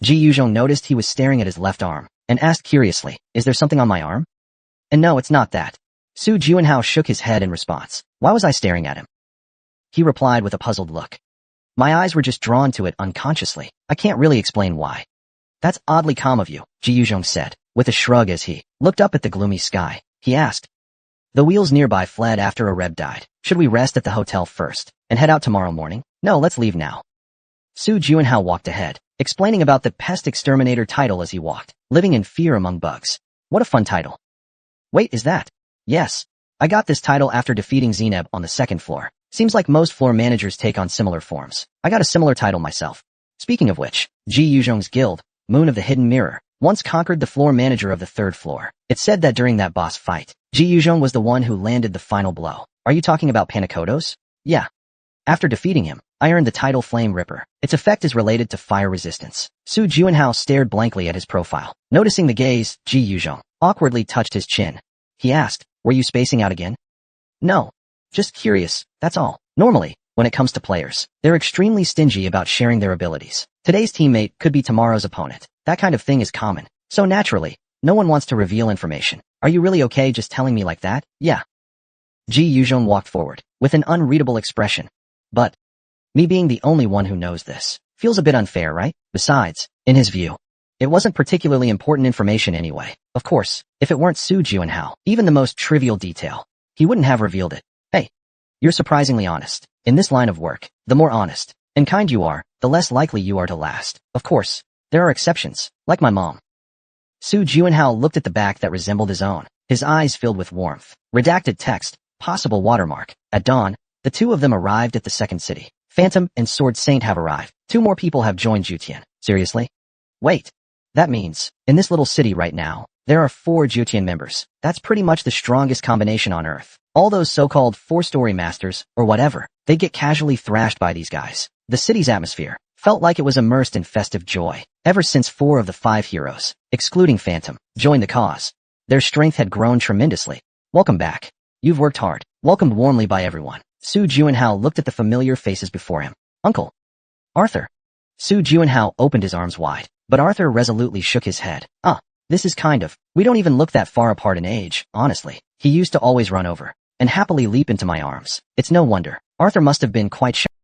Ji Yuzhou noticed he was staring at his left arm and asked curiously, is there something on my arm? And no, it's not that. Su Juanhao shook his head in response. Why was I staring at him? He replied with a puzzled look. My eyes were just drawn to it unconsciously. I can't really explain why. That's oddly calm of you, Ji Yuzhou said, with a shrug as he looked up at the gloomy sky. He asked. The wheels nearby fled after Reup died. Should we rest at the hotel first and head out tomorrow morning? No, let's leave now. Su Juanhao walked ahead, explaining about the pest exterminator title as he walked, living in fear among bugs. What a fun title. Wait, is that? Yes. I got this title after defeating Zeneb on the 2nd floor. Seems like most floor managers take on similar forms. I got a similar title myself. Speaking of which, Ji Yuzhou's guild, Moon of the Hidden Mirror, once conquered the floor manager of the 3rd floor. It's said that during that boss fight, Ji Yuzhou was the one who landed the final blow. Are you talking about Panakotos? Yeah. After defeating him, I earned the title Flame Ripper. Its effect is related to fire resistance. Su Juanhao stared blankly at his profile. Noticing the gaze, Ji Yuzhou awkwardly touched his chin. He asked, were you spacing out again? No. Just curious, that's all. Normally, when it comes to players, they're extremely stingy about sharing their abilities. Today's teammate could be tomorrow's opponent. That kind of thing is common. So naturally, no one wants to reveal information. Are you really okay just telling me like that? Yeah. Ji Yuzhou walked forward, with an unreadable expression. But, me being the only one who knows this, feels a bit unfair, right? Besides, in his view, it wasn't particularly important information anyway. Of course, if it weren't Su Juanhao, even the most trivial detail, he wouldn't have revealed it. Hey, you're surprisingly honest. In this line of work, the more honest and kind you are, the less likely you are to last. Of course, there are exceptions, like my mom. Su Juanhao looked at the back that resembled his own, his eyes filled with warmth. Redacted text, possible watermark. At dawn, the 2 of them arrived at the 2nd city. Phantom and Sword Saint have arrived. 2 more people have joined Jutian. Seriously? Wait. That means, in this little city right now, there are 4 Jutian members. That's pretty much the strongest combination on Earth. All those so-called 4-story masters, or whatever, they get casually thrashed by these guys. The city's atmosphere felt like it was immersed in festive joy. Ever since 4 of the 5 heroes, excluding Phantom, joined the cause, their strength had grown tremendously. Welcome back. You've worked hard. Welcomed warmly by everyone. Su Juanhao looked at the familiar faces before him. Uncle. Arthur. Su Juanhao opened his arms wide, but Arthur resolutely shook his head. This is kind of, we don't even look that far apart in age, honestly. He used to always run over and happily leap into my arms. It's no wonder. Arthur must have been quite shocked.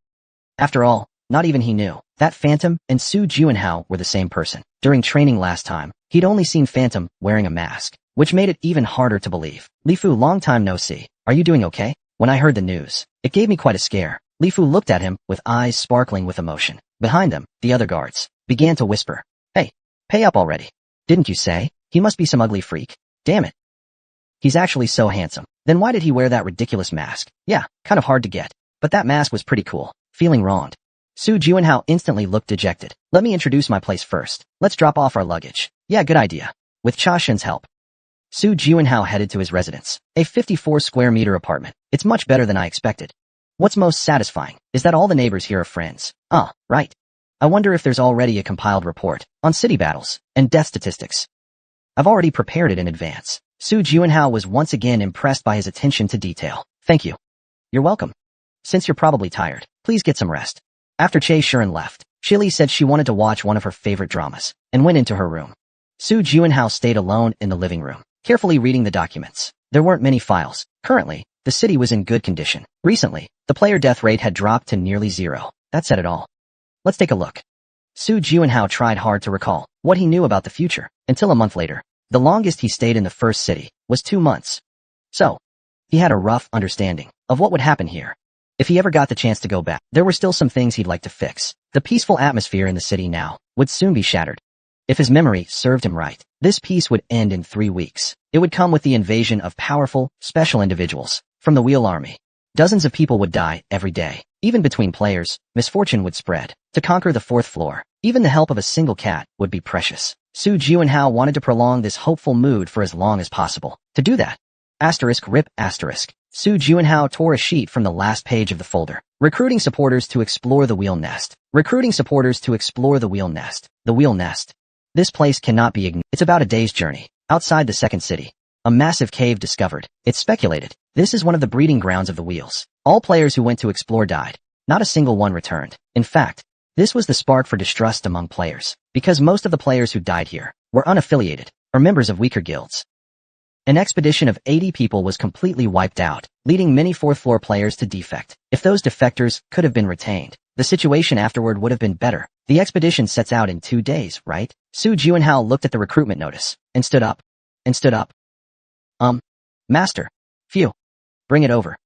After all, not even he knew that Phantom and Su Juanhao were the same person. During training last time, he'd only seen Phantom wearing a mask, which made it even harder to believe. Li Fu, long time no see. Are you doing okay? When I heard the news, it gave me quite a scare. Li Fu looked at him with eyes sparkling with emotion. Behind them, the other guards began to whisper, "Hey, pay up already. Didn't you say? He must be some ugly freak. Damn it. He's actually so handsome. Then why did he wear that ridiculous mask? Yeah, kind of hard to get. But that mask was pretty cool." Feeling wronged, Su Juanhao instantly looked dejected. "Let me introduce my place first. Let's drop off our luggage." "Yeah, good idea." With Cha Shin's help, Su Juanhao headed to his residence, a 54 square meter apartment. It's much better than I expected. What's most satisfying is that all the neighbors here are friends. Ah, right. I wonder if there's already a compiled report on city battles and death statistics. I've already prepared it in advance. Su Juanhao was once again impressed by his attention to detail. "Thank you." "You're welcome. Since you're probably tired, please get some rest." After Che Shuren left, Shili said she wanted to watch one of her favorite dramas and went into her room. Su Juanhao stayed alone in the living room, carefully reading the documents. There weren't many files. Currently, the city was in good condition. Recently, the player death rate had dropped to nearly 0. That said it all. Let's take a look. Su Juanhao tried hard to recall what he knew about the future, until a month later. The longest he stayed in the first city was 2 months. So, he had a rough understanding of what would happen here. If he ever got the chance to go back, there were still some things he'd like to fix. The peaceful atmosphere in the city now would soon be shattered. If his memory served him right, this peace would end in 3 weeks. It would come with the invasion of powerful, special individuals from the Wheel Army. Dozens of people would die every day. Even between players, misfortune would spread. To conquer the 4th floor, even the help of a single cat would be precious. Su Juanhao wanted to prolong this hopeful mood for as long as possible. To do that, *Rip***. Su Juanhao tore a sheet from the last page of the folder. Recruiting supporters to explore the Wheel Nest. Recruiting supporters to explore the Wheel Nest. The Wheel Nest. This place cannot be ignored. It's about a day's journey. Outside the second city, a massive cave discovered. It's speculated this is one of the breeding grounds of the wheels. All players who went to explore died. Not a single one returned. In fact, this was the spark for distrust among players, because most of the players who died here were unaffiliated or members of weaker guilds. An expedition of 80 people was completely wiped out, leading many 4th floor players to defect. If those defectors could have been retained, the situation afterward would have been better. The expedition sets out in 2 days, right? Su Juanhao looked at the recruitment notice and stood up. Master. Phew. Bring it over.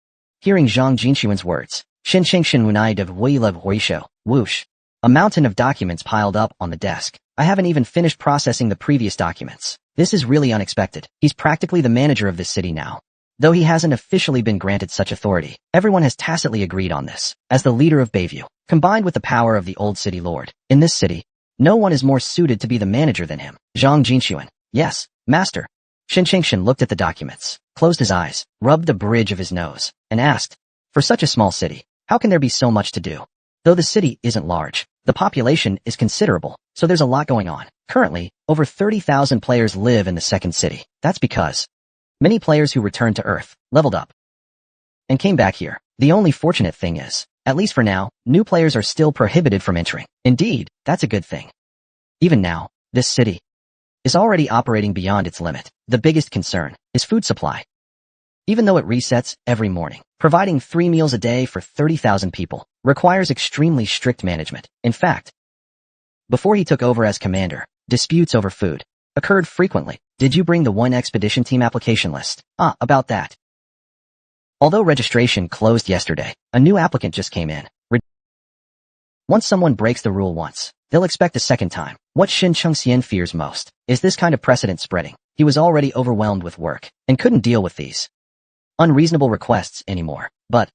Hearing Zhang Jinxuan's words, Shin Shin Wunai de Huilev Huisho, whoosh. A mountain of documents piled up on the desk. I haven't even finished processing the previous documents. This is really unexpected. He's practically the manager of this city now. Though he hasn't officially been granted such authority, everyone has tacitly agreed on this. As the leader of Bayview, combined with the power of the old city lord, in this city, no one is more suited to be the manager than him. Zhang Jinxuan. Yes, master. Shin Shin looked at the documents, closed his eyes, rubbed the bridge of his nose, and asked, for such a small city, how can there be so much to do? Though the city isn't large, the population is considerable, so there's a lot going on. Currently, over 30,000 players live in the second city. That's because many players who returned to Earth leveled up and came back here. The only fortunate thing is, at least for now, new players are still prohibited from entering. Indeed, that's a good thing. Even now, this city is already operating beyond its limit. The biggest concern is food supply. Even though it resets every morning, providing 3 meals a day for 30,000 people requires extremely strict management. In fact, before he took over as commander, disputes over food occurred frequently. Did you bring the 1 expedition team application list? About that. Although registration closed yesterday, a new applicant just came in. Once someone breaks the rule once, they'll expect a second time. What Shin Chengxian fears most is this kind of precedent spreading. He was already overwhelmed with work and couldn't deal with these unreasonable requests anymore. But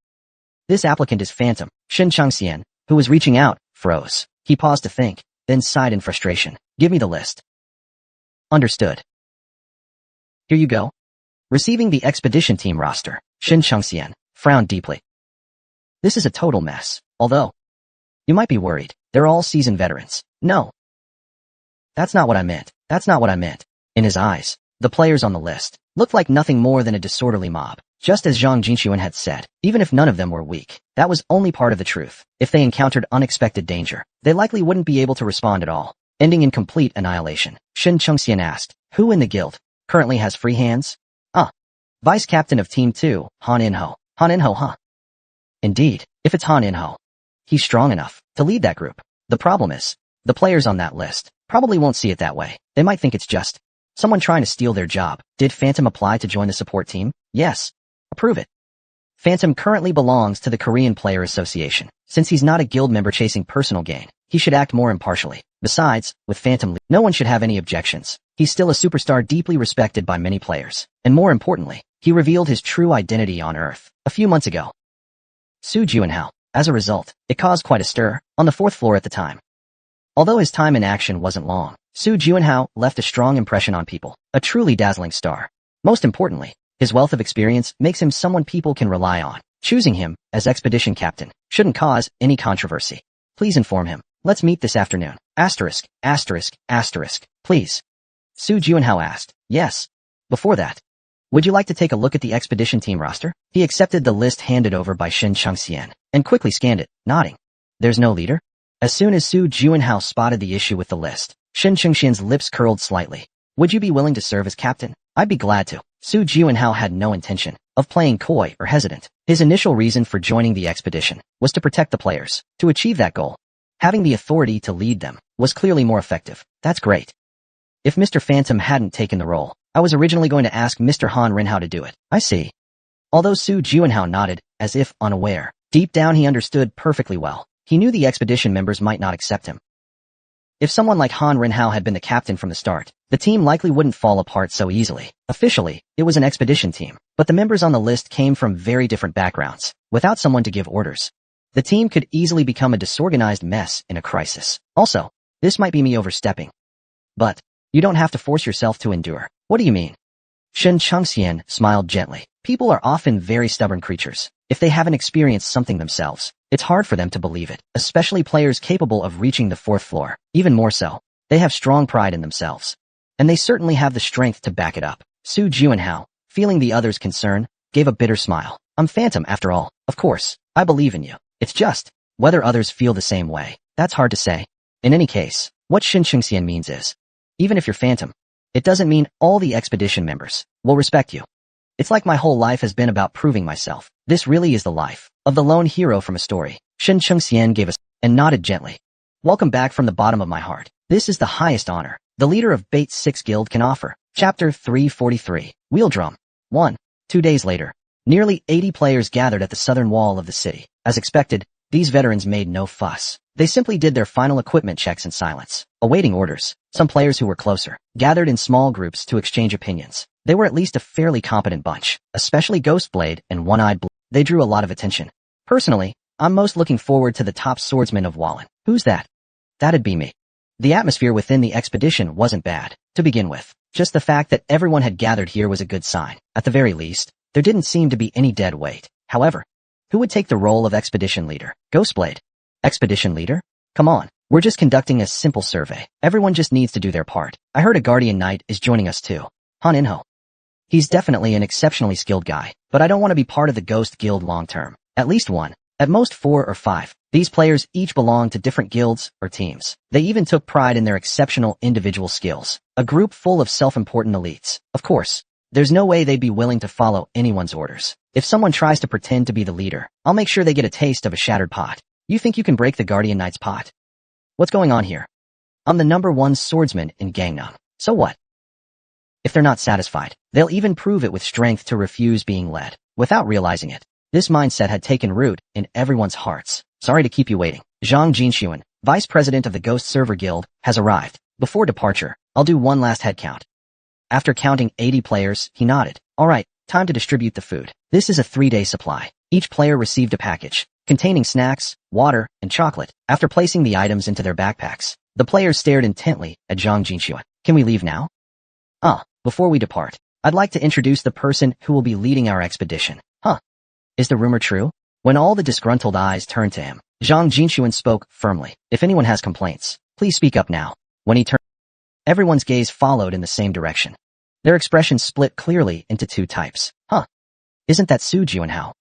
this applicant is Phantom. Shin Chengxian, who was reaching out, froze. He paused to think, then sighed in frustration. Give me the list. Understood. Here you go. Receiving the expedition team roster, Shin Chengxian frowned deeply. This is a total mess. Although, you might be worried, they're all seasoned veterans. No. That's not what I meant. That's not what I meant. In his eyes, the players on the list looked like nothing more than a disorderly mob. Just as Zhang Jinxuan had said, even if none of them were weak, that was only part of the truth. If they encountered unexpected danger, they likely wouldn't be able to respond at all, ending in complete annihilation. Shin Chengxian asked, who in the guild currently has free hands? Vice captain of Team 2, Han In-ho. Han In-ho, huh? Indeed, if it's Han In-ho, he's strong enough to lead that group. The problem is, the players on that list probably won't see it that way. They might think it's just someone trying to steal their job. Did Phantom apply to join the support team? Yes. Approve it. Phantom currently belongs to the Korean Player Association. Since he's not a guild member chasing personal gain, he should act more impartially. Besides, with Phantom, no one should have any objections. He's still a superstar deeply respected by many players. And more importantly, he revealed his true identity on Earth a few months ago. Soo Juin-hao. As a result, it caused quite a stir on the 4th floor at the time. Although his time in action wasn't long, Soo Juin-hao left a strong impression on people, a truly dazzling star. Most importantly, his wealth of experience makes him someone people can rely on. Choosing him as expedition captain shouldn't cause any controversy. Please inform him. Let's meet this afternoon. Asterisk, asterisk, asterisk, please. Soo Juin-hao asked. Yes. Before that, would you like to take a look at the expedition team roster? He accepted the list handed over by Shin Chung-sien and quickly scanned it, nodding. There's no leader? As soon as Soo Juin-hao spotted the issue with the list, Shin Chung-sien's lips curled slightly. Would you be willing to serve as captain? I'd be glad to. Soo Juin-hao had no intention of playing coy or hesitant. His initial reason for joining the expedition was to protect the players. To achieve that goal, having the authority to lead them was clearly more effective. That's great. If Mr. Phantom hadn't taken the role, I was originally going to ask Mr. Han Rin-hao to do it. I see. Although Soo Juin-hao nodded, as if unaware, deep down he understood perfectly well. He knew the expedition members might not accept him. If someone like Han Rin-hao had been the captain from the start, the team likely wouldn't fall apart so easily. Officially, it was an expedition team, but the members on the list came from very different backgrounds. Without someone to give orders, the team could easily become a disorganized mess in a crisis. Also, this might be me overstepping, but you don't have to force yourself to endure. What do you mean? Shin Chung-sien smiled gently. People are often very stubborn creatures. If they haven't experienced something themselves, it's hard for them to believe it, especially players capable of reaching the 4th floor. Even more so, they have strong pride in themselves. And they certainly have the strength to back it up. Soo Juin-hao, feeling the other's concern, gave a bitter smile. I'm Phantom after all. Of course, I believe in you. It's just, whether others feel the same way, that's hard to say. In any case, what Shin Chung-sien means is, even if you're Phantom, it doesn't mean all the expedition members will respect you. It's like my whole life has been about proving myself. This really is the life of the lone hero from a story. Shin Chung-sien gave us and nodded gently. Welcome back from the bottom of my heart. This is the highest honor the leader of Bates 6 Guild can offer. Chapter 343. Wheel Drum. 1. 2 days later, nearly 80 players gathered at the southern wall of the city. As expected, these veterans made no fuss. They simply did their final equipment checks in silence, awaiting orders. Some players who were closer gathered in small groups to exchange opinions. They were at least a fairly competent bunch, especially Ghostblade and One-Eyed Blue. They drew a lot of attention. Personally, I'm most looking forward to the top swordsman of Wallen. Who's that? That'd be me. The atmosphere within the expedition wasn't bad, to begin with. Just the fact that everyone had gathered here was a good sign. At the very least, there didn't seem to be any dead weight. However, who would take the role of expedition leader? Ghostblade. Expedition leader? Come on, we're just conducting a simple survey. Everyone just needs to do their part. I heard a Guardian Knight is joining us too. Han In-ho. He's definitely an exceptionally skilled guy, but I don't want to be part of the Ghost Guild long term. At least one. At most 4 or 5. These players each belong to different guilds or teams. They even took pride in their exceptional individual skills. A group full of self-important elites. Of course, there's no way they'd be willing to follow anyone's orders. If someone tries to pretend to be the leader, I'll make sure they get a taste of a shattered pot. You think you can break the Guardian Knight's pot? What's going on here? I'm the #1 swordsman in Gangnam. So what? If they're not satisfied, they'll even prove it with strength to refuse being led. Without realizing it, this mindset had taken root in everyone's hearts. Sorry to keep you waiting. Zhang Jinshuan, vice president of the Ghost Server Guild, has arrived. Before departure, I'll do one last head count. After counting 80 players, he nodded. All right, time to distribute the food. This is a 3-day supply. Each player received a package containing snacks, water, and chocolate. After placing the items into their backpacks, the players stared intently at Zhang Jinshuan. Can we leave now? Before we depart, I'd like to introduce the person who will be leading our expedition. Huh? Is the rumor true? When all the disgruntled eyes turned to him, Zhang Jinshuan spoke firmly. If anyone has complaints, please speak up now. When he turned, everyone's gaze followed in the same direction. Their expressions split clearly into 2 types. Huh? Isn't that Soo Juin-hao?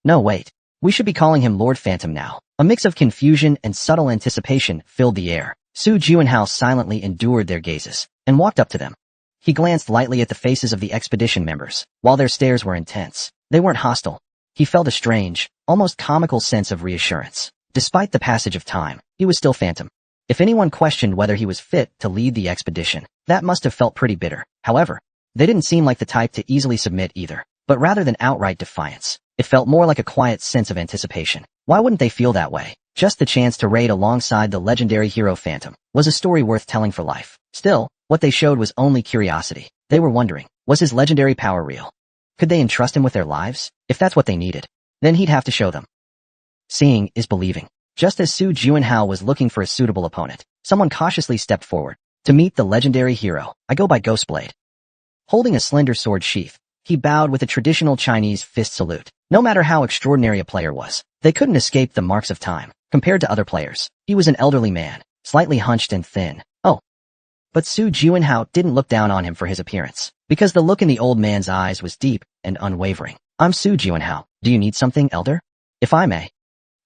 No, wait. We should be calling him Lord Phantom now. A mix of confusion and subtle anticipation filled the air. Soo Juin-hao silently endured their gazes and walked up to them. He glanced lightly at the faces of the expedition members. While their stares were intense, they weren't hostile. He felt a strange, almost comical sense of reassurance. Despite the passage of time, he was still Phantom. If anyone questioned whether he was fit to lead the expedition, that must have felt pretty bitter. However, they didn't seem like the type to easily submit either. But rather than outright defiance, it felt more like a quiet sense of anticipation. Why wouldn't they feel that way? Just the chance to raid alongside the legendary hero Phantom was a story worth telling for life. Still, what they showed was only curiosity. They were wondering, was his legendary power real? Could they entrust him with their lives? If that's what they needed, then he'd have to show them. Seeing is believing. Just as Su Juanhao was looking for a suitable opponent, someone cautiously stepped forward. To meet the legendary hero, I go by Ghostblade. Holding a slender sword sheath, he bowed with a traditional Chinese fist salute. No matter how extraordinary a player was, they couldn't escape the marks of time. Compared to other players, he was an elderly man, slightly hunched and thin. Oh. But Su Juanhao didn't look down on him for his appearance, because the look in the old man's eyes was deep and unwavering. I'm Su Juanhao. Do you need something, elder? If I may,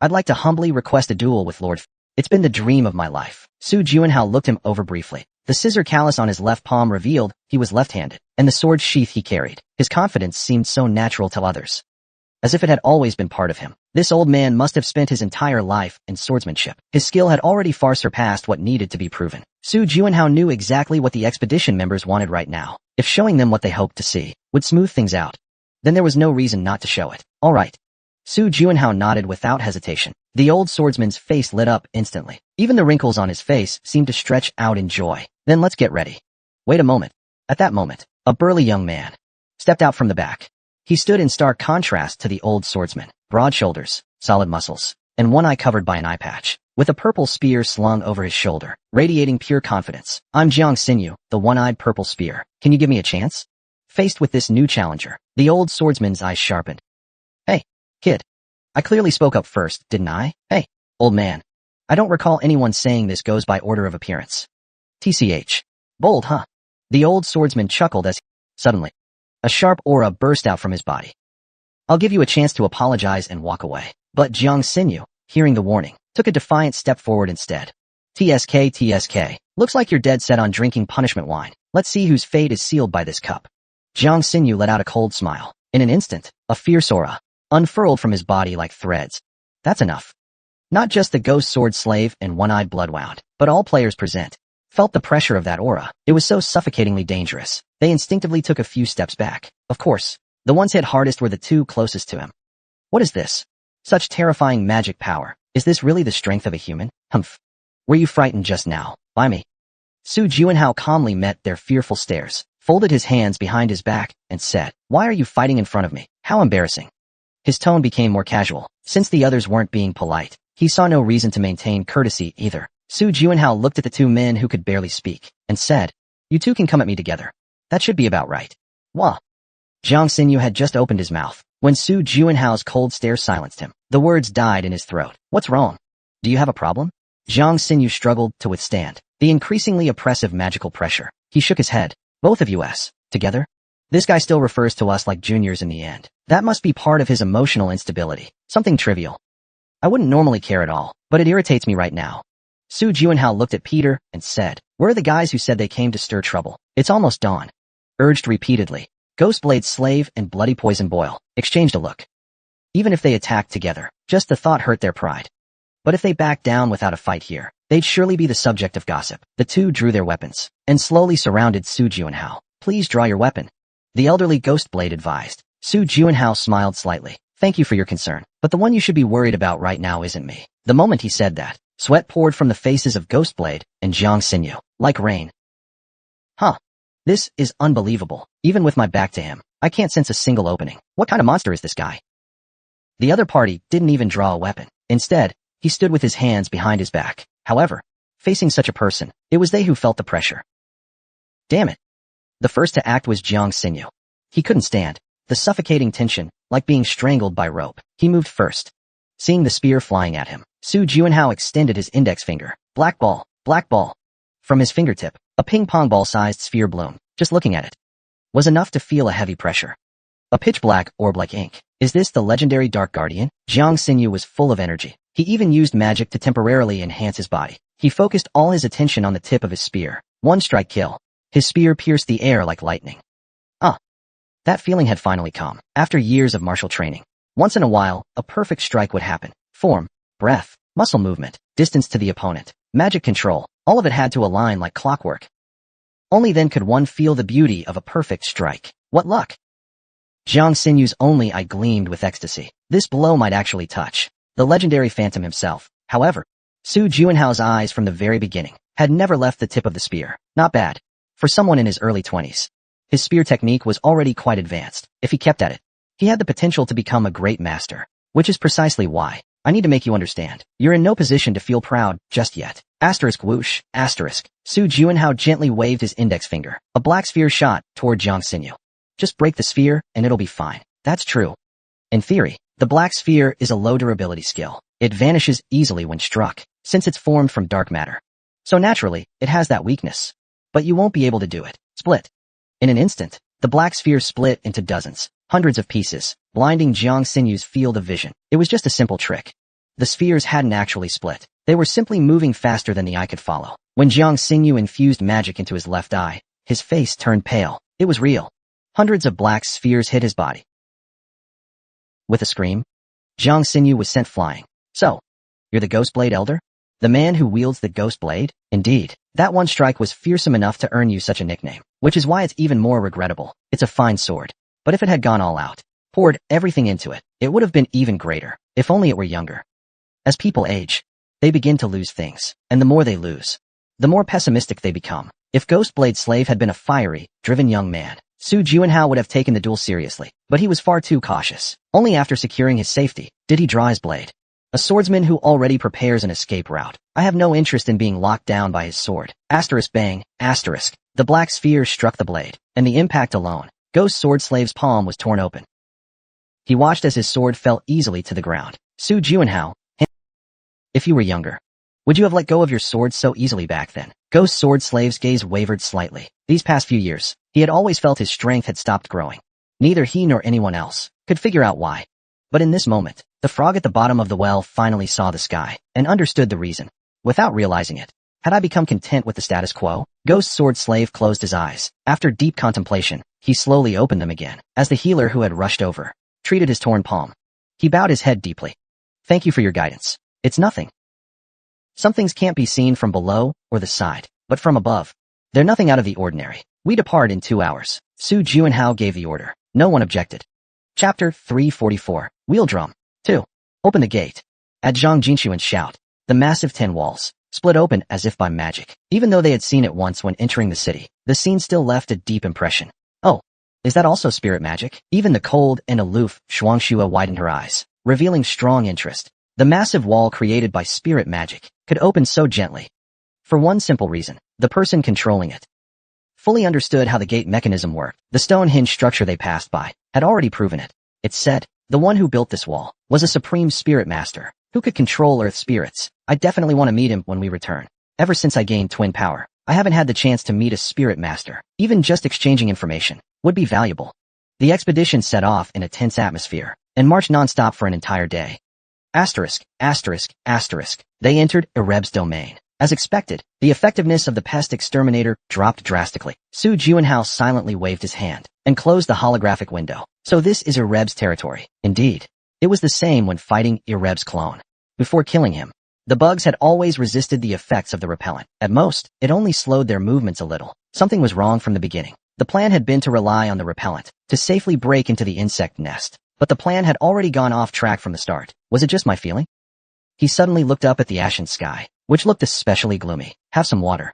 I'd like to humbly request a duel with Lord F. It's been the dream of my life. Su Juanhao looked him over briefly. The scissor callus on his left palm revealed he was left-handed, and the sword sheath he carried. His confidence seemed so natural to others, as if it had always been part of him. This old man must have spent his entire life in swordsmanship. His skill had already far surpassed what needed to be proven. Su Juanhao knew exactly what the expedition members wanted right now. If showing them what they hoped to see would smooth things out, then there was no reason not to show it. All right. Su Juanhao nodded without hesitation. The old swordsman's face lit up instantly. Even the wrinkles on his face seemed to stretch out in joy. Then let's get ready. Wait a moment. At that moment, a burly young man stepped out from the back. He stood in stark contrast to the old swordsman. Broad shoulders, solid muscles, and one eye covered by an eye patch, with a purple spear slung over his shoulder, radiating pure confidence. I'm Jiang Xinyu, the one-eyed purple spear. Can you give me a chance? Faced with this new challenger, the old swordsman's eyes sharpened. Hey, kid. I clearly spoke up first, didn't I? Hey, old man. I don't recall anyone saying this goes by order of appearance. TCH. Bold, huh? The old swordsman chuckled as suddenly, a sharp aura burst out from his body. I'll give you a chance to apologize and walk away. But Jiang Xinyu, hearing the warning, took a defiant step forward instead. TSK. Looks like you're dead set on drinking punishment wine. Let's see whose fate is sealed by this cup. Jiang Xinyu let out a cold smile. In an instant, a fierce aura unfurled from his body like threads. That's enough. Not just the ghost sword slave and one-eyed bloodwound, but all players present felt the pressure of that aura. It was so suffocatingly dangerous. They instinctively took a few steps back. Of course, the ones hit hardest were the two closest to him. What is this? Such terrifying magic power. Is this really the strength of a human? Humph. Were you frightened just now? By me? Su Juanhao calmly met their fearful stares, folded his hands behind his back, and said, Why are you fighting in front of me? How embarrassing. His tone became more casual. Since the others weren't being polite, he saw no reason to maintain courtesy either. Su Juanhao looked at the two men who could barely speak, and said, You two can come at me together. That should be about right. Wah. Jiang Xinyu had just opened his mouth, when Su Juanhao's cold stare silenced him. The words died in his throat. What's wrong? Do you have a problem? Jiang Xinyu struggled to withstand the increasingly oppressive magical pressure. He shook his head. Both of us, together? This guy still refers to us like juniors in the end. That must be part of his emotional instability. Something trivial. I wouldn't normally care at all, but it irritates me right now. Su Juanhao looked at Peter and said, Where are the guys who said they came to stir trouble? It's almost dawn. Urged repeatedly. Ghostblade's slave and Bloody Poison Boil exchanged a look. Even if they attacked together, just the thought hurt their pride. But if they backed down without a fight here, they'd surely be the subject of gossip. The two drew their weapons and slowly surrounded Su Juanhao. Please draw your weapon, the elderly Ghostblade advised. Su Juanhao smiled slightly. Thank you for your concern, but the one you should be worried about right now isn't me. The moment he said that, sweat poured from the faces of Ghostblade and Jiang Xinyu, like rain. Huh. This is unbelievable. Even with my back to him, I can't sense a single opening. What kind of monster is this guy? The other party didn't even draw a weapon. Instead, he stood with his hands behind his back. However, facing such a person, it was they who felt the pressure. Damn it. The first to act was Jiang Xinyu. He couldn't stand the suffocating tension, like being strangled by rope. He moved first. Seeing the spear flying at him, Su Juanhao extended his index finger. Black ball. From his fingertip, a ping-pong ball-sized sphere bloomed. Just looking at it was enough to feel a heavy pressure. A pitch-black orb like ink. Is this the legendary Dark Guardian? Jiang Xinyu was full of energy. He even used magic to temporarily enhance his body. He focused all his attention on the tip of his spear. One strike kill. His spear pierced the air like lightning. Ah! That feeling had finally come, after years of martial training. Once in a while, a perfect strike would happen. Form, breath, muscle movement, distance to the opponent, magic control, all of it had to align like clockwork. Only then could one feel the beauty of a perfect strike. What luck! Jiang Sinyu's only eye gleamed with ecstasy. This blow might actually touch the legendary Phantom himself. However, Su Juanhao's eyes from the very beginning had never left the tip of the spear. Not bad. For someone in his early 20s. His spear technique was already quite advanced. If he kept at it, he had the potential to become a great master. Which is precisely why I need to make you understand. You're in no position to feel proud just yet. Asterisk whoosh, asterisk. Su Juanhao gently waved his index finger. A black sphere shot toward Jiang Xinyu. Just break the sphere, and it'll be fine. That's true. In theory, the black sphere is a low durability skill. It vanishes easily when struck, since it's formed from dark matter. So naturally, it has that weakness. But you won't be able to do it. Split. In an instant, the black sphere split into dozens, hundreds of pieces, blinding Jiang Xinyu's field of vision. It was just a simple trick. The spheres hadn't actually split. They were simply moving faster than the eye could follow. When Jiang Xinyu infused magic into his left eye, his face turned pale. It was real. Hundreds of black spheres hit his body. With a scream, Jiang Xinyu was sent flying. So, you're the Ghost Blade Elder? The man who wields the Ghost Blade? Indeed, that one strike was fearsome enough to earn you such a nickname, which is why it's even more regrettable. It's a fine sword. But if it had gone all out, poured everything into it, it would have been even greater, if only it were younger. As people age, they begin to lose things, and the more they lose, the more pessimistic they become. If Ghost Blade Slave had been a fiery, driven young man, Su Juanhao would have taken the duel seriously, but he was far too cautious. Only after securing his safety did he draw his blade. A swordsman who already prepares an escape route. I have no interest in being locked down by his sword. Asterisk bang, asterisk. The black sphere struck the blade, and the impact alone, Ghost Sword Slave's palm was torn open. He watched as his sword fell easily to the ground. Su Juanhao, if you were younger, would you have let go of your sword so easily back then? Ghost Sword Slave's gaze wavered slightly. These past few years, he had always felt his strength had stopped growing. Neither he nor anyone else could figure out why. But in this moment, the frog at the bottom of the well finally saw the sky and understood the reason. Without realizing it, had I become content with the status quo? Ghost Sword Slave closed his eyes. After deep contemplation, he slowly opened them again, as the healer who had rushed over treated his torn palm. He bowed his head deeply. Thank you for your guidance. It's nothing. Some things can't be seen from below or the side, but from above. They're nothing out of the ordinary. We depart in 2 hours. Su Juanhao gave the order. No one objected. Chapter 344. Wheel Drum. 2. Open the gate. At Zhang Jinxuan's shout, the massive 10 walls split open as if by magic. Even though they had seen it once when entering the city, the scene still left a deep impression. Oh, is that also spirit magic? Even the cold and aloof Shuangshua widened her eyes, revealing strong interest. The massive wall created by spirit magic could open so gently. For one simple reason, the person controlling it fully understood how the gate mechanism worked. The stone hinge structure they passed by had already proven it. It said, the one who built this wall was a supreme spirit master who could control earth spirits. I definitely want to meet him when we return. Ever since I gained twin power, I haven't had the chance to meet a spirit master. Even just exchanging information would be valuable. The expedition set off in a tense atmosphere and marched non-stop for an entire day. Asterisk, asterisk, asterisk. They entered Ereb's domain. As expected, the effectiveness of the pest exterminator dropped drastically. Su Juanhao silently waved his hand and closed the holographic window. So this is Ereb's territory. Indeed. It was the same when fighting Ereb's clone. Before killing him, the bugs had always resisted the effects of the repellent. At most, it only slowed their movements a little. Something was wrong from the beginning. The plan had been to rely on the repellent to safely break into the insect nest. But the plan had already gone off track from the start. Was it just my feeling? He suddenly looked up at the ashen sky, which looked especially gloomy. Have some water.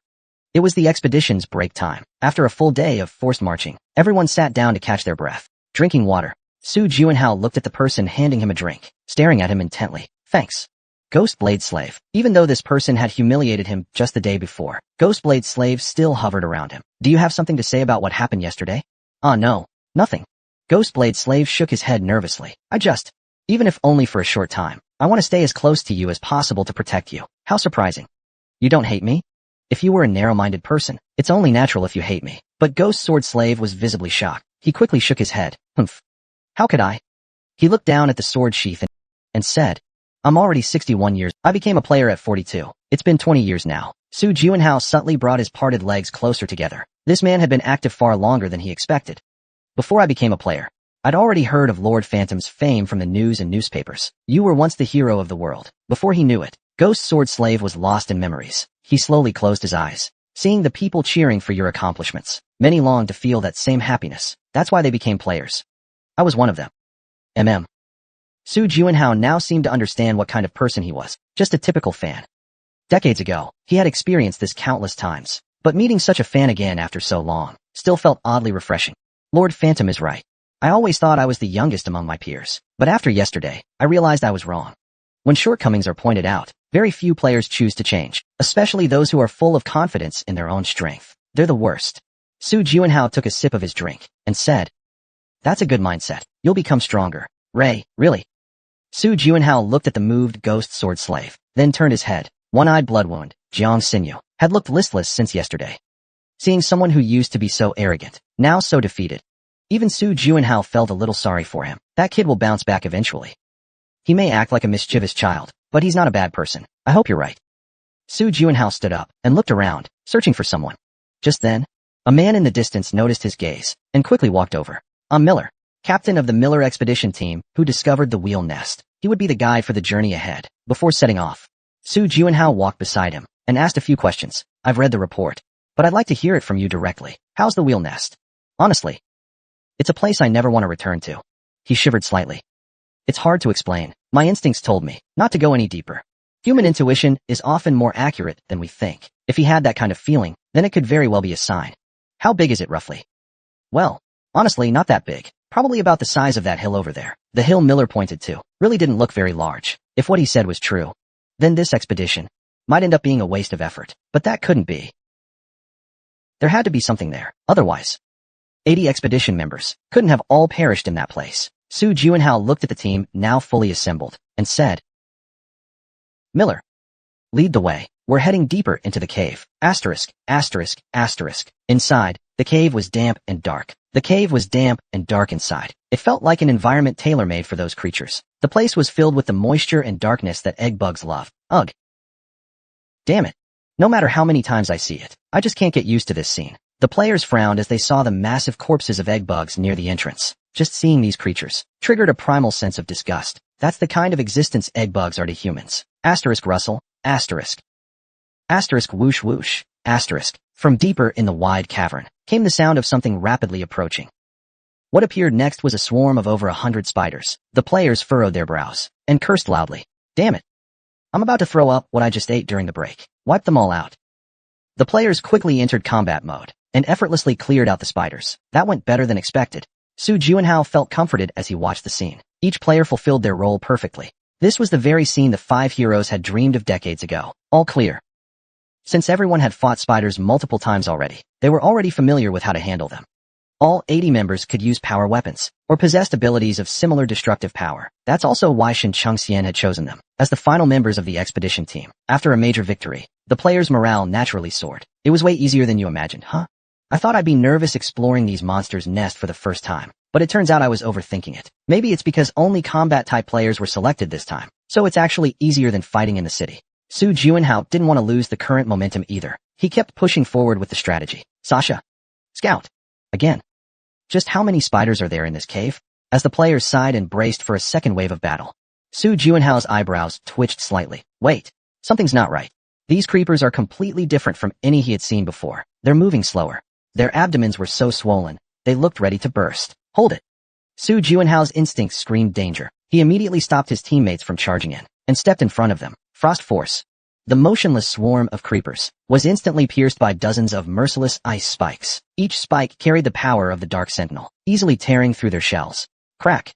It was the expedition's break time. After a full day of forced marching, everyone sat down to catch their breath. Drinking water. Su Juanhao looked at the person handing him a drink, staring at him intently. Thanks. Ghost Blade Slave. Even though this person had humiliated him just the day before, Ghost Blade Slave still hovered around him. Do you have something to say about what happened yesterday? Ah, no. Nothing. Ghost Blade Slave shook his head nervously. Even if only for a short time, I want to stay as close to you as possible to protect you. How surprising. You don't hate me? If you were a narrow-minded person, it's only natural if you hate me. But Ghost Sword Slave was visibly shocked. He quickly shook his head. Humph. How could I? He looked down at the sword sheath and said, I'm already 61 years. I became a player at 42. It's been 20 years now. Su Juanhao subtly brought his parted legs closer together. This man had been active far longer than he expected. Before I became a player, I'd already heard of Lord Phantom's fame from the news and newspapers. You were once the hero of the world. Before he knew it, Ghost Sword Slave was lost in memories. He slowly closed his eyes, seeing the people cheering for your accomplishments. Many longed to feel that same happiness. That's why they became players. I was one of them. Su Juanhao now seemed to understand what kind of person he was. Just a typical fan. Decades ago, he had experienced this countless times. But meeting such a fan again after so long still felt oddly refreshing. Lord Phantom is right. I always thought I was the youngest among my peers. But after yesterday, I realized I was wrong. When shortcomings are pointed out, very few players choose to change, especially those who are full of confidence in their own strength. They're the worst. Su Juanhao took a sip of his drink and said, "That's a good mindset. You'll become stronger." Ray, really? Su Juanhao looked at the moved Ghost Sword Slave, then turned his head. One-eyed blood wound, Jiang Xinyu, had looked listless since yesterday. Seeing someone who used to be so arrogant, now so defeated. Even Su Juanhao felt a little sorry for him. That kid will bounce back eventually. He may act like a mischievous child, but he's not a bad person. I hope you're right. Su Juanhao stood up and looked around, searching for someone. Just then, a man in the distance noticed his gaze and quickly walked over. I'm Miller, captain of the Miller expedition team who discovered the wheel nest. He would be the guide for the journey ahead. Before setting off, Su Juanhao walked beside him and asked a few questions. I've read the report, but I'd like to hear it from you directly. How's the wheel nest? Honestly, it's a place I never want to return to. He shivered slightly. It's hard to explain. My instincts told me not to go any deeper. Human intuition is often more accurate than we think. If he had that kind of feeling, then it could very well be a sign. How big is it roughly? Well, honestly, not that big. Probably about the size of that hill over there. The hill Miller pointed to really didn't look very large. If what he said was true, then this expedition might end up being a waste of effort. But that couldn't be. There had to be something there. Otherwise, 80 expedition members couldn't have all perished in that place. Su Juanhao looked at the team, now fully assembled, and said, Miller, lead the way. We're heading deeper into the cave. Asterisk, asterisk, asterisk. Inside, the cave was damp and dark. The cave was damp and dark inside. It felt like an environment tailor-made for those creatures. The place was filled with the moisture and darkness that egg bugs love. Ugh. Damn it. No matter how many times I see it, I just can't get used to this scene. The players frowned as they saw the massive corpses of egg bugs near the entrance. Just seeing these creatures triggered a primal sense of disgust. That's the kind of existence egg bugs are to humans. Asterisk rustle, asterisk. Asterisk whoosh whoosh, asterisk. From deeper in the wide cavern came the sound of something rapidly approaching. What appeared next was a swarm of over 100 spiders. The players furrowed their brows and cursed loudly. Damn it. I'm about to throw up what I just ate during the break. Wipe them all out. The players quickly entered combat mode and effortlessly cleared out the spiders. That went better than expected. Su Juanhao felt comforted as he watched the scene. Each player fulfilled their role perfectly. This was the very scene the 5 heroes had dreamed of decades ago. All clear. Since everyone had fought spiders multiple times already, they were already familiar with how to handle them. All 80 members could use power weapons, or possessed abilities of similar destructive power. That's also why Shin Chengxian had chosen them as the final members of the expedition team. After a major victory, the players' morale naturally soared. It was way easier than you imagined, huh? I thought I'd be nervous exploring these monsters' nest for the first time, but it turns out I was overthinking it. Maybe it's because only combat-type players were selected this time, so it's actually easier than fighting in the city. Su Juanhao didn't want to lose the current momentum either. He kept pushing forward with the strategy. Sasha. Scout. Again. Just how many spiders are there in this cave? As the players sighed and braced for a second wave of battle, Su Juanhao's eyebrows twitched slightly. Wait. Something's not right. These creepers are completely different from any he had seen before. They're moving slower. Their abdomens were so swollen, they looked ready to burst. Hold it. Su Juanhao's instincts screamed danger. He immediately stopped his teammates from charging in and stepped in front of them. Frost Force. The motionless swarm of creepers was instantly pierced by dozens of merciless ice spikes. Each spike carried the power of the Dark Sentinel, easily tearing through their shells. Crack.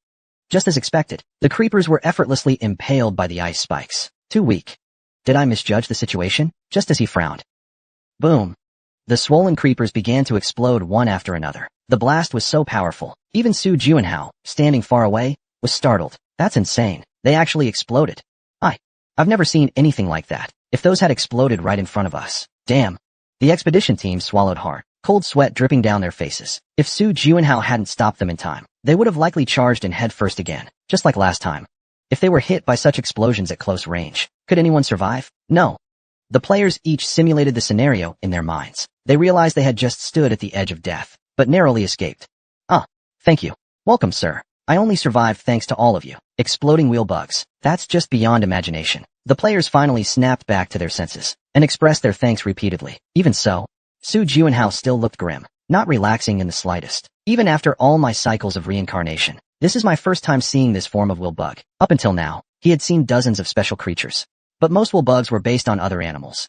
Just as expected, the creepers were effortlessly impaled by the ice spikes. Too weak. Did I misjudge the situation? Just as he frowned. Boom. The swollen creepers began to explode one after another. The blast was so powerful, even Su Juanhao, standing far away, was startled. That's insane. They actually exploded. I've never seen anything like that. If those had exploded right in front of us. Damn. The expedition team swallowed hard, cold sweat dripping down their faces. If Su Juanhao hadn't stopped them in time, they would have likely charged in head first again, just like last time. If they were hit by such explosions at close range, could anyone survive? No. The players each simulated the scenario in their minds. They realized they had just stood at the edge of death, but narrowly escaped. Ah, thank you. Welcome, sir. I only survived thanks to all of you. Exploding wheel bugs. That's just beyond imagination. The players finally snapped back to their senses and expressed their thanks repeatedly. Even so, Su Juanhao still looked grim, not relaxing in the slightest. Even after all my cycles of reincarnation, this is my first time seeing this form of wheel bug. Up until now, he had seen dozens of special creatures, but most wheel bugs were based on other animals.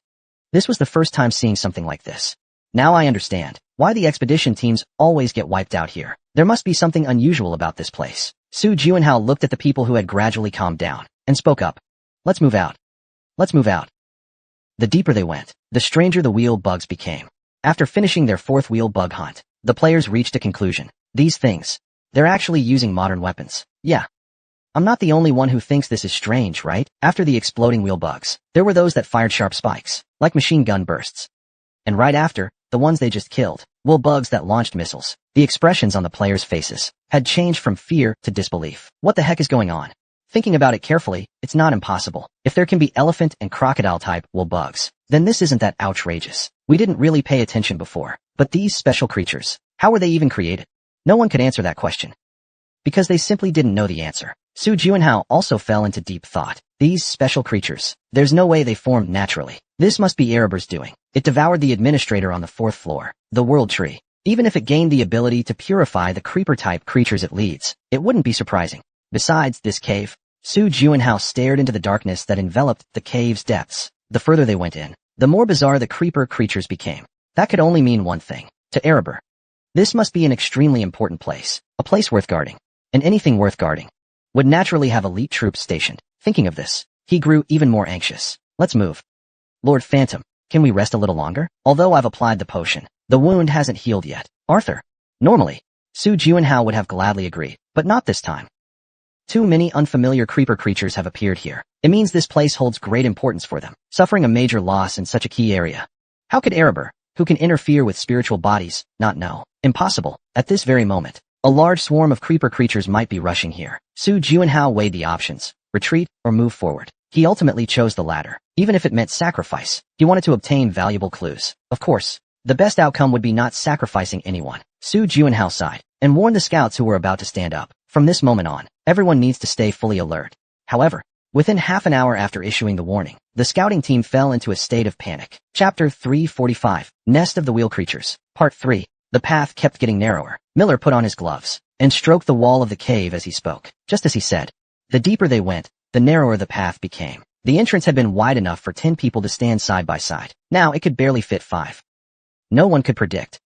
This was the first time seeing something like this. Now I understand why the expedition teams always get wiped out here. There must be something unusual about this place. Su Juanhao looked at the people who had gradually calmed down and spoke up. Let's move out. Let's move out. The deeper they went, the stranger the wheel bugs became. After finishing their fourth wheel bug hunt, the players reached a conclusion. These things, they're actually using modern weapons. Yeah. I'm not the only one who thinks this is strange, right? After the exploding wheel bugs, there were those that fired sharp spikes, like machine gun bursts. And right after, the ones they just killed, wheel bugs that launched missiles. The expressions on the players' faces had changed from fear to disbelief. What the heck is going on? Thinking about it carefully, it's not impossible. If there can be elephant and crocodile type wheel bugs, then this isn't that outrageous. We didn't really pay attention before. But these special creatures, how were they even created? No one could answer that question, because they simply didn't know the answer. Su Juanhao also fell into deep thought. These special creatures, there's no way they formed naturally. This must be Ereber's doing. It devoured the administrator on the 4th floor, the world tree. Even if it gained the ability to purify the creeper-type creatures it leads, it wouldn't be surprising. Besides this cave, Su Juanhao stared into the darkness that enveloped the cave's depths. The further they went in, the more bizarre the creeper creatures became. That could only mean one thing. To Ereber, this must be an extremely important place, a place worth guarding. And anything worth guarding would naturally have elite troops stationed. Thinking of this, he grew even more anxious. Let's move. Lord Phantom, can we rest a little longer? Although I've applied the potion, the wound hasn't healed yet. Arthur. Normally, Su Juanhao would have gladly agreed, but not this time. Too many unfamiliar creeper creatures have appeared here. It means this place holds great importance for them, suffering a major loss in such a key area. How could Ereber, who can interfere with spiritual bodies, not know? Impossible. At this very moment, a large swarm of creeper creatures might be rushing here. Su Juanhao weighed the options, retreat or move forward. He ultimately chose the latter. Even if it meant sacrifice, he wanted to obtain valuable clues. Of course, the best outcome would be not sacrificing anyone. Su Juanhao sighed and warned the scouts who were about to stand up. From this moment on, everyone needs to stay fully alert. However, within half an hour after issuing the warning, the scouting team fell into a state of panic. Chapter 345, Nest of the Wheel Creatures. Part 3. The path kept getting narrower. Miller put on his gloves and stroked the wall of the cave as he spoke. Just as he said, the deeper they went, the narrower the path became. The entrance had been wide enough for 10 people to stand side by side. Now it could barely fit 5. No one could predict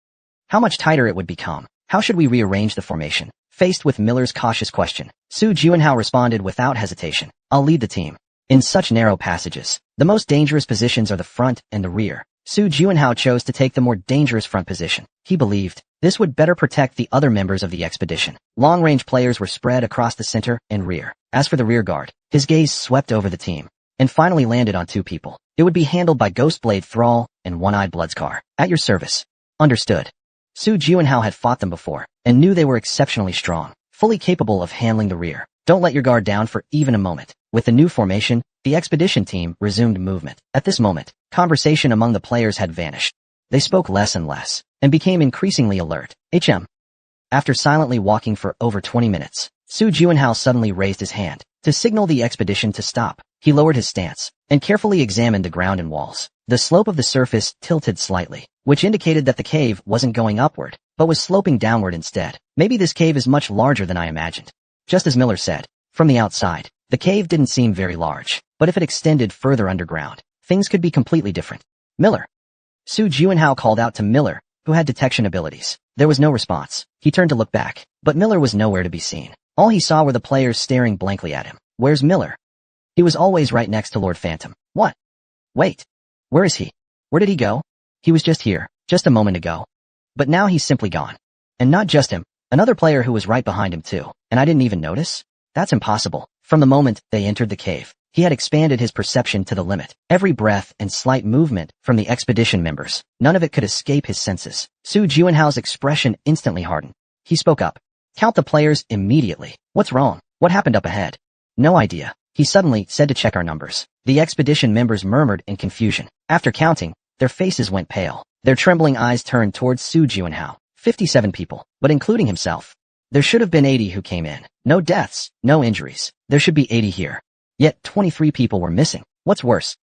how much tighter it would become. How should we rearrange the formation? Faced with Miller's cautious question, Su Juanhao responded without hesitation. I'll lead the team. In such narrow passages, the most dangerous positions are the front and the rear. Su Juanhao chose to take the more dangerous front position. He believed this would better protect the other members of the expedition. Long-range players were spread across the center and rear. As for the rear guard, his gaze swept over the team and finally landed on 2 people. It would be handled by Ghostblade Thrall and One-Eyed Bloodscar. At your service. Understood. Su Juanhao had fought them before and knew they were exceptionally strong, fully capable of handling the rear. Don't let your guard down for even a moment. With the new formation, the expedition team resumed movement. At this moment, conversation among the players had vanished. They spoke less and less and became increasingly alert. After silently walking for over 20 minutes, Su Juanhao suddenly raised his hand to signal the expedition to stop. He lowered his stance and carefully examined the ground and walls. The slope of the surface tilted slightly, which indicated that the cave wasn't going upward, but was sloping downward instead. Maybe this cave is much larger than I imagined. Just as Miller said, from the outside, the cave didn't seem very large, but if it extended further underground, things could be completely different. Miller. Su Juanhao called out to Miller, who had detection abilities. There was no response. He turned to look back, but Miller was nowhere to be seen. All he saw were the players staring blankly at him. Where's Miller? He was always right next to Lord Phantom. What? Wait. Where is he? Where did he go? He was just here, just a moment ago. But now he's simply gone. And not just him, another player who was right behind him too. And I didn't even notice? That's impossible. From the moment they entered the cave, he had expanded his perception to the limit. Every breath and slight movement from the expedition members, none of it could escape his senses. Su Juanhao's expression instantly hardened. He spoke up. Count the players immediately. What's wrong? What happened up ahead? No idea. he suddenly said to check our numbers. The expedition members murmured in confusion. After counting, their faces went pale. Their trembling eyes turned towards Su Juanhao. 57 people, but including himself. There should have been 80 who came in. No deaths, no injuries. There should be 80 here. Yet 23 people were missing. What's worse?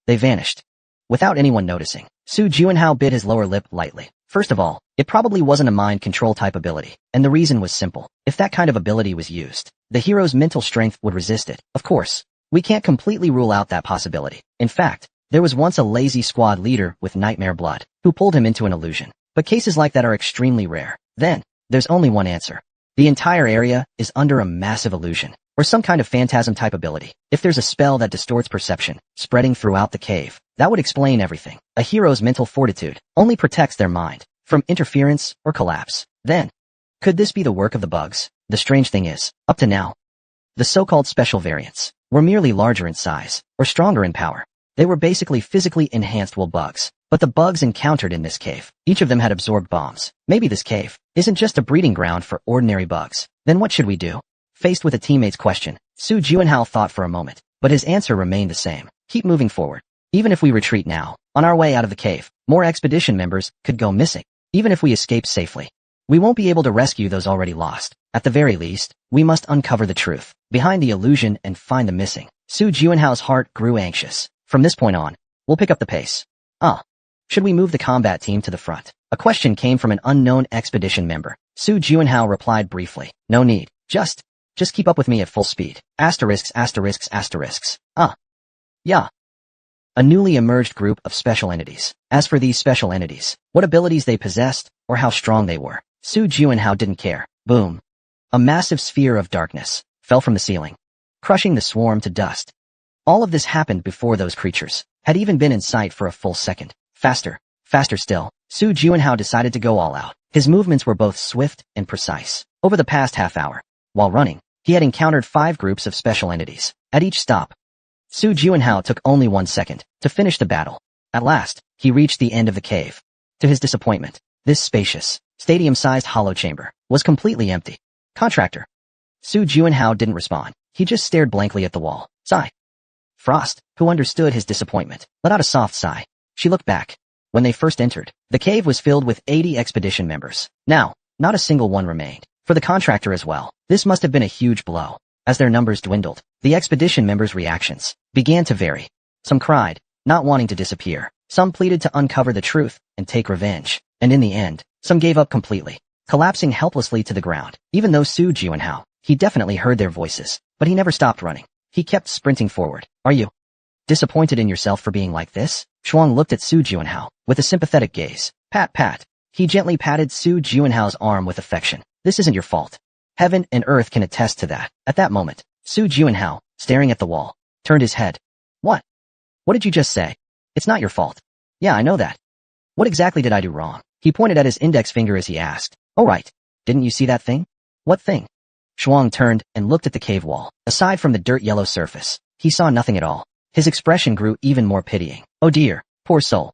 They vanished. Without anyone noticing, Su Juanhao bit his lower lip lightly. First of all, it probably wasn't a mind control type ability, and the reason was simple. If that kind of ability was used, the hero's mental strength would resist it. Of course, we can't completely rule out that possibility. In fact, there was once a lazy squad leader with nightmare blood who pulled him into an illusion. But cases like that are extremely rare. Then, there's only one answer. The entire area is under a massive illusion, or some kind of phantasm type ability. If there's a spell that distorts perception, spreading throughout the cave, that would explain everything. A hero's mental fortitude only protects their mind from interference or collapse. Then, could this be the work of the bugs? The strange thing is, up to now, the so-called special variants were merely larger in size, or stronger in power. They were basically physically enhanced wool bugs. But the bugs encountered in this cave, each of them had absorbed bombs. Maybe this cave isn't just a breeding ground for ordinary bugs. Then what should we do? Faced with a teammate's question, Su Juanhao thought for a moment, but his answer remained the same. Keep moving forward. Even if we retreat now, on our way out of the cave, more expedition members could go missing. Even if we escape safely, we won't be able to rescue those already lost. At the very least, we must uncover the truth behind the illusion and find the missing. Su Juanhao's heart grew anxious. From this point on, we'll pick up the pace. Should we move the combat team to the front? A question came from an unknown expedition member. Su Juanhao replied briefly. No need. Just keep up with me at full speed. Asterisks. Yeah. A newly emerged group of special entities. As for these special entities, what abilities they possessed, or how strong they were, Su Juanhao didn't care. Boom. A massive sphere of darkness fell from the ceiling, crushing the swarm to dust. All of this happened before those creatures had even been in sight for a full second. Faster still. Su Juanhao decided to go all out. His movements were both swift and precise. Over the past half hour, while running, he had encountered 5 groups of special entities. At each stop, Su Juanhao took only 1 second to finish the battle. At last, he reached the end of the cave. To his disappointment, this spacious, stadium-sized hollow chamber was completely empty. Contractor. Su Juanhao didn't respond. He just stared blankly at the wall. Sigh. Frost, who understood his disappointment, let out a soft sigh. She looked back. When they first entered, the cave was filled with 80 expedition members. Now, not a single one remained. For the contractor as well, this must have been a huge blow. As their numbers dwindled, the expedition members' reactions began to vary. Some cried, not wanting to disappear. Some pleaded to uncover the truth and take revenge. And in the end, some gave up completely, collapsing helplessly to the ground. Even though Su Juanhao, he definitely heard their voices, but he never stopped running. He kept sprinting forward. Are you disappointed in yourself for being like this? Shuang looked at Su Juanhao with a sympathetic gaze. Pat. He gently patted Su Juanhao's arm with affection. This isn't your fault. Heaven and earth can attest to that. At that moment, Su Juanhao, staring at the wall, turned his head. What? What did you just say? It's not your fault. Yeah, I know that. What exactly did I do wrong? He pointed at his index finger as he asked. Oh right. Didn't you see that thing? What thing? Shuang turned and looked at the cave wall. Aside from the dirt yellow surface, he saw nothing at all. His expression grew even more pitying. Oh dear, poor soul.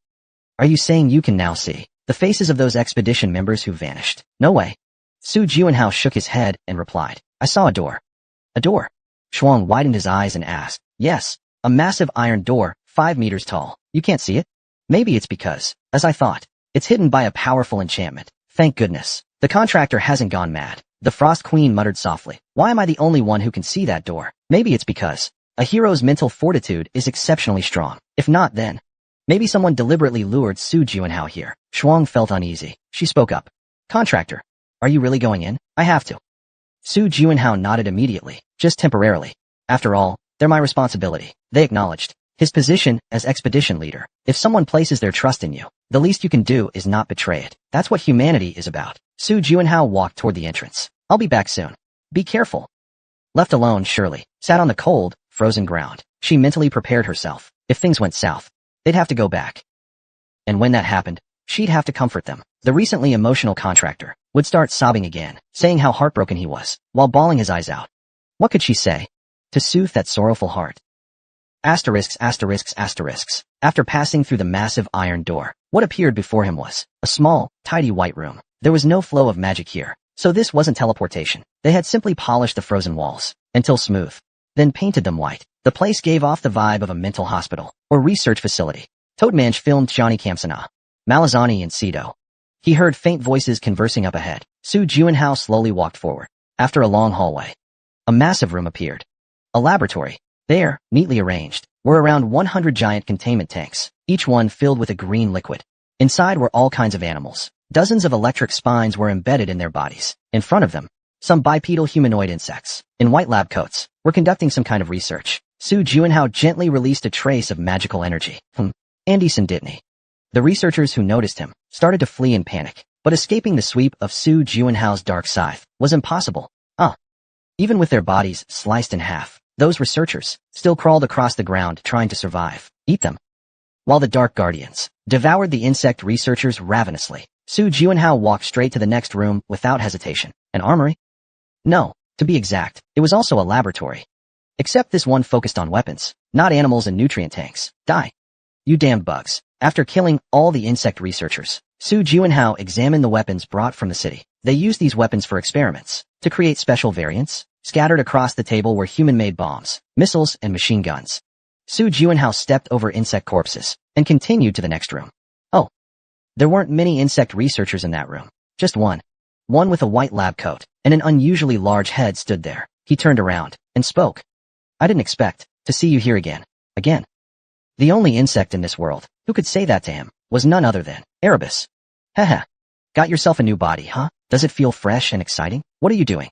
Are you saying you can now see the faces of those expedition members who vanished? No way. Su Juanhao shook his head and replied. I saw a door. A door? Shuang widened his eyes and asked. Yes, a massive iron door, 5 meters tall. You can't see it? Maybe it's because, as I thought, it's hidden by a powerful enchantment. Thank goodness. The contractor hasn't gone mad. The Frost Queen muttered softly. Why am I the only one who can see that door? Maybe it's because a hero's mental fortitude is exceptionally strong. If not, then maybe someone deliberately lured Su Juanhao here. Shuang felt uneasy. She spoke up. Contractor, are you really going in? I have to. Su Juanhao nodded immediately, just temporarily. After all, they're my responsibility. They acknowledged his position as expedition leader. If someone places their trust in you, the least you can do is not betray it. That's what humanity is about. Su Juanhao walked toward the entrance. I'll be back soon. Be careful. Left alone, Shirley sat on the cold, frozen ground. She mentally prepared herself. If things went south, they'd have to go back. And when that happened, she'd have to comfort them. The recently emotional contractor would start sobbing again, saying how heartbroken he was, while bawling his eyes out. What could she say to soothe that sorrowful heart? Asterisks. After passing through the massive iron door, what appeared before him was a small, tidy white room. There was no flow of magic here, so this wasn't teleportation. They had simply polished the frozen walls until smooth. then painted them white. The place gave off the vibe of a mental hospital or research facility. Toadmanch filmed Johnny Kamsana, Malazani and Cedo. He heard faint voices conversing up ahead. Su Juanhao slowly walked forward. After a long hallway, a massive room appeared. A laboratory. There, neatly arranged, were around 100 giant containment tanks, each one filled with a green liquid. Inside were all kinds of animals. Dozens of electric spines were embedded in their bodies. In front of them, some bipedal humanoid insects, in white lab coats, were conducting some kind of research. Su Juanhao gently released a trace of magical energy. Andy Sanditney. The researchers who noticed him started to flee in panic, but escaping the sweep of Su Juanhao's dark scythe was impossible. Even with their bodies sliced in half, those researchers still crawled across the ground trying to survive. Eat them. While the Dark Guardians devoured the insect researchers ravenously, Su Juanhao walked straight to the next room without hesitation. An armory? No, to be exact, it was also a laboratory. Except this one focused on weapons, not animals and nutrient tanks. Die. You damned bugs. After killing all the insect researchers, Su Juanhao examined the weapons brought from the city. They used these weapons for experiments, to create special variants. Scattered across the table were human-made bombs, missiles, and machine guns. Su Juanhao stepped over insect corpses and continued to the next room. Oh, there weren't many insect researchers in that room. Just one. One with a white lab coat and an unusually large head stood there. He turned around and spoke. I didn't expect to see you here again. Again. The only insect in this world who could say that to him was none other than Erebus. Haha. Got yourself a new body, huh? Does it feel fresh and exciting? What are you doing?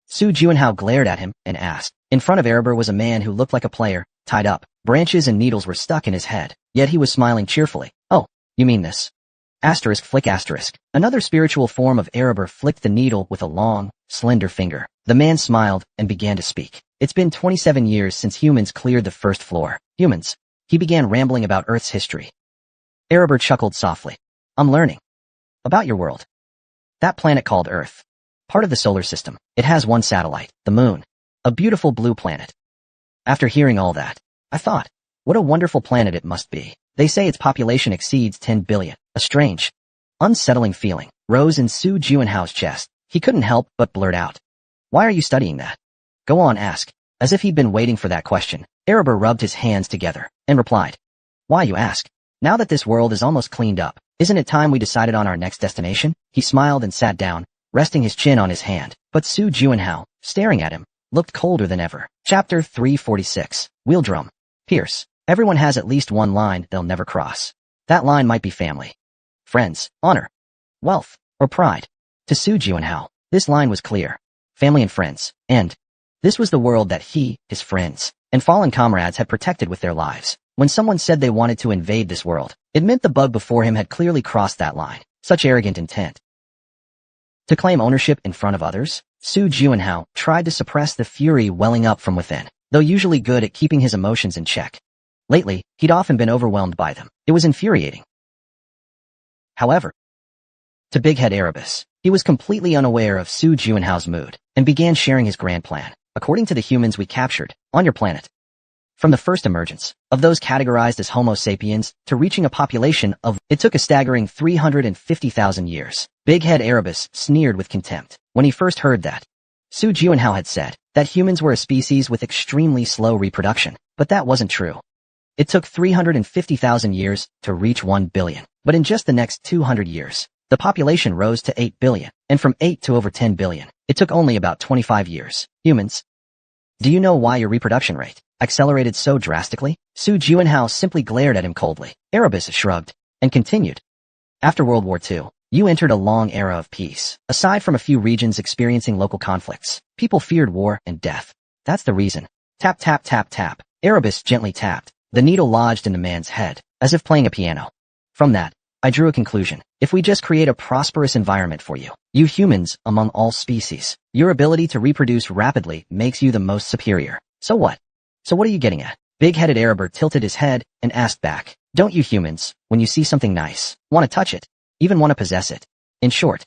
Su Juanhao glared at him and asked. In front of Erebus was a man who looked like a player, tied up. Branches and needles were stuck in his head, yet he was smiling cheerfully. Oh, you mean this? Asterisk flick asterisk. Another spiritual form of Erebus flicked the needle with a long, slender finger. The man smiled and began to speak. It's been 27 years since humans cleared the first floor. Humans. He began rambling about Earth's history. Erebus chuckled softly. I'm learning. About your world. That planet called Earth. Part of the solar system. It has one satellite, the moon. A beautiful blue planet. After hearing all that, I thought, what a wonderful planet it must be. They say its population exceeds 10 billion. A strange, unsettling feeling rose in Su Juanhao's chest. He couldn't help but blurt out. Why are you studying that? Go on, ask. As if he'd been waiting for that question, Erebus rubbed his hands together and replied. Why, you ask? Now that this world is almost cleaned up, isn't it time we decided on our next destination? He smiled and sat down, resting his chin on his hand. But Su Juanhao, staring at him, looked colder than ever. Chapter 346. Wheeldrum. Pierce. Everyone has at least one line they'll never cross. That line might be family, friends, honor, wealth, or pride. To Su Juanhao, this line was clear. Family and friends. And this was the world that he, his friends, and fallen comrades had protected with their lives. When someone said they wanted to invade this world, it meant the bug before him had clearly crossed that line. Such arrogant intent. To claim ownership in front of others, Su Juanhao tried to suppress the fury welling up from within, though usually good at keeping his emotions in check. Lately, he'd often been overwhelmed by them. It was infuriating. However, to Big Head Erebus, he was completely unaware of Su Juanhao's mood, and began sharing his grand plan. According to the humans we captured, on your planet, from the first emergence of those categorized as Homo sapiens to reaching a population of, it took a staggering 350,000 years. Big Head Erebus sneered with contempt when he first heard that. Su Juanhao had said that humans were a species with extremely slow reproduction, but that wasn't true. It took 350,000 years to reach 1 billion, but in just the next 200 years, the population rose to 8 billion, and from 8 to over 10 billion, it took only about 25 years. Humans. Do you know why your reproduction rate accelerated so drastically? Su Juanhao simply glared at him coldly. Erebus shrugged and continued. After World War II, you entered a long era of peace. Aside from a few regions experiencing local conflicts, people feared war and death. That's the reason. Tap tap tap tap. Erebus gently tapped. The needle lodged in the man's head, as if playing a piano. From that, I drew a conclusion. If we just create a prosperous environment for you, you humans, among all species, your ability to reproduce rapidly makes you the most superior. So what? So what are you getting at? Big-headed Erebus tilted his head and asked back. Don't you humans, when you see something nice, want to touch it, even want to possess it? In short,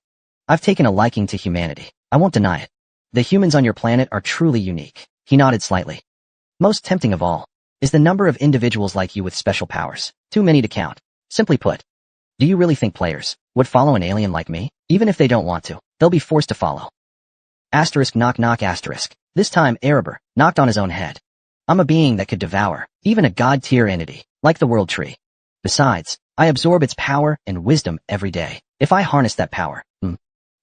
I've taken a liking to humanity. I won't deny it. The humans on your planet are truly unique. He nodded slightly. Most tempting of all is the number of individuals like you with special powers. Too many to count. Simply put, do you really think players would follow an alien like me? Even if they don't want to, they'll be forced to follow. Asterisk knock knock asterisk. This time, Erebor knocked on his own head. I'm a being that could devour even a god-tier entity, like the world tree. Besides, I absorb its power and wisdom every day. If I harness that power,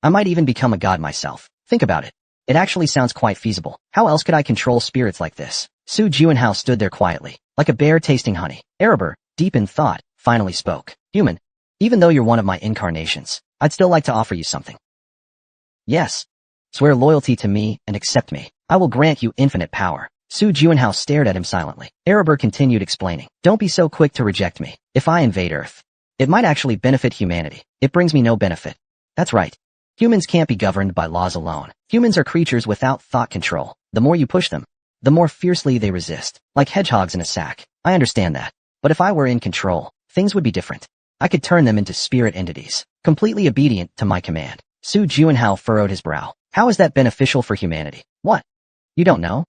I might even become a god myself. Think about it. It actually sounds quite feasible. How else could I control spirits like this? Su Juanhao stood there quietly, like a bear tasting honey. Erebor, deep in thought, finally spoke. Human, even though you're one of my incarnations, I'd still like to offer you something. Yes. Swear loyalty to me and accept me. I will grant you infinite power. Su Juanhao stared at him silently. Erebor continued explaining. Don't be so quick to reject me. If I invade Earth, it might actually benefit humanity. It brings me no benefit. That's right. Humans can't be governed by laws alone. Humans are creatures without thought control. The more you push them, the more fiercely they resist. Like hedgehogs in a sack. I understand that. But if I were in control, things would be different. I could turn them into spirit entities, completely obedient to my command. Su Juanhao furrowed his brow. How is that beneficial for humanity? What? You don't know?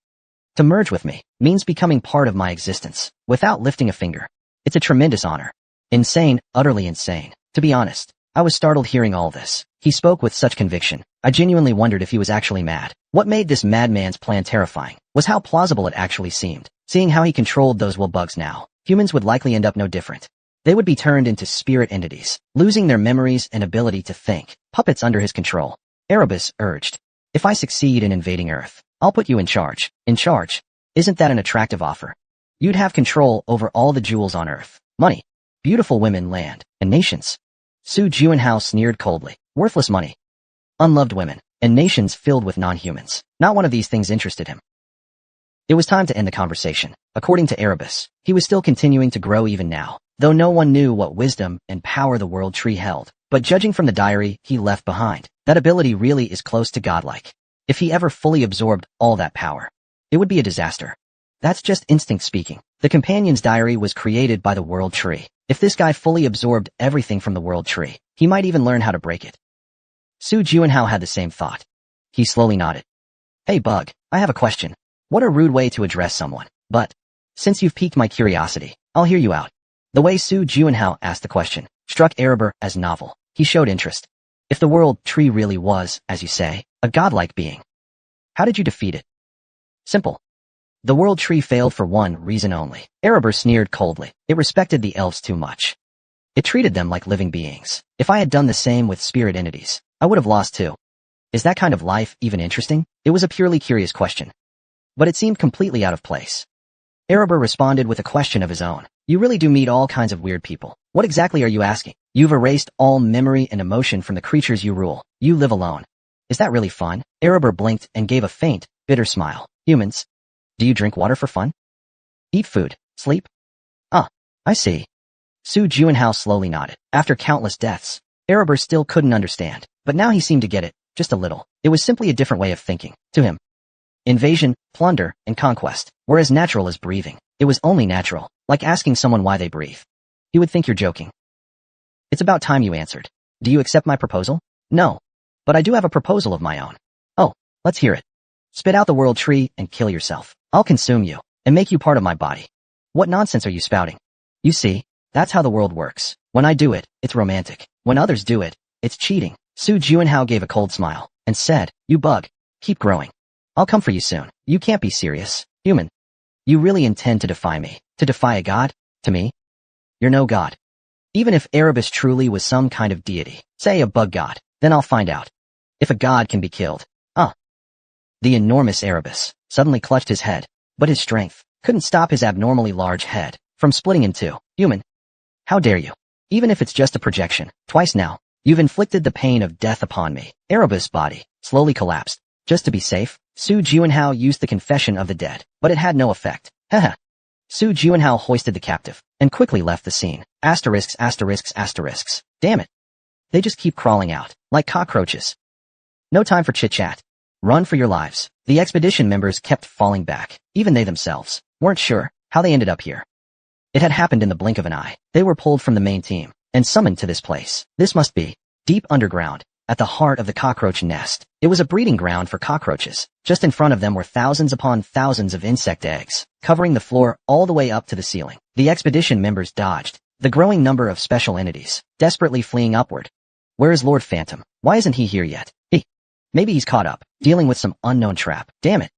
To merge with me means becoming part of my existence, without lifting a finger. It's a tremendous honor. Insane, utterly insane. To be honest, I was startled hearing all this. He spoke with such conviction. I genuinely wondered if he was actually mad. What made this madman's plan terrifying was how plausible it actually seemed. Seeing how he controlled those bugs now, humans would likely end up no different. They would be turned into spirit entities, losing their memories and ability to think, puppets under his control. Erebus urged. If I succeed in invading Earth, I'll put you in charge. In charge? Isn't that an attractive offer? You'd have control over all the jewels on Earth, money, beautiful women, land, and nations. Su Juanhao sneered coldly. Worthless money, unloved women, and nations filled with non-humans. Not one of these things interested him. It was time to end the conversation. According to Erebus, he was still continuing to grow even now, though no one knew what wisdom and power the world tree held. But judging from the diary he left behind, that ability really is close to godlike. If he ever fully absorbed all that power, it would be a disaster. That's just instinct speaking. The companion's diary was created by the world tree. If this guy fully absorbed everything from the world tree, he might even learn how to break it. Su Juanhao had the same thought. He slowly nodded. Hey bug, I have a question. What a rude way to address someone. But, since you've piqued my curiosity, I'll hear you out. The way Su Juanhao asked the question struck Erebor as novel. He showed interest. If the world tree really was, as you say, a godlike being, how did you defeat it? Simple. The world tree failed for one reason only. Erebor sneered coldly. It respected the elves too much. It treated them like living beings. If I had done the same with spirit entities, I would have lost too. Is that kind of life even interesting? It was a purely curious question. But it seemed completely out of place. Erebor responded with a question of his own. You really do meet all kinds of weird people. What exactly are you asking? You've erased all memory and emotion from the creatures you rule. You live alone. Is that really fun? Erebor blinked and gave a faint, bitter smile. Humans? Do you drink water for fun? Eat food? Sleep? Ah, I see. Su Juanhao slowly nodded. After countless deaths, Erebor still couldn't understand, but now he seemed to get it, just a little. It was simply a different way of thinking, to him. Invasion, plunder, and conquest were as natural as breathing. It was only natural, like asking someone why they breathe. He would think you're joking. It's about time you answered. Do you accept my proposal? No. But I do have a proposal of my own. Oh, let's hear it. Spit out the world tree and kill yourself. I'll consume you and make you part of my body. What nonsense are you spouting? You see, that's how the world works. When I do it, it's romantic. When others do it, it's cheating. Su Juanhao gave a cold smile and said, you bug, keep growing. I'll come for you soon. You can't be serious, human. You really intend to defy me? To defy a god? To me? You're no god. Even if Erebus truly was some kind of deity, say a bug god, then I'll find out. If a god can be killed. The enormous Erebus suddenly clutched his head, but his strength couldn't stop his abnormally large head from splitting in two. Human. How dare you? Even if it's just a projection, twice now, you've inflicted the pain of death upon me. Erebus' body slowly collapsed. Just to be safe, Su Juanhao used the confession of the dead, but it had no effect. Haha. Su Juanhao hoisted the captive and quickly left the scene. Asterisks, asterisks, asterisks. Damn it. They just keep crawling out, like cockroaches. No time for chit-chat. Run for your lives. The expedition members kept falling back. Even they themselves weren't sure how they ended up here. It had happened in the blink of an eye. They were pulled from the main team and summoned to this place. This must be deep underground, at the heart of the cockroach nest. It was a breeding ground for cockroaches. Just in front of them were thousands upon thousands of insect eggs, covering the floor all the way up to the ceiling. The expedition members dodged the growing number of special entities, desperately fleeing upward. Where is Lord Phantom? Why isn't he here yet? Maybe he's caught up, dealing with some unknown trap. Damn it.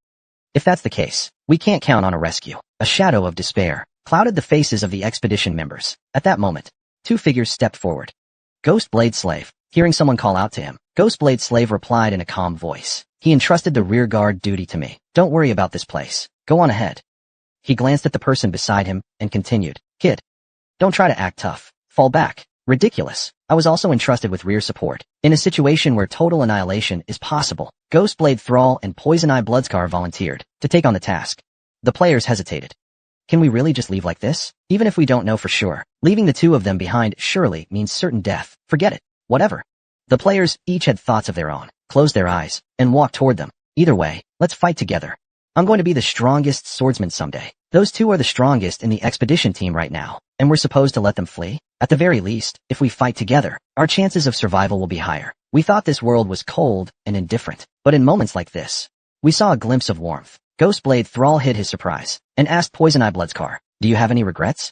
If that's the case, we can't count on a rescue. A shadow of despair clouded the faces of the expedition members. At that moment, two figures stepped forward. Ghost Blade Slave. Hearing someone call out to him, Ghost Blade Slave replied in a calm voice. He entrusted the rear guard duty to me. Don't worry about this place. Go on ahead. He glanced at the person beside him and continued. Kid, don't try to act tough. Fall back. Ridiculous. I was also entrusted with rear support. In a situation where total annihilation is possible, Ghostblade Thrall and Poison Eye Bloodskar volunteered to take on the task. The players hesitated. Can we really just leave like this? Even if we don't know for sure, leaving the two of them behind surely means certain death. Forget it. Whatever. The players each had thoughts of their own, closed their eyes, and walked toward them. Either way, let's fight together. I'm going to be the strongest swordsman someday. Those two are the strongest in the expedition team right now, and we're supposed to let them flee? At the very least, if we fight together, our chances of survival will be higher. We thought this world was cold and indifferent, but in moments like this, we saw a glimpse of warmth. Ghostblade Thrall hid his surprise, and asked Poison Eye Bloodskar, do you have any regrets?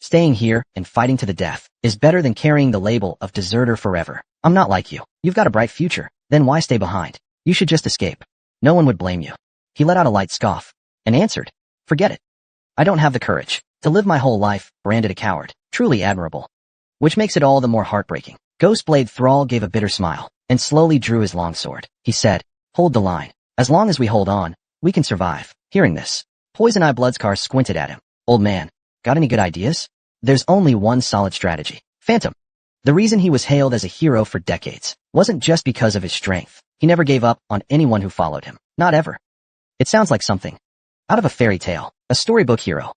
Staying here and fighting to the death is better than carrying the label of deserter forever. I'm not like you. You've got a bright future. Then why stay behind? You should just escape. No one would blame you. He let out a light scoff and answered, forget it. I don't have the courage to live my whole life branded a coward. Truly admirable. Which makes it all the more heartbreaking. Ghostblade Thrall gave a bitter smile and slowly drew his longsword. He said, hold the line. As long as we hold on, we can survive. Hearing this, Poison Eye Bloodskar squinted at him. Old man, got any good ideas? There's only one solid strategy. Phantom. The reason he was hailed as a hero for decades wasn't just because of his strength. He never gave up on anyone who followed him. Not ever. It sounds like something out of a fairy tale, a storybook hero.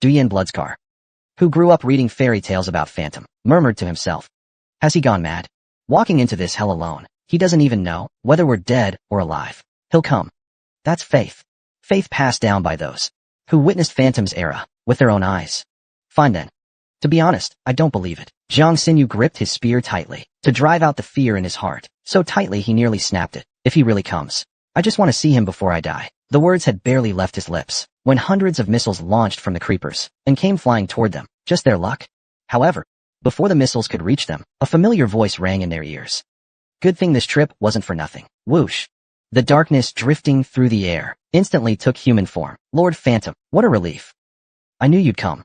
Duyan Bloodskar, who grew up reading fairy tales about Phantom, murmured to himself. Has he gone mad? Walking into this hell alone, he doesn't even know whether we're dead or alive. He'll come. That's faith. Faith passed down by those who witnessed Phantom's era with their own eyes. Fine then. To be honest, I don't believe it. Zhang Xinyu gripped his spear tightly to drive out the fear in his heart, so tightly he nearly snapped it. If he really comes, I just want to see him before I die. The words had barely left his lips when hundreds of missiles launched from the creepers and came flying toward them. Just their luck. However, before the missiles could reach them, a familiar voice rang in their ears. Good thing this trip wasn't for nothing. Whoosh. The darkness drifting through the air instantly took human form. Lord Phantom, what a relief. I knew you'd come.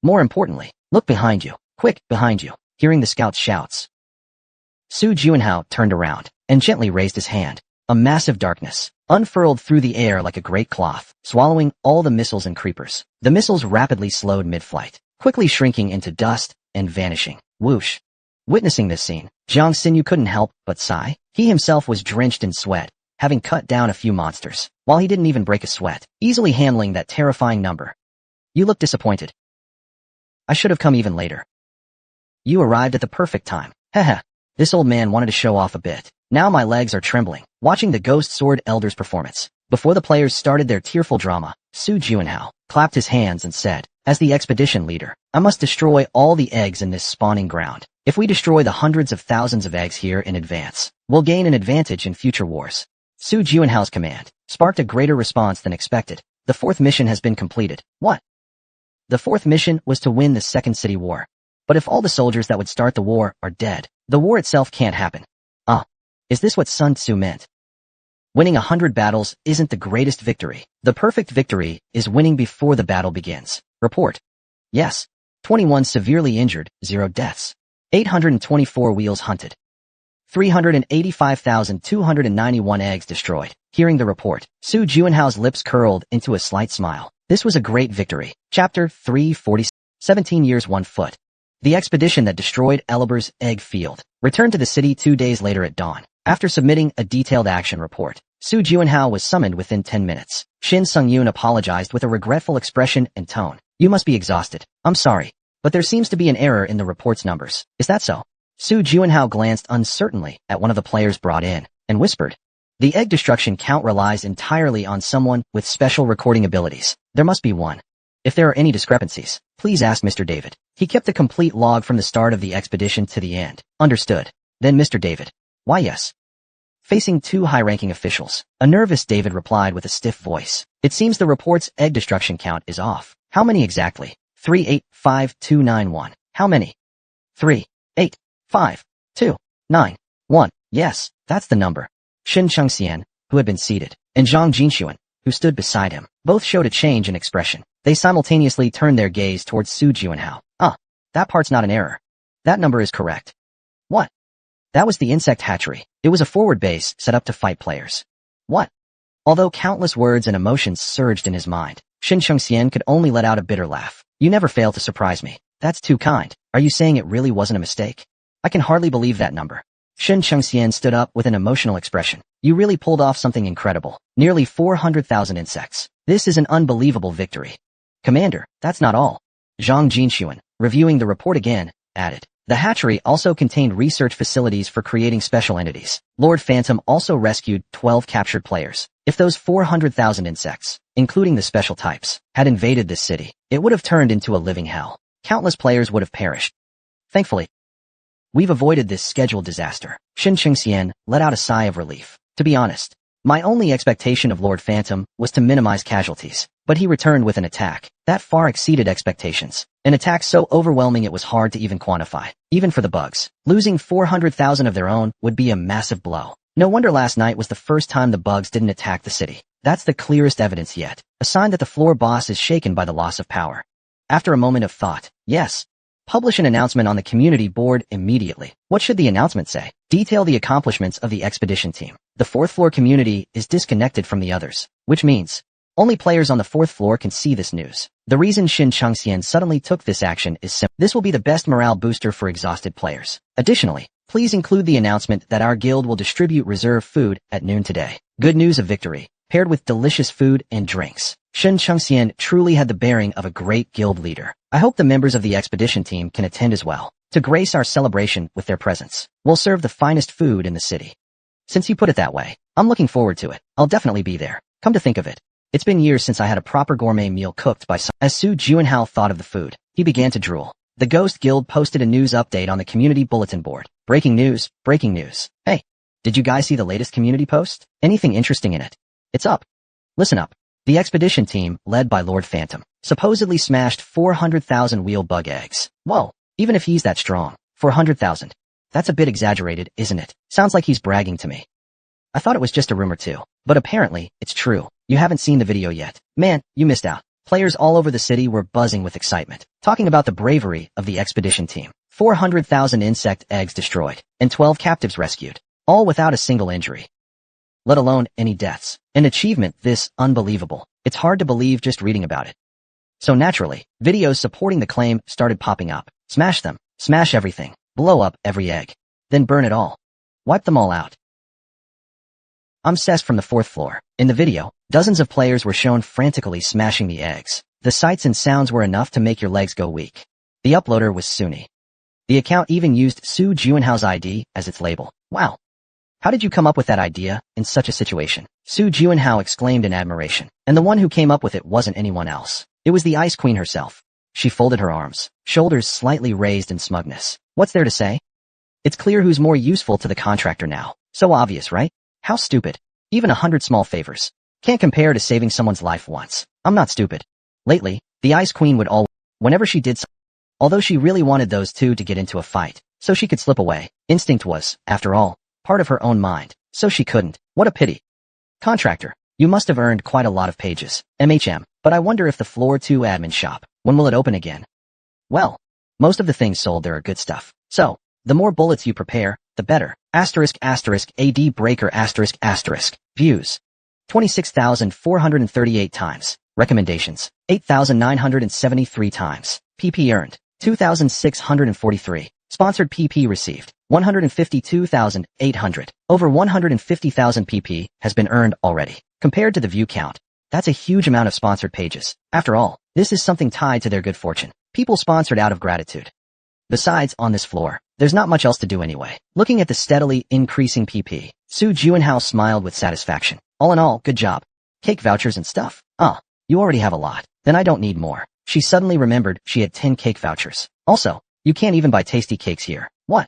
More importantly, look behind you. Quick, behind you. Hearing the scout's shouts, Su Juanhao turned around and gently raised his hand. A massive darkness unfurled through the air like a great cloth, swallowing all the missiles and creepers. The missiles rapidly slowed mid-flight, quickly shrinking into dust and vanishing. Whoosh. Witnessing this scene, Zhang Xinyu couldn't help but sigh. He himself was drenched in sweat, having cut down a few monsters, while he didn't even break a sweat, easily handling that terrifying number. You look disappointed. I should have come even later. You arrived at the perfect time. Heh. This old man wanted to show off a bit. Now my legs are trembling, watching the Ghost Sword Elder's performance. Before the players started their tearful drama, Su Juanhao clapped his hands and said, as the expedition leader, I must destroy all the eggs in this spawning ground. If we destroy the hundreds of thousands of eggs here in advance, we'll gain an advantage in future wars. Su Juanhao's command sparked a greater response than expected. The fourth mission has been completed. What? The fourth mission was to win the Second City War. But if all the soldiers that would start the war are dead, the war itself can't happen. Is this what Sun Tzu meant? Winning 100 battles isn't the greatest victory. The perfect victory is winning before the battle begins. Report. Yes. 21 severely injured, 0 deaths. 824 wheels hunted. 385,291 eggs destroyed. Hearing the report, Su Juanhao's lips curled into a slight smile. This was a great victory. Chapter 340. 17 years 1 foot. The expedition that destroyed Eliber's egg field returned to the city 2 days later at dawn. After submitting a detailed action report, Su Juanhao was summoned within 10 minutes. Shin Sung-yoon apologized with a regretful expression and tone. You must be exhausted. I'm sorry, but there seems to be an error in the report's numbers. Is that so? Su Juanhao glanced uncertainly at one of the players brought in and whispered, the egg destruction count relies entirely on someone with special recording abilities. There must be one. If there are any discrepancies, please ask Mr. David. He kept a complete log from the start of the expedition to the end. Understood. Then Mr. David. Why yes. Facing two high-ranking officials, a nervous David replied with a stiff voice. It seems the report's egg destruction count is off. How many exactly? 385,291. How many? 385,291. Yes, that's the number. Shin Chengxian, who had been seated and Zhang Jinxuan, who stood beside him. Both showed a change in expression. They simultaneously turned their gaze towards Su Juanhao. That part's not an error. That number is correct. What? That was the insect hatchery. It was a forward base set up to fight players. What? Although countless words and emotions surged in his mind, Shin Chengxian could only let out a bitter laugh. You never fail to surprise me. That's too kind. Are you saying it really wasn't a mistake? I can hardly believe that number. Shin Chengxian stood up with an emotional expression. You really pulled off something incredible. Nearly 400,000 insects. This is an unbelievable victory. Commander, that's not all. Zhang Jinxuan, reviewing the report again, added. The hatchery also contained research facilities for creating special entities. Lord Phantom also rescued 12 captured players. If those 400,000 insects, including the special types, had invaded this city, it would have turned into a living hell. Countless players would have perished. Thankfully, we've avoided this scheduled disaster. Shin Chengxian let out a sigh of relief. To be honest, my only expectation of Lord Phantom was to minimize casualties, but he returned with an attack that far exceeded expectations. An attack so overwhelming it was hard to even quantify. Even for the bugs, losing 400,000 of their own would be a massive blow. No wonder last night was the first time the bugs didn't attack the city. That's the clearest evidence yet. A sign that the floor boss is shaken by the loss of power. After a moment of thought, yes. Publish an announcement on the community board immediately. What should the announcement say? Detail the accomplishments of the expedition team. The fourth floor community is disconnected from the others, which means only players on the fourth floor can see this news. The reason Shin Chengxian suddenly took this action is simple. This will be the best morale booster for exhausted players. Additionally, please include the announcement that our guild will distribute reserve food at noon today. Good news of victory, paired with delicious food and drinks. Shin Chengxian truly had the bearing of a great guild leader. I hope the members of the expedition team can attend as well, to grace our celebration with their presence. We'll serve the finest food in the city. Since you put it that way, I'm looking forward to it. I'll definitely be there. Come to think of it, it's been years since I had a proper gourmet meal cooked by someone. As Su Juanhao thought of the food, he began to drool. The Ghost Guild posted a news update on the community bulletin board. Breaking news, breaking news. Hey, did you guys see the latest community post? Anything interesting in it? It's up. Listen up. The expedition team, led by Lord Phantom, supposedly smashed 400,000 wheel bug eggs. Whoa, even if he's that strong, 400,000. That's a bit exaggerated, isn't it? Sounds like he's bragging to me. I thought it was just a rumor too, but apparently, it's true. You haven't seen the video yet. Man, you missed out. Players all over the city were buzzing with excitement, talking about the bravery of the expedition team. 400,000 insect eggs destroyed, and 12 captives rescued, all without a single injury. Let alone any deaths. An achievement this unbelievable. It's hard to believe just reading about it. So naturally, videos supporting the claim started popping up. Smash them. Smash everything. Blow up every egg. Then burn it all. Wipe them all out. I'm Cess from the fourth floor. In the video, dozens of players were shown frantically smashing the eggs. The sights and sounds were enough to make your legs go weak. The uploader was Suni. The account even used Su Juanhao's ID as its label. Wow. How did you come up with that idea in such a situation? Su Juanhao exclaimed in admiration. And the one who came up with it wasn't anyone else. It was the Ice Queen herself. She folded her arms, shoulders slightly raised in smugness. What's there to say? It's clear who's more useful to the contractor now. So obvious, right? How stupid. Even 100 small favors can't compare to saving someone's life once. I'm not stupid. Lately, the Ice Queen would always, whenever she did something, although she really wanted those two to get into a fight, so she could slip away. Instinct was, after all, part of her own mind, so she couldn't. What a pity. Contractor, you must have earned quite a lot of pages. But I wonder if the floor 2 admin shop, when will it open again? Well, most of the things sold there are good stuff. So, the more bullets you prepare, the better. Asterisk asterisk AD breaker asterisk asterisk. Views. 26,438 times. Recommendations. 8,973 times. PP earned. 2,643. Sponsored PP received. 152,800. Over 150,000 PP has been earned already. Compared to the view count, that's a huge amount of sponsored pages. After all, this is something tied to their good fortune. People sponsored out of gratitude. Besides, on this floor, there's not much else to do anyway. Looking at the steadily increasing PP, Su Juanhao smiled with satisfaction. All in all, good job. Cake vouchers and stuff? You already have a lot. Then I don't need more. She suddenly remembered she had 10 cake vouchers. Also, you can't even buy tasty cakes here. What?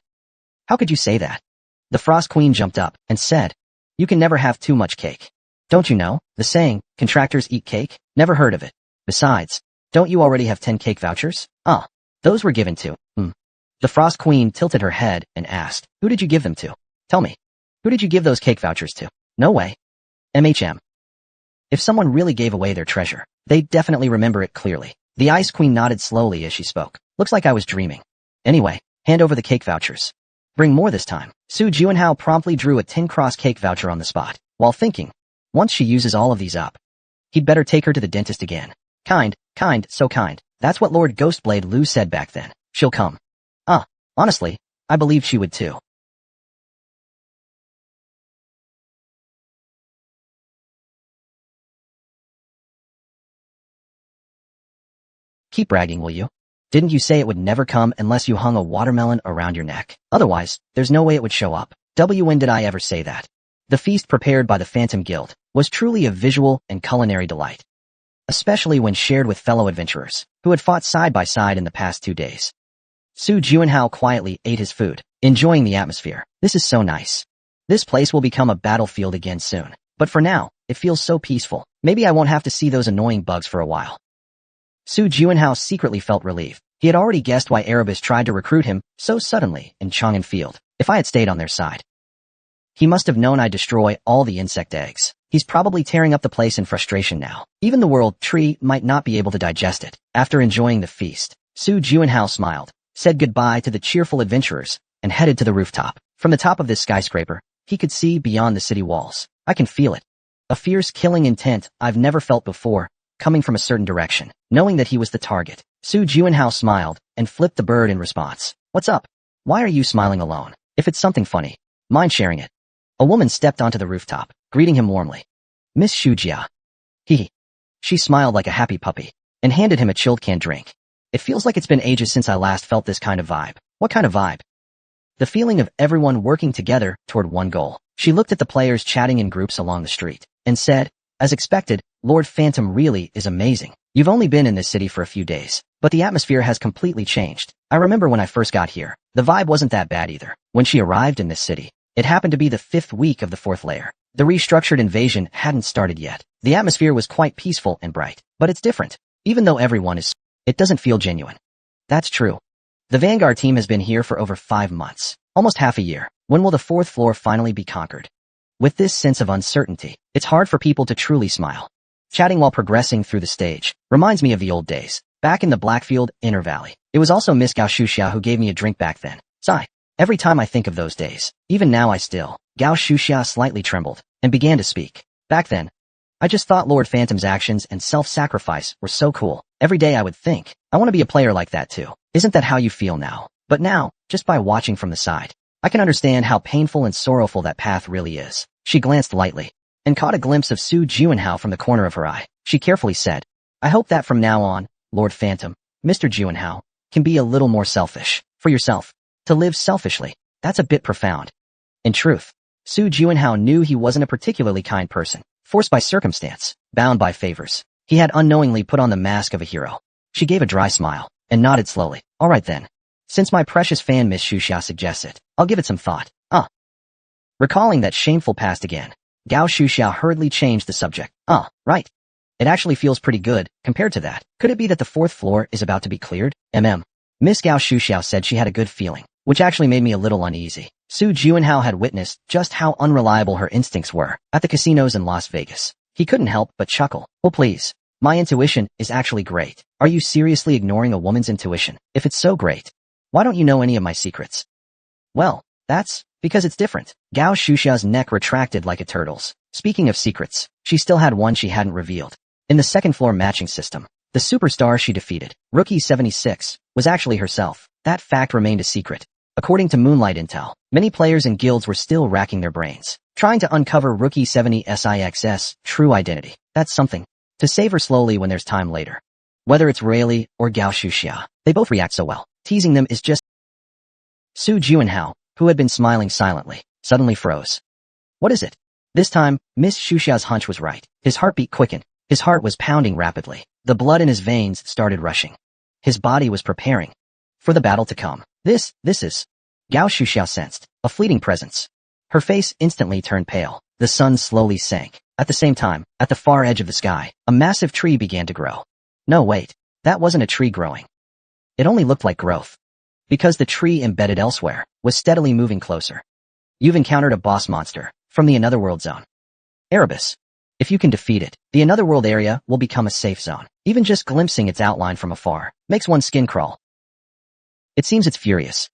How could you say that? The Frost Queen jumped up and said, you can never have too much cake. Don't you know the saying, contractors eat cake? Never heard of it. Besides, don't you already have 10 cake vouchers? Those were given to. The Frost Queen tilted her head and asked, who did you give them to? Tell me. Who did you give those cake vouchers to? No way. If someone really gave away their treasure, they'd definitely remember it clearly. The Ice Queen nodded slowly as she spoke. Looks like I was dreaming. Anyway, hand over the cake vouchers. Bring more this time. Su Juanhao promptly drew a 10-cross cake voucher on the spot, while thinking, once she uses all of these up, he'd better take her to the dentist again. Kind, so kind. That's what Lord Ghostblade Lu said back then. She'll come. Honestly, I believed she would too. Keep bragging, will you? Didn't you say it would never come unless you hung a watermelon around your neck? Otherwise, there's no way it would show up. When did I ever say that? The feast prepared by the Phantom Guild was truly a visual and culinary delight, especially when shared with fellow adventurers who had fought side by side in the past 2 days. Su Juanhao quietly ate his food, enjoying the atmosphere. This is so nice. This place will become a battlefield again soon. But for now, it feels so peaceful. Maybe I won't have to see those annoying bugs for a while. Su Juanhao secretly felt relieved. He had already guessed why Erebus tried to recruit him so suddenly in Chang'an Field. If I had stayed on their side, he must have known I'd destroy all the insect eggs. He's probably tearing up the place in frustration now. Even the world tree might not be able to digest it. After enjoying the feast, Su Juanhao smiled, said goodbye to the cheerful adventurers, and headed to the rooftop. From the top of this skyscraper, he could see beyond the city walls. I can feel it. A fierce killing intent I've never felt before, coming from a certain direction. Knowing that he was the target, Su Juanhao smiled and flipped the bird in response. What's up? Why are you smiling alone? If it's something funny, mind sharing it. A woman stepped onto the rooftop, greeting him warmly. Miss Shujia. She smiled like a happy puppy and handed him a chilled canned drink. It feels like it's been ages since I last felt this kind of vibe. What kind of vibe? The feeling of everyone working together toward one goal. She looked at the players chatting in groups along the street and said, as expected, Lord Phantom really is amazing. You've only been in this city for a few days, but the atmosphere has completely changed. I remember when I first got here, the vibe wasn't that bad either. When she arrived in this city, it happened to be the 5th week of the 4th layer. The restructured invasion hadn't started yet. The atmosphere was quite peaceful and bright, but it's different. Even though everyone is, it doesn't feel genuine. That's true. The Vanguard team has been here for over 5 months, almost half a year. When will the 4th floor finally be conquered? With this sense of uncertainty, it's hard for people to truly smile. Chatting while progressing through the stage reminds me of the old days, back in the Blackfield, Inner Valley. It was also Miss Gao Shuxia who gave me a drink back then. Sigh. Every time I think of those days, even now Gao Shuxia slightly trembled and began to speak. Back then, I just thought Lord Phantom's actions and self-sacrifice were so cool. Every day I would think, I want to be a player like that too. Isn't that how you feel now? But now, just by watching from the side, I can understand how painful and sorrowful that path really is. She glanced lightly and caught a glimpse of Su Juanhao from the corner of her eye. She carefully said, I hope that from now on, Lord Phantom, Mr. Juanhao, can be a little more selfish. For yourself. To live selfishly. That's a bit profound. In truth, Su Juanhao knew he wasn't a particularly kind person. Forced by circumstance, bound by favors, he had unknowingly put on the mask of a hero. She gave a dry smile and nodded slowly. All right then. Since my precious fan Miss Shuxia suggests it, I'll give it some thought. Recalling that shameful past again, Gao Shuxia hurriedly changed the subject. Right. It actually feels pretty good, compared to that. Could it be that the 4th floor is about to be cleared? Miss Gao Shuxia said she had a good feeling, which actually made me a little uneasy. Su Juanhao had witnessed just how unreliable her instincts were at the casinos in Las Vegas. He couldn't help but chuckle. Well please, my intuition is actually great. Are you seriously ignoring a woman's intuition? If it's so great, why don't you know any of my secrets? Well, that's because it's different. Gao Shuxia's neck retracted like a turtle's. Speaking of secrets, she still had one she hadn't revealed. In the 2nd floor matching system, the superstar she defeated, Rookie 76, was actually herself. That fact remained a secret. According to Moonlight Intel, many players and guilds were still racking their brains, trying to uncover Rookie 76's true identity. That's something to savor slowly when there's time later. Whether it's Rayleigh or Gao Shuxia, they both react so well. Teasing them is just... Su Juanhao, who had been smiling silently, suddenly froze. What is it? This time, Miss Shuxia's hunch was right. His heartbeat quickened. His heart was pounding rapidly. The blood in his veins started rushing. His body was preparing for the battle to come. This is... Gao Shuxia sensed a fleeting presence. Her face instantly turned pale. The sun slowly sank. At the same time, at the far edge of the sky, a massive tree began to grow. No, wait. That wasn't a tree growing. It only looked like growth. Because the tree embedded elsewhere was steadily moving closer. You've encountered a boss monster from the Another World zone. Erebus. If you can defeat it, the another world area will become a safe zone. Even just glimpsing its outline from afar makes one's skin crawl. It seems it's furious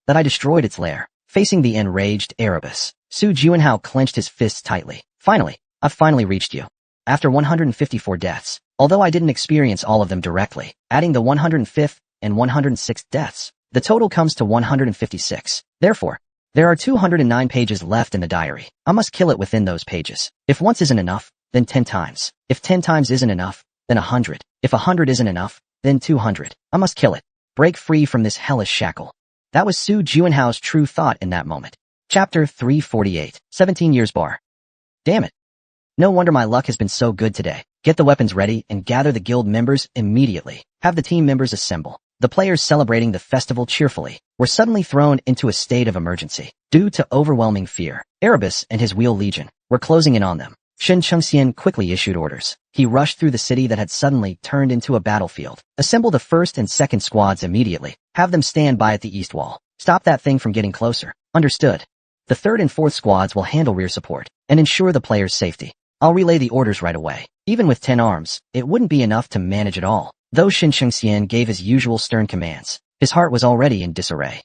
that I destroyed its lair. Facing the enraged Erebus, Su Juanhao clenched his fists tightly. Finally, I've finally reached you. After 154 deaths, although I didn't experience all of them directly, adding the 105th and 106th deaths, the total comes to 156. Therefore, there are 209 pages left in the diary. I must kill it within those pages. If once isn't enough, then 10 times. If 10 times isn't enough, then 100. If 100 isn't enough, then 200. I must kill it. Break free from this hellish shackle. That was Su Juanhao's true thought in that moment. Chapter 348, 17 Years Bar. Damn it. No wonder my luck has been so good today. Get the weapons ready and gather the guild members immediately. Have the team members assemble. The players celebrating the festival cheerfully were suddenly thrown into a state of emergency. Due to overwhelming fear, Erebus and his Wheel Legion were closing in on them. Shen Chengxian quickly issued orders. He rushed through the city that had suddenly turned into a battlefield. Assemble the first and second squads immediately. Have them stand by at the east wall. Stop that thing from getting closer. Understood. The third and fourth squads will handle rear support and ensure the players' safety. I'll relay the orders right away. Even with 10 arms, it wouldn't be enough to manage it all. Though Shen Chengxian gave his usual stern commands, his heart was already in disarray.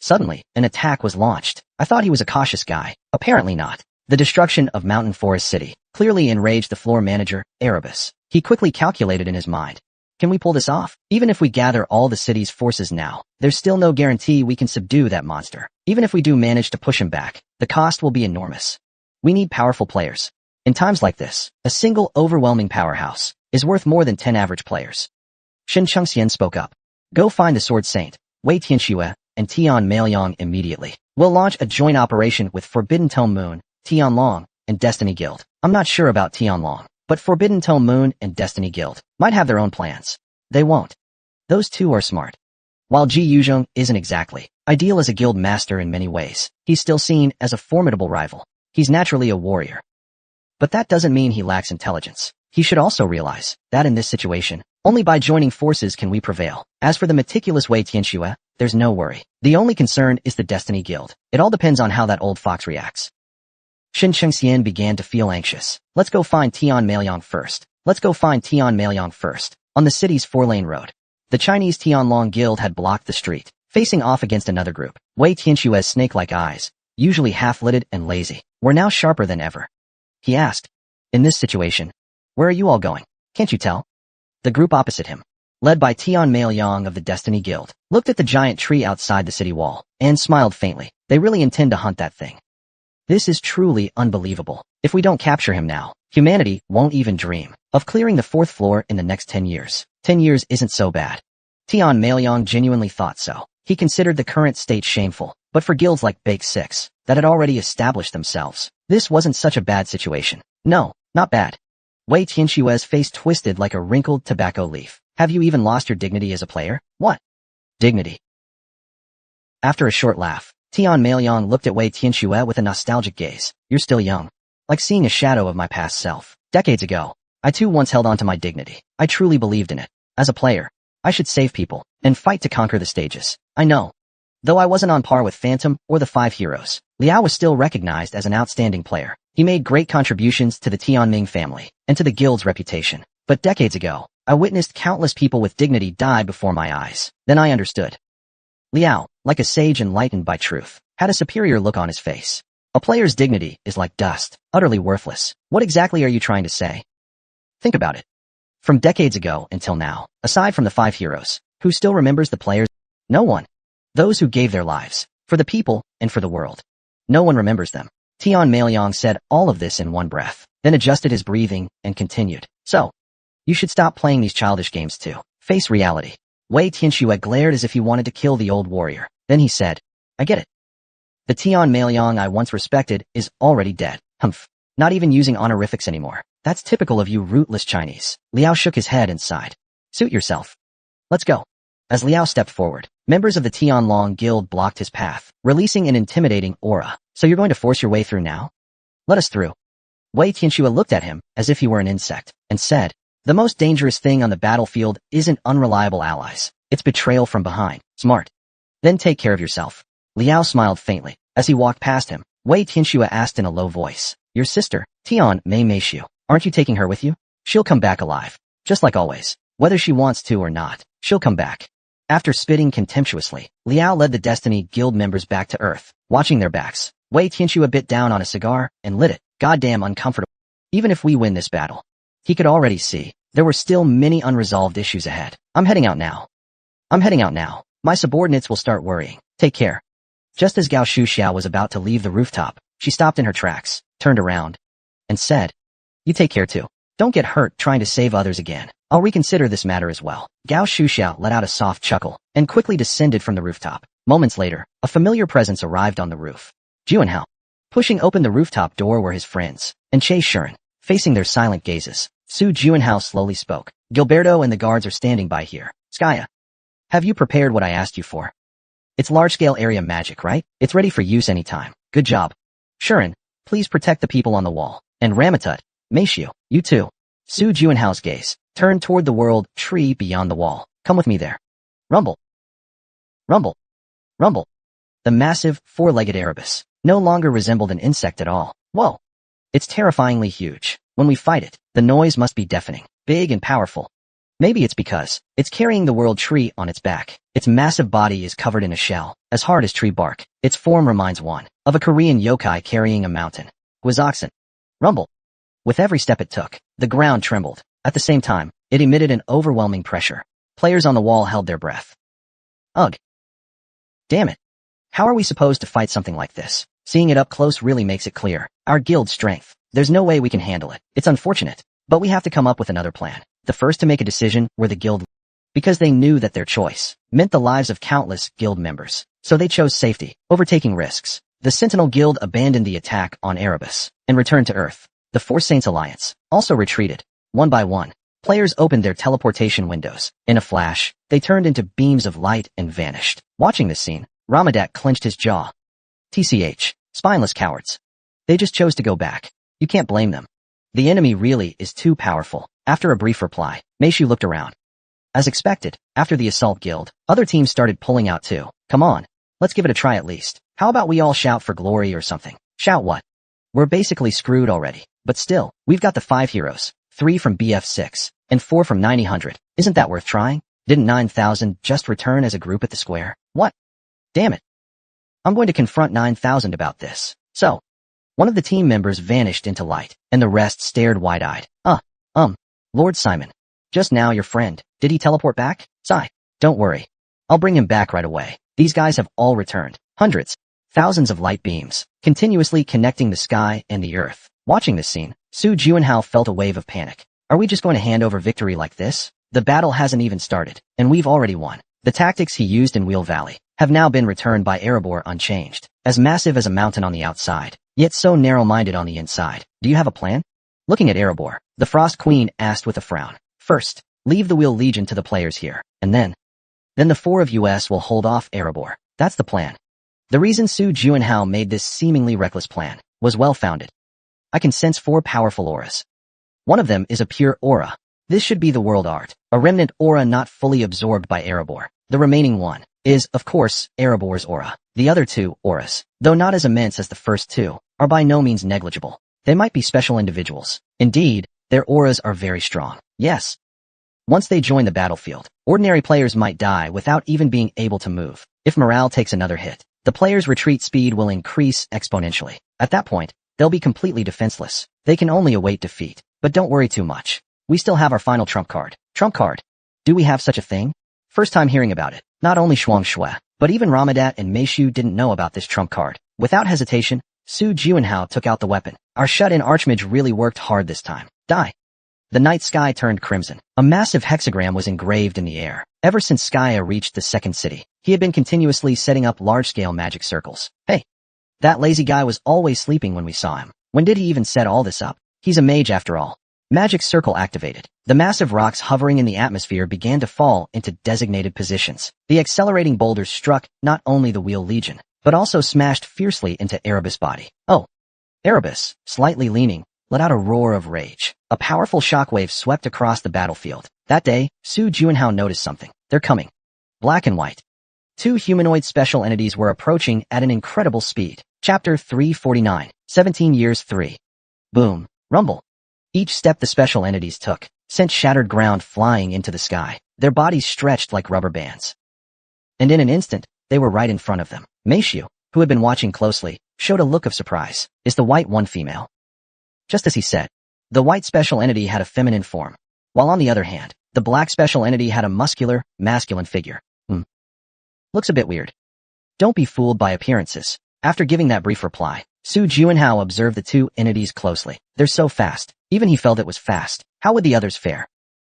Suddenly, an attack was launched. I thought he was a cautious guy. Apparently not. The destruction of Mountain Forest City clearly enraged the floor manager, Erebus. He quickly calculated in his mind. Can we pull this off? Even if we gather all the city's forces now, there's still no guarantee we can subdue that monster. Even if we do manage to push him back, the cost will be enormous. We need powerful players. In times like this, a single overwhelming powerhouse is worth more than 10 average players. Shen Chengxian spoke up. Go find the Sword Saint, Wei Tianxue, and Tian Maoyong immediately. We'll launch a joint operation with Forbidden Tome Moon, Tianlong, and Destiny Guild. I'm not sure about Tianlong, but Forbidden Tome Moon and Destiny Guild might have their own plans. They won't. Those two are smart. While Ji Yuzhong isn't exactly ideal as a guild master in many ways, he's still seen as a formidable rival. He's naturally a warrior. But that doesn't mean he lacks intelligence. He should also realize that in this situation, only by joining forces can we prevail. As for the meticulous Wei Tianxue, there's no worry. The only concern is the Destiny Guild. It all depends on how that old fox reacts. Shen Chengxian began to feel anxious. Let's go find Tian Maoyong first. Let's go find Tian Maoyong first. On the city's 4-lane road, the Chinese Tianlong Guild had blocked the street, facing off against another group. Wei Tianxue's snake-like eyes, usually half-lidded and lazy, were now sharper than ever. He asked, in this situation, where are you all going? Can't you tell? The group opposite him, led by Tian Maoyong of the Destiny Guild, looked at the giant tree outside the city wall and smiled faintly. They really intend to hunt that thing. This is truly unbelievable. If we don't capture him now, humanity won't even dream of clearing the 4th floor in the next 10 years. 10 years isn't so bad. Tian Maoyong genuinely thought so. He considered the current state shameful, but for guilds like Bake 6, that had already established themselves, this wasn't such a bad situation. No, not bad. Wei Tianxue's face twisted like a wrinkled tobacco leaf. Have you even lost your dignity as a player? What? Dignity. After a short laugh, Tian Maoyong looked at Wei Tianxue with a nostalgic gaze. You're still young. Like seeing a shadow of my past self. Decades ago, I too once held on to my dignity. I truly believed in it. As a player, I should save people and fight to conquer the stages. I know. Though I wasn't on par with Phantom or the 5 heroes, Liao was still recognized as an outstanding player. He made great contributions to the Tianming family and to the guild's reputation. But decades ago, I witnessed countless people with dignity die before my eyes. Then I understood. Liao, like a sage enlightened by truth, had a superior look on his face. A player's dignity is like dust, utterly worthless. What exactly are you trying to say? Think about it. From decades ago until now, aside from the 5 heroes, who still remembers the players? No one. Those who gave their lives, for the people and for the world. No one remembers them. Tian Maoyong said all of this in one breath, then adjusted his breathing and continued. So, you should stop playing these childish games too. Face reality. Wei Tianxue glared as if he wanted to kill the old warrior. Then he said, I get it. The Tian Maoyong I once respected is already dead. Humph. Not even using honorifics anymore. That's typical of you rootless Chinese. Liao shook his head and sighed. Suit yourself. Let's go. As Liao stepped forward, members of the Tianlong Guild blocked his path, releasing an intimidating aura. So you're going to force your way through now? Let us through. Wei Tianxue looked at him as if he were an insect, and said, the most dangerous thing on the battlefield isn't unreliable allies. It's betrayal from behind. Smart. Then take care of yourself. Liao smiled faintly. As he walked past him, Wei Tianxue asked in a low voice, Your sister, Tian Mei Meishu. Aren't you taking her with you? She'll come back alive. Just like always. Whether she wants to or not, she'll come back. After spitting contemptuously, Liao led the Destiny Guild members back to Earth, watching their backs. Wei Tianxiu a bit down on a cigar and lit it. Goddamn uncomfortable. Even if we win this battle. He could already see there were still many unresolved issues ahead. I'm heading out now. My subordinates will start worrying. Take care. Just as Gao Shuxiao was about to leave the rooftop, she stopped in her tracks, turned around, and said, "You take care too. Don't get hurt trying to save others again. I'll reconsider this matter as well." Gao Shuxiao let out a soft chuckle and quickly descended from the rooftop. Moments later, a familiar presence arrived on the roof. Juanhao. Pushing open the rooftop door were his friends, and Che Shuren. Facing their silent gazes, Su Juanhao slowly spoke. "Gilberto and the guards are standing by here. Skya, have you prepared what I asked you for? It's large-scale area magic, right? It's ready for use anytime. Good job. Shuren, please protect the people on the wall. And Ramatut, Meishu, you too." Su Juanhao's gaze turned toward the world tree beyond the wall. "Come with me there." Rumble. Rumble. Rumble. The massive, four-legged Erebus no longer resembled an insect at all. Whoa. It's terrifyingly huge. When we fight it, the noise must be deafening, big and powerful. Maybe it's because it's carrying the world tree on its back. Its massive body is covered in a shell, as hard as tree bark. Its form reminds one of a Korean yokai carrying a mountain. Gwazoxen. Rumble. With every step it took, the ground trembled. At the same time, it emitted an overwhelming pressure. Players on the wall held their breath. Ugh. Damn it. How are we supposed to fight something like this? Seeing it up close really makes it clear. Our guild's strength. There's no way we can handle it. It's unfortunate, but we have to come up with another plan. The first to make a decision were the guild, because they knew that their choice meant the lives of countless guild members. So they chose safety over taking risks. The Sentinel Guild abandoned the attack on Erebus and returned to Earth. The Four Saints Alliance also retreated. One by one, players opened their teleportation windows. In a flash, they turned into beams of light and vanished. Watching this scene, Ramadak clenched his jaw. TCH, spineless cowards. They just chose to go back. You can't blame them. The enemy really is too powerful. After a brief reply, Meishu looked around. As expected, after the Assault Guild, other teams started pulling out too. Come on, let's give it a try at least. How about we all shout for glory or something? Shout what? We're basically screwed already. But still, we've got the 5 heroes, 3 from BF6, and 4 from 9000. Isn't that worth trying? Didn't 9000 just return as a group at the square? What? Damn it. I'm going to confront 9000 about this. So, one of the team members vanished into light, and the rest stared wide-eyed. Lord Simon. Just now your friend. Did he teleport back? Sigh. Don't worry. I'll bring him back right away. These guys have all returned. Hundreds, thousands of light beams, continuously connecting the sky and the earth. Watching this scene, Su Juanhao felt a wave of panic. Are we just going to hand over victory like this? The battle hasn't even started, and we've already won. The tactics he used in Wheel Valley have now been returned by Erebor unchanged, as massive as a mountain on the outside, yet so narrow-minded on the inside. Do you have a plan? Looking at Erebor, the Frost Queen asked with a frown. First, leave the Wheel Legion to the players here, and then the 4 of us will hold off Erebor. That's the plan. The reason Su Juanhao made this seemingly reckless plan was well-founded. I can sense 4 powerful auras. One of them is a pure aura. This should be the world art, a remnant aura not fully absorbed by Erebor. The remaining one is, of course, Erebor's aura. The other 2 auras, though not as immense as the first 2, are by no means negligible. They might be special individuals. Indeed, their auras are very strong. Yes. Once they join the battlefield, ordinary players might die without even being able to move. If morale takes another hit, the player's retreat speed will increase exponentially. At that point, they'll be completely defenseless. They can only await defeat. But don't worry too much. We still have our final trump card. Trump card? Do we have such a thing? First time hearing about it. Not only Shuang Shui, but even Ramadat and Meishu didn't know about this trump card. Without hesitation, Su Juanhao took out the weapon. Our shut-in archmage really worked hard this time. Die. The night sky turned crimson. A massive hexagram was engraved in the air. Ever since Skya reached the second city, he had been continuously setting up large-scale magic circles. Hey, that lazy guy was always sleeping when we saw him. When did he even set all this up? He's a mage after all. Magic circle activated. The massive rocks hovering in the atmosphere began to fall into designated positions. The accelerating boulders struck not only the Wheel Legion, but also smashed fiercely into Erebus' body. Oh. Erebus, slightly leaning, let out a roar of rage. A powerful shockwave swept across the battlefield. That day, Su Juanhao noticed something. They're coming. Black and white. 2 humanoid special entities were approaching at an incredible speed. Chapter 349, 17 Years 3. boom, rumble. Each step the special entities took sent shattered ground flying into the sky, their bodies stretched like rubber bands. And in an instant, they were right in front of them. Meishu, who had been watching closely, showed a look of surprise. Is the white one female? Just as he said, the white special entity had a feminine form, while on the other hand, the black special entity had a muscular, masculine figure. Looks a bit weird. Don't be fooled by appearances. After giving that brief reply, Su Juanhao observed the two entities closely. They're so fast. Even he felt it was fast. How would the others fare?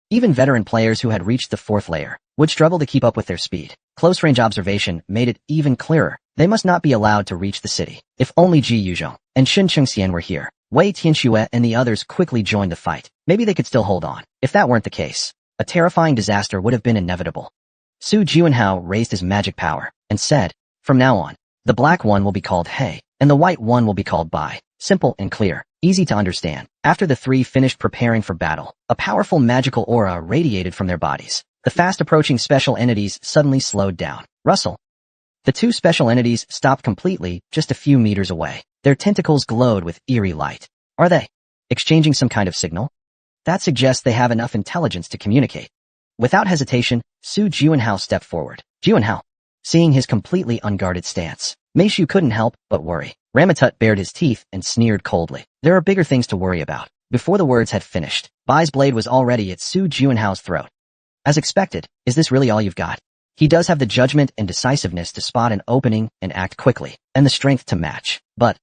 Even veteran players who had reached the 4th layer would struggle to keep up with their speed. Close-range observation made it even clearer. They must not be allowed to reach the city. If only Ji Yuzhong and Shen Chengxian were here, Wei Tianxue and the others quickly joined the fight. Maybe they could still hold on. If that weren't the case, a terrifying disaster would have been inevitable. Su Juanhao raised his magic power and said, from now on, the black one will be called He, and the white one will be called Bai. Simple and clear, easy to understand. After the three finished preparing for battle, a powerful magical aura radiated from their bodies. The fast-approaching special entities suddenly slowed down. Rustle. The two special entities stopped completely just a few meters away. Their tentacles glowed with eerie light. Are they exchanging some kind of signal? That suggests they have enough intelligence to communicate. Without hesitation, Su Juanhao stepped forward. Juanhao. Seeing his completely unguarded stance, Meishu couldn't help but worry. Ramatut bared his teeth and sneered coldly. There are bigger things to worry about. Before the words had finished, Bai's blade was already at Su Juanhao's throat. As expected, is this really all you've got? He does have the judgment and decisiveness to spot an opening and act quickly, and the strength to match. But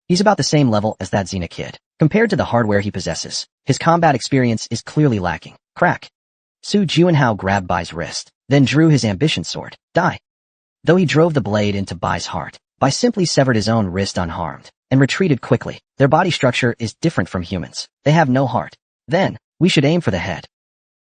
he's about the same level as that Xena kid. Compared to the hardware he possesses, his combat experience is clearly lacking. Crack. Su Juanhao grabbed Bai's wrist, then drew his ambition sword. Die. Though he drove the blade into Bai's heart, Bai simply severed his own wrist unharmed, and retreated quickly. Their body structure is different from humans. They have no heart. Then, we should aim for the head.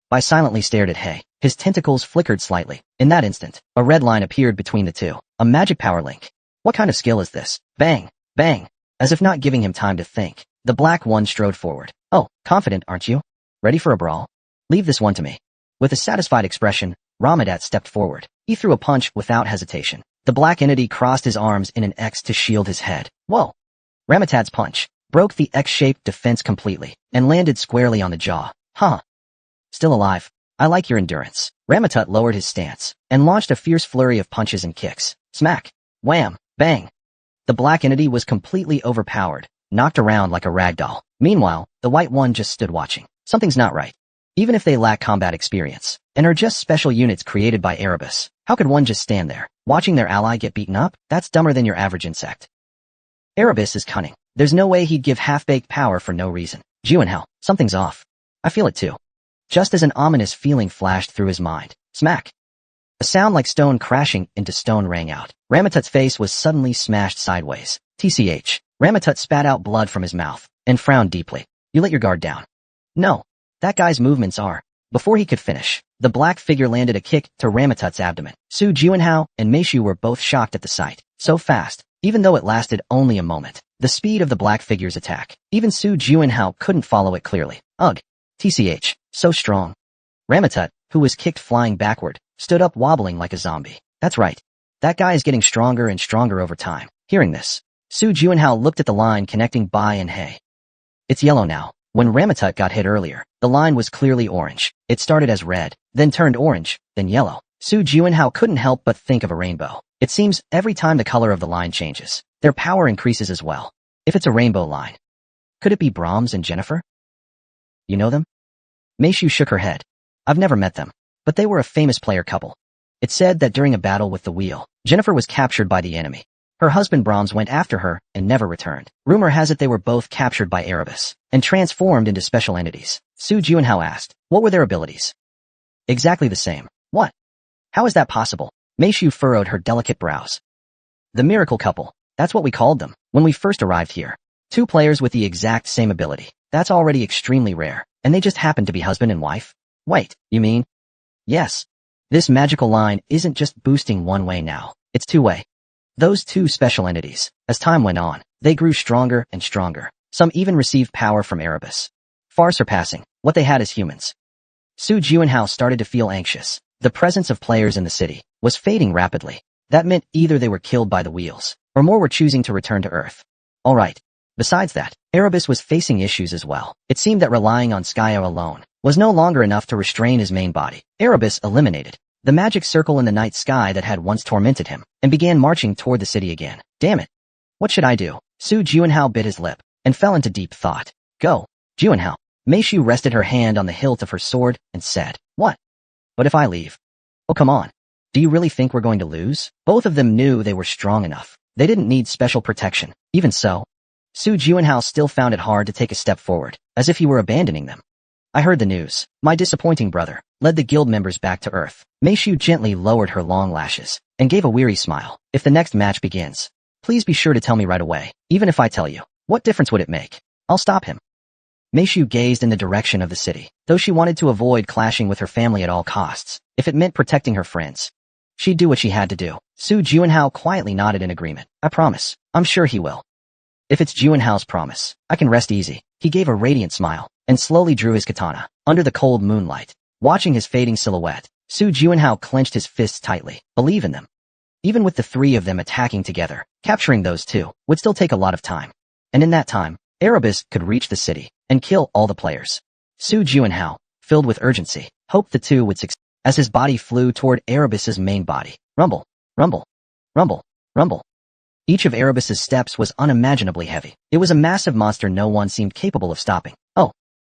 Bai silently stared at He. His tentacles flickered slightly. In that instant, a red line appeared between the two. A magic power link. What kind of skill is this? Bang! Bang! As if not giving him time to think, the black one strode forward. Oh, confident, aren't you? Ready for a brawl? Leave this one to me. With a satisfied expression, Ramadat stepped forward. He threw a punch without hesitation. The black entity crossed his arms in an X to shield his head. Whoa! Ramatad's punch broke the X-shaped defense completely and landed squarely on the jaw. Huh. Still alive. I like your endurance. Ramatut lowered his stance and launched a fierce flurry of punches and kicks. Smack. Wham. Bang. The black entity was completely overpowered, knocked around like a rag doll. Meanwhile, the white one just stood watching. Something's not right. Even if they lack combat experience and are just special units created by Erebus, how could one just stand there, watching their ally get beaten up? That's dumber than your average insect. Erebus is cunning. There's no way he'd give half-baked power for no reason. Juanhao, something's off. I feel it too. Just as an ominous feeling flashed through his mind. Smack. A sound like stone crashing into stone rang out. Ramatut's face was suddenly smashed sideways. TCH. Ramatut spat out blood from his mouth and frowned deeply. You let your guard down. No. That guy's movements are. Before he could finish, the black figure landed a kick to Ramatut's abdomen. Su Juanhao and Meishu were both shocked at the sight. So fast, even though it lasted only a moment. The speed of the black figure's attack. Even Su Juanhao couldn't follow it clearly. Ugh. TCH. So strong. Ramatut, who was kicked flying backward, stood up wobbling like a zombie. That's right. That guy is getting stronger and stronger over time. Hearing this, Su Juanhao looked at the line connecting Bai and He. It's yellow now. When Ramatut got hit earlier, the line was clearly orange. It started as red, then turned orange, then yellow. Su Juanhao couldn't help but think of a rainbow. It seems every time the color of the line changes, their power increases as well. If it's a rainbow line, could it be Brahms and Jennifer? You know them? Meishu shook her head. I've never met them, but they were a famous player couple. It's said that during a battle with the wheel, Jennifer was captured by the enemy. Her husband Brahms went after her and never returned. Rumor has it they were both captured by Erebus and transformed into special entities. Su Juanhao asked, what were their abilities? Exactly the same. What? How is that possible? Meishu furrowed her delicate brows. The miracle couple. That's what we called them when we first arrived here. Two players with the exact same ability. That's already extremely rare, and they just happen to be husband and wife? Wait, you mean? Yes. This magical line isn't just boosting one way now. It's two-way. Those two special entities, as time went on, they grew stronger and stronger. Some even received power from Erebus, far surpassing what they had as humans. Su Juanhao started to feel anxious. The presence of players in the city was fading rapidly. That meant either they were killed by the wheels, or more were choosing to return to Earth. All right. Besides that, Erebus was facing issues as well. It seemed that relying on Skyo alone was no longer enough to restrain his main body. Erebus eliminated the magic circle in the night sky that had once tormented him, and began marching toward the city again. Damn it. What should I do? Su Juanhao bit his lip, and fell into deep thought. Go, Juanhao. Meishu rested her hand on the hilt of her sword, and said, What? But if I leave? Oh come on. Do you really think we're going to lose? Both of them knew they were strong enough. They didn't need special protection. Even so, Su Juanhao still found it hard to take a step forward, as if he were abandoning them. I heard the news. My disappointing brother led the guild members back to Earth. Meishu gently lowered her long lashes, and gave a weary smile. If the next match begins, please be sure to tell me right away. Even if I tell you, what difference would it make? I'll stop him. Meishu gazed in the direction of the city, though she wanted to avoid clashing with her family at all costs. If it meant protecting her friends, she'd do what she had to do. Su Juanhao quietly nodded in agreement. I promise. I'm sure he will. If it's Juanhao's promise, I can rest easy. He gave a radiant smile, and slowly drew his katana. Under the cold moonlight, watching his fading silhouette, Su Juanhao clenched his fists tightly. Believe in them. Even with the three of them attacking together, capturing those two would still take a lot of time. And in that time, Erebus could reach the city and kill all the players. Su Juanhao, filled with urgency, hoped the two would succeed. As his body flew toward Erebus's main body, rumble, rumble, rumble, rumble. Each of Erebus's steps was unimaginably heavy. It was a massive monster no one seemed capable of stopping. Oh.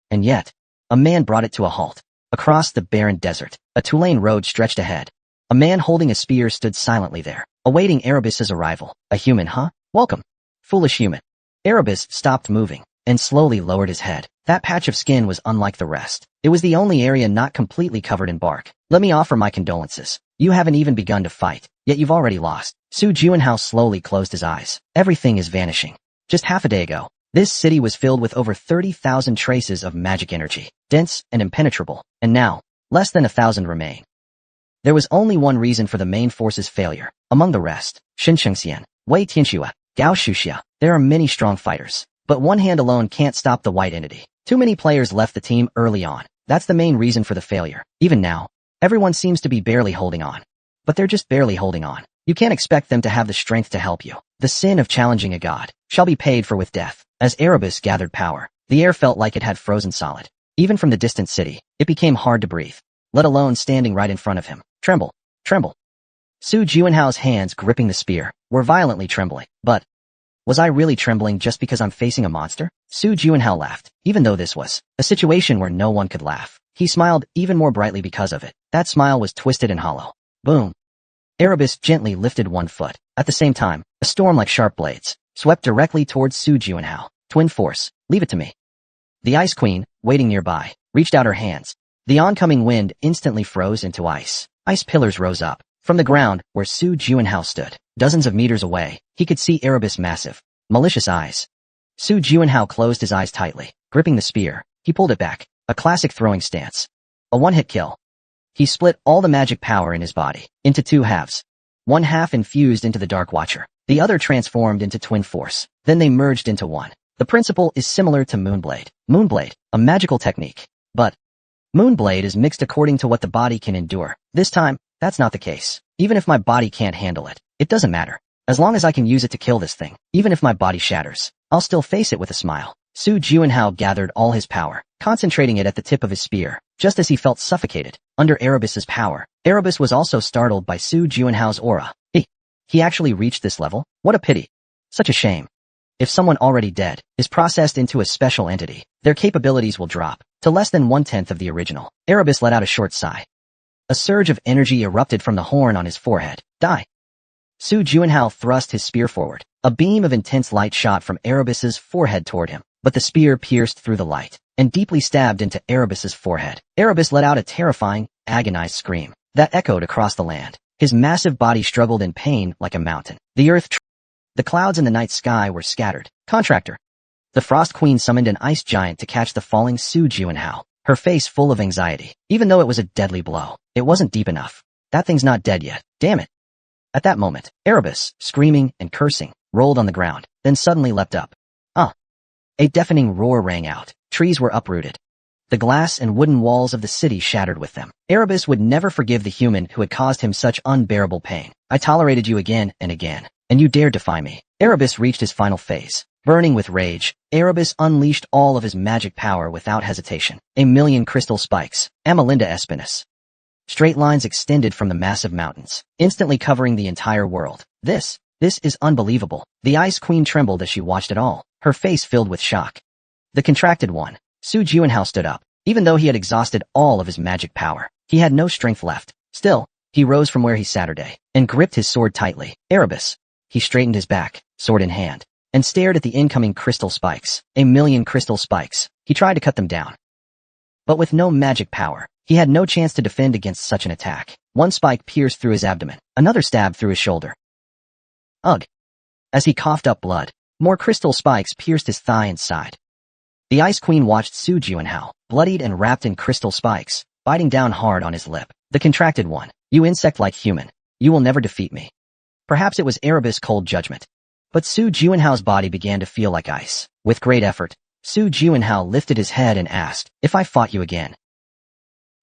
And yet, a man brought it to a halt. Across the barren desert, a two-lane road stretched ahead. A man holding a spear stood silently there, awaiting Erebus's arrival. A human, huh? Welcome. Foolish human. Erebus stopped moving, and slowly lowered his head. That patch of skin was unlike the rest. It was the only area not completely covered in bark. Let me offer my condolences. You haven't even begun to fight, yet you've already lost. Su Juanhao slowly closed his eyes. Everything is vanishing. Just half a day ago, this city was filled with over 30,000 traces of magic energy, dense and impenetrable, and now, less than 1,000 remain. There was only one reason for the main force's failure. Among the rest, Shinchengxian, Wei Tianxua, Gao Shuxia. There are many strong fighters, but one hand alone can't stop the white entity. Too many players left the team early on. That's the main reason for the failure. Even now, everyone seems to be barely holding on. But they're just barely holding on. You can't expect them to have the strength to help you. The sin of challenging a god shall be paid for with death. As Erebus gathered power, the air felt like it had frozen solid. Even from the distant city, it became hard to breathe, let alone standing right in front of him. Tremble, tremble. Su Juanhao's hands gripping the spear were violently trembling. But was I really trembling just because I'm facing a monster? Su Juanhao laughed. Even though this was a situation where no one could laugh, he smiled even more brightly because of it. That smile was twisted and hollow. Boom. Erebus gently lifted one foot. At the same time, a storm like sharp blades swept directly towards Su Juanhao. Twin force, leave it to me. The Ice Queen, waiting nearby, reached out her hands. The oncoming wind instantly froze into ice. Ice pillars rose up. From the ground, where Su Juanhao stood, dozens of meters away, he could see Erebus' massive, malicious eyes. Su Juanhao closed his eyes tightly. Gripping the spear, he pulled it back. A classic throwing stance. A one-hit kill. He split all the magic power in his body into two halves. One half infused into the Dark Watcher. The other transformed into Twin Force. Then they merged into one. The principle is similar to Moonblade. Moonblade, a magical technique. But Moonblade is mixed according to what the body can endure. This time, that's not the case. Even if my body can't handle it, it doesn't matter. As long as I can use it to kill this thing, even if my body shatters, I'll still face it with a smile. Su Juanhao gathered all his power, concentrating it at the tip of his spear, just as he felt suffocated under Erebus's power. Erebus was also startled by Su Juanhao's aura. He actually reached this level? What a pity. Such a shame. If someone already dead is processed into a special entity, their capabilities will drop to less than 1/10 of the original. Erebus let out a short sigh. A surge of energy erupted from the horn on his forehead. Die. Su Juanhao thrust his spear forward. A beam of intense light shot from Erebus's forehead toward him, but the spear pierced through the light and deeply stabbed into Erebus's forehead. Erebus let out a terrifying, agonized scream that echoed across the land. His massive body struggled in pain like a mountain. The clouds in the night sky were scattered. Contractor. The Frost Queen summoned an ice giant to catch the falling Su Juanhao, her face full of anxiety. Even though it was a deadly blow, it wasn't deep enough. That thing's not dead yet. Damn it. At that moment, Erebus, screaming and cursing, rolled on the ground, then suddenly leapt up. A deafening roar rang out. Trees were uprooted. The glass and wooden walls of the city shattered with them. Erebus would never forgive the human who had caused him such unbearable pain. I tolerated you again and again, and you dared defy me. Erebus reached his final phase. Burning with rage, Erebus unleashed all of his magic power without hesitation. A million crystal spikes, Amalinda Espinus. Straight lines extended from the massive mountains, instantly covering the entire world. This is unbelievable. The Ice Queen trembled as she watched it all, her face filled with shock. The contracted one, Su Juanhao, stood up. Even though he had exhausted all of his magic power, he had no strength left. Still, he rose from where he sat and gripped his sword tightly. Erebus. He straightened his back, sword in hand, and stared at the incoming crystal spikes. A million crystal spikes. He tried to cut them down. But with no magic power, he had no chance to defend against such an attack. One spike pierced through his abdomen, another stabbed through his shoulder. Ugh. As he coughed up blood, more crystal spikes pierced his thigh and side. The Ice Queen watched Su Juanhao, bloodied and wrapped in crystal spikes, biting down hard on his lip. The contracted one. You insect-like human. You will never defeat me. Perhaps it was Erebus' cold judgment. But Su Juanhao's body began to feel like ice. With great effort, Su Juanhao lifted his head and asked, "If I fought you again,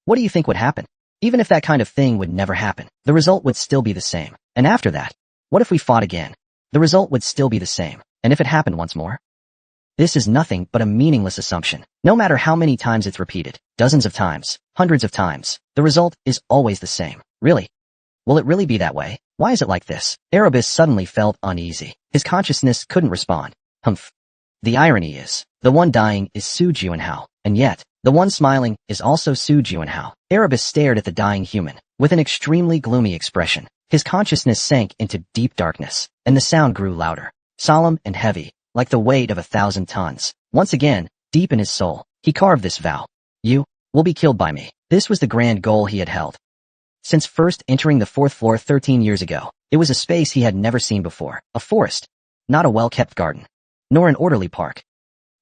what do you think would happen?" Even if that kind of thing would never happen, the result would still be the same. And after that, what if we fought again? The result would still be the same. And if it happened once more? This is nothing but a meaningless assumption. No matter how many times it's repeated, dozens of times, hundreds of times, the result is always the same. Really? Will it really be that way? Why is it like this? Erebus suddenly felt uneasy. His consciousness couldn't respond. Humph. The irony is, the one dying is Su Juanhao, and yet, the one smiling is also Su Juanhao. Erebus stared at the dying human, with an extremely gloomy expression. His consciousness sank into deep darkness, and the sound grew louder, solemn and heavy, like the weight of 1,000 tons. Once again, deep in his soul, he carved this vow. You will be killed by me. This was the grand goal he had held. Since first entering the 4th floor 13 years ago, it was a space he had never seen before. A forest. Not a well-kept garden. Nor an orderly park.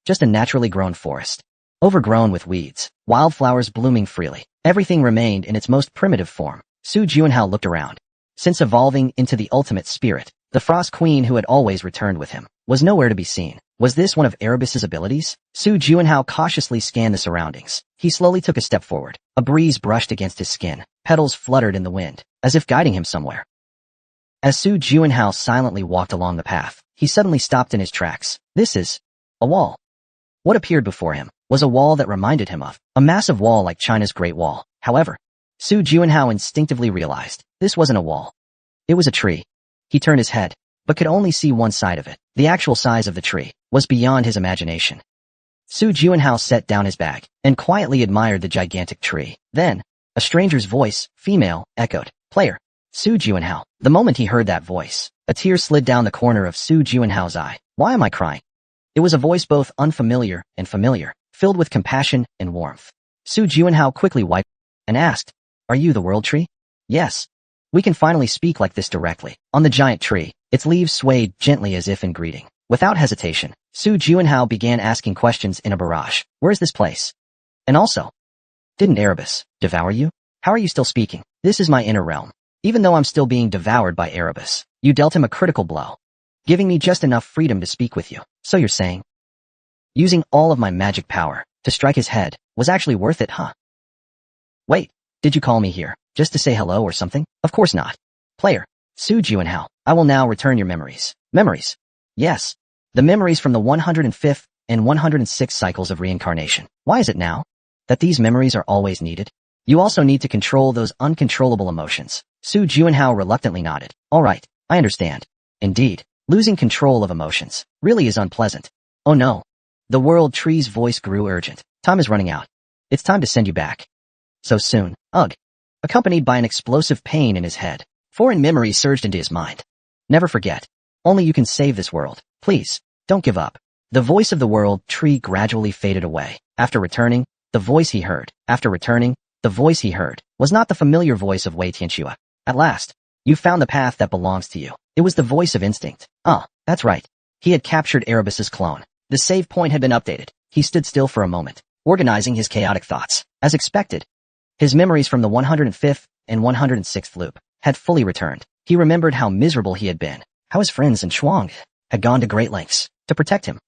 Just a naturally grown forest. Overgrown with weeds, wildflowers blooming freely. Everything remained in its most primitive form. Su Juanhao looked around. Since evolving into the ultimate spirit, the Frost Queen who had always returned with him was nowhere to be seen. Was this one of Erebus's abilities? Su Juanhao cautiously scanned the surroundings. He slowly took a step forward. A breeze brushed against his skin. Petals fluttered in the wind, as if guiding him somewhere. As Su Juanhao silently walked along the path, he suddenly stopped in his tracks. This is a wall. What appeared before him was a wall that reminded him of a massive wall like China's Great Wall. However, Su Juanhao instinctively realized this wasn't a wall. It was a tree. He turned his head, but could only see one side of it. The actual size of the tree was beyond his imagination. Su Juanhao set down his bag and quietly admired the gigantic tree. Then, a stranger's voice, female, echoed, "Player, Su Juanhao." The moment he heard that voice, a tear slid down the corner of Su Juanhao's eye. Why am I crying? It was a voice both unfamiliar and familiar, filled with compassion and warmth. Su Juanhao quickly wiped and asked, "Are you the world tree?" "Yes. We can finally speak like this directly." On the giant tree, its leaves swayed gently as if in greeting. Without hesitation, Su Juanhao began asking questions in a barrage. "Where's this place? And also, didn't Erebus devour you? How are you still speaking? This is my inner realm. Even though I'm still being devoured by Erebus, you dealt him a critical blow, giving me just enough freedom to speak with you. So you're saying using all of my magic power to strike his head was actually worth it, huh? Wait, did you call me here just to say hello or something? Of course not. Player, Su Juanhao, I will now return your memories." "Memories?" "Yes. The memories from the 105th and 106th cycles of reincarnation. Why is it now that these memories are always needed? You also need to control those uncontrollable emotions." Su Juanhao reluctantly nodded. "All right, I understand. Indeed, losing control of emotions really is unpleasant." "Oh no." The world tree's voice grew urgent. "Time is running out. It's time to send you back." "So soon?" "Ugh." Accompanied by an explosive pain in his head, foreign memories surged into his mind. "Never forget. Only you can save this world. Please, don't give up." The voice of the world tree gradually faded away. After returning, the voice he heard was not the familiar voice of Wei Tianxua. "At last, you found the path that belongs to you." It was the voice of instinct. Ah, that's right. He had captured Erebus's clone. The save point had been updated. He stood still for a moment, organizing his chaotic thoughts. As expected, his memories from the 105th and 106th loop had fully returned. He remembered how miserable he had been, how his friends and Shuang had gone to great lengths to protect him.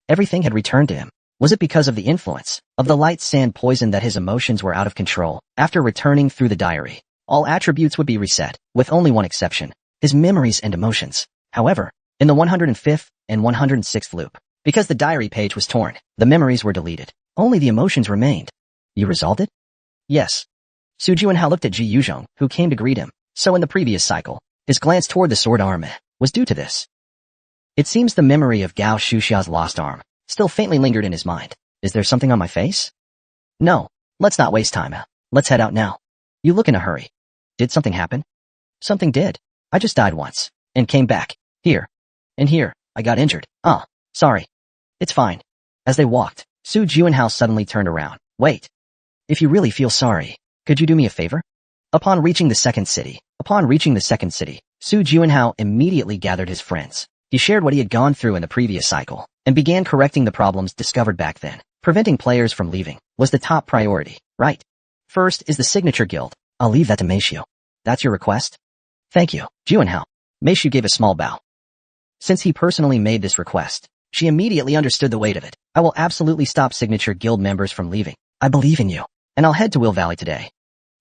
Everything had returned to him. Was it because of the influence of the light sand poison that his emotions were out of control? After returning through the diary, all attributes would be reset, with only one exception: his memories and emotions. However, In the 105th and 106th loop. Because the diary page was torn, the memories were deleted. Only the emotions remained. You resolved it? Yes. Su Juinhao looked at Ji Yuzhong, who came to greet him. So in the previous cycle, his glance toward the sword arm was due to this. It seems the memory of Gao Shuxia's lost arm still faintly lingered in his mind. Is there something on my face? No. Let's not waste time. Let's head out now. You look in a hurry. Did something happen? Something did. I just died once and came back. Here. And here, I got injured. Sorry. It's fine. As they walked, Su Juinhao suddenly turned around. Wait. If you really feel sorry, could you do me a favor? Upon reaching the second city, Su Juinhao immediately gathered his friends. He shared what he had gone through in the previous cycle and began correcting the problems discovered back then. Preventing players from leaving was the top priority, right? First is the signature guild. I'll leave that to Meishu. That's your request? Thank you, Juinhao. Meishu gave a small bow. Since he personally made this request, she immediately understood the weight of it. I will absolutely stop signature guild members from leaving. I believe in you, and I'll head to Will Valley today.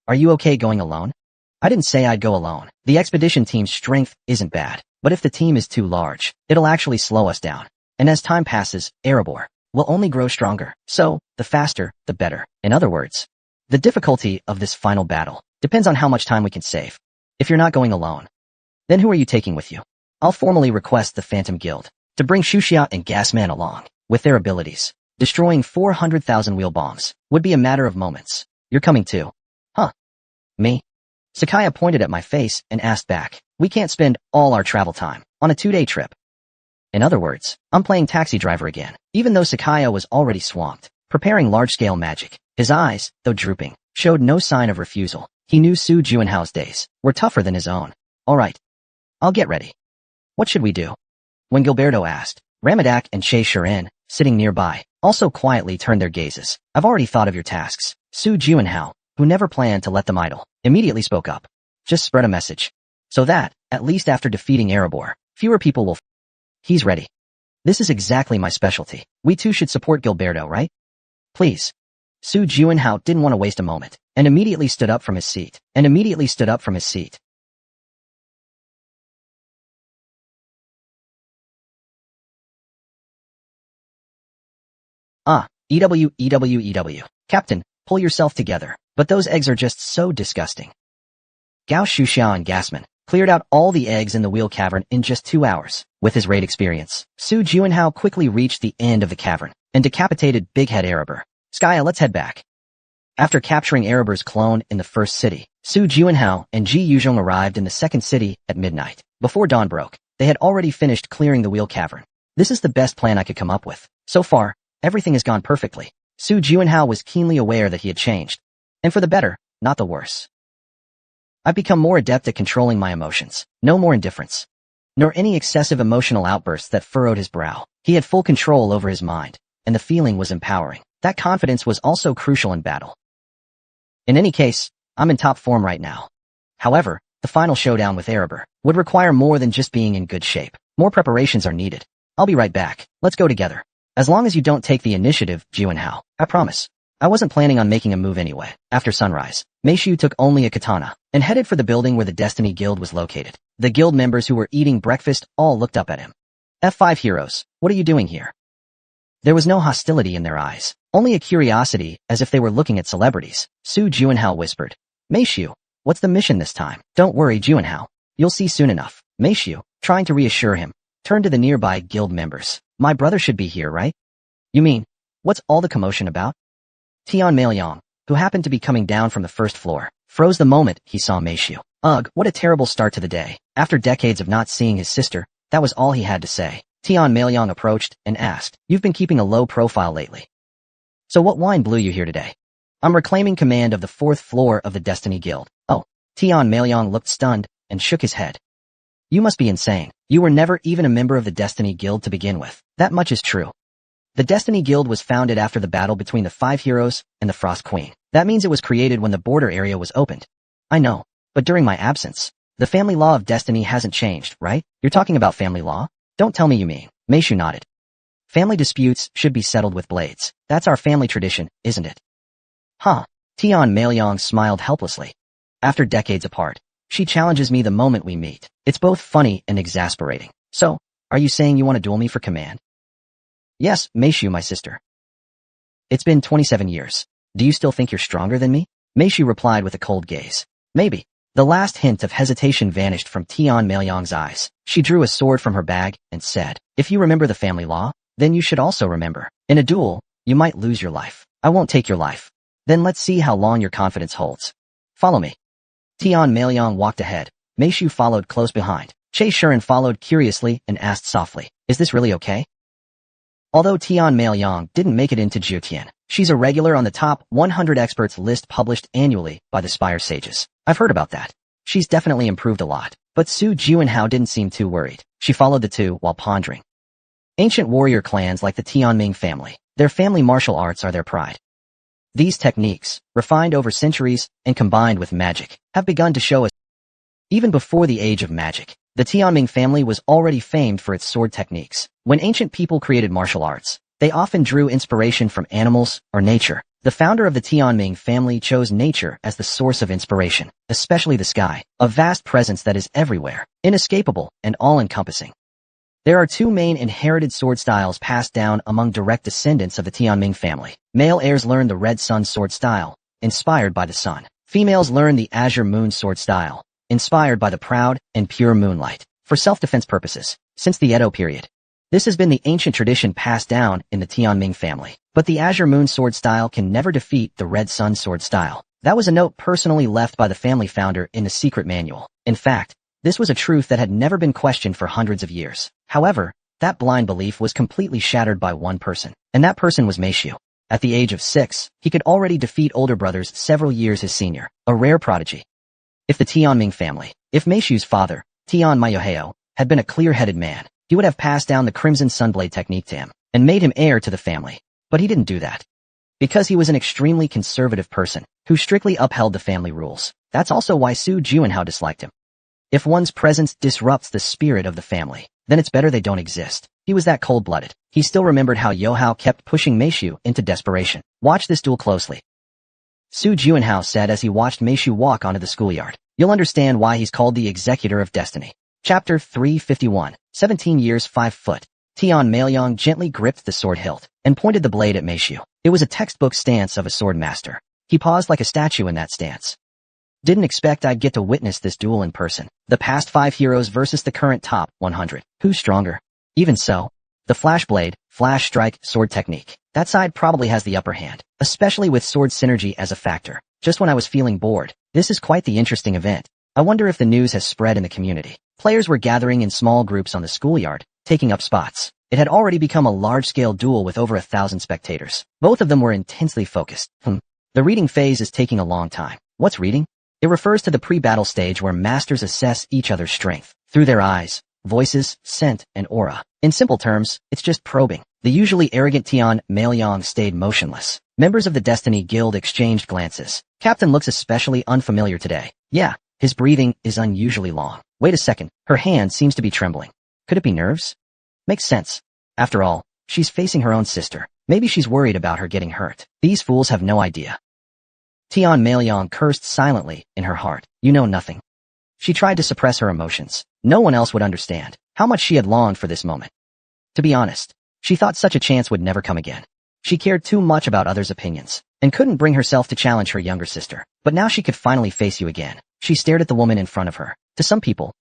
Are you okay going alone? I didn't say I'd go alone. The expedition team's strength isn't bad, but if the team is too large, it'll actually slow us down. And as time passes, Erebor will only grow stronger. So, the faster, the better. In other words, the difficulty of this final battle depends on how much time we can save. If you're not going alone, then who are you taking with you? I'll formally request the Phantom Guild to bring Shuxia and Gasman along. With their abilities, destroying 400,000 wheel bombs would be a matter of moments. You're coming too. Huh? Me? Sakaya pointed at my face and asked back. We can't spend all our travel time on a 2-day trip. In other words, I'm playing taxi driver again. Even though Sakaya was already swamped, preparing large-scale magic, his eyes, though drooping, showed no sign of refusal. He knew Su Juinhao's days were tougher than his own. All right. I'll get ready. What should we do? When Gilberto asked, Ramadak and Che Shiren, sitting nearby, also quietly turned their gazes. I've already thought of your tasks. Su Juinhao, who never planned to let them idle, immediately spoke up. Just spread a message. So that, at least after defeating Erebor, fewer people will He's ready. This is exactly my specialty. We too should support Gilberto, right? Please. Su Juinhao didn't want to waste a moment, and immediately stood up from his seat. EW. Captain, pull yourself together. But those eggs are just so disgusting. Gao Shuxiao and Gasman cleared out all the eggs in the wheel cavern in just 2 hours. With his raid experience, Su Juinhao quickly reached the end of the cavern and decapitated Big Head Erebor. Skya, let's head back. After capturing Erebor's clone in the first city, Su Juinhao and Ji Yuzhong arrived in the second city at midnight. Before dawn broke, they had already finished clearing the wheel cavern. This is the best plan I could come up with. So far, everything has gone perfectly. Su Juinhao was keenly aware that he had changed. And for the better, not the worse. I've become more adept at controlling my emotions. No more indifference, nor any excessive emotional outbursts that furrowed his brow. He had full control over his mind, and the feeling was empowering. That confidence was also crucial in battle. In any case, I'm in top form right now. However, the final showdown with Erebor would require more than just being in good shape. More preparations are needed. I'll be right back. Let's go together. As long as you don't take the initiative, Juinhao, I promise. I wasn't planning on making a move anyway. After sunrise, Meishu took only a katana and headed for the building where the Destiny Guild was located. The guild members who were eating breakfast all looked up at him. F5 heroes, what are you doing here? There was no hostility in their eyes, only a curiosity, as if they were looking at celebrities. Su Juinhao whispered. Meishu, what's the mission this time? Don't worry, Juinhao. You'll see soon enough. Meishu, trying to reassure him, turned to the nearby guild members. My brother should be here, right? You mean, what's all the commotion about? Tian Maoyong, who happened to be coming down from the first floor, froze the moment he saw Meishu. Ugh, what a terrible start to the day. After decades of not seeing his sister, that was all he had to say. Tian Maoyong approached and asked, You've been keeping a low profile lately. So what wine blew you here today? I'm reclaiming command of the 4th floor of the Destiny Guild. Oh, Tian Maoyong looked stunned and shook his head. You must be insane. You were never even a member of the Destiny Guild to begin with. That much is true. The Destiny Guild was founded after the battle between the 5 heroes and the Frost Queen. That means it was created when the border area was opened. I know, but during my absence, the family law of Destiny hasn't changed, right? You're talking about family law? Don't tell me you mean. Meishu nodded. Family disputes should be settled with blades. That's our family tradition, isn't it? Huh. Tian Maoyong smiled helplessly. After decades apart, she challenges me the moment we meet. It's both funny and exasperating. So, Are you saying you want to duel me for command? Yes, Meishu, my sister. It's been 27 years. Do you still think you're stronger than me? Meishu replied with a cold gaze. Maybe. The last hint of hesitation vanished from Tian Maoyang's eyes. She drew a sword from her bag and said, if you remember the family law, then you should also remember. In a duel, you might lose your life. I won't take your life. Then let's see how long your confidence holds. Follow me. Tian Maoyang walked ahead. Meishu followed close behind. Che Shiren followed curiously and asked softly, is this really okay? Although Tian Maoyang didn't make it into Jiutian, she's a regular on the top 100 experts list published annually by the Spire Sages. I've heard about that. She's definitely improved a lot. But Su Juanhao didn't seem too worried. She followed the two while pondering. Ancient warrior clans like the Tianming family, their family martial arts are their pride. These techniques, refined over centuries and combined with magic, have begun to show us. Even before the age of magic, the Tianming family was already famed for its sword techniques. When ancient people created martial arts, they often drew inspiration from animals or nature. The founder of the Tianming family chose nature as the source of inspiration, especially the sky, a vast presence that is everywhere, inescapable and all-encompassing. There are two main inherited sword styles passed down among direct descendants of the Tianming family. Male heirs learn the Red Sun sword style, inspired by the sun. Females learn the Azure Moon sword style, inspired by the proud and pure moonlight, for self-defense purposes, since the Edo period. This has been the ancient tradition passed down in the Tianming family. But the Azure Moon sword style can never defeat the Red Sun sword style. That was a note personally left by the family founder in the secret manual. In fact, this was a truth that had never been questioned for hundreds of years. However, that blind belief was completely shattered by one person, and that person was Meishu. At the age of 6, he could already defeat older brothers several years his senior, a rare prodigy. If the Tianming family, if Meishu's father, Tian Yahello, had been a clear-headed man, he would have passed down the Crimson Sunblade technique to him, and made him heir to the family. But he didn't do that. Because he was an extremely conservative person, who strictly upheld the family rules. That's also why Su Juanhao disliked him. If one's presence disrupts the spirit of the family, then it's better they don't exist. He was that cold-blooded. He still remembered how Yohao kept pushing Meishu into desperation. Watch this duel closely. Su Juanhao said as he watched Meishu walk onto the schoolyard. You'll understand why he's called the Executor of Destiny. Chapter 351, 17 years 5 foot. Tian Maoyang gently gripped the sword hilt and pointed the blade at Meishu. It was a textbook stance of a sword master. He paused like a statue in that stance. Didn't expect I'd get to witness this duel in person. The past 5 heroes versus the current top 100. Who's stronger? Even so, the flash blade, flash strike, sword technique. That side probably has the upper hand, especially with sword synergy as a factor. Just when I was feeling bored, this is quite the interesting event. I wonder if the news has spread in the community. Players were gathering in small groups on the schoolyard, taking up spots. It had already become a large-scale duel with over 1,000 spectators. Both of them were intensely focused. The reading phase is taking a long time. What's reading? It refers to the pre-battle stage where masters assess each other's strength through their eyes, voices, scent, and aura. In simple terms, it's just probing. The usually arrogant Tian Maoyang stayed motionless. Members of the Destiny Guild exchanged glances. Captain looks especially unfamiliar today. Yeah, his breathing is unusually long. Wait a second, her hand seems to be trembling. Could it be nerves? Makes sense. After all, she's facing her own sister. Maybe she's worried about her getting hurt. These fools have no idea. Tian Maoyang cursed silently in her heart. You know nothing. She tried to suppress her emotions. No one else would understand how much she had longed for this moment. To be honest, she thought such a chance would never come again. She cared too much about others' opinions, and couldn't bring herself to challenge her younger sister. But now she could finally face you again. She stared at the woman in front of her. To some people,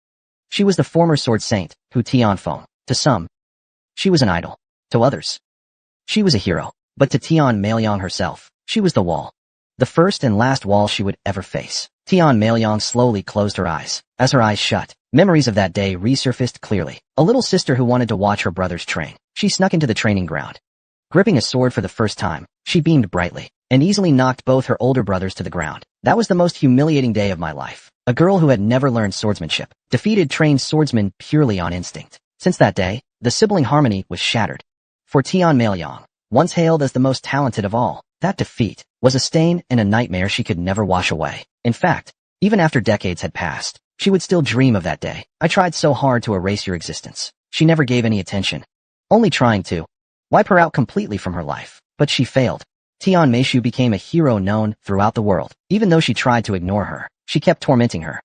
she was the former sword saint, Hu Tianfeng. To some, she was an idol. To others, she was a hero. But to Tian Maoyang herself, she was the wall. The first and last wall she would ever face. Tian Maoyang slowly closed her eyes. As her eyes shut, memories of that day resurfaced clearly. A little sister who wanted to watch her brothers train. She snuck into the training ground. Gripping a sword for the first time, she beamed brightly, and easily knocked both her older brothers to the ground. That was the most humiliating day of my life. A girl who had never learned swordsmanship, defeated trained swordsmen purely on instinct. Since that day, the sibling harmony was shattered. For Tian Maoyang, once hailed as the most talented of all, that defeat was a stain and a nightmare she could never wash away. In fact, even after decades had passed, she would still dream of that day. I tried so hard to erase your existence. She never gave any attention. Only trying to wipe her out completely from her life. But she failed. Tian Meishu became a hero known throughout the world. Even though she tried to ignore her, she kept tormenting her.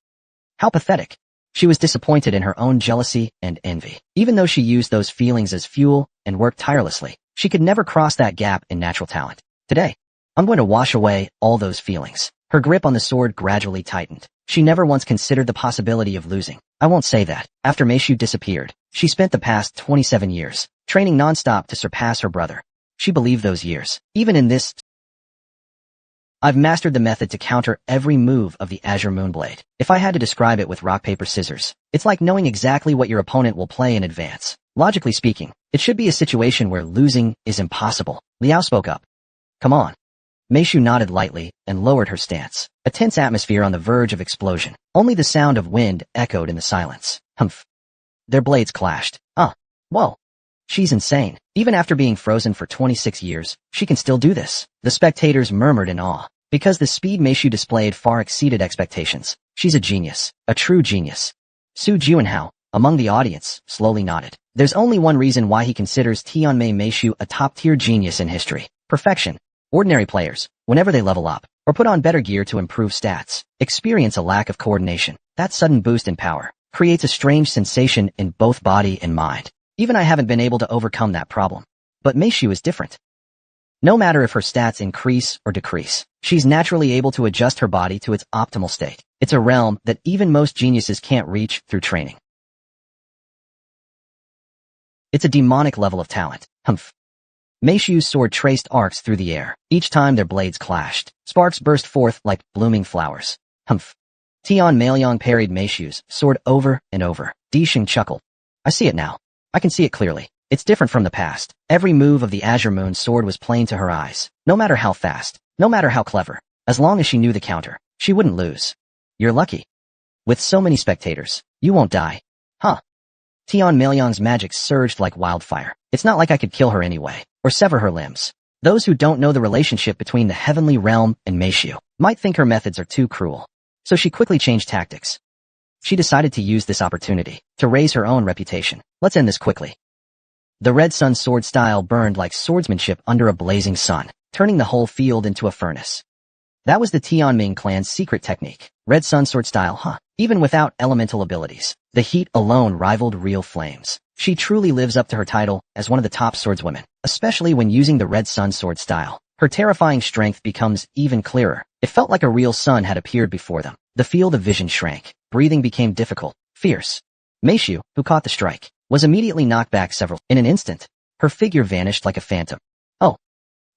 How pathetic. She was disappointed in her own jealousy and envy. Even though she used those feelings as fuel and worked tirelessly, she could never cross that gap in natural talent. Today, I'm going to wash away all those feelings. Her grip on the sword gradually tightened. She never once considered the possibility of losing. I won't say that. After Meishu disappeared, she spent the past 27 years training non-stop to surpass her brother. She believed those years. Even in this, I've mastered the method to counter every move of the Azure Moonblade. If I had to describe it with rock, paper, scissors, it's like knowing exactly what your opponent will play in advance. Logically speaking, it should be a situation where losing is impossible. Liao spoke up. Come on. Meishu nodded lightly and lowered her stance. A tense atmosphere on the verge of explosion. Only the sound of wind echoed in the silence. Humph. Their blades clashed. Whoa. She's insane. Even after being frozen for 26 years, she can still do this. The spectators murmured in awe. Because the speed Meishu displayed far exceeded expectations. She's a genius. A true genius. Su Juanhao, among the audience, slowly nodded. There's only one reason why he considers Tianmei Meishu a top-tier genius in history. Perfection. Ordinary players, whenever they level up, or put on better gear to improve stats, experience a lack of coordination. That sudden boost in power creates a strange sensation in both body and mind. Even I haven't been able to overcome that problem. But Meishu is different. No matter if her stats increase or decrease, she's naturally able to adjust her body to its optimal state. It's a realm that even most geniuses can't reach through training. It's a demonic level of talent. Humph. Meishu's sword traced arcs through the air. Each time their blades clashed, sparks burst forth like blooming flowers. Humph. Tian Mailiang parried Meishu's sword over and over. Disheng chuckled. I see it now. I can see it clearly. It's different from the past. Every move of the Azure Moon sword was plain to her eyes. No matter how fast, no matter how clever, as long as she knew the counter, she wouldn't lose. You're lucky. With so many spectators, you won't die. Huh. Tian Mailiang's magic surged like wildfire. It's not like I could kill her anyway, or sever her limbs. Those who don't know the relationship between the heavenly realm and Meishu might think her methods are too cruel. So she quickly changed tactics. She decided to use this opportunity to raise her own reputation. Let's end this quickly. The Red Sun sword style burned like swordsmanship under a blazing sun, turning the whole field into a furnace. That was the Tianming clan's secret technique. Red Sun sword style, huh? Even without elemental abilities, the heat alone rivaled real flames. She truly lives up to her title as one of the top swordswomen, especially when using the Red Sun sword style. Her terrifying strength becomes even clearer. It felt like a real sun had appeared before them. The field of vision shrank. Breathing became difficult, fierce. Meishu, who caught the strike, was immediately knocked back several. In an instant, her figure vanished like a phantom. Oh.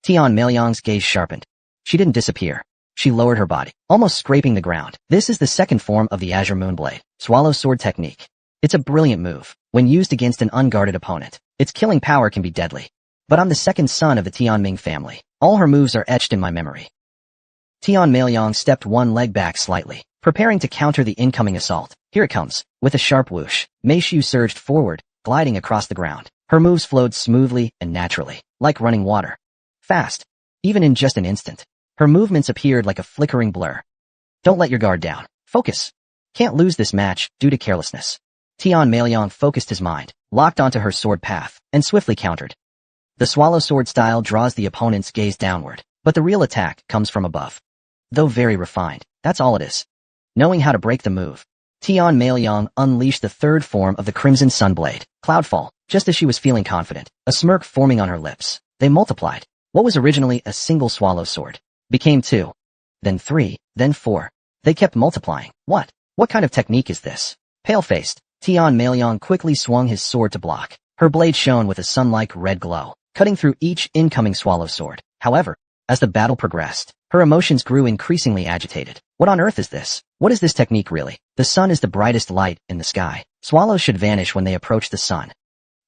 Tian Mailiang's gaze sharpened. She didn't disappear. She lowered her body, almost scraping the ground. This is the second form of the Azure Moonblade, Swallow Sword Technique. It's a brilliant move. When used against an unguarded opponent, its killing power can be deadly. But I'm the second son of the Tianming family. All her moves are etched in my memory. Tian Mailiang stepped one leg back slightly, preparing to counter the incoming assault. Here it comes. With a sharp whoosh, Meishu surged forward, gliding across the ground. Her moves flowed smoothly and naturally, like running water. Fast. Even in just an instant. Her movements appeared like a flickering blur. Don't let your guard down. Focus. Can't lose this match due to carelessness. Tian Mailiang focused his mind, locked onto her sword path, and swiftly countered. The swallow sword style draws the opponent's gaze downward, but the real attack comes from above. Though very refined, that's all it is. Knowing how to break the move, Tian Mailiang unleashed the third form of the Crimson Sunblade, Cloudfall, just as she was feeling confident, a smirk forming on her lips. They multiplied. What was originally a single swallow sword became 2, then 3, then 4. They kept multiplying. What kind of technique is this? Pale-faced, Tian Mailiang quickly swung his sword to block. Her blade shone with a sun-like red glow, cutting through each incoming swallow sword. However, as the battle progressed, her emotions grew increasingly agitated. What on earth is this? What is this technique really? The sun is the brightest light in the sky. Swallows should vanish when they approach the sun.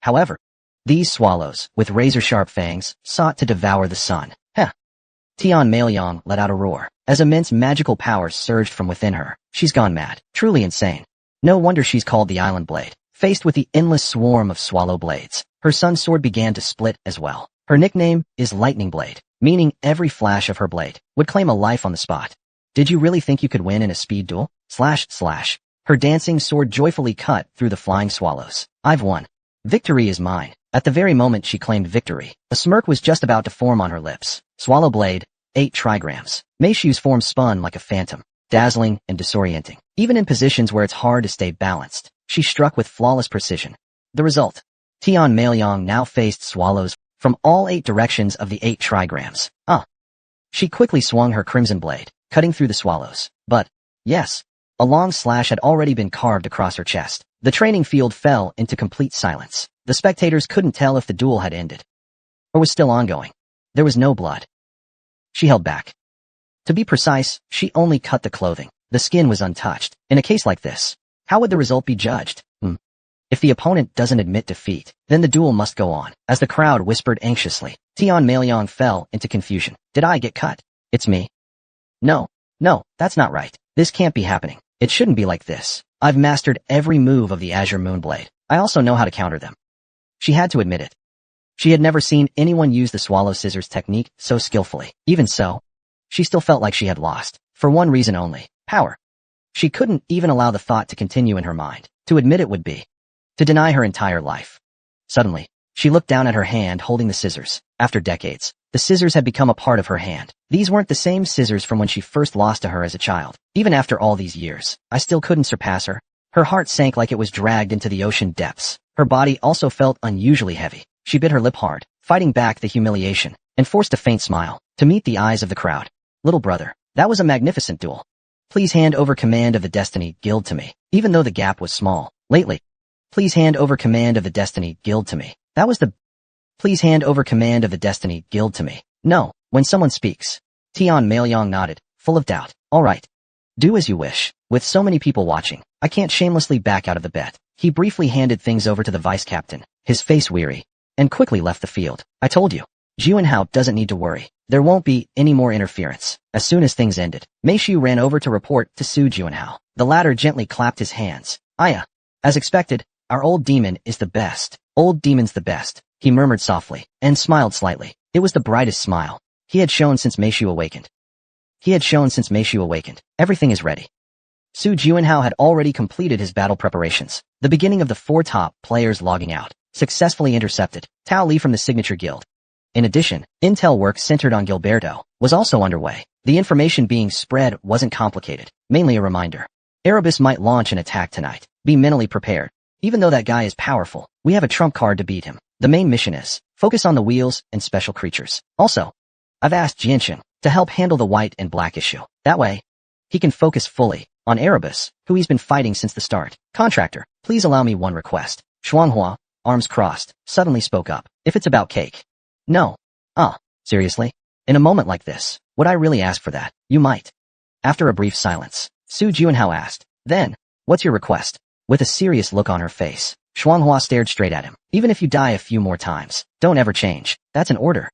However, these swallows, with razor-sharp fangs, sought to devour the sun. Tian Mailiang let out a roar, as immense magical power surged from within her. She's gone mad. Truly insane. No wonder she's called the Island Blade. Faced with the endless swarm of swallow blades, her sun sword began to split as well. Her nickname is Lightning Blade, meaning every flash of her blade would claim a life on the spot. Did you really think you could win in a speed duel? Slash, slash. Her dancing sword joyfully cut through the flying swallows. I've won. Victory is mine. At the very moment she claimed victory, a smirk was just about to form on her lips. Swallow Blade, 8 trigrams. Meishu's form spun like a phantom, dazzling and disorienting. Even in positions where it's hard to stay balanced, she struck with flawless precision. The result? Tian Maoyong now faced swallows from all 8 directions of the 8 trigrams. She quickly swung her crimson blade, cutting through the swallows. But, yes, a long slash had already been carved across her chest. The training field fell into complete silence. The spectators couldn't tell if the duel had ended or was still ongoing. There was no blood. She held back. To be precise, she only cut the clothing. The skin was untouched. In a case like this, how would the result be judged? If the opponent doesn't admit defeat, then the duel must go on. As the crowd whispered anxiously, Tian Maoyong fell into confusion. Did I get cut? It's me. No, that's not right. This can't be happening. It shouldn't be like this. I've mastered every move of the Azure Moonblade. I also know how to counter them. She had to admit it. She had never seen anyone use the swallow scissors technique so skillfully. Even so, she still felt like she had lost. For one reason only: power. She couldn't even allow the thought to continue in her mind. To admit it would be to deny her entire life. Suddenly, she looked down at her hand holding the scissors. After decades, the scissors had become a part of her hand. These weren't the same scissors from when she first lost to her as a child. Even after all these years, I still couldn't surpass her. Her heart sank like it was dragged into the ocean depths. Her body also felt unusually heavy. She bit her lip hard, fighting back the humiliation, and forced a faint smile to meet the eyes of the crowd. Little brother, that was a magnificent duel. Please hand over command of the Destiny Guild to me, even though the gap was small. Lately, please hand over command of the Destiny Guild to me. That was the... Please hand over command of the Destiny Guild to me. No, when someone speaks. Tian Maoyong nodded, full of doubt. All right. Do as you wish. With so many people watching, I can't shamelessly back out of the bet. He briefly handed things over to the vice captain, his face weary, and quickly left the field. I told you. Jiuhenhao doesn't need to worry. There won't be any more interference. As soon as things ended, Mei Xiu ran over to report to Su Jiuhenhao. The latter gently clapped his hands. Aya. As expected, our old demon is the best. Old demon's the best, he murmured softly, and smiled slightly. It was the brightest smile he had shown since Mei Xiu awakened. Everything is ready. Su Jiuhenhao had already completed his battle preparations. The beginning of the 4 top players logging out successfully intercepted Tao Li from the Signature Guild. In addition, intel work centered on Gilberto was also underway. The information being spread wasn't complicated, mainly a reminder. Erebus might launch an attack tonight. Be mentally prepared. Even though that guy is powerful, we have a trump card to beat him. The main mission is focus on the wheels and special creatures. Also, I've asked Jianxing to help handle the white and black issue. That way, he can focus fully on Erebus, who he's been fighting since the start. Contractor, please allow me one request. Shuanghua, arms crossed, suddenly spoke up. If it's about cake. No. Seriously? In a moment like this, would I really ask for that? You might. After a brief silence, Su Jiuhenhao asked, then, what's your request? With a serious look on her face, Shuanghua stared straight at him. Even if you die a few more times, don't ever change. That's an order.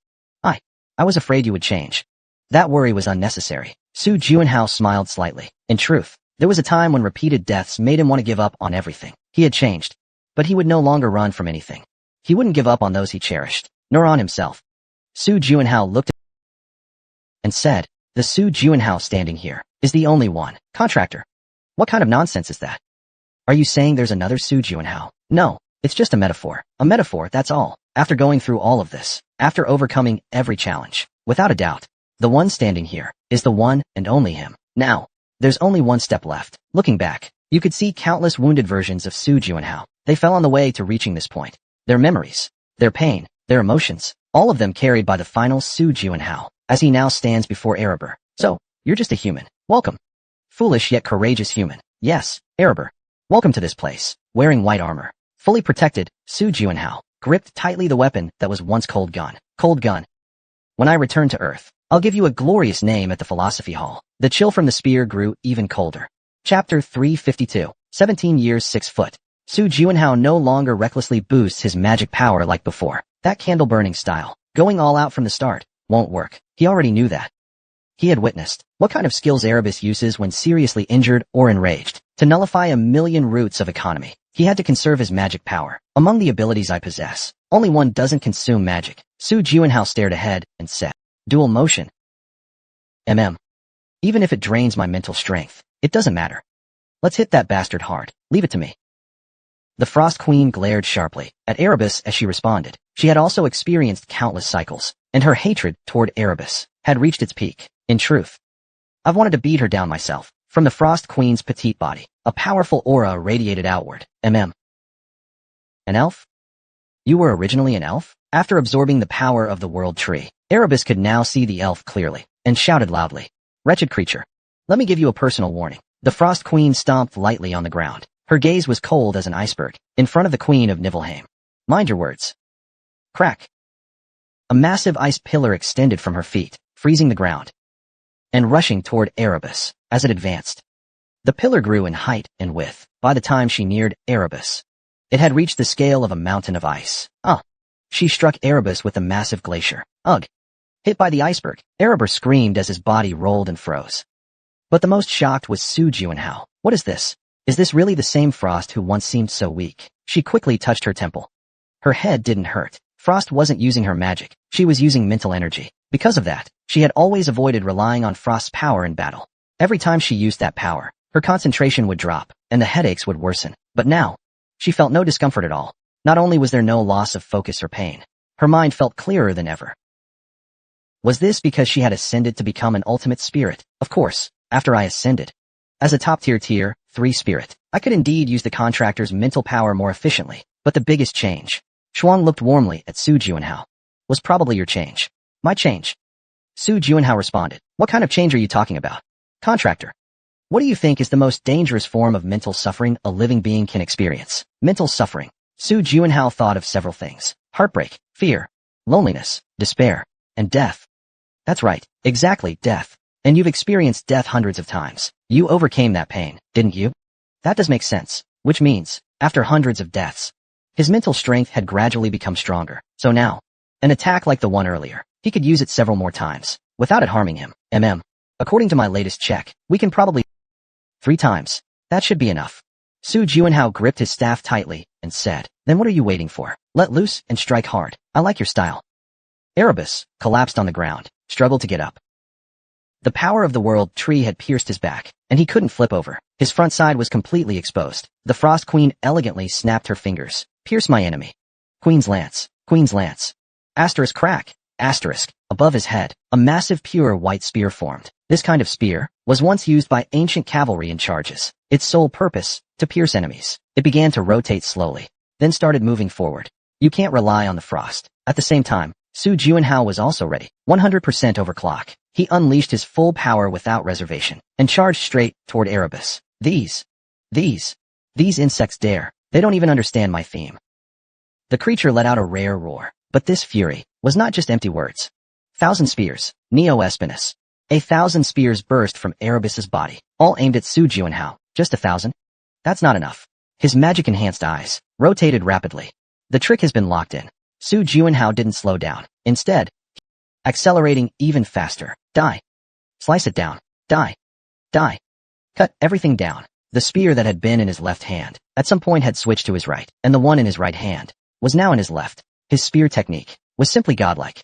I was afraid you would change. That worry was unnecessary. Su Jiuhenhao smiled slightly. In truth, there was a time when repeated deaths made him want to give up on everything. He had changed, but he would no longer run from anything. He wouldn't give up on those he cherished, nor on himself. Su Jiuhenhao looked at and said, the Su Jiuhenhao standing here is the only one. Contractor, what kind of nonsense is that? Are you saying there's another Su Jiuhenhao? No, it's just a metaphor. A metaphor, that's all. After going through all of this, after overcoming every challenge, without a doubt, the one standing here is the one and only him. Now, there's only one step left. Looking back, you could see countless wounded versions of Su Jiuhenhao. They fell on the way to reaching this point. Their memories, their pain, their emotions, all of them carried by the final Su Jiuhenhao, as he now stands before Erebor. So, you're just a human. Welcome. Foolish yet courageous human. Yes, Erebor. Welcome to this place. Wearing white armor, fully protected, Su Jiuhenhao gripped tightly the weapon that was once Cold Gun. Cold Gun. When I return to Earth, I'll give you a glorious name at the Philosophy Hall. The chill from the spear grew even colder. Chapter 352. 17 years 6 foot. Su Jiuhenhao no longer recklessly boosts his magic power like before. That candle-burning style, going all out from the start, won't work. He already knew that. He had witnessed what kind of skills Erebus uses when seriously injured or enraged. To nullify a million roots of economy, he had to conserve his magic power. Among the abilities I possess, only one doesn't consume magic. Su Jiuhenhao stared ahead and said, dual motion. Even if it drains my mental strength, it doesn't matter. Let's hit that bastard hard. Leave it to me. The Frost Queen glared sharply at Erebus as she responded. She had also experienced countless cycles, and her hatred toward Erebus had reached its peak. In truth, I've wanted to beat her down myself. From the Frost Queen's petite body, a powerful aura radiated outward. An elf? You were originally an elf? After absorbing the power of the world tree, Erebus could now see the elf clearly, and shouted loudly. Wretched creature. Let me give you a personal warning. The Frost Queen stomped lightly on the ground. Her gaze was cold as an iceberg, in front of the Queen of Nibelheim. Mind your words. Crack. A massive ice pillar extended from her feet, freezing the ground, and rushing toward Erebus as it advanced. The pillar grew in height and width. By the time she neared Erebus, it had reached the scale of a mountain of ice. She struck Erebus with a massive glacier. Ugh. Hit by the iceberg, Erebus screamed as his body rolled and froze. But the most shocked was Su Juanhao. What is this? Is this really the same Frost who once seemed so weak? She quickly touched her temple. Her head didn't hurt. Frost wasn't using her magic. She was using mental energy. Because of that, she had always avoided relying on Frost's power in battle. Every time she used that power, her concentration would drop, and the headaches would worsen. But now, she felt no discomfort at all. Not only was there no loss of focus or pain, her mind felt clearer than ever. Was this because she had ascended to become an ultimate spirit? Of course, after I ascended. As a top-tier Tier 3 spirit, I could indeed use the contractor's mental power more efficiently, but the biggest change. Shuang looked warmly at Su Juanhao. Was probably your change. My change. Su Juanhao responded. What kind of change are you talking about? Contractor. What do you think is the most dangerous form of mental suffering a living being can experience? Mental suffering. Su Juanhao thought of several things. Heartbreak, fear, loneliness, despair, and death. That's right, exactly, death. And you've experienced death hundreds of times. You overcame that pain, didn't you? That does make sense. Which means, after hundreds of deaths, his mental strength had gradually become stronger. So now, an attack like the one earlier, he could use it several more times, without it harming him. According to my latest check, we can probably 3 times. That should be enough. Su Juanhao gripped his staff tightly, and said, then what are you waiting for? Let loose and strike hard. I like your style. Erebus collapsed on the ground, struggled to get up. The power of the world tree had pierced his back, and he couldn't flip over. His front side was completely exposed. The Frost Queen elegantly snapped her fingers. Pierce my enemy. Queen's Lance. Queen's Lance. Asterisk crack. Asterisk. Above his head, a massive pure white spear formed. This kind of spear was once used by ancient cavalry in charges. Its sole purpose, to pierce enemies. It began to rotate slowly, then started moving forward. You can't rely on the frost. At the same time, Su Juanhao was also ready. 100% overclock. He unleashed his full power without reservation, and charged straight toward Erebus. These insects dare. They don't even understand my theme. The creature let out a rare roar, but this fury was not just empty words. 1,000 spears, Neo-Espinus. 1,000 spears burst from Erebus's body, all aimed at Su Juanhao. Just 1,000? That's not enough. His magic-enhanced eyes rotated rapidly. The trick has been locked in. Su Juanhao didn't slow down. Instead, accelerating even faster. Die. Slice it down. Die. Die. Cut everything down. The spear that had been in his left hand, at some point had switched to his right, and the one in his right hand was now in his left. His spear technique was simply godlike.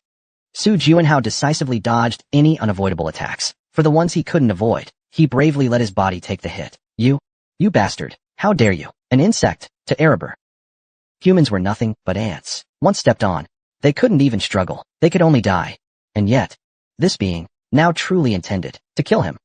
Su Juanhao decisively dodged any unavoidable attacks. For the ones he couldn't avoid, he bravely let his body take the hit. You bastard. How dare you? An insect, to Erebus. Humans were nothing but ants. Once stepped on, they couldn't even struggle. They could only die. And yet, this being, now truly intended to kill him.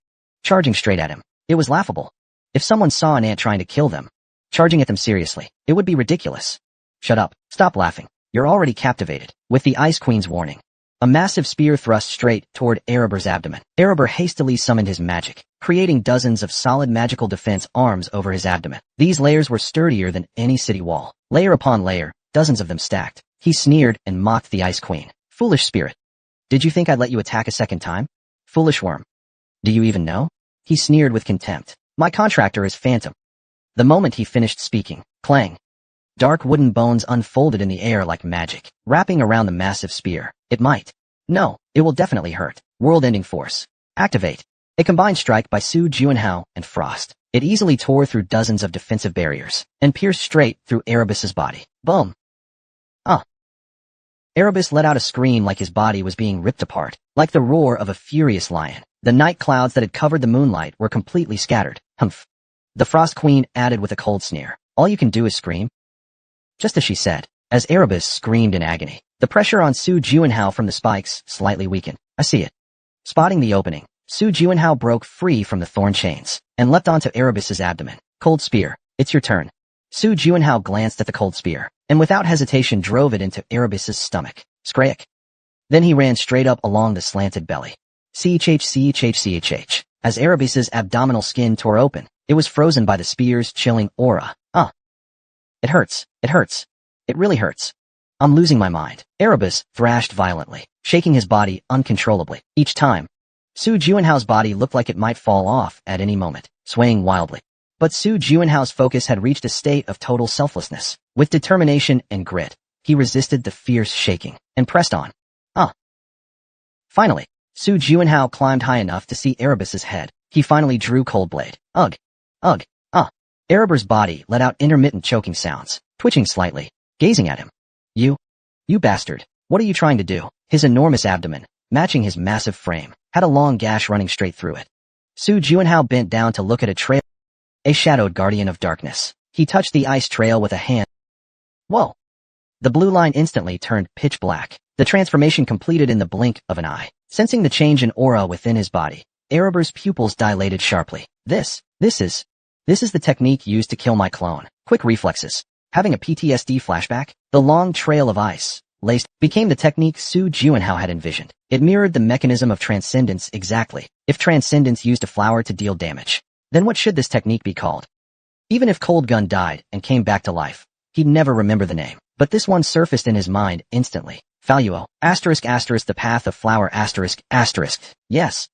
Charging straight at him. It was laughable. If someone saw an ant trying to kill them, charging at them seriously, it would be ridiculous. Shut up. Stop laughing. You're already captivated. With the Ice Queen's warning, a massive spear thrust straight toward Erebus's abdomen. Erebus hastily summoned his magic, creating dozens of solid magical defense arms over his abdomen. These layers were sturdier than any city wall. Layer upon layer, dozens of them stacked. He sneered and mocked the Ice Queen. Foolish spirit. Did you think I'd let you attack a second time? Foolish worm. Do you even know? He sneered with contempt. My contractor is Phantom. The moment he finished speaking, clang. Dark wooden bones unfolded in the air like magic, wrapping around the massive spear. It might. No, it will definitely hurt. World-ending force. Activate. A combined strike by Su Juanhao and Frost. It easily tore through dozens of defensive barriers, and pierced straight through Erebus's body. Boom. Erebus let out a scream like his body was being ripped apart, like the roar of a furious lion. The night clouds that had covered the moonlight were completely scattered. Humph. The Frost Queen added with a cold sneer. All you can do is scream? Just as she said, as Erebus screamed in agony, the pressure on Su Juanhao from the spikes slightly weakened. I see it. Spotting the opening, Su Juanhao broke free from the thorn chains and leapt onto Erebus's abdomen. Cold spear. It's your turn. Su Juanhao glanced at the cold spear and without hesitation drove it into Erebus's stomach. Scrayak. Then he ran straight up along the slanted belly. Chhchchchch. As Erebus's abdominal skin tore open, it was frozen by the spear's chilling aura. It hurts. It hurts. It really hurts. I'm losing my mind. Erebus thrashed violently, shaking his body uncontrollably. Each time, Su Juanhao's body looked like it might fall off at any moment, swaying wildly. But Su Juanhao's focus had reached a state of total selflessness. With determination and grit, he resisted the fierce shaking and pressed on. Finally, Su Juanhao climbed high enough to see Erebus's head. He finally drew cold blade. Ugh. Ugh. Erebus's body let out intermittent choking sounds, twitching slightly, gazing at him. You bastard. What are you trying to do? His enormous abdomen, matching his massive frame, had a long gash running straight through it. Su Juanhao bent down to look at a shadowed guardian of darkness. He touched the ice trail with a hand. Whoa! The blue line instantly turned pitch black. The transformation completed in the blink of an eye. Sensing the change in aura within his body, Erebus's pupils dilated sharply. This is the technique used to kill my clone. Quick reflexes. Having a PTSD flashback, the long trail of ice, laced, became the technique Su Juanhao had envisioned. It mirrored the mechanism of transcendence exactly. If transcendence used a flower to deal damage, then what should this technique be called? Even if Cold Gun died and came back to life, he'd never remember the name. But this one surfaced in his mind instantly. Faluo, the path of flower ***. Yes.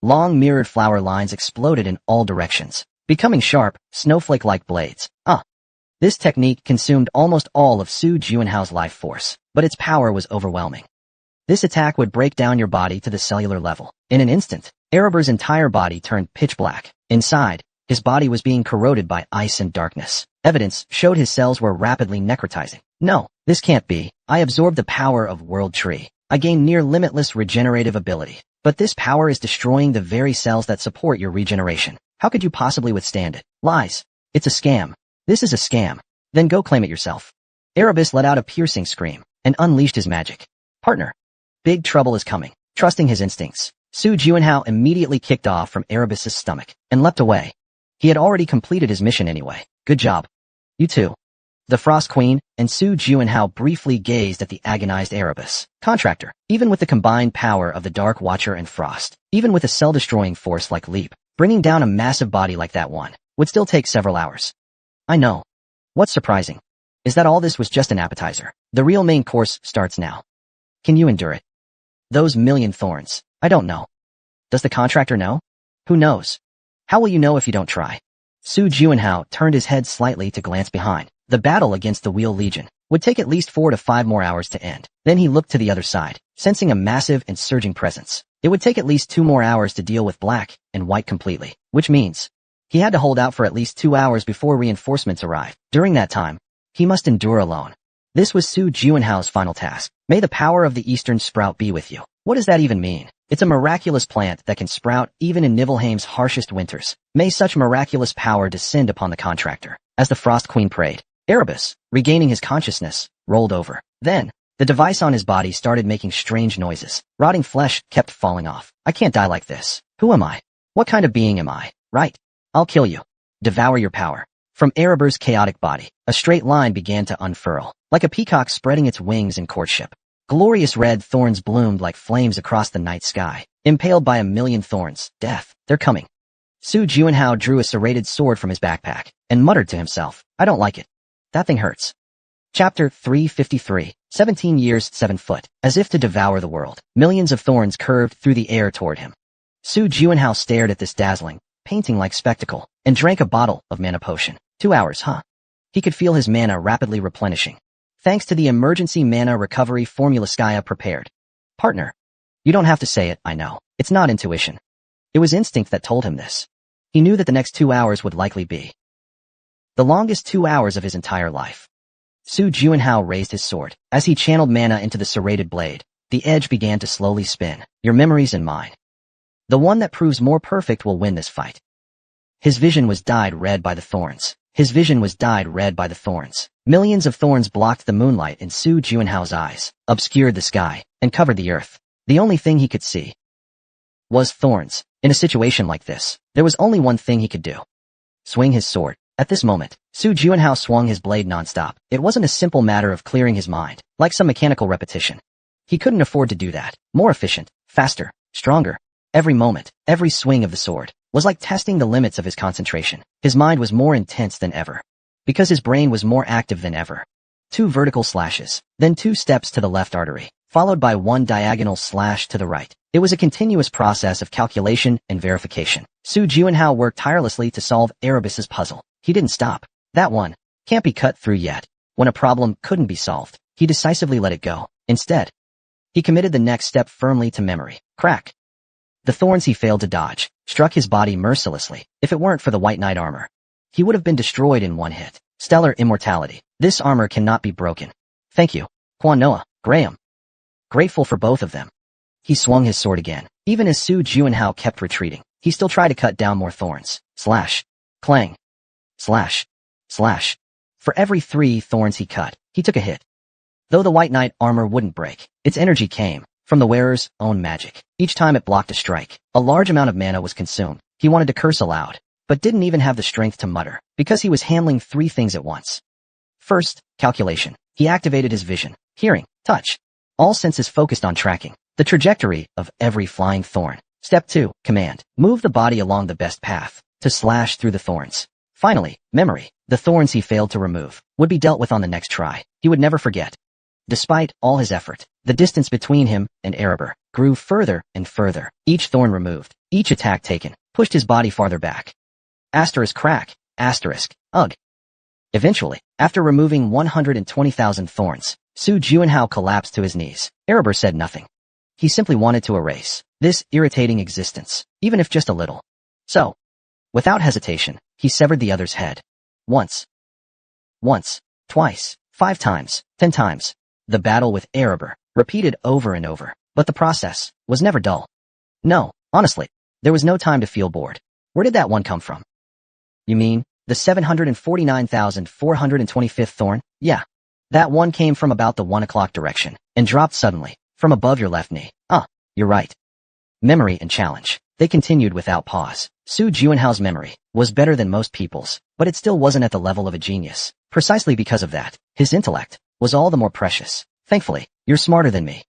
Long mirrored flower lines exploded in all directions, becoming sharp, snowflake-like blades. This technique consumed almost all of Su Juanhao's life force, but its power was overwhelming. This attack would break down your body to the cellular level. In an instant, Erebus's entire body turned pitch black. Inside, his body was being corroded by ice and darkness. Evidence showed his cells were rapidly necrotizing. No, this can't be. I absorbed the power of World Tree. I gained near limitless regenerative ability. But this power is destroying the very cells that support your regeneration. How could you possibly withstand it? Lies. It's a scam. This is a scam. Then go claim it yourself. Erebus let out a piercing scream and unleashed his magic. Partner. Big trouble is coming. Trusting his instincts, Su Juanhao immediately kicked off from Erebus's stomach and leapt away. He had already completed his mission anyway. Good job. You too. The Frost Queen and Su Juanhao briefly gazed at the agonized Erebus. Contractor. Even with the combined power of the Dark Watcher and Frost, even with a cell-destroying force like Leap, bringing down a massive body like that one would still take several hours. I know. What's surprising is that all this was just an appetizer. The real main course starts now. Can you endure it? Those million thorns. I don't know. Does the contractor know? Who knows? How will you know if you don't try? Su Juanhao turned his head slightly to glance behind. The battle against the Wheel Legion would take at least 4 to 5 more hours to end. Then he looked to the other side, sensing a massive and surging presence. It would take at least 2 more hours to deal with black and white completely, which means he had to hold out for at least 2 hours before reinforcements arrived. During that time, he must endure alone. This was Su Juanhao's final task. May the power of the Eastern Sprout be with you. What does that even mean? It's a miraculous plant that can sprout even in Nibelheim's harshest winters. May such miraculous power descend upon the contractor. As the Frost Queen prayed, Erebus, regaining his consciousness, rolled over. Then, the device on his body started making strange noises. Rotting flesh kept falling off. I can't die like this. Who am I? What kind of being am I? Right. I'll kill you. Devour your power. From Erebus's chaotic body, a straight line began to unfurl, like a peacock spreading its wings in courtship. Glorious red thorns bloomed like flames across the night sky, impaled by a million thorns. Death. They're coming. Su Juanhao drew a serrated sword from his backpack and muttered to himself, I don't like it. That thing hurts. Chapter 353, 17 years 7 foot. As if to devour the world, millions of thorns curved through the air toward him. Su Juanhao stared at this dazzling, painting-like spectacle and drank a bottle of mana potion. 2 hours, huh? He could feel his mana rapidly replenishing, thanks to the emergency mana recovery formula Skya prepared. Partner. You don't have to say it, I know. It's not intuition. It was instinct that told him this. He knew that the next 2 hours would likely be the longest 2 hours of his entire life. Su Juanhao raised his sword. As he channeled mana into the serrated blade, the edge began to slowly spin. Your memories and mine. The one that proves more perfect will win this fight. His vision was dyed red by the thorns. His vision was dyed red by the thorns. Millions of thorns blocked the moonlight in Su Juanhao's eyes, obscured the sky, and covered the earth. The only thing he could see was thorns. In a situation like this, there was only one thing he could do. Swing his sword. At this moment, Su Juanhao swung his blade nonstop. It wasn't a simple matter of clearing his mind, like some mechanical repetition. He couldn't afford to do that. More efficient, faster, stronger. Every moment, every swing of the sword, was like testing the limits of his concentration. His mind was more intense than ever, because his brain was more active than ever. 2 vertical slashes, then 2 steps to the left artery, followed by 1 diagonal slash to the right. It was a continuous process of calculation and verification. Su Juanhao worked tirelessly to solve Erebus's puzzle. He didn't stop. That one can't be cut through yet. When a problem couldn't be solved, he decisively let it go. Instead, he committed the next step firmly to memory. Crack. The thorns he failed to dodge struck his body mercilessly. If it weren't for the White Knight armor, he would have been destroyed in one hit. Stellar immortality. This armor cannot be broken. Thank you, Quan Noah, Graham. Grateful for both of them. He swung his sword again. Even as Su Juanhao kept retreating, he still tried to cut down more thorns. Slash. Clang. Slash. Slash. For every 3 thorns he cut, he took a hit. Though the White Knight armor wouldn't break, its energy came from the wearer's own magic. Each time it blocked a strike, a large amount of mana was consumed. He wanted to curse aloud, but didn't even have the strength to mutter, because he was handling 3 things at once. First, calculation. He activated his vision, hearing, touch. All senses focused on tracking the trajectory of every flying thorn. Step 2, command. Move the body along the best path to slash through the thorns. Finally, memory. The thorns he failed to remove would be dealt with on the next try. He would never forget. Despite all his effort, the distance between him and Erebor grew further and further. Each thorn removed, each attack taken, pushed his body farther back. Asterisk crack, asterisk, ugh. Eventually, after removing 120,000 thorns, Su Juanhao collapsed to his knees. Erebor said nothing. He simply wanted to erase this irritating existence, even if just a little. So, without hesitation, he severed the other's head. Once, twice, 5 times, 10 times. The battle with Erebor, repeated over and over, but the process was never dull. No, honestly, there was no time to feel bored. Where did that one come from? You mean, the 749,425th thorn? Yeah. That one came from about the 1 o'clock direction, and dropped suddenly, from above your left knee. You're right. Memory and challenge. They continued without pause. Su Juanhao's memory was better than most people's, but it still wasn't at the level of a genius. Precisely because of that, his intellect was all the more precious. Thankfully, you're smarter than me.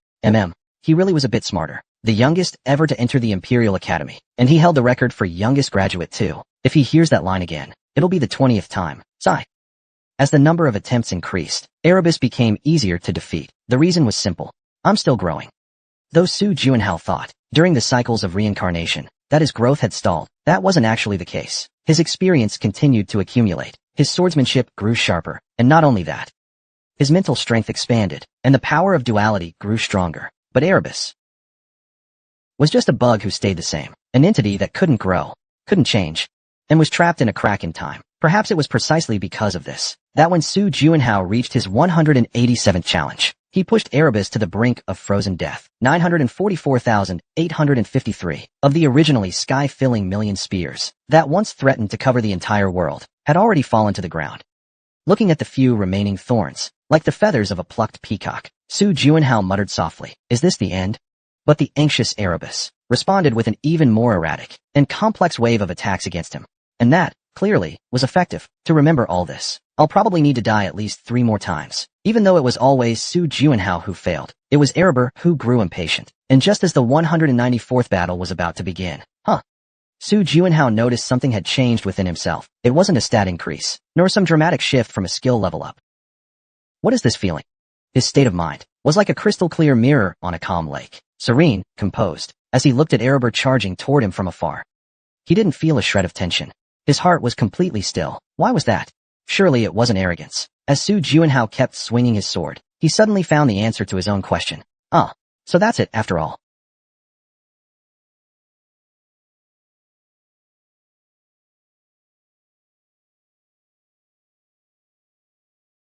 He really was a bit smarter. The youngest ever to enter the Imperial Academy, and he held the record for youngest graduate too. If he hears that line again, it'll be the 20th time. Sigh. As the number of attempts increased, Erebus became easier to defeat. The reason was simple. I'm still growing. Though Su Juanhao thought, during the cycles of reincarnation, that his growth had stalled, that wasn't actually the case. His experience continued to accumulate. His swordsmanship grew sharper, and not only that. His mental strength expanded, and the power of duality grew stronger. But Erebus was just a bug who stayed the same, an entity that couldn't grow, couldn't change, and was trapped in a crack in time. Perhaps it was precisely because of this that when Su Juanhao reached his 187th challenge, he pushed Erebus to the brink of frozen death. 944,853 of the originally sky-filling million spears that once threatened to cover the entire world had already fallen to the ground. Looking at the few remaining thorns, like the feathers of a plucked peacock, Su Juanhao muttered softly, "Is this the end?" But the anxious Erebus responded with an even more erratic and complex wave of attacks against him. And that, clearly, was effective. To remember all this, I'll probably need to die at least 3 more times. Even though it was always Su Juanhao who failed, it was Erebor who grew impatient. And just as the 194th battle was about to begin, Su Juanhao noticed something had changed within himself. It wasn't a stat increase, nor some dramatic shift from a skill level up. What is this feeling? His state of mind was like a crystal-clear mirror on a calm lake, serene, composed, as he looked at Erebor charging toward him from afar. He didn't feel a shred of tension. His heart was completely still. Why was that? Surely it wasn't arrogance. As Su Juanhao kept swinging his sword, he suddenly found the answer to his own question. So that's it, after all.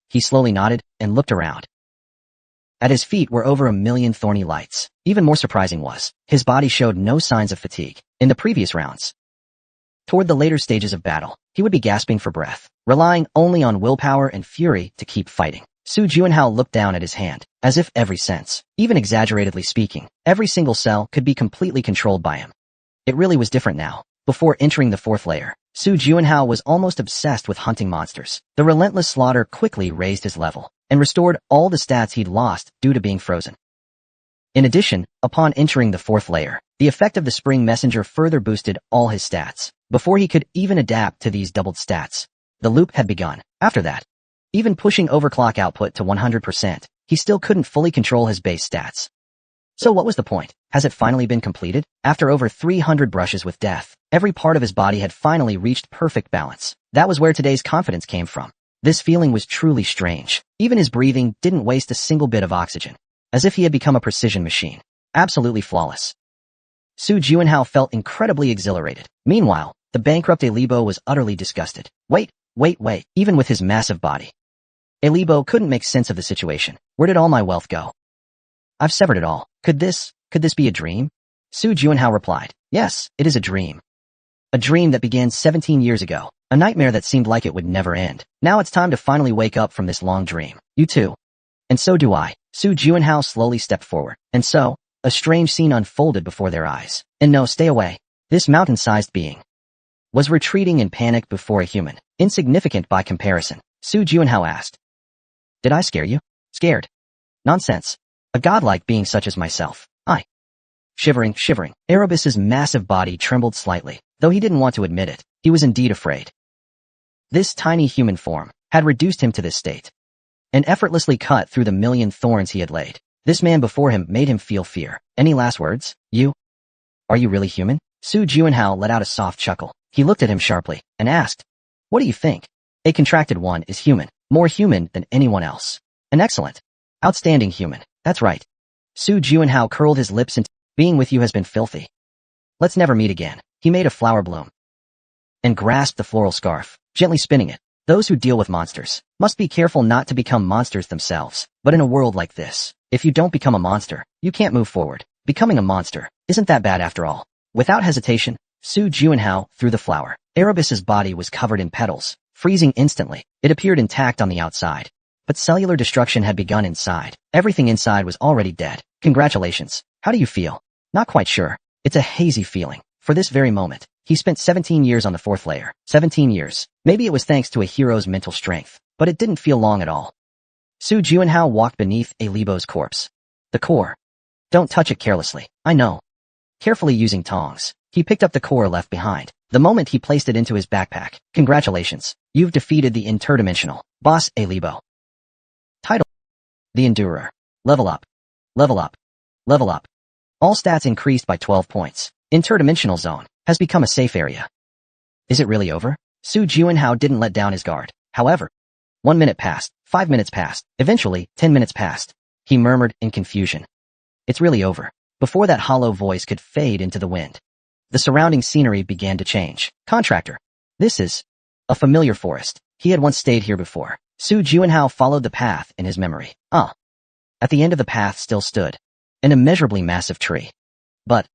He slowly nodded and looked around. At his feet were over 1,000,000 thorny lights. Even more surprising was, his body showed no signs of fatigue. In the previous rounds, toward the later stages of battle, he would be gasping for breath, relying only on willpower and fury to keep fighting. Su Juanhao looked down at his hand, as if every sense, even exaggeratedly speaking, every single cell could be completely controlled by him. It really was different now. Before entering the 4th layer, Su Juanhao was almost obsessed with hunting monsters. The relentless slaughter quickly raised his level and restored all the stats he'd lost due to being frozen. In addition, upon entering the 4th layer, the effect of the Spring Messenger further boosted all his stats. Before he could even adapt to these doubled stats, the loop had begun. After that, even pushing overclock output to 100%, he still couldn't fully control his base stats. So what was the point? Has it finally been completed? After over 300 brushes with death, every part of his body had finally reached perfect balance. That was where today's confidence came from. This feeling was truly strange. Even his breathing didn't waste a single bit of oxygen, as if he had become a precision machine. Absolutely flawless. Su Juanhao felt incredibly exhilarated. Meanwhile, the bankrupt Alibo was utterly disgusted. Wait. Even with his massive body, Alibo couldn't make sense of the situation. Where did all my wealth go? I've severed it all. Could this be a dream? Su Juanhao replied, yes, it is a dream. A dream that began 17 years ago. A nightmare that seemed like it would never end. Now it's time to finally wake up from this long dream. You too. And so do I. Su Juanhao slowly stepped forward. And so, a strange scene unfolded before their eyes. And no, stay away. This mountain-sized being was retreating in panic before a human, insignificant by comparison. Su Juanhao asked, did I scare you? Scared? Nonsense. A godlike being such as myself. Shivering. Erebus's massive body trembled slightly, though he didn't want to admit it. He was indeed afraid. This tiny human form had reduced him to this state, and effortlessly cut through the million thorns he had laid. This man before him made him feel fear. Any last words? Are you really human? Su Juanhao let out a soft chuckle. He looked at him sharply and asked, what do you think? A contracted one is human, more human than anyone else. An excellent, outstanding human. That's right. Su Juanhao curled his lips and being with you has been filthy. Let's never meet again. He made a flower bloom and grasped the floral scarf, gently spinning it. Those who deal with monsters must be careful not to become monsters themselves. But in a world like this, if you don't become a monster, you can't move forward. Becoming a monster isn't that bad after all. Without hesitation, Su Juanhao threw the flower. Erebus's body was covered in petals, freezing instantly. It appeared intact on the outside, but cellular destruction had begun inside. Everything inside was already dead. Congratulations. How do you feel? Not quite sure. It's a hazy feeling. For this very moment, he spent 17 years on the 4th layer. 17 years. Maybe it was thanks to a hero's mental strength, but it didn't feel long at all. Su Juanhao walked beneath Alibo's corpse. The core. Don't touch it carelessly. I know. Carefully using tongs, he picked up the core left behind. The moment he placed it into his backpack. Congratulations. You've defeated the interdimensional boss Alibo. Title: The Endurer. Level up. Level up. Level up. All stats increased by 12 points. Interdimensional zone has become a safe area. Is it really over? Su Juanhao didn't let down his guard. However, 1 minute passed, 5 minutes passed, eventually 10 minutes passed. He murmured in confusion. It's really over. Before that hollow voice could fade into the wind, the surrounding scenery began to change. Contractor. This is a familiar forest. He had once stayed here before. Su Juanhao followed the path in his memory. At the end of the path still stood an immeasurably massive tree. But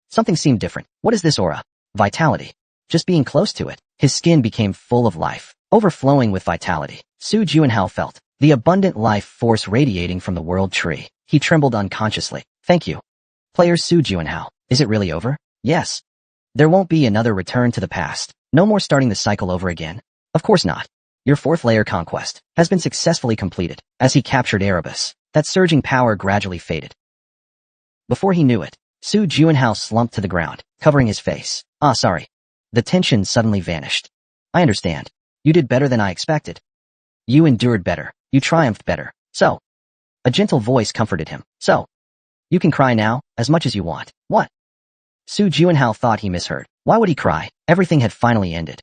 something seemed different. What is this aura? Vitality. Just being close to it, his skin became full of life, overflowing with vitality. Su Juanhao felt the abundant life force radiating from the world tree. He trembled unconsciously. Thank you. Player Su Juanhao. Is it really over? Yes. There won't be another return to the past. No more starting the cycle over again. Of course not. Your 4th layer conquest has been successfully completed. As he captured Erebus, that surging power gradually faded. Before he knew it, Su Juanhao slumped to the ground, covering his face. Sorry. The tension suddenly vanished. I understand. You did better than I expected. You endured better. You triumphed better. So. A gentle voice comforted him. So. You can cry now, as much as you want. What? Su Juanhao thought he misheard. Why would he cry? Everything had finally ended.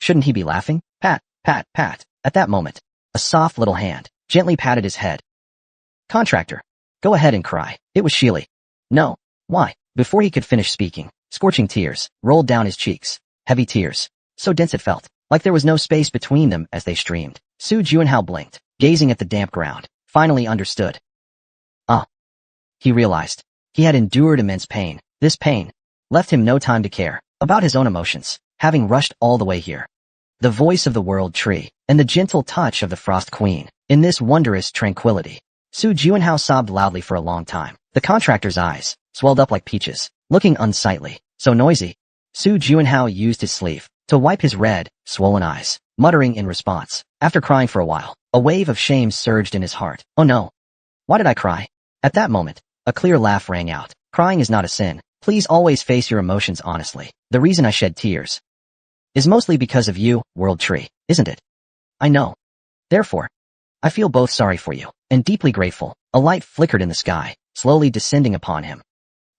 Shouldn't he be laughing? Pat, pat, pat. At that moment, a soft little hand gently patted his head. Contractor. Go ahead and cry. It was Sheely. No. Why? Before he could finish speaking, scorching tears rolled down his cheeks. Heavy tears. So dense it felt like there was no space between them as they streamed. Su Juanhao blinked, gazing at the damp ground. Finally understood. He realized. He had endured immense pain. This pain left him no time to care about his own emotions, having rushed all the way here. The voice of the world tree, and the gentle touch of the Frost Queen. In this wondrous tranquility, Su Juanhao sobbed loudly for a long time. The contractor's eyes swelled up like peaches, looking unsightly. So noisy. Su Juanhao used his sleeve to wipe his red, swollen eyes, muttering in response. After crying for a while, a wave of shame surged in his heart. Oh no. Why did I cry? At that moment, a clear laugh rang out. Crying is not a sin. Please always face your emotions honestly. The reason I shed tears is mostly because of you, World Tree, isn't it? I know. Therefore, I feel both sorry for you and deeply grateful. A light flickered in the sky, slowly descending upon him.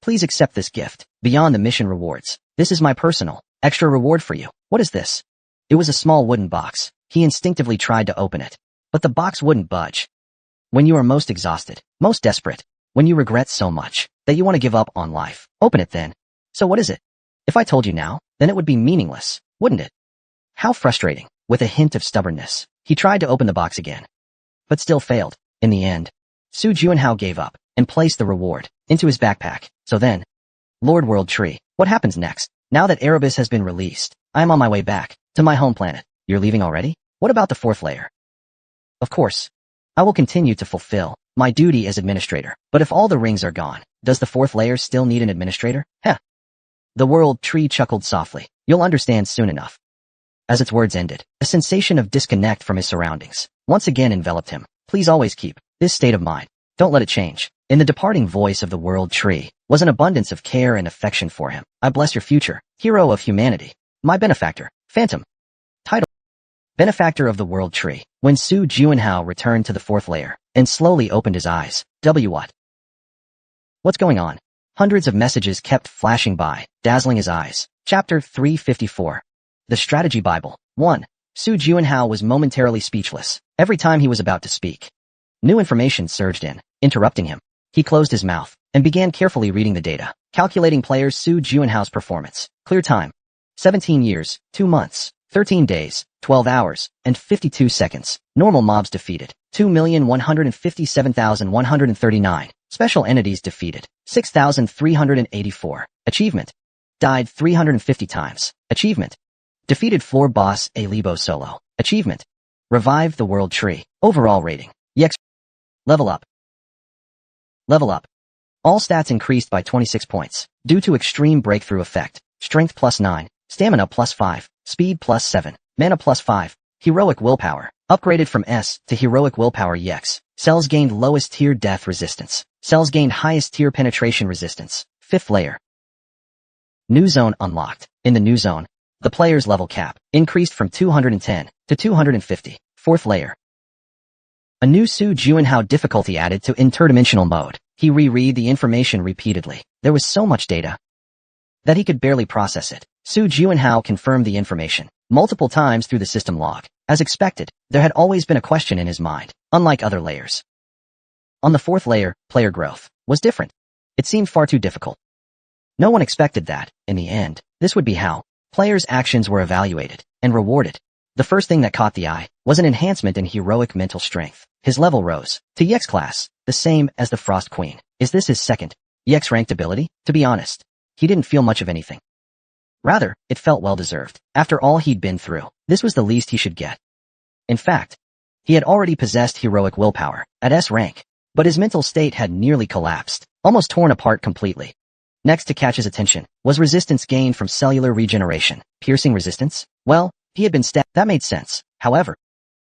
Please accept this gift. Beyond the mission rewards, this is my personal, extra reward for you. What is this? It was a small wooden box. He instinctively tried to open it, but the box wouldn't budge. When you are most exhausted, most desperate, when you regret so much that you want to give up on life, open it then. So what is it? If I told you now, then it would be meaningless, wouldn't it? How frustrating. With a hint of stubbornness, he tried to open the box again, but still failed. In the end, Su Juanhao gave up and placed the reward into his backpack. So then, Lord World Tree, what happens next? Now that Erebus has been released, I am on my way back to my home planet. You're leaving already? What about the fourth layer? Of course, I will continue to fulfill my duty as administrator. But if all the rings are gone, does the fourth layer still need an administrator? Heh. The World Tree chuckled softly. You'll understand soon enough. As its words ended, a sensation of disconnect from his surroundings once again enveloped him. Please always keep this state of mind. Don't let it change. In the departing voice of the World Tree was an abundance of care and affection for him. I bless your future, hero of humanity, my benefactor, Phantom. Title: Benefactor of the World Tree. When Su Juanhao returned to the fourth layer and slowly opened his eyes, what? What's going on? Hundreds of messages kept flashing by, dazzling his eyes. Chapter 354. The Strategy Bible. 1. Su Juanhao was momentarily speechless. Every time he was about to speak, new information surged in, interrupting him. He closed his mouth and began carefully reading the data, calculating player Su Juanhao's performance. Clear time: 17 years, 2 months, 13 days, 12 hours, and 52 seconds. Normal mobs defeated, 2,157,139. Special entities defeated, 6,384. Achievement: died 350 times. Achievement: defeated floor boss Yahello solo. Achievement: revive the World Tree. Overall rating: EX. Level up. Level up. All stats increased by 26 points, due to extreme breakthrough effect. Strength +9, stamina +5, speed +7, mana +5, heroic willpower. Upgraded from S to heroic willpower EX. Cells gained lowest tier death resistance. Cells gained highest tier penetration resistance. 5th layer. New zone unlocked. In the new zone, the player's level cap increased from 210 to 250. 4th layer. A new Su Juanhao difficulty added to interdimensional mode. He reread the information repeatedly. There was so much data that he could barely process it. Su Juanhao confirmed the information multiple times through the system log. As expected, there had always been a question in his mind, unlike other layers. On the 4th layer, player growth was different. It seemed far too difficult. No one expected that, in the end, this would be how players' actions were evaluated and rewarded. The first thing that caught the eye was an enhancement in heroic mental strength. His level rose to EX class, the same as the Frost Queen. Is this his second EX ranked ability? To be honest, he didn't feel much of anything. Rather, it felt well-deserved. After all he'd been through, this was the least he should get. In fact, he had already possessed heroic willpower at S rank, but his mental state had nearly collapsed, almost torn apart completely. Next to catch his attention was resistance gained from cellular regeneration. Piercing resistance? Well, he had been stabbed. That made sense. However,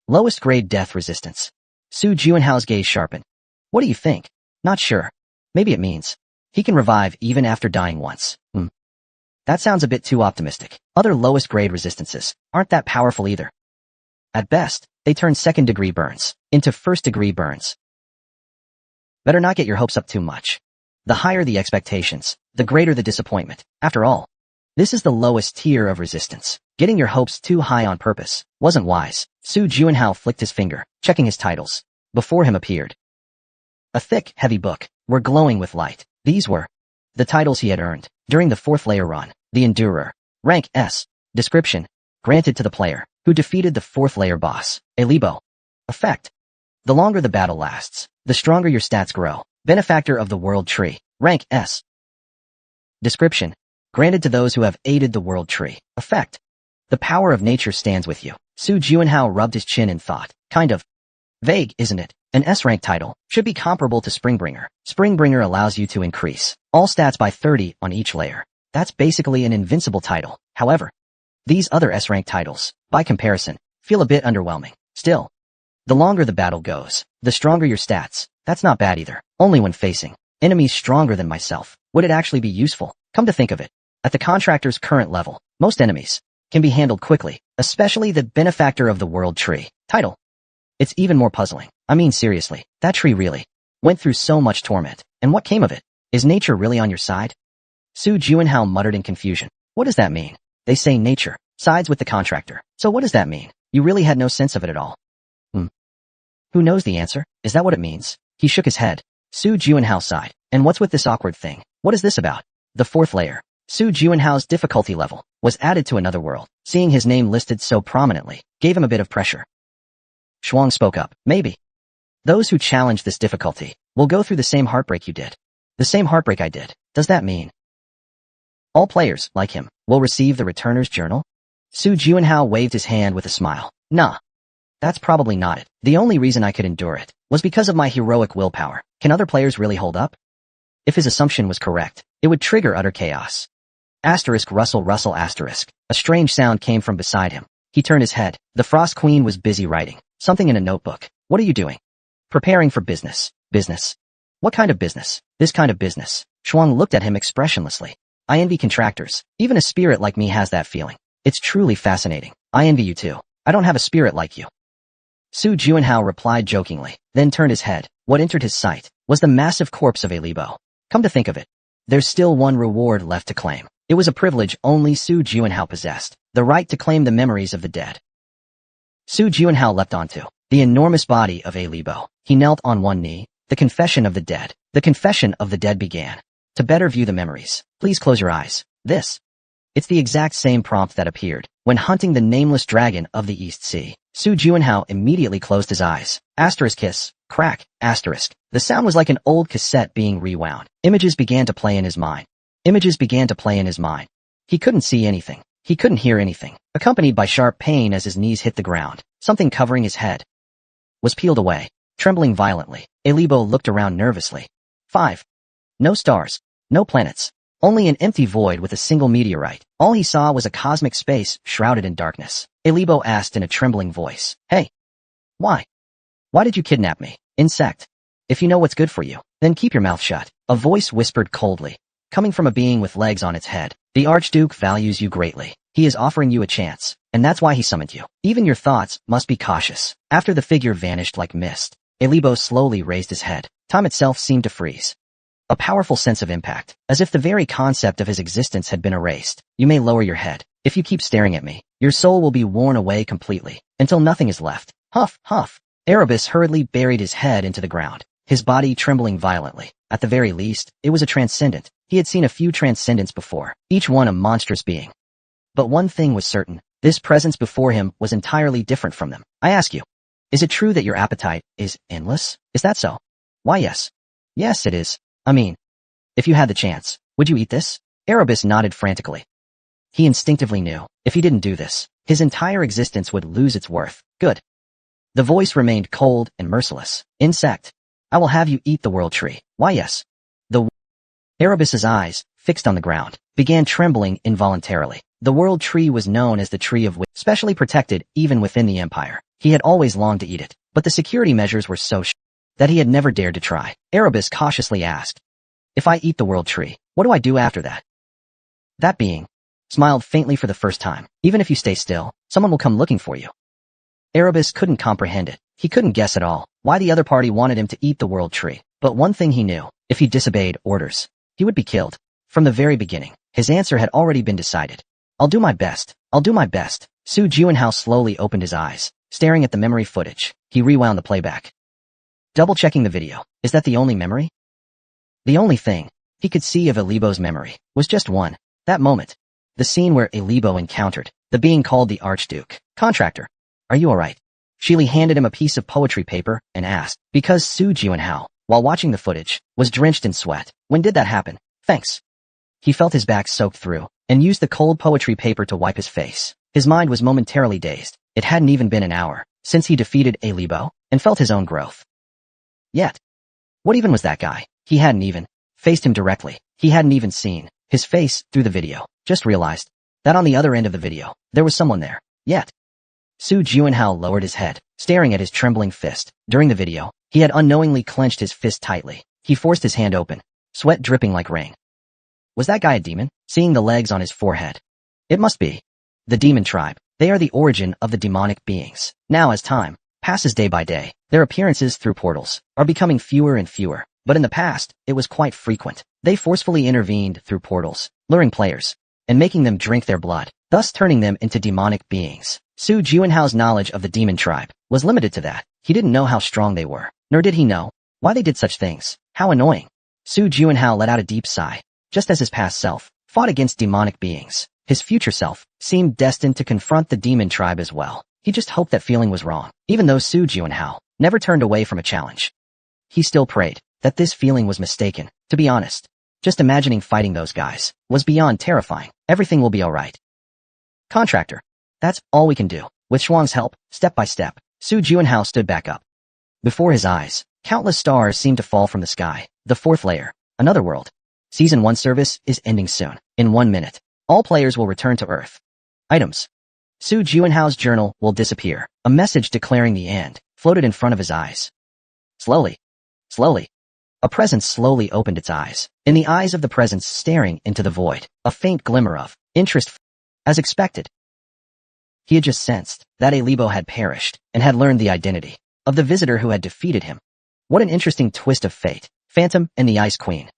lowest grade death resistance. Su Juanhao's gaze sharpened. What do you think? Not sure. Maybe it means he can revive even after dying once. That sounds a bit too optimistic. Other lowest grade resistances aren't that powerful either. At best, they turn 2nd degree burns into 1st degree burns. Better not get your hopes up too much. The higher the expectations, the greater the disappointment. After all, this is the lowest tier of resistance. Getting your hopes too high on purpose wasn't wise. Su Juanhao flicked his finger, checking his titles. Before him appeared a thick, heavy book, were glowing with light. These were the titles he had earned during the 4th layer run. The Endurer. Rank S. Description: granted to the player who defeated the 4th layer boss, Yahello. Effect: the longer the battle lasts, the stronger your stats grow. Benefactor of the World Tree. Rank S. Description: granted to those who have aided the World Tree. Effect: the power of nature stands with you. Su Juanhao rubbed his chin in thought. Kind of vague, isn't it? An S-rank title should be comparable to Springbringer. Springbringer allows you to increase all stats by 30 on each layer. That's basically an invincible title. However, these other S-rank titles, by comparison, feel a bit underwhelming. Still, the longer the battle goes, the stronger your stats. That's not bad either. Only when facing enemies stronger than myself would it actually be useful. Come to think of it, at the contractor's current level, most enemies can be handled quickly, especially the benefactor of the world tree title. It's even more puzzling. I mean seriously, that tree really went through so much torment, and what came of it? Is nature really on your side? Su Juanhao muttered in confusion. What does that mean? They say nature sides with the contractor. So what does that mean? You really had no sense of it at all. Who knows the answer? Is that what it means? He shook his head. Su Juanhao sighed. And what's with this awkward thing? What is this about? The fourth layer. Su Juanhao's difficulty level was added to another world. Seeing his name listed so prominently gave him a bit of pressure. Shuang spoke up. Maybe. Those who challenge this difficulty will go through the same heartbreak you did. The same heartbreak I did. Does that mean all players, like him, will receive the returner's journal? Su Juanhao waved his hand with a smile. Nah. That's probably not it. The only reason I could endure it was because of my heroic willpower. Can other players really hold up? If his assumption was correct, it would trigger utter chaos. Asterisk rustle rustle asterisk. A strange sound came from beside him. He turned his head. The Frost Queen was busy writing something in a notebook. What are you doing? Preparing for business. Business? What kind of business? This kind of business. Shuang looked at him expressionlessly. I envy contractors. Even a spirit like me has that feeling. It's truly fascinating. I envy you too. I don't have a spirit like you. Su Juanhao replied jokingly, then turned his head. What entered his sight was the massive corpse of a Libo. Come to think of it, there's still one reward left to claim. It was a privilege only Su Juanhao possessed, the right to claim the memories of the dead. Su Juanhao leapt onto the enormous body of a Libo. He knelt on one knee. The confession of the dead. The confession of the dead began. To better view the memories, please close your eyes. It's the exact same prompt that appeared when hunting the nameless dragon of the East Sea. Su Juanhao immediately closed his eyes. Asterisk kiss, crack, asterisk. The sound was like an old cassette being rewound. Images began to play in his mind. Images began to play in his mind. He couldn't see anything. He couldn't hear anything. Accompanied by sharp pain as his knees hit the ground, something covering his head was peeled away. Trembling violently, Elibo looked around nervously. 5. No stars. No planets. Only an empty void with a single meteorite. All he saw was a cosmic space shrouded in darkness. Elibo asked in a trembling voice. Hey. Why? Why did you kidnap me? Insect. If you know what's good for you, then keep your mouth shut. A voice whispered coldly, coming from a being with legs on its head. The Archduke values you greatly. He is offering you a chance, and that's why he summoned you. Even your thoughts must be cautious. After the figure vanished like mist, Elibo slowly raised his head. Time itself seemed to freeze. A powerful sense of impact, as if the very concept of his existence had been erased. You may lower your head. If you keep staring at me, your soul will be worn away completely, until nothing is left. Huff, huff. Erebus hurriedly buried his head into the ground, his body trembling violently. At the very least, it was a transcendent. He had seen a few transcendents before, each one a monstrous being. But one thing was certain, this presence before him was entirely different from them. I ask you, is it true that your appetite is endless? Is that so? Why yes. Yes, it is. I mean, if you had the chance, would you eat this? Erebus nodded frantically. He instinctively knew, if he didn't do this, his entire existence would lose its worth. Good. The voice remained cold and merciless. Insect. I will have you eat the world tree. Why yes. Erebus's eyes, fixed on the ground, began trembling involuntarily. The world tree was known as the Tree of Wisdom, specially protected even within the Empire. He had always longed to eat it, but the security measures were so that he had never dared to try. Erebus cautiously asked, if I eat the world tree, what do I do after that? That being smiled faintly for the first time. Even if you stay still, someone will come looking for you. Erebus couldn't comprehend it. He couldn't guess at all why the other party wanted him to eat the world tree. But one thing he knew, if he disobeyed orders, he would be killed. From the very beginning, his answer had already been decided. I'll do my best. I'll do my best. Su Juanhao slowly opened his eyes, staring at the memory footage. He rewound the playback. Double-checking the video. Is that the only memory? The only thing he could see of Elibo's memory was just one. That moment. The scene where Elibo encountered the being called the Archduke. Contractor. Are you alright? Sheely handed him a piece of poetry paper and asked, because Su Juanhao, while watching the footage, was drenched in sweat. When did that happen? Thanks. He felt his back soaked through and used the cold poetry paper to wipe his face. His mind was momentarily dazed. It hadn't even been an hour since he defeated Elibo and felt his own growth. Yet, what even was that guy? He hadn't even faced him directly. He hadn't even seen his face through the video. Just realized that on the other end of the video, there was someone there. Yet, Su Juinhao lowered his head, staring at his trembling fist. During the video, he had unknowingly clenched his fist tightly. He forced his hand open, sweat dripping like rain. Was that guy a demon? Seeing the legs on his forehead. It must be. The demon tribe. They are the origin of the demonic beings. Now as time passes day by day, their appearances through portals are becoming fewer and fewer. But in the past, it was quite frequent. They forcefully intervened through portals, luring players, and making them drink their blood, thus turning them into demonic beings. Su Juinhao's knowledge of the demon tribe was limited to that. He didn't know how strong they were, nor did he know why they did such things. How annoying. Su Juinhao let out a deep sigh. Just as his past self fought against demonic beings, his future self seemed destined to confront the demon tribe as well. He just hoped that feeling was wrong. Even though Su Juinhao never turned away from a challenge, he still prayed that this feeling was mistaken. To be honest, just imagining fighting those guys was beyond terrifying. Everything will be alright. Contractor. That's all we can do. With Shuang's help, step by step, Su Juinhao stood back up. Before his eyes, countless stars seemed to fall from the sky. The fourth layer. Another world. Season 1 service is ending soon. In 1 minute, all players will return to Earth. Items. Su Juinhao's journal will disappear. A message declaring the end floated in front of his eyes. Slowly. A presence slowly opened its eyes. In the eyes of the presence staring into the void, a faint glimmer of interest. As expected, he had just sensed that Alibo had perished and had learned the identity of the visitor who had defeated him. What an interesting twist of fate. Phantom and the Ice Queen.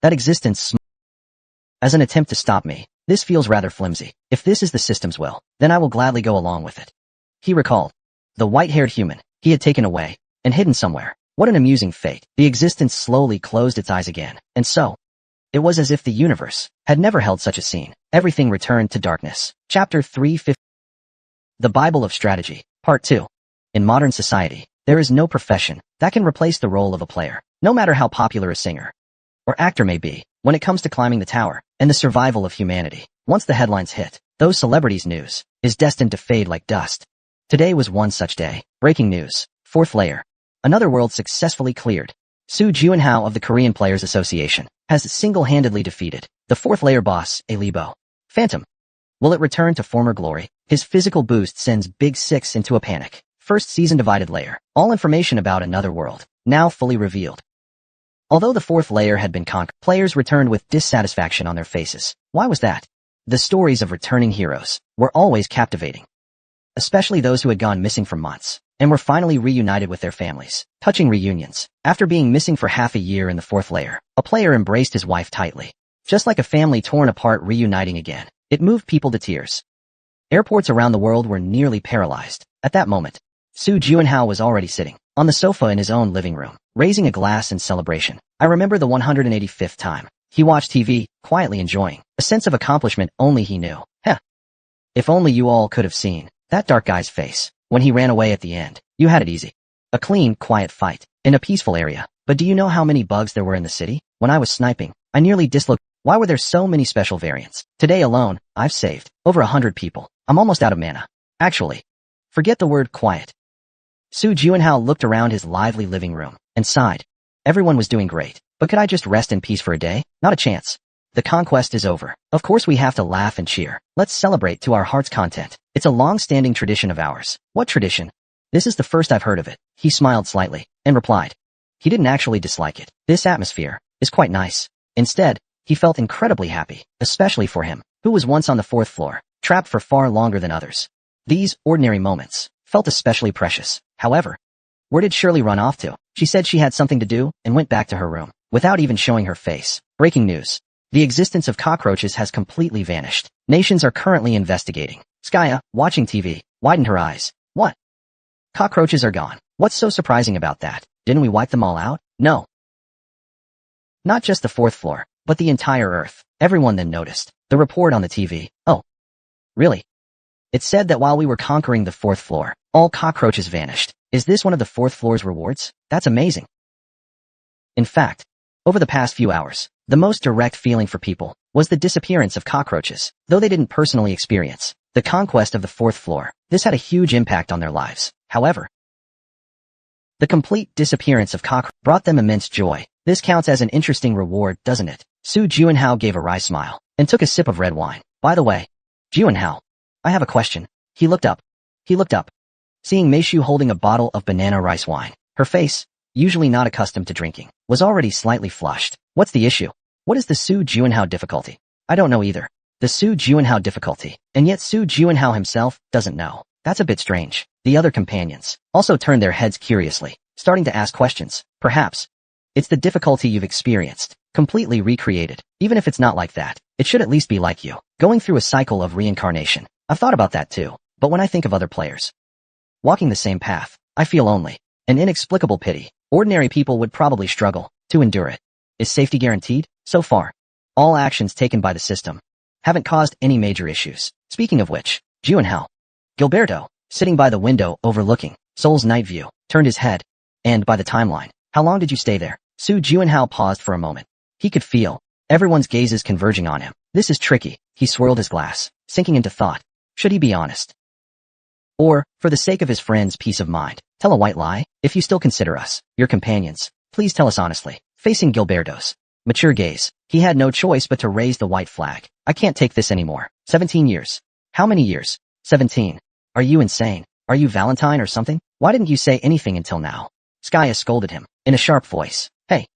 That existence as an attempt to stop me. This feels rather flimsy. If this is the system's will, then I will gladly go along with it. He recalled the white-haired human he had taken away and hidden somewhere. What an amusing fate. The existence slowly closed its eyes again, and so it was as if the universe had never held such a scene. Everything returned to darkness. Chapter 350. The Bible of Strategy. Part 2. In modern society, there is no profession that can replace the role of a player, no matter how popular a singer or actor may be, when it comes to climbing the tower and the survival of humanity. Once the headlines hit, those celebrities' news is destined to fade like dust. Today was one such day. Breaking news. Fourth layer. Another world successfully cleared. Su Juinhao of the Korean Players Association has single-handedly defeated the fourth layer boss, Alibo. Phantom. Will it return to former glory? His physical boost sends Big Six into a panic. First season divided layer. All information about another world, now fully revealed. Although the fourth layer had been conquered, players returned with dissatisfaction on their faces. Why was that? The stories of returning heroes were always captivating, especially those who had gone missing for months and were finally reunited with their families. Touching reunions. After being missing for half a year in the fourth layer, a player embraced his wife tightly. Just like a family torn apart reuniting again, it moved people to tears. Airports around the world were nearly paralyzed. At that moment, Su Juinhao was already sitting on the sofa in his own living room, raising a glass in celebration. I remember the 185th time he watched TV, quietly enjoying a sense of accomplishment only he knew. Heh. If only you all could have seen that dark guy's face when he ran away at the end. You had it easy. A clean, quiet fight in a peaceful area. But do you know how many bugs there were in the city? When I was sniping, I nearly dislocated. Why were there so many special variants? Today alone, I've saved over 100 people. I'm almost out of mana. Actually, forget the word quiet. Su Juinhao looked around his lively living room and sighed. Everyone was doing great, but could I just rest in peace for a day? Not a chance. The conquest is over. Of course we have to laugh and cheer. Let's celebrate to our heart's content. It's a long-standing tradition of ours. What tradition? This is the first I've heard of it. He smiled slightly and replied. He didn't actually dislike it. This atmosphere is quite nice. Instead, he felt incredibly happy, especially for him, who was once on the fourth floor, trapped for far longer than others. These ordinary moments felt especially precious. However, where did Shirley run off to? She said she had something to do and went back to her room, without even showing her face. Breaking news. The existence of cockroaches has completely vanished. Nations are currently investigating. Skaya, watching TV, widened her eyes. What? Cockroaches are gone. What's so surprising about that? Didn't we wipe them all out? No. Not just the fourth floor, but the entire Earth. Everyone then noticed the report on the TV. Oh. Really? It said that while we were conquering the fourth floor, all cockroaches vanished. Is this one of the fourth floor's rewards? That's amazing. In fact, over the past few hours, the most direct feeling for people was the disappearance of cockroaches. Though they didn't personally experience the conquest of the fourth floor, this had a huge impact on their lives. However, the complete disappearance of cockroaches brought them immense joy. This counts as an interesting reward, doesn't it? Su Juanhao gave a wry smile and took a sip of red wine. By the way, Juanhao, I have a question. He looked up. Seeing Meishu holding a bottle of banana rice wine, her face, usually not accustomed to drinking, was already slightly flushed. What's the issue? What is the Su Juanhao difficulty? I don't know either. The Su Juanhao difficulty, and yet Su Juanhao himself doesn't know. That's a bit strange. The other companions also turned their heads curiously, starting to ask questions. Perhaps it's the difficulty you've experienced, completely recreated. Even if it's not like that, it should at least be like you, going through a cycle of reincarnation. I've thought about that too, but when I think of other players walking the same path, I feel only an inexplicable pity. Ordinary people would probably struggle to endure it. Is safety guaranteed? So far, all actions taken by the system haven't caused any major issues. Speaking of which, Juanhao, Gilberto, sitting by the window overlooking Seoul's night view, turned his head. And by the timeline, how long did you stay there? Su Juanhao paused for a moment. He could feel everyone's gazes converging on him. This is tricky. He swirled his glass, sinking into thought. Should he be honest? Or, for the sake of his friend's peace of mind, tell a white lie? If you still consider us your companions, please tell us honestly. Facing Gilberto's mature gaze, he had no choice but to raise the white flag. I can't take this anymore. 17 years. How many years? 17. Are you insane? Are you Valentine or something? Why didn't you say anything until now? Skaya scolded him in a sharp voice. Hey,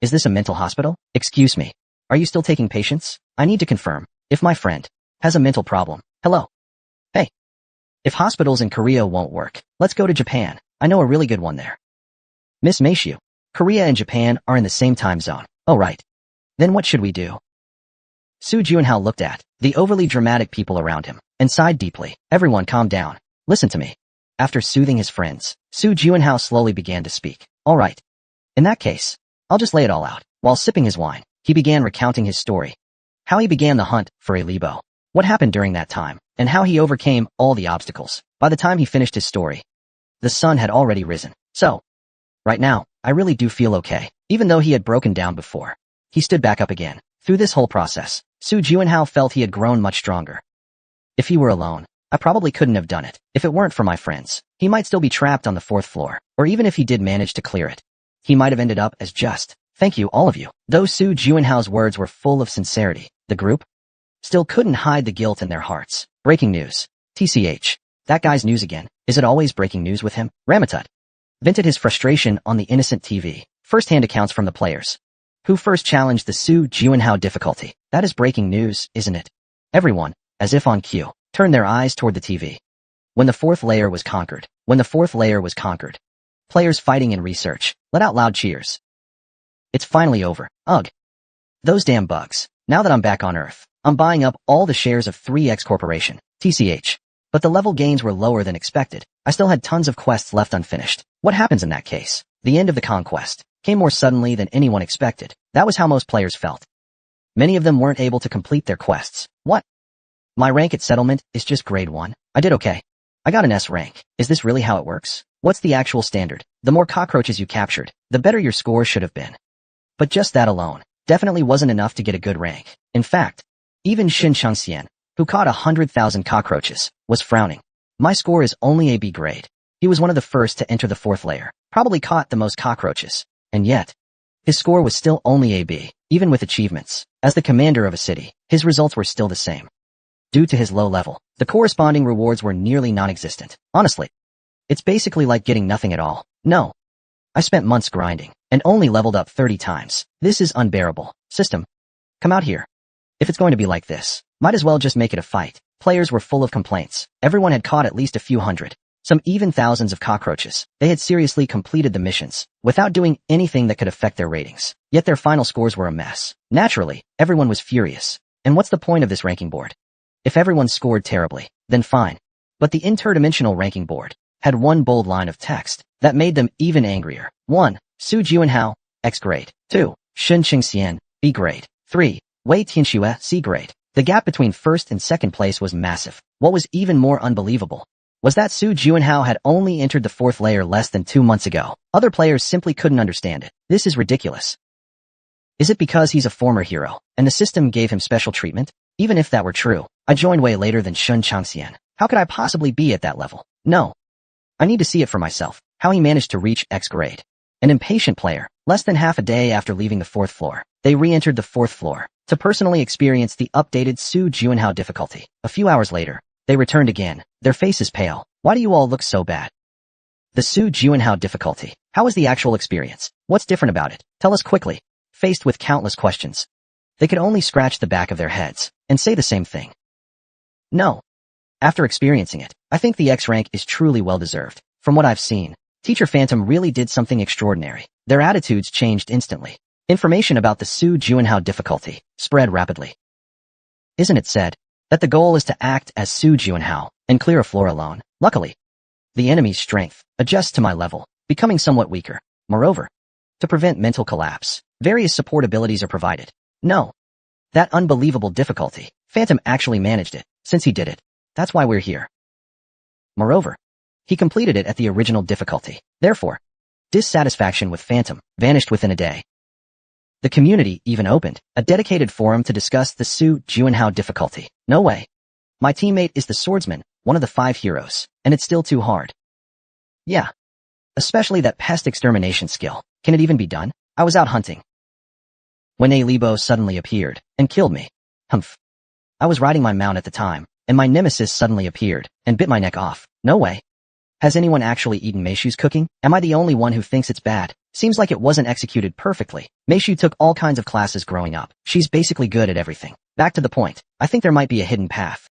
is this a mental hospital? Excuse me. Are you still taking patients? I need to confirm if my friend has a mental problem. Hello. Hey. If hospitals in Korea won't work, let's go to Japan. I know a really good one there. Miss Meishu, Korea and Japan are in the same time zone. Oh right. Then what should we do? Su Juanhao looked at the overly dramatic people around him and sighed deeply. Everyone calm down. Listen to me. After soothing his friends, Su Juanhao slowly began to speak. All right. In that case, I'll just lay it all out. While sipping his wine, he began recounting his story. How he began the hunt for a Libo, what happened during that time, and how he overcame all the obstacles. By the time he finished his story, the sun had already risen. So, right now, I really do feel okay. Even though he had broken down before, he stood back up again. Through this whole process, Su Juanhao felt he had grown much stronger. If he were alone, I probably couldn't have done it. If it weren't for my friends, he might still be trapped on the 4th floor, or even if he did manage to clear it, he might have ended up as just, thank you all of you. Though Su Juanhao's words were full of sincerity, the group still couldn't hide the guilt in their hearts. Breaking news. TCH. That guy's news again. Is it always breaking news with him? Ramatut vented his frustration on the innocent TV. First-hand accounts from the players who first challenged the Su Juanhao difficulty. That is breaking news, isn't it? Everyone, as if on cue, turned their eyes toward the TV. When the 4th layer was conquered. Players fighting in research let out loud cheers. It's finally over. Ugh. Those damn bugs. Now that I'm back on Earth, I'm buying up all the shares of 3X Corporation. TCH. But the level gains were lower than expected. I still had tons of quests left unfinished. What happens in that case? The end of the conquest came more suddenly than anyone expected. That was how most players felt. Many of them weren't able to complete their quests. What? My rank at settlement is just grade 1. I did okay. I got an S rank. Is this really how it works? What's the actual standard? The more cockroaches you captured, the better your score should have been. But just that alone definitely wasn't enough to get a good rank. In fact, even Shin Changxian, who caught 100,000 cockroaches, was frowning. My score is only a B grade. He was one of the first to enter the 4th layer, probably caught the most cockroaches. And yet, his score was still only a B, even with achievements. As the commander of a city, his results were still the same. Due to his low level, the corresponding rewards were nearly non-existent. Honestly, it's basically like getting nothing at all. No. I spent months grinding, and only leveled up 30 times. This is unbearable. System, come out here. If it's going to be like this, might as well just make it a fight. Players were full of complaints. Everyone had caught at least a few hundred, some even thousands of cockroaches. They had seriously completed the missions, without doing anything that could affect their ratings. Yet their final scores were a mess. Naturally, everyone was furious. And what's the point of this ranking board? If everyone scored terribly, then fine. But the interdimensional ranking board had one bold line of text that made them even angrier. 1. Su Juanhao, X grade. 2. Shin Qingxian, B grade. 3. Wei Tianxue, C grade. The gap between 1st and 2nd place was massive. What was even more unbelievable was that Su Juanhao had only entered the 4th layer less than 2 months ago. Other players simply couldn't understand it. This is ridiculous. Is it because he's a former hero, and the system gave him special treatment? Even if that were true, I joined way later than Shun Changxian. How could I possibly be at that level? No. I need to see it for myself. How he managed to reach X grade. An impatient player Less than half a day after leaving the 4th floor, they re-entered the 4th floor to personally experience the updated Su Juinhao difficulty. A few hours later, they returned again, their faces pale. Why do you all look so bad? The Su Juinhao difficulty. How was the actual experience? What's different about it? Tell us quickly. Faced with countless questions, they could only scratch the back of their heads and say the same thing. No. After experiencing it, I think the X rank is truly well-deserved. From what I've seen, Teacher Phantom really did something extraordinary. Their attitudes changed instantly. Information about the Su Juinhao difficulty spread rapidly. Isn't it said that the goal is to act as Su Juinhao and clear a floor alone? Luckily, the enemy's strength adjusts to my level, becoming somewhat weaker. Moreover, to prevent mental collapse, various support abilities are provided. No. That unbelievable difficulty, Phantom actually managed it. Since he did it, that's why we're here. Moreover, he completed it at the original difficulty. Therefore, dissatisfaction with Phantom vanished within a day. The community even opened a dedicated forum to discuss the Su Juinhao difficulty. No way. My teammate is the swordsman, one of the 5 heroes, and it's still too hard. Yeah. Especially that pest extermination skill. Can it even be done? I was out hunting when a Lebo suddenly appeared and killed me. Humph. I was riding my mount at the time, and my nemesis suddenly appeared and bit my neck off. No way. Has anyone actually eaten Meishu's cooking? Am I the only one who thinks it's bad? Seems like it wasn't executed perfectly. Meishu took all kinds of classes growing up. She's basically good at everything. Back to the point. I think there might be a hidden path.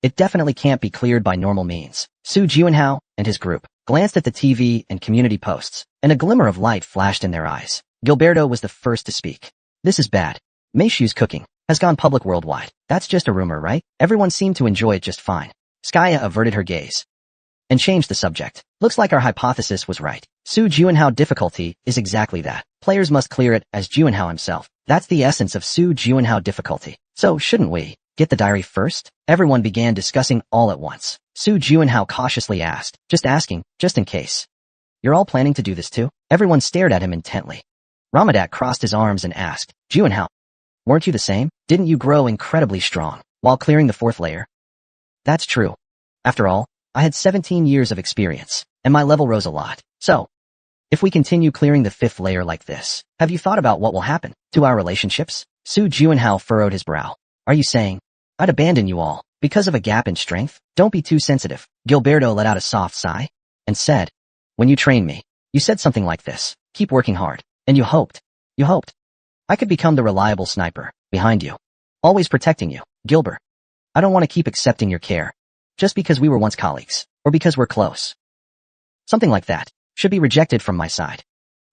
It definitely can't be cleared by normal means. Su Juinhao and his group glanced at the TV and community posts, and a glimmer of light flashed in their eyes. Gilberto was the first to speak. This is bad. Meishu's cooking has gone public worldwide. That's just a rumor, right? Everyone seemed to enjoy it just fine. Skaya averted her gaze and changed the subject. Looks like our hypothesis was right. Su Juinhao difficulty is exactly that. Players must clear it as Juinhao himself. That's the essence of Su Juinhao difficulty. So shouldn't we get the diary first? Everyone began discussing all at once. Su Juinhao cautiously asked, just asking, just in case. You're all planning to do this too? Everyone stared at him intently. Ramadak crossed his arms and asked, Juinhao, weren't you the same? Didn't you grow incredibly strong while clearing the 4th layer? That's true. After all, I had 17 years of experience, and my level rose a lot. So, if we continue clearing the 5th layer like this, have you thought about what will happen to our relationships? Su Juinhao furrowed his brow. Are you saying I'd abandon you all because of a gap in strength? Don't be too sensitive. Gilberto let out a soft sigh and said, when you trained me, you said something like this. Keep working hard. And you hoped I could become the reliable sniper behind you, always protecting you. Gilbert, I don't want to keep accepting your care just because we were once colleagues or because we're close. Something like that should be rejected from my side.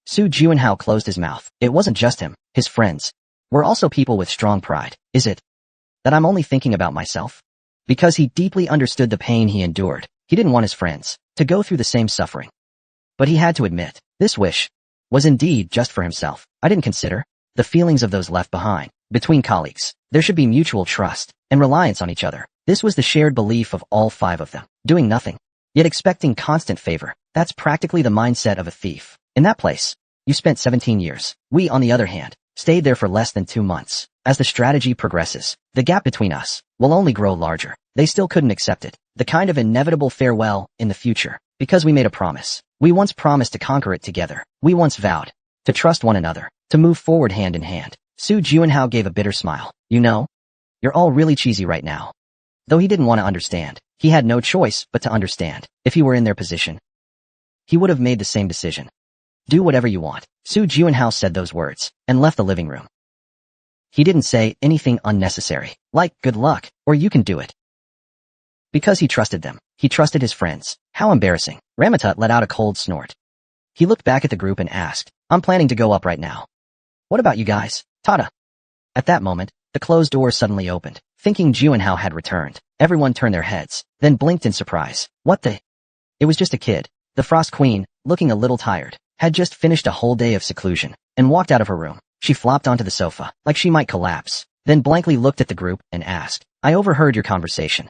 Su Juinhao closed his mouth. It wasn't just him. His friends were also people with strong pride. Is it that I'm only thinking about myself? Because he deeply understood the pain he endured, he didn't want his friends to go through the same suffering. But he had to admit, this wish was indeed just for himself. I didn't consider the feelings of those left behind. Between colleagues, there should be mutual trust and reliance on each other. This was the shared belief of all 5 of them. Doing nothing, yet expecting constant favor. That's practically the mindset of a thief. In that place, you spent 17 years. We, on the other hand, stayed there for less than 2 months. As the strategy progresses, the gap between us will only grow larger. They still couldn't accept it. The kind of inevitable farewell in the future. Because we made a promise. We once promised to conquer it together. We once vowed to trust one another, to move forward hand in hand. Su Juinhao gave a bitter smile. You know, you're all really cheesy right now. Though he didn't want to understand, he had no choice but to understand. If he were in their position, he would have made the same decision. Do whatever you want. Su Juinhao said those words and left the living room. He didn't say anything unnecessary, like good luck, or you can do it. Because he trusted them. He trusted his friends. How embarrassing. Ramatut let out a cold snort. He looked back at the group and asked, I'm planning to go up right now. What about you guys? Tada. At that moment, the closed door suddenly opened. Thinking Juinhao had returned, everyone turned their heads, then blinked in surprise. What the? It was just a kid. The Frost Queen, looking a little tired, had just finished a whole day of seclusion and walked out of her room. She flopped onto the sofa, like she might collapse, then blankly looked at the group and asked, I overheard your conversation.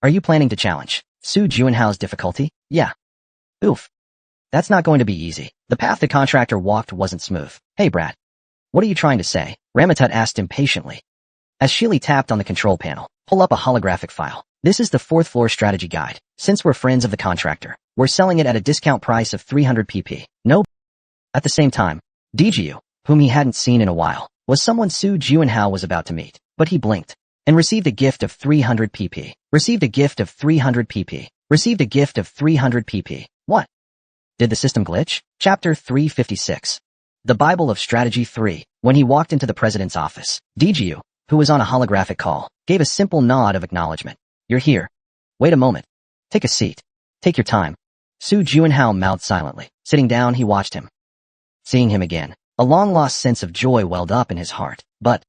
Are you planning to challenge Su Juinhao's difficulty? Yeah. Oof. That's not going to be easy. The path the contractor walked wasn't smooth. Hey Brad. What are you trying to say? Ramatut asked impatiently. As Sheely tapped on the control panel, pull up a holographic file. This is the 4th floor strategy guide. Since we're friends of the contractor, we're selling it at a discount price of 300 pp. No. At the same time, DGU, whom he hadn't seen in a while, was someone Su Juinhao was about to meet, but he blinked and received a gift of 300 pp. Received a gift of 300 pp. Received a gift of 300 pp. What? Did the system glitch? Chapter 356. The Bible of Strategy 3. When he walked into the president's office, DGU, who was on a holographic call, gave a simple nod of acknowledgement. You're here. Wait a moment. Take a seat. Take your time. Su Juinhao mouthed silently. Sitting down, he watched him. Seeing him again, a long-lost sense of joy welled up in his heart. But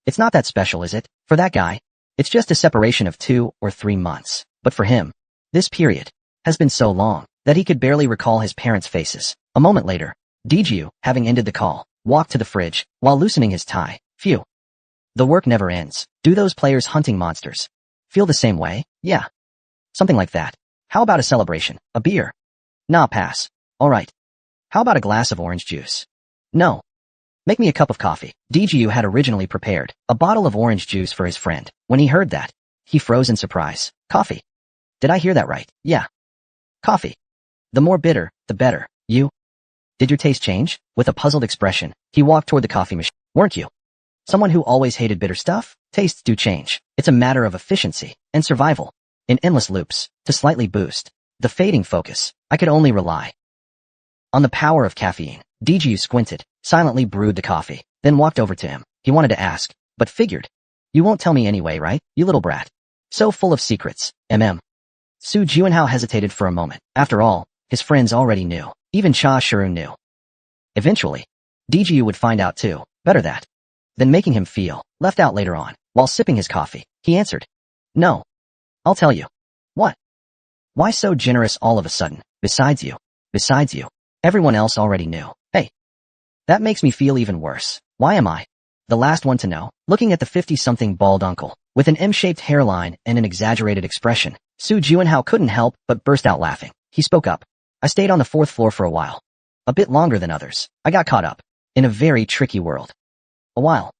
it's not that special, is it? For that guy, it's just a separation of 2 or 3 months. But for him, this period has been so long that he could barely recall his parents' faces. A moment later, DGU, having ended the call, walked to the fridge while loosening his tie. Phew. The work never ends. Do those players hunting monsters feel the same way? Yeah. Something like that. How about a celebration? A beer? Nah, pass. Alright. How about a glass of orange juice? No. Make me a cup of coffee. DGU had originally prepared a bottle of orange juice for his friend. When he heard that, he froze in surprise. Coffee. Did I hear that right? Yeah. Coffee. The more bitter, the better. You? Did your taste change? With a puzzled expression, he walked toward the coffee machine. Weren't you someone who always hated bitter stuff? Tastes do change. It's a matter of efficiency and survival. In endless loops, to slightly boost the fading focus, I could only rely on the power of caffeine. DGU squinted, silently brewed the coffee, then walked over to him. He wanted to ask, but figured, you won't tell me anyway, right, you little brat? So full of secrets. Su Juinhao hesitated for a moment. After all, his friends already knew. Even Cha Shirun knew. Eventually, DGU would find out too. Better that than making him feel left out later on. While sipping his coffee, he answered, no. I'll tell you. What? Why so generous all of a sudden? Besides you. Everyone else already knew. Hey. That makes me feel even worse. Why am I the last one to know? Looking at the 50-something bald uncle, with an M-shaped hairline and an exaggerated expression, Su Juinhao couldn't help but burst out laughing. He spoke up. I stayed on the 4th floor for a while. A bit longer than others. I got caught up in a very tricky world. A while.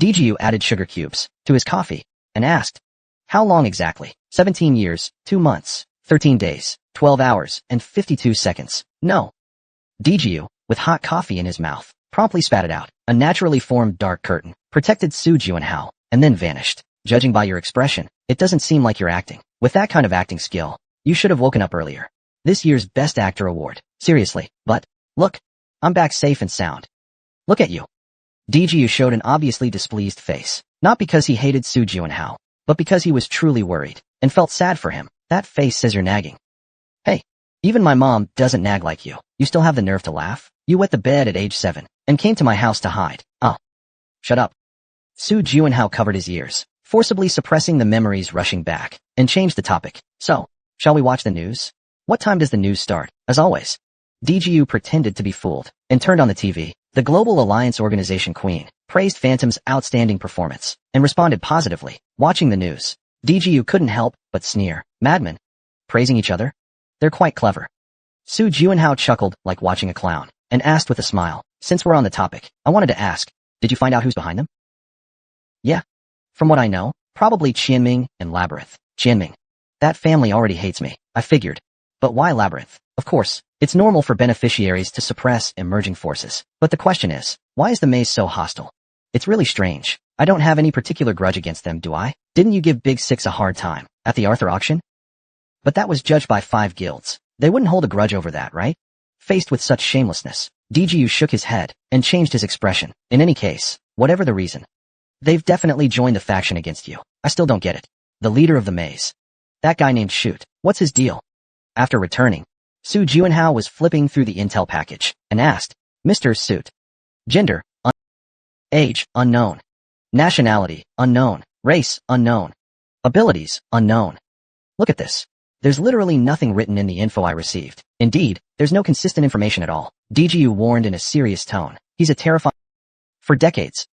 DGU added sugar cubes to his coffee and asked, how long exactly? 17 years, 2 months, 13 days, 12 hours, and 52 seconds. No. DGU, with hot coffee in his mouth, promptly spat it out. A naturally formed dark curtain protected Su Juinhao and then vanished. Judging by your expression, it doesn't seem like you're acting. With that kind of acting skill, you should have woken up earlier. This year's Best Actor award. Seriously, but look, I'm back safe and sound. Look at you. DGU showed an obviously displeased face, not because he hated Su Juinhao, but because he was truly worried and felt sad for him. That face says you're nagging. Hey, even my mom doesn't nag like you. You still have the nerve to laugh? You wet the bed at age 7 and came to my house to hide. Oh. Shut up. Su Juinhao covered his ears, forcibly suppressing the memories rushing back, and changed the topic. So, shall we watch the news? What time does the news start? As always. DGU pretended to be fooled and turned on the TV. The Global Alliance Organization Queen praised Phantom's outstanding performance and responded positively. Watching the news, DGU couldn't help but sneer. Madmen. Praising each other? They're quite clever. Su Juinhao chuckled like watching a clown and asked with a smile, since we're on the topic, I wanted to ask, did you find out who's behind them? Yeah. From what I know, probably Qianming and Labyrinth. Qianming. That family already hates me, I figured. But why Labyrinth? Of course, it's normal for beneficiaries to suppress emerging forces. But the question is, why is the maze so hostile? It's really strange. I don't have any particular grudge against them, do I? Didn't you give Big Six a hard time at the Arthur auction? But that was judged by 5 guilds. They wouldn't hold a grudge over that, right? Faced with such shamelessness, DGU shook his head and changed his expression. In any case, whatever the reason, they've definitely joined the faction against you. I still don't get it. The leader of the maze. That guy named Shoot. What's his deal? After returning, Su Juinhao was flipping through the intel package and asked, Mr. Suit. Gender, age, unknown. Nationality, unknown. Race, unknown. Abilities, unknown. Look at this. There's literally nothing written in the info I received. Indeed, there's no consistent information at all. DGU warned in a serious tone. He's a terrifying. For decades,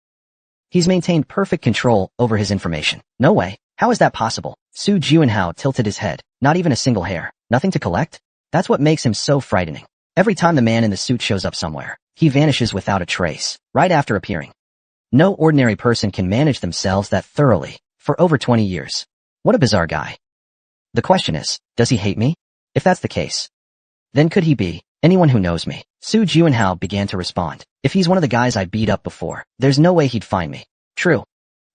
he's maintained perfect control over his information. No way. How is that possible? Su Juinhao tilted his head. Not even a single hair. Nothing to collect? That's what makes him so frightening. Every time the man in the suit shows up somewhere, he vanishes without a trace, right after appearing. No ordinary person can manage themselves that thoroughly, for over 20 years. What a bizarre guy. The question is, does he hate me? If that's the case, then could he be anyone who knows me? Su Juanhao began to respond. If he's one of the guys I beat up before, there's no way he'd find me. True.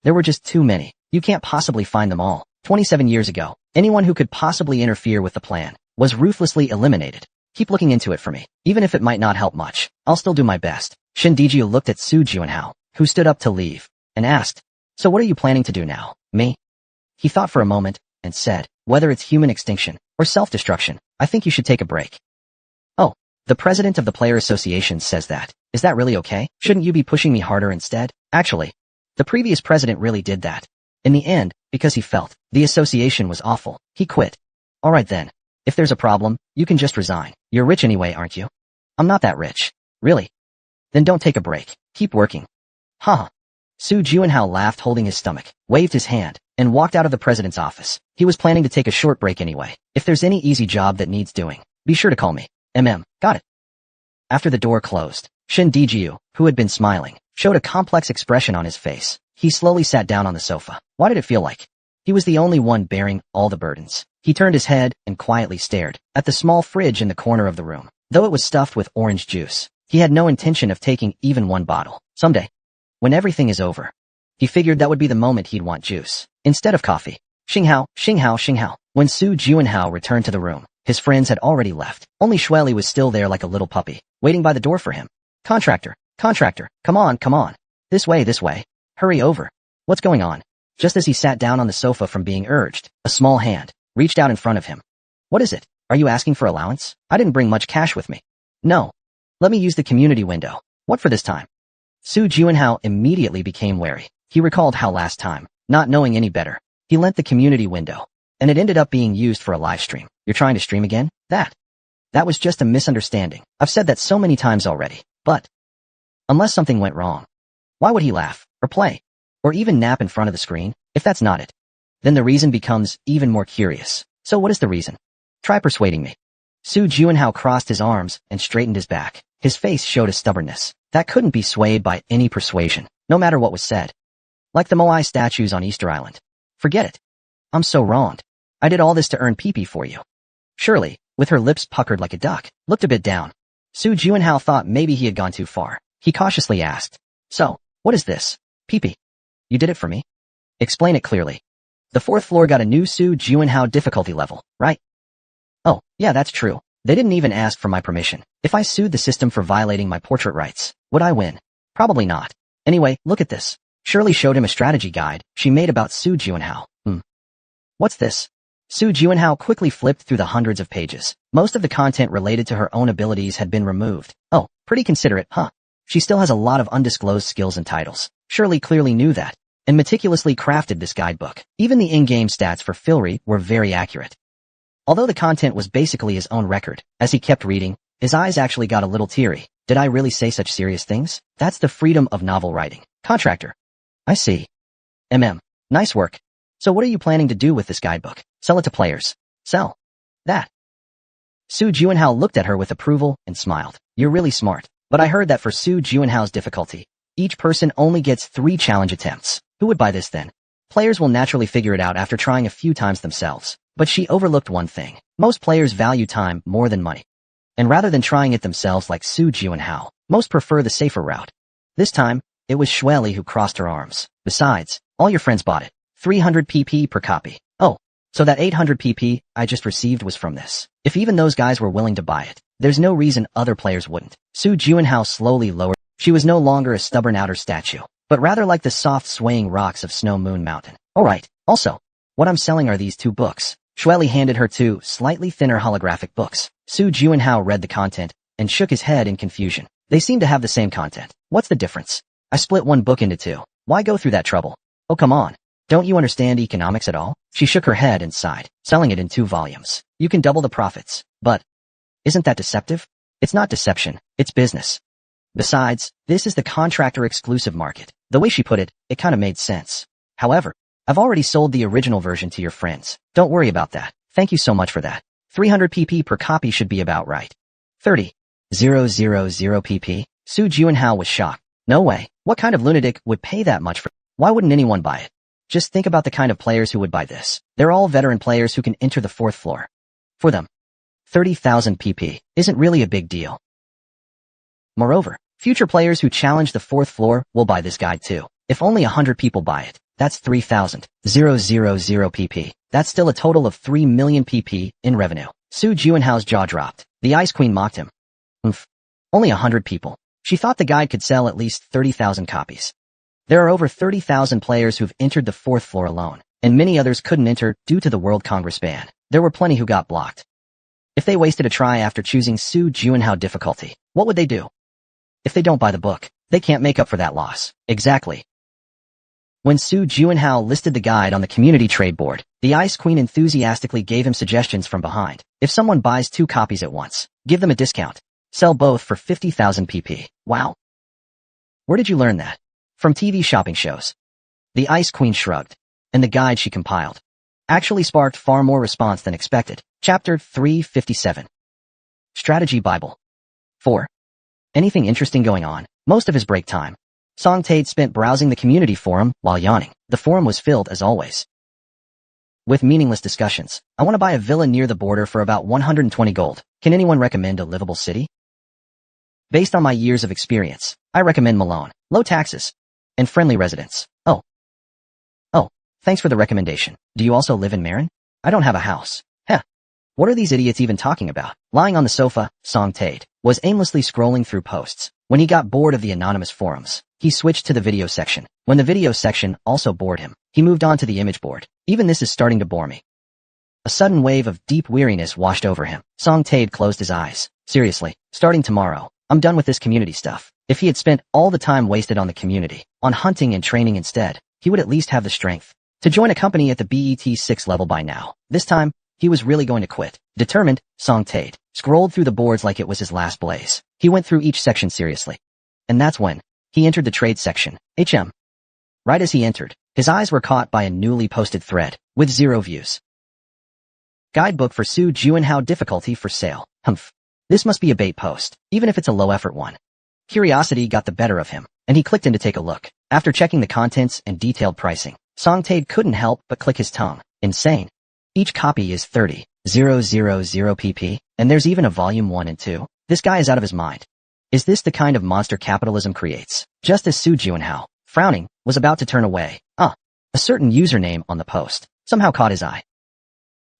There were just too many. You can't possibly find them all. 27 years ago, anyone who could possibly interfere with the plan was ruthlessly eliminated. Keep looking into it for me. Even if it might not help much, I'll still do my best. Shindijiu looked at Su Juanhao, who stood up to leave, and asked, so what are you planning to do now? Me? He thought for a moment, and said, whether it's human extinction or self-destruction, I think you should take a break. Oh, the president of the Player Association says that. Is that really okay? Shouldn't you be pushing me harder instead? Actually, the previous president really did that. In the end, because he felt the association was awful, he quit. Alright then. If there's a problem, you can just resign. You're rich anyway, aren't you? I'm not that rich. Really? Then don't take a break. Keep working. Haha. Su Juanhao laughed, holding his stomach, waved his hand, and walked out of the president's office. He was planning to take a short break anyway. If there's any easy job that needs doing, be sure to call me. Got it. After the door closed, Shindijiu, who had been smiling, showed a complex expression on his face. He slowly sat down on the sofa. Why did it feel like he was the only one bearing all the burdens? He turned his head and quietly stared at the small fridge in the corner of the room. Though it was stuffed with orange juice, he had no intention of taking even one bottle. Someday, when everything is over, he figured that would be the moment he'd want juice instead of coffee. Xinghao. When Su Juanhao returned to the room, his friends had already left. Only Shueli was still there like a little puppy, waiting by the door for him. Contractor, come on. This way. Hurry over. What's going on? Just as he sat down on the sofa from being urged, a small hand reached out in front of him. What is it? Are you asking for allowance? I didn't bring much cash with me. No. Let me use the community window. What for this time? Su Juanhao immediately became wary. He recalled how last time, not knowing any better, he lent the community window, and it ended up being used for a live stream. You're trying to stream again? That was just a misunderstanding. I've said that so many times already, but unless something went wrong, why would he laugh, or play, or even nap in front of the screen? If that's not it, then the reason becomes even more curious. So what is the reason? Try persuading me. Su Juanhao crossed his arms and straightened his back. His face showed a stubbornness that couldn't be swayed by any persuasion, no matter what was said. Like the Moai statues on Easter Island. Forget it. I'm so wronged. I did all this to earn pee-pee for you. Shirley, with her lips puckered like a duck, looked a bit down. Su Juanhao thought maybe he had gone too far. He cautiously asked, so, what is this? Pee-pee. You did it for me? Explain it clearly. The fourth floor got a new Su Juanhao difficulty level, right? Oh, yeah, that's true. They didn't even ask for my permission. If I sued the system for violating my portrait rights, would I win? Probably not. Anyway, look at this. Shirley showed him a strategy guide she made about Su Juanhao. What's this? Su Juanhao quickly flipped through the hundreds of pages. Most of the content related to her own abilities had been removed. Oh, pretty considerate, huh? She still has a lot of undisclosed skills and titles. Shirley clearly knew that, and meticulously crafted this guidebook. Even the in-game stats for Filry were very accurate. Although the content was basically his own record, as he kept reading, his eyes actually got a little teary. Did I really say such serious things? That's the freedom of novel writing. Contractor. I see. Nice work. So what are you planning to do with this guidebook? Sell it to players. Sell. That. Su Juanhao looked at her with approval and smiled. You're really smart. But I heard that for Su Juanhao's difficulty, each person only gets 3 challenge attempts. Who would buy this then? Players will naturally figure it out after trying a few times themselves. But she overlooked one thing. Most players value time more than money. And rather than trying it themselves like Su Juanhao, most prefer the safer route. This time, it was Shueli who crossed her arms. Besides, all your friends bought it. 300 pp per copy. Oh, so that 800 pp I just received was from this. If even those guys were willing to buy it, there's no reason other players wouldn't. Su Juanhao slowly lowered. She was no longer a stubborn outer statue, but rather like the soft swaying rocks of Snow Moon Mountain. Alright, also, what I'm selling are these 2 books. Shueli handed her 2 slightly thinner holographic books. Su Juanhao read the content and shook his head in confusion. They seem to have the same content. What's the difference? I split one book into 2. Why go through that trouble? Oh, come on. Don't you understand economics at all? She shook her head and sighed. Selling it in 2 volumes. You can double the profits. But isn't that deceptive? It's not deception. It's business. Besides, this is the contractor exclusive market. The way she put it, it kind of made sense. However, I've already sold the original version to your friends. Don't worry about that. Thank you so much for that. 300 pp per copy should be about right. 30,000 pp. Su Juanhao was shocked. No way. What kind of lunatic would pay that much for? Why wouldn't anyone buy it? Just think about the kind of players who would buy this. They're all veteran players who can enter the 4th floor. For them, 30,000 pp isn't really a big deal. Moreover, future players who challenge the 4th floor will buy this guide too. If only 100 people buy it, that's 3,000 pp. That's still a total of 3 million pp in revenue. Su Juinhao's jaw dropped. The Ice Queen mocked him. Oof. Only 100 people. She thought the guide could sell at least 30,000 copies. There are over 30,000 players who've entered the 4th floor alone, and many others couldn't enter due to the World Congress ban. There were plenty who got blocked. If they wasted a try after choosing Su Juinhao difficulty, what would they do? If they don't buy the book, they can't make up for that loss. Exactly. When Su Juinhao listed the guide on the community trade board, the Ice Queen enthusiastically gave him suggestions from behind. If someone buys 2 copies at once, give them a discount. Sell both for 50,000 pp. Wow. Where did you learn that? From TV shopping shows. The Ice Queen shrugged, and the guide she compiled actually sparked far more response than expected. Chapter 357. Strategy Bible. 4. Anything interesting going on? Most of his break time, Song Tae spent browsing the community forum while yawning. The forum was filled as always with meaningless discussions. I want to buy a villa near the border for about 120 gold. Can anyone recommend a livable city? Based on my years of experience, I recommend Malone. Low taxes and friendly residents. Oh, thanks for the recommendation. Do you also live in Marin? I don't have a house. Heh. What are these idiots even talking about? Lying on the sofa, Song Tae was aimlessly scrolling through posts. When he got bored of the anonymous forums, he switched to the video section. When the video section also bored him, he moved on to the image board. Even this is starting to bore me. A sudden wave of deep weariness washed over him. Song Tae closed his eyes. Seriously, starting tomorrow, I'm done with this community stuff. If he had spent all the time wasted on the community, on hunting and training instead, he would at least have the strength to join a company at the BET 6 level by now. This time, he was really going to quit. Determined, Song Tae scrolled through the boards like it was his last blaze. He went through each section seriously. And that's when he entered the trade section. Right as he entered, his eyes were caught by a newly posted thread with 0 views. Guidebook for Su Juinhao difficulty for sale. Humph. This must be a bait post, even if it's a low-effort one. Curiosity got the better of him, and he clicked in to take a look. After checking the contents and detailed pricing, Song Tae couldn't help but click his tongue. Insane. Each copy is 30,000 pp, and there's even a volume 1 and 2. This guy is out of his mind. Is this the kind of monster capitalism creates? Just as Su Juinhao, frowning, was about to turn away, a certain username on the post somehow caught his eye.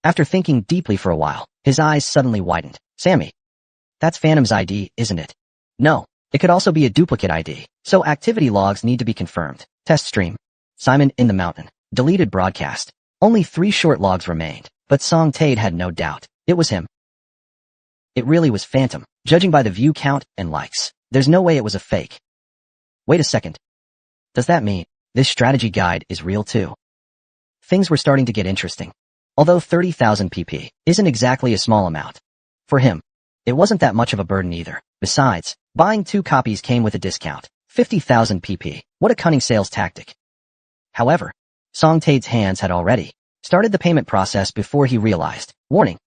After thinking deeply for a while, his eyes suddenly widened. Sammy. That's Phantom's ID, isn't it? No. It could also be a duplicate ID, so activity logs need to be confirmed. Test stream. Simon in the mountain. Deleted broadcast. Only 3 short logs remained, but Song Tae had no doubt. It was him. It really was Phantom, judging by the view count and likes. There's no way it was a fake. Wait a second. Does that mean this strategy guide is real too? Things were starting to get interesting. Although 30,000 pp isn't exactly a small amount. For him, it wasn't that much of a burden either. Besides, buying 2 copies came with a discount. 50,000 pp. What a cunning sales tactic. However, Song Tae's hands had already started the payment process before he realized. Warning.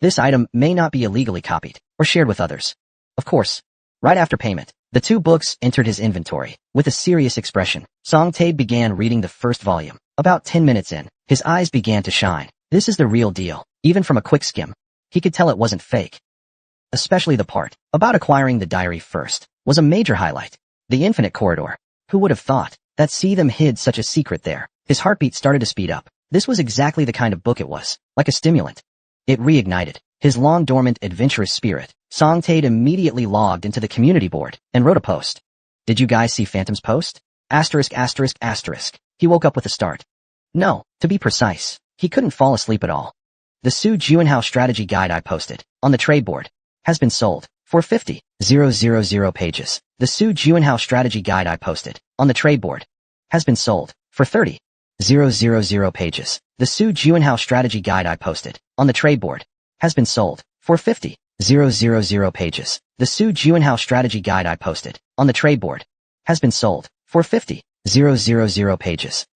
This item may not be illegally copied or shared with others. Of course, right after payment, the 2 books entered his inventory. With a serious expression, Song Tae began reading the first volume. About 10 minutes in, his eyes began to shine. This is the real deal. Even from a quick skim, he could tell it wasn't fake. Especially the part about acquiring the diary first was a major highlight. The infinite corridor. Who would have thought that see them hid such a secret there? His heartbeat started to speed up. This was exactly the kind of book it was, like a stimulant. It reignited his long-dormant adventurous spirit. Song Tae immediately logged into the community board and wrote a post. Did you guys see Phantom's post? Asterisk. He woke up with a start. No, to be precise, he couldn't fall asleep at all. The Su Juinhao strategy guide I posted on the trade board has been sold for 50,000 pages. The Su Juinhao strategy guide I posted on the trade board has been sold for 30,000 pages. The Su Juinhao strategy guide I posted on the trade board has been sold for 50,000 pages. The Su Juinhao strategy guide I posted on the trade board has been sold for 50,000 pages.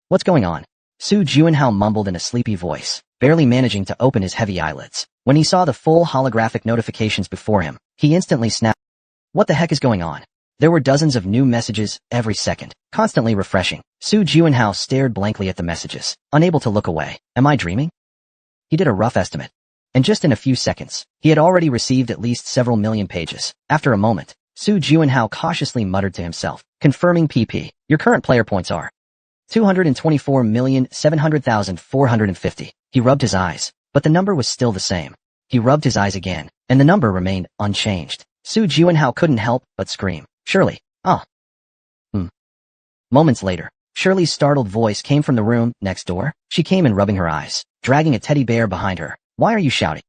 What's going on? Su Juinhao mumbled in a sleepy voice, barely managing to open his heavy eyelids. When he saw the full holographic notifications before him, he instantly snapped. What the heck is going on? There were dozens of new messages every second, constantly refreshing. Su Juinhao stared blankly at the messages, unable to look away. Am I dreaming? He did a rough estimate. And just in a few seconds, he had already received at least several million pages. After a moment, Su Juanhao cautiously muttered to himself, confirming PP. Your current player points are 224,700,450. He rubbed his eyes, but the number was still the same. He rubbed his eyes again, and the number remained unchanged. Su Juanhao couldn't help but scream, Shirley, Moments later, Shirley's startled voice came from the room next door. She came in rubbing her eyes, dragging a teddy bear behind her. Why are you shouting?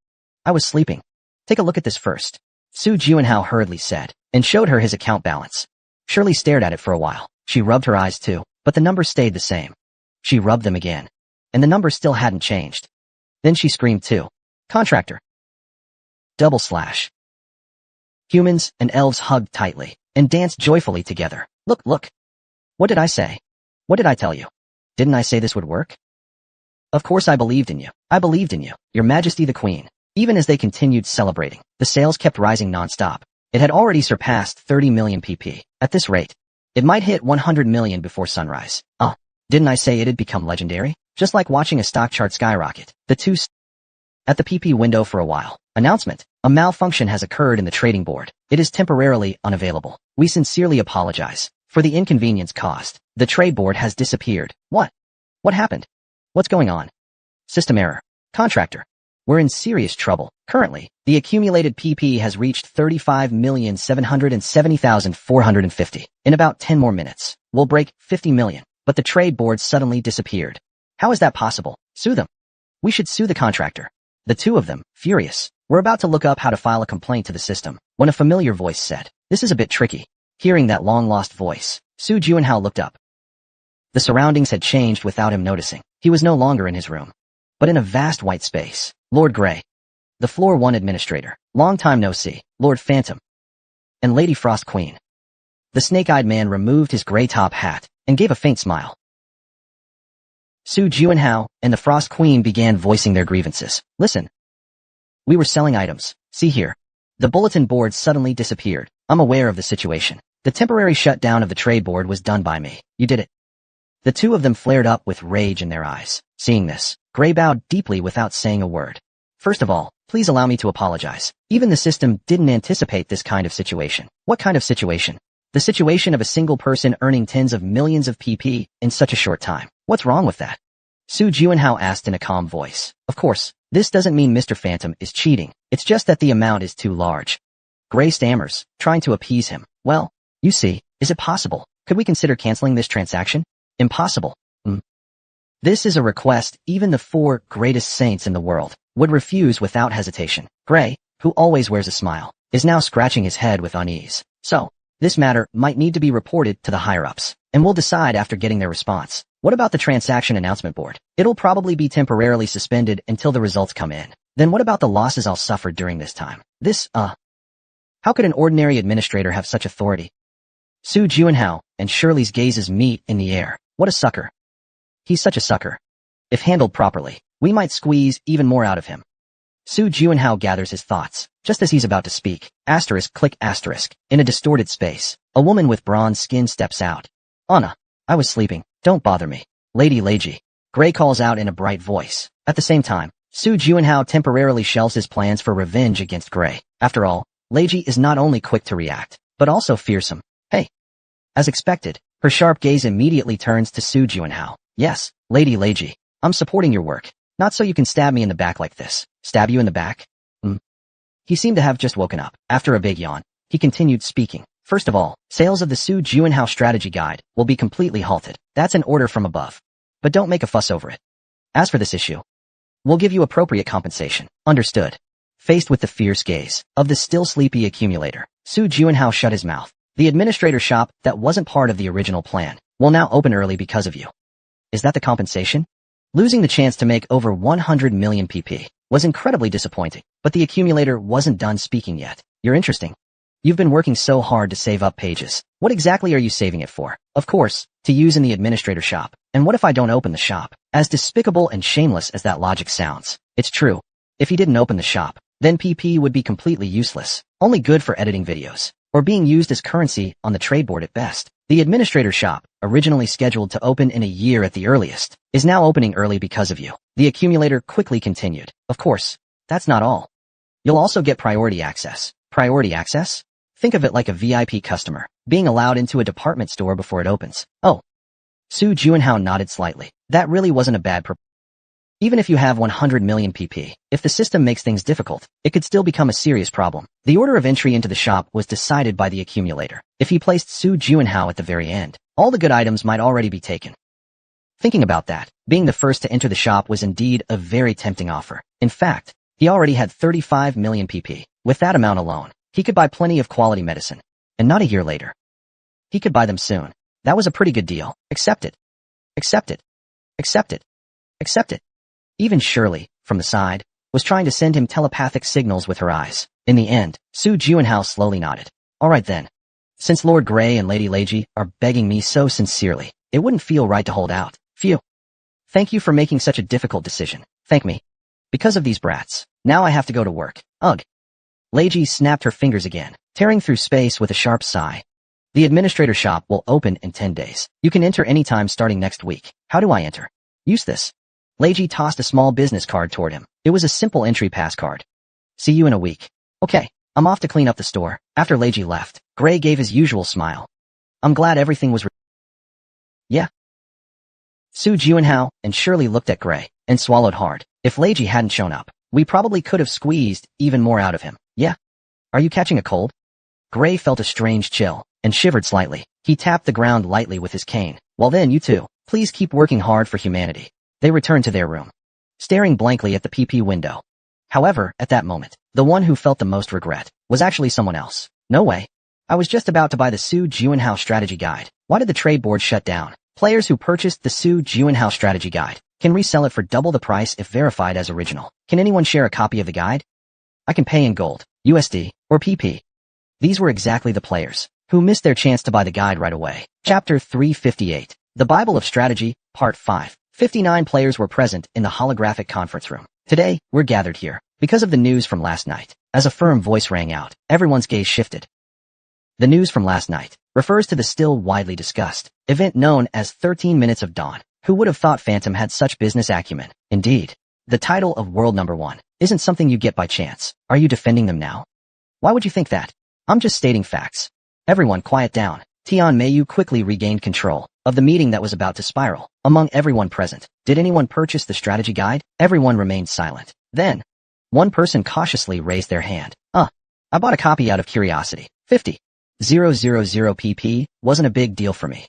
I was sleeping. Take a look at this first. Su Juanhao hurriedly said, and showed her his account balance. Shirley stared at it for a while. She rubbed her eyes too, but the number stayed the same. She rubbed them again, and the number still hadn't changed. Then she screamed too. Contractor. // Humans and elves hugged tightly and danced joyfully together. Look. What did I say? What did I tell you? Didn't I say this would work? Of course I believed in you. I believed in you, Your Majesty the Queen. Even as they continued celebrating, the sales kept rising non-stop. It had already surpassed 30 million pp. At this rate, it might hit 100 million before sunrise. Didn't I say it'd become legendary? Just like watching a stock chart skyrocket. The two at the PP window for a while. Announcement. A malfunction has occurred in the trading board. It is temporarily unavailable. We sincerely apologize for the inconvenience caused. The trade board has disappeared. What? What happened? What's going on? System error. Contractor. We're in serious trouble. Currently, the accumulated PP has reached 35,770,450. In about 10 more minutes, we'll break 50 million. But the trade board suddenly disappeared. How is that possible? Sue them. We should sue the contractor. The two of them, furious, were about to look up how to file a complaint to the system, when a familiar voice said, this is a bit tricky. Hearing that long-lost voice, Su Juanhao looked up. The surroundings had changed without him noticing. He was no longer in his room, but in a vast white space. Lord Grey, the Floor 1 administrator, long time no see, Lord Phantom, and Lady Frost Queen. The snake-eyed man removed his gray top hat and gave a faint smile. Su Juanhao and the Frost Queen began voicing their grievances. Listen. We were selling items. See here. The bulletin board suddenly disappeared. I'm aware of the situation. The temporary shutdown of the trade board was done by me. You did it. The two of them flared up with rage in their eyes. Seeing this, Gray bowed deeply without saying a word. First of all, please allow me to apologize. Even the system didn't anticipate this kind of situation. What kind of situation? The situation of a single person earning tens of millions of PP in such a short time. What's wrong with that? Su Juanhao asked in a calm voice. Of course, this doesn't mean Mr. Phantom is cheating. It's just that the amount is too large. Gray stammers, trying to appease him. Well, you see, is it possible? Could we consider canceling this transaction? Impossible. This is a request even the 4 greatest saints in the world would refuse without hesitation. Gray, who always wears a smile, is now scratching his head with unease. So, this matter might need to be reported to the higher-ups, and we'll decide after getting their response. What about the transaction announcement board? It'll probably be temporarily suspended until the results come in. Then what about the losses I'll suffer during this time? How could an ordinary administrator have such authority? Su Juanhao and Shirley's gazes meet in the air. What a sucker. He's such a sucker. If handled properly, we might squeeze even more out of him. Su Juanhao gathers his thoughts. Just as he's about to speak, click asterisk, in a distorted space, a woman with bronze skin steps out. Anna, I was sleeping. Don't bother me. Lady Leiji. Gray calls out in a bright voice. At the same time, Su Juanhao temporarily shelves his plans for revenge against Gray. After all, Leiji is not only quick to react, but also fearsome. Hey. As expected, her sharp gaze immediately turns to Su Juanhao. Yes, Lady Leiji, I'm supporting your work. Not so you can stab me in the back like this. Stab you in the back? He seemed to have just woken up. After a big yawn, he continued speaking. First of all, sales of the Su Juanhao strategy guide will be completely halted. That's an order from above. But don't make a fuss over it. As for this issue, we'll give you appropriate compensation. Understood. Faced with the fierce gaze of the still sleepy accumulator, Su Juanhao shut his mouth. The administrator shop that wasn't part of the original plan will now open early because of you. Is that the compensation? Losing the chance to make over 100 million PP was incredibly disappointing, but the accumulator wasn't done speaking yet. You're interesting. You've been working so hard to save up pages. What exactly are you saving it for? Of course, to use in the administrator shop. And what if I don't open the shop? As despicable and shameless as that logic sounds, it's true. If he didn't open the shop, then PP would be completely useless, only good for editing videos, or being used as currency on the trade board at best. The administrator shop, originally scheduled to open in a year at the earliest, is now opening early because of you. The accumulator quickly continued. Of course, that's not all. You'll also get priority access. Priority access? Think of it like a VIP customer, being allowed into a department store before it opens. Oh. Su Juinhao nodded slightly. That really wasn't a bad proposal. Even if you have 100 million PP, if the system makes things difficult, it could still become a serious problem. The order of entry into the shop was decided by the accumulator. If he placed Su Juinhao at the very end, all the good items might already be taken. Thinking about that, being the first to enter the shop was indeed a very tempting offer. In fact, he already had 35 million PP. With that amount alone, he could buy plenty of quality medicine. And not a year later. He could buy them soon. That was a pretty good deal. Accept it. Accept it. Accept it. Accept it. Even Shirley, from the side, was trying to send him telepathic signals with her eyes. In the end, Su Juinhao slowly nodded. All right then. Since Lord Grey and Lady Leiji are begging me so sincerely, it wouldn't feel right to hold out. Phew. Thank you for making such a difficult decision. Thank me. Because of these brats, now I have to go to work. Ugh. Leiji snapped her fingers again, tearing through space with a sharp sigh. The administrator shop will open in 10 days. You can enter anytime starting next week. How do I enter? Use this. Leiji tossed a small business card toward him. It was a simple entry pass card. See you in a week. Okay, I'm off to clean up the store. After Leiji left, Gray gave his usual smile. I'm glad everything was Yeah. Su Juinhao and Shirley looked at Gray and swallowed hard. If Leiji hadn't shown up, we probably could have squeezed even more out of him. Yeah. Are you catching a cold? Gray felt a strange chill and shivered slightly. He tapped the ground lightly with his cane. Well then, you two, please keep working hard for humanity. They returned to their room, staring blankly at the PP window. However, at that moment, the one who felt the most regret was actually someone else. No way. I was just about to buy the Su Juinhao strategy guide. Why did the trade board shut down? Players who purchased the Su Juinhao strategy guide can resell it for double the price if verified as original. Can anyone share a copy of the guide? I can pay in gold, USD, or PP. These were exactly the players who missed their chance to buy the guide right away. Chapter 358. The Bible of Strategy, Part 5. 59 players were present in the holographic conference room. Today, we're gathered here because of the news from last night. As a firm voice rang out, everyone's gaze shifted. The news from last night refers to the still widely discussed event known as 13 Minutes of Dawn. Who would have thought Phantom had such business acumen? Indeed, the title of World Number 1 isn't something you get by chance. Are you defending them now? Why would you think that? I'm just stating facts. Everyone quiet down. Tian Meiyu quickly regained control of the meeting that was about to spiral. Among everyone present, did anyone purchase the strategy guide? Everyone remained silent. Then, one person cautiously raised their hand. I bought a copy out of curiosity. 50,000 PP wasn't a big deal for me.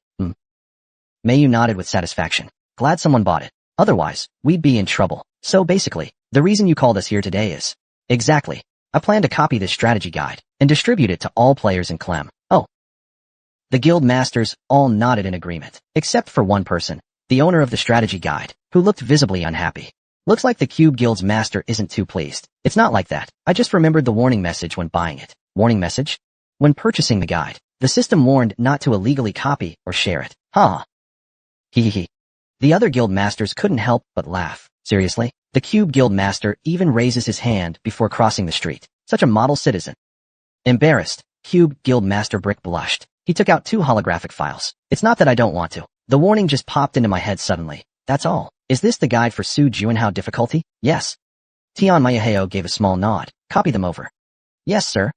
Meiyu nodded with satisfaction. Glad someone bought it. Otherwise, we'd be in trouble. So basically, the reason you called us here today is... Exactly. I plan to copy this strategy guide and distribute it to all players in Clem. Oh. The guild masters all nodded in agreement, except for one person, the owner of the strategy guide, who looked visibly unhappy. Looks like the Cube Guild's master isn't too pleased. It's not like that. I just remembered the warning message when buying it. Warning message? When purchasing the guide, the system warned not to illegally copy or share it. Huh. Hee. The other guild masters couldn't help but laugh. Seriously? The Cube Guild master even raises his hand before crossing the street. Such a model citizen. Embarrassed, Cube Guild master Brick blushed. He took out 2 holographic files. It's not that I don't want to. The warning just popped into my head suddenly. That's all. Is this the guide for Su Juinhao difficulty? Yes. Tian Yahello gave a small nod. Copy them over. Yes, sir.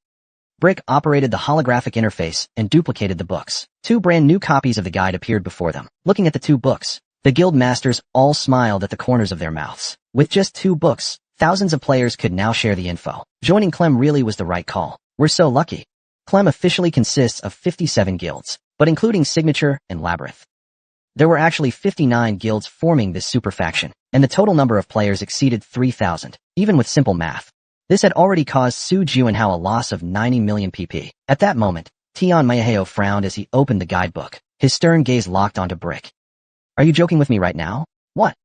Brick operated the holographic interface and duplicated the books. 2 brand new copies of the guide appeared before them. Looking at the 2 books, the guild masters all smiled at the corners of their mouths. With just 2 books, thousands of players could now share the info. Joining Clem really was the right call. We're so lucky. Clem officially consists of 57 guilds, but including Signature and Labyrinth. There were actually 59 guilds forming this super faction, and the total number of players exceeded 3,000, even with simple math. This had already caused Su Juinhao a loss of 90 million PP. At that moment, Tian Yahello frowned as he opened the guidebook. His stern gaze locked onto Brick. Are you joking with me right now? What?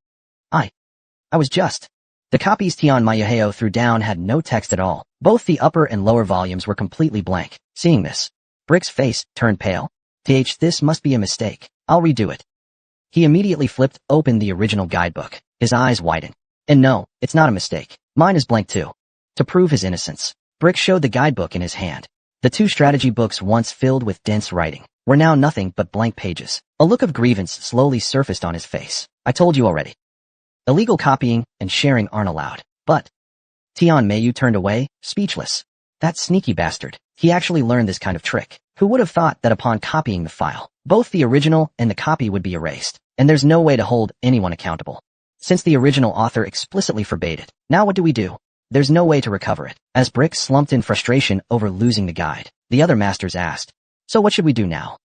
I was just... The copies Tian Yahello threw down had no text at all. Both the upper and lower volumes were completely blank. Seeing this, Brick's face turned pale. This must be a mistake. I'll redo it. He immediately flipped open the original guidebook. His eyes widened. And no, it's not a mistake. Mine is blank too. To prove his innocence, Brick showed the guidebook in his hand. The 2 strategy books once filled with dense writing were now nothing but blank pages. A look of grievance slowly surfaced on his face. I told you already. Illegal copying and sharing aren't allowed. But... Tian Meiyu turned away, speechless. That sneaky bastard. He actually learned this kind of trick. Who would have thought that upon copying the file, both the original and the copy would be erased, and there's no way to hold anyone accountable. Since the original author explicitly forbade it, now what do? There's no way to recover it. As Brick slumped in frustration over losing the guide, the other masters asked, "So what should we do now?"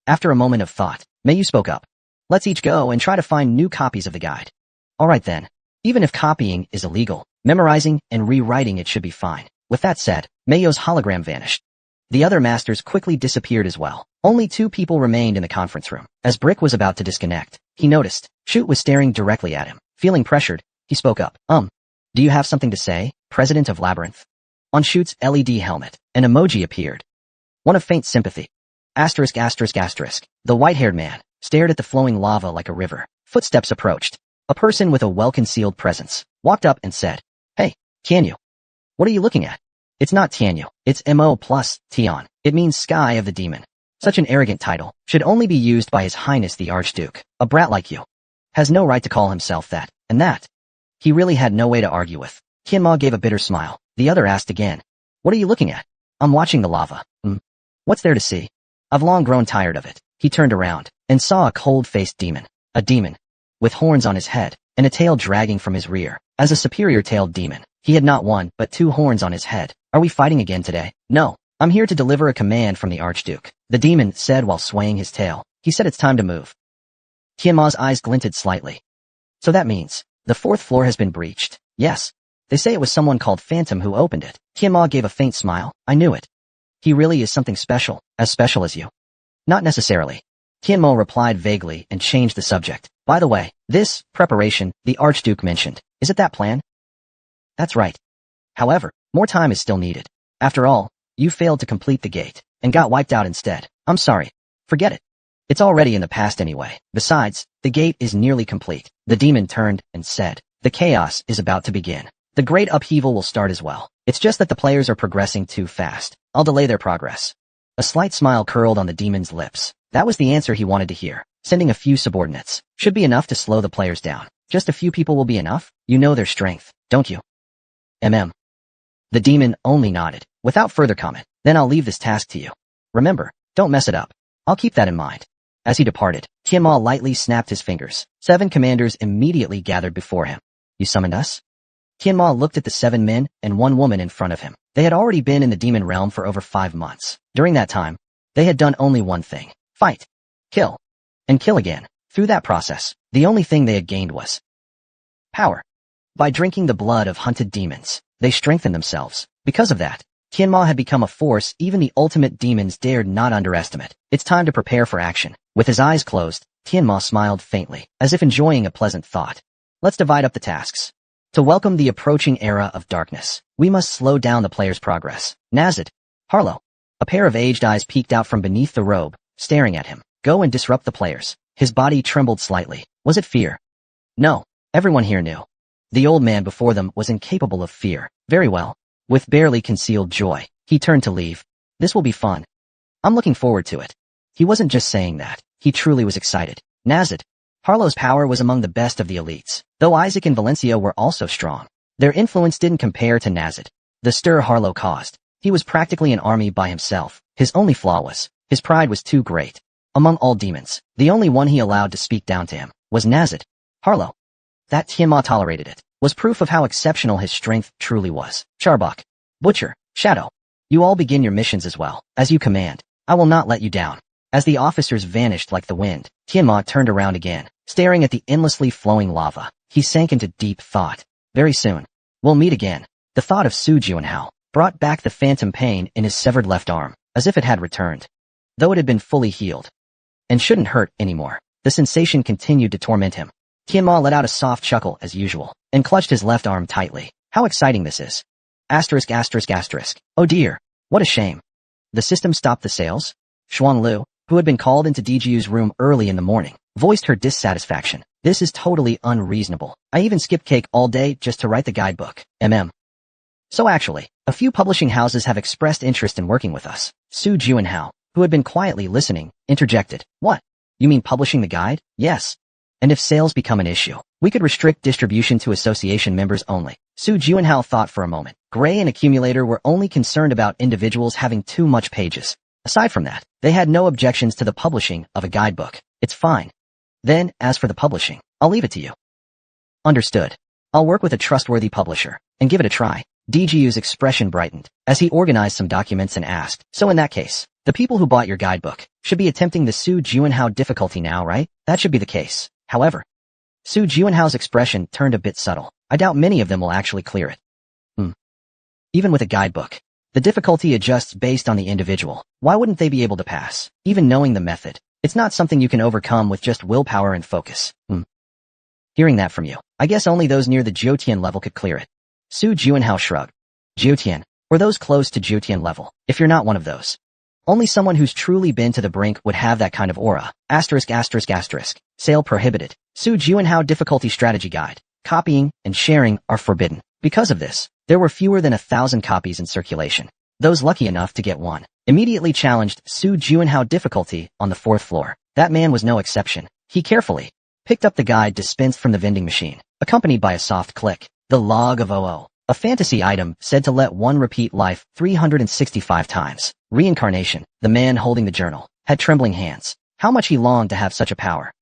After a moment of thought, Mayu spoke up. "Let's each go and try to find new copies of the guide." "Alright then. Even if copying is illegal, memorizing and rewriting it should be fine." With that said, Mayu's hologram vanished. The other masters quickly disappeared as well. Only 2 people remained in the conference room. As Brick was about to disconnect, he noticed Shoot was staring directly at him. Feeling pressured, he spoke up. Do you have something to say, President of Labyrinth?" On Shoot's LED helmet, an emoji appeared. One of faint sympathy. The white-haired man stared at the flowing lava like a river. Footsteps approached. A person with a well-concealed presence walked up and said, "Hey, Tianyu. What are you looking at?" "It's not Tianyu. It's Mo plus Tian. It means Sky of the Demon. Such an arrogant title should only be used by His Highness the Archduke. A brat like you has no right to call himself that, and that." He really had no way to argue with. Tianma gave a bitter smile. The other asked again, "What are you looking at?" "I'm watching the lava." What's there to see?" "I've long grown tired of it." He turned around and saw a cold-faced demon. A demon with horns on his head and a tail dragging from his rear. As a superior-tailed demon, he had not 1 but 2 horns on his head. "Are we fighting again today?" "No. I'm here to deliver a command from the Archduke," the demon said while swaying his tail. He said it's time to move. Tianma's eyes glinted slightly. "So that means the 4th floor has been breached?" "Yes. They say it was someone called Phantom who opened it." Tianma gave a faint smile. "I knew it. He really is something special." "As special as you?" "Not necessarily." Tianmo replied vaguely and changed the subject. "By the way, this preparation the Archduke mentioned, is it that plan?" "That's right. However, more time is still needed. After all, you failed to complete the gate and got wiped out instead." "I'm sorry. Forget it. It's already in the past anyway. Besides, the gate is nearly complete." The demon turned and said, "The chaos is about to begin. The great upheaval will start as well. It's just that the players are progressing too fast. I'll delay their progress." A slight smile curled on the demon's lips. That was the answer he wanted to hear. Sending a few subordinates should be enough to slow the players down. "Just a few people will be enough? You know their strength, don't you?" The demon only nodded, without further comment. "Then I'll leave this task to you. Remember, don't mess it up." "I'll keep that in mind." As he departed, Tianma lightly snapped his fingers. 7 commanders immediately gathered before him. "You summoned us?" Tianma looked at the 7 men and 1 woman in front of him. They had already been in the demon realm for over 5 months. During that time, they had done only one thing: fight, kill, and kill again. Through that process, the only thing they had gained was power. By drinking the blood of hunted demons, they strengthened themselves. Because of that, Tianma had become a force even the ultimate demons dared not underestimate. It's time to prepare for action. With his eyes closed, Tianma smiled faintly, as if enjoying a pleasant thought. "Let's divide up the tasks. To welcome the approaching era of darkness, we must slow down the player's progress." Nazid, Harlow. A pair of aged eyes peeked out from beneath the robe, staring at him. "Go and disrupt the players." His body trembled slightly. Was it fear? No. Everyone here knew. The old man before them was incapable of fear. Very well. With barely concealed joy, he turned to leave. "This will be fun. I'm looking forward to it." He wasn't just saying that. He truly was excited. Nazid, Harlow's power was among the best of the elites, though Isaac and Valencia were also strong. Their influence didn't compare to Nazid. The stir Harlow caused. He was practically an army by himself. His only flaw was, his pride was too great. Among all demons, the only one he allowed to speak down to him was Nazid. Harlow. That Tianma tolerated it was proof of how exceptional his strength truly was. Charbok, Butcher, Shadow, you all begin your missions as well. As you command, I will not let you down. As the officers vanished like the wind, Tianma turned around again, staring at the endlessly flowing lava. He sank into deep thought. Very soon, we'll meet again. The thought of Su Juanhao brought back the phantom pain in his severed left arm, as if it had returned. Though it had been fully healed and shouldn't hurt anymore, the sensation continued to torment him. Tianma let out a soft chuckle as usual, and clutched his left arm tightly. How exciting this is. Asterisk, asterisk, asterisk. Oh dear. What a shame. The system stopped the sales? Xuan Lu, who had been called into DGU's room early in the morning, voiced her dissatisfaction. This is totally unreasonable. I even skipped cake all day just to write the guidebook. So actually, a few publishing houses have expressed interest in working with us. Su Juanhao, who had been quietly listening, interjected. What? You mean publishing the guide? Yes. And if sales become an issue, we could restrict distribution to association members only. Su Juanhao thought for a moment. Gray and Accumulator were only concerned about individuals having too much pages. Aside from that, they had no objections to the publishing of a guidebook. It's fine. Then, as for the publishing, I'll leave it to you. Understood. I'll work with a trustworthy publisher and give it a try. DGU's expression brightened as he organized some documents and asked, so in that case, the people who bought your guidebook should be attempting the Su Juanhao difficulty now, right? That should be the case. However, Su Juanhao's expression turned a bit subtle. I doubt many of them will actually clear it. Even with a guidebook, the difficulty adjusts based on the individual. Why wouldn't they be able to pass? Even knowing the method, it's not something you can overcome with just willpower and focus. Hearing that from you, I guess only those near the Jiutian level could clear it. Su Juanhao shrugged. Jiutian, or those close to Jiutian level, if you're not one of those. Only someone who's truly been to the brink would have that kind of aura. ****. Sale prohibited. Su Juanhao difficulty strategy guide. Copying and sharing are forbidden. Because of this, there were fewer than 1,000 copies in circulation. Those lucky enough to get one immediately challenged Su Juanhao difficulty on the 4th floor. That man was no exception. He carefully picked up the guide dispensed from the vending machine, accompanied by a soft click. The Log of OO. A fantasy item said to let one repeat life 365 times. Reincarnation. The man holding the journal had trembling hands. How much he longed to have such a power.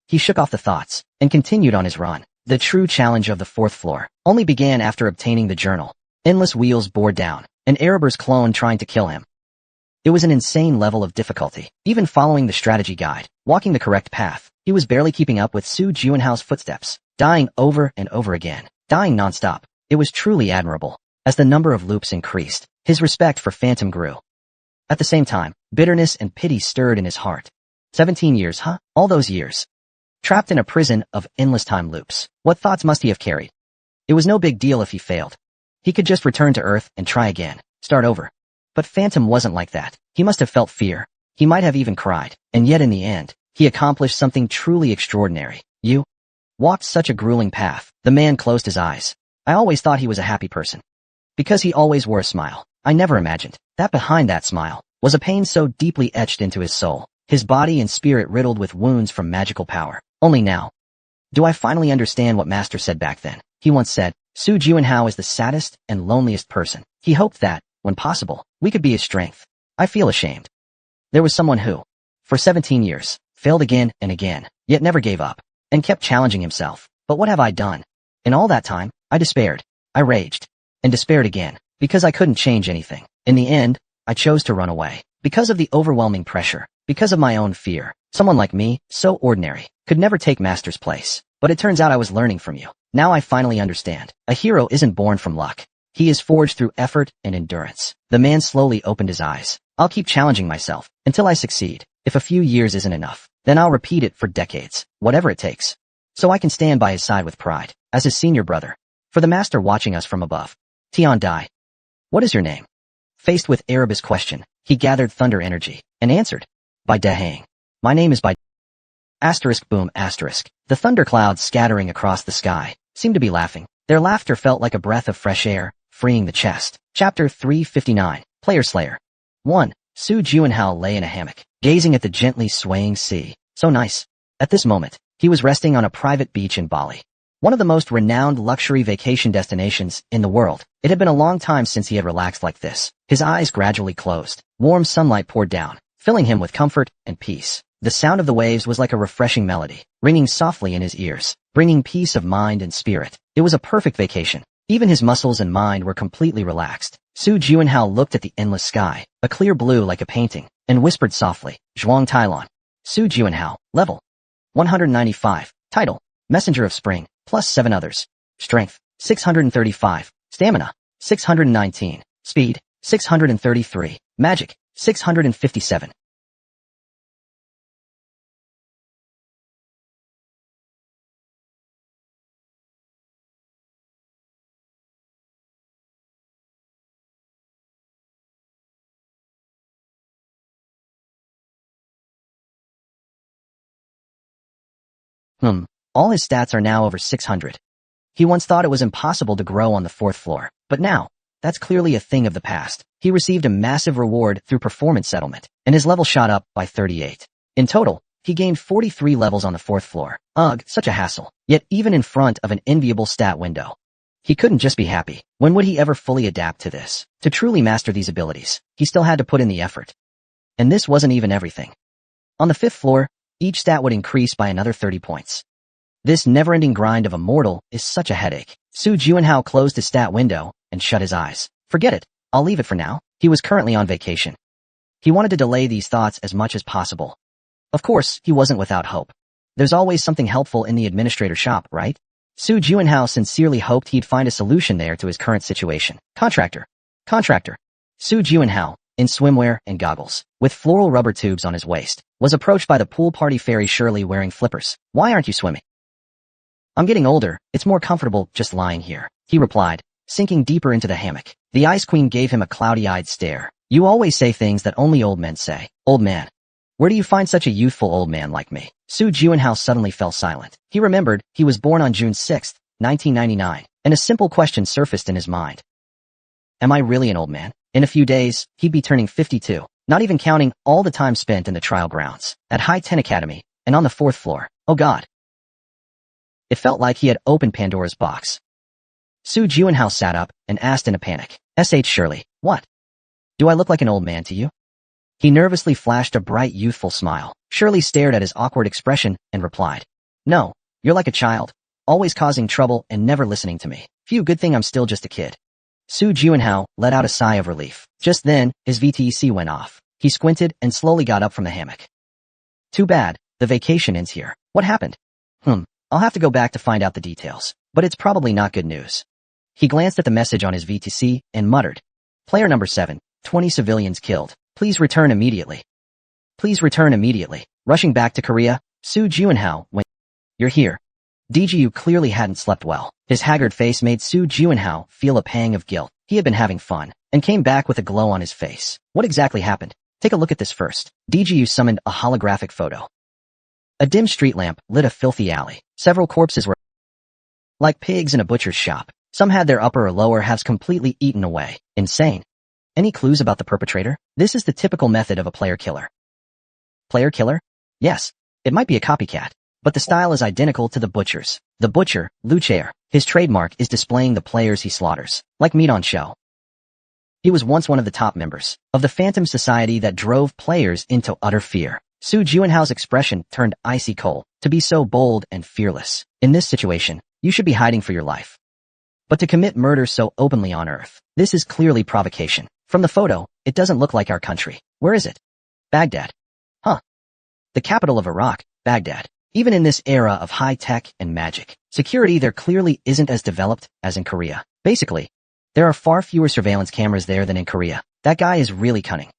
He shook off the thoughts and continued on his run. The true challenge of the 4th floor only began after obtaining the journal. Endless wheels bore down, an Ereber's clone trying to kill him. It was an insane level of difficulty. Even following the strategy guide, walking the correct path, he was barely keeping up with Su Juanhao's footsteps, dying over and over again, dying nonstop. It was truly admirable. As the number of loops increased, his respect for Phantom grew. At the same time, bitterness and pity stirred in his heart. 17 years, huh? All those years. Trapped in a prison of endless time loops. What thoughts must he have carried? It was no big deal if he failed. He could just return to Earth and try again, start over. But Phantom wasn't like that. He must have felt fear. He might have even cried. And yet in the end, he accomplished something truly extraordinary. You walked such a grueling path. The man closed his eyes. I always thought he was a happy person. Because he always wore a smile. I never imagined that behind that smile was a pain so deeply etched into his soul. His body and spirit riddled with wounds from magical power. Only now do I finally understand what Master said back then. He once said, Su Juanhao is the saddest and loneliest person. He hoped that, when possible, we could be his strength. I feel ashamed. There was someone who, for 17 years, failed again and again, yet never gave up, and kept challenging himself. But what have I done? In all that time, I despaired. I raged. And despaired again, because I couldn't change anything. In the end, I chose to run away. Because of the overwhelming pressure. Because of my own fear. Someone like me, so ordinary, could never take Master's place. But it turns out I was learning from you. Now I finally understand. A hero isn't born from luck. He is forged through effort and endurance. The man slowly opened his eyes. I'll keep challenging myself until I succeed. If a few years isn't enough, then I'll repeat it for decades, whatever it takes. So I can stand by his side with pride, as his senior brother. For the Master watching us from above. Tian Dai. What is your name? Faced with Ereber's question, he gathered thunder energy and answered. By Dahang. My name is by ***boom***. The thunderclouds scattering across the sky seemed to be laughing. Their laughter felt like a breath of fresh air, freeing the chest. Chapter 359. Player Slayer. 1. Su Juanhao lay in a hammock, gazing at the gently swaying sea. So nice. At this moment, he was resting on a private beach in Bali. One of the most renowned luxury vacation destinations in the world. It had been a long time since he had relaxed like this. His eyes gradually closed. Warm sunlight poured down, filling him with comfort and peace. The sound of the waves was like a refreshing melody, ringing softly in his ears, bringing peace of mind and spirit. It was a perfect vacation. Even his muscles and mind were completely relaxed. Su Juanhao looked at the endless sky, a clear blue like a painting, and whispered softly, Zhuang Tailon. Su Juanhao, level 195, title, Messenger of Spring, plus 7 others. Strength, 635, stamina, 619, speed, 633, magic, 657. All his stats are now over 600. He once thought it was impossible to grow on the 4th floor, but now, that's clearly a thing of the past. He received a massive reward through performance settlement, and his level shot up by 38. In total, he gained 43 levels on the 4th floor. Ugh, such a hassle. Yet even in front of an enviable stat window, he couldn't just be happy. When would he ever fully adapt to this? To truly master these abilities, he still had to put in the effort. And this wasn't even everything. On the 5th floor, each stat would increase by another 30 points. This never-ending grind of a mortal is such a headache. Su Juanhao closed his stat window and shut his eyes. Forget it, I'll leave it for now. He was currently on vacation. He wanted to delay these thoughts as much as possible. Of course, he wasn't without hope. There's always something helpful in the administrator shop, right? Su Juanhao sincerely hoped he'd find a solution there to his current situation. Contractor. Su Juanhao, in swimwear and goggles, with floral rubber tubes on his waist, was approached by the pool party fairy Shirley wearing flippers. Why aren't you swimming? I'm getting older, it's more comfortable just lying here, he replied, sinking deeper into the hammock. The Ice Queen gave him a cloudy-eyed stare. You always say things that only old men say. Old man. Where do you find such a youthful old man like me? Su Juanhao suddenly fell silent. He remembered he was born on June 6, 1999, and a simple question surfaced in his mind. Am I really an old man? In a few days, he'd be turning 52, not even counting all the time spent in the trial grounds, at High 10 Academy, and on the 4th floor. Oh God. It felt like he had opened Pandora's box. Su Juanhao sat up and asked in a panic. S.H. Shirley, what? Do I look like an old man to you? He nervously flashed a bright, youthful smile. Shirley stared at his awkward expression and replied. No, you're like a child, always causing trouble and never listening to me. Phew, good thing I'm still just a kid. Su Juanhao let out a sigh of relief. Just then, his VTC went off. He squinted and slowly got up from the hammock. Too bad, the vacation ends here. What happened? I'll have to go back to find out the details, but it's probably not good news. He glanced at the message on his VTC and muttered. Player number 7, 20 civilians killed. Please return immediately. Please return immediately. Rushing back to Korea, Su Juanhao went. You're here. DGU clearly hadn't slept well. His haggard face made Su Juanhao feel a pang of guilt. He had been having fun, and came back with a glow on his face. What exactly happened? Take a look at this first. DGU summoned a holographic photo. A dim street lamp lit a filthy alley. Several corpses were like pigs in a butcher's shop. Some had their upper or lower halves completely eaten away. Insane. Any clues about the perpetrator? This is the typical method of a player killer. Player killer? Yes. It might be a copycat, but the style is identical to the butcher's. The butcher, Luchair, his trademark is displaying the players he slaughters, like meat on show. He was once one of the top members of the Phantom Society that drove players into utter fear. Su Juanhao's expression turned icy cold. To be so bold and fearless. In this situation, you should be hiding for your life. But to commit murder so openly on Earth, this is clearly provocation. From the photo, it doesn't look like our country. Where is it? Baghdad. Huh. The capital of Iraq, Baghdad. Even in this era of high tech and magic, security there clearly isn't as developed as in Korea. Basically, there are far fewer surveillance cameras there than in Korea. That guy is really cunning.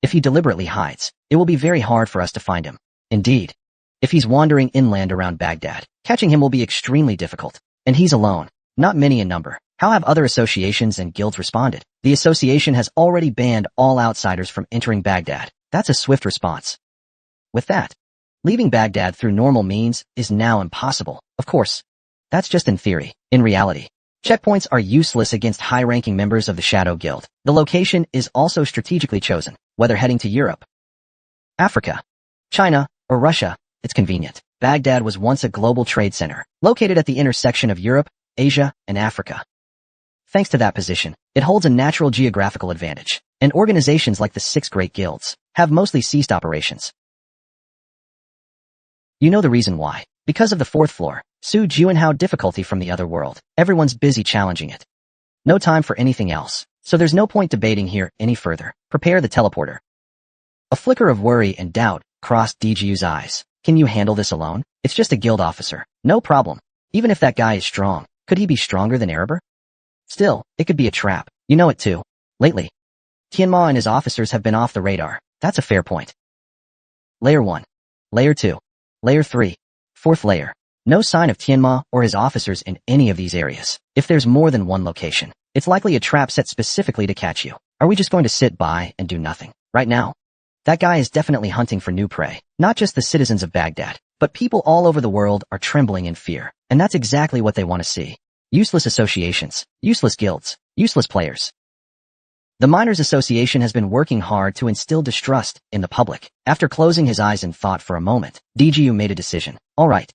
If he deliberately hides, it will be very hard for us to find him. Indeed. If he's wandering inland around Baghdad, catching him will be extremely difficult. And he's alone, not many in number. How have other associations and guilds responded? The association has already banned all outsiders from entering Baghdad. That's a swift response. With that, leaving Baghdad through normal means is now impossible. Of course, that's just in theory. In reality, checkpoints are useless against high-ranking members of the Shadow Guild. The location is also strategically chosen, whether heading to Europe, Africa, China, or Russia. It's convenient. Baghdad was once a global trade center, located at the intersection of Europe, Asia, and Africa. Thanks to that position, it holds a natural geographical advantage, and organizations like the 6 great guilds have mostly ceased operations. You know the reason why. Because of the 4th floor, Su Juanhao difficulty from the other world. Everyone's busy challenging it. No time for anything else, so there's no point debating here any further. Prepare the teleporter. A flicker of worry and doubt crossed DGU's eyes. Can you handle this alone? It's just a guild officer. No problem. Even if that guy is strong, could he be stronger than Erebor? Still, it could be a trap. You know it too. Lately, Tianma and his officers have been off the radar. That's a fair point. Layer 1. Layer 2. Layer 3. 4th layer. No sign of Tianma or his officers in any of these areas. If there's more than one location, it's likely a trap set specifically to catch you. Are we just going to sit by and do nothing? Right now, that guy is definitely hunting for new prey. Not just the citizens of Baghdad, but people all over the world are trembling in fear. And that's exactly what they want to see. Useless associations, useless guilds, useless players. The Miners Association has been working hard to instill distrust in the public. After closing his eyes in thought for a moment, DGU made a decision. All right.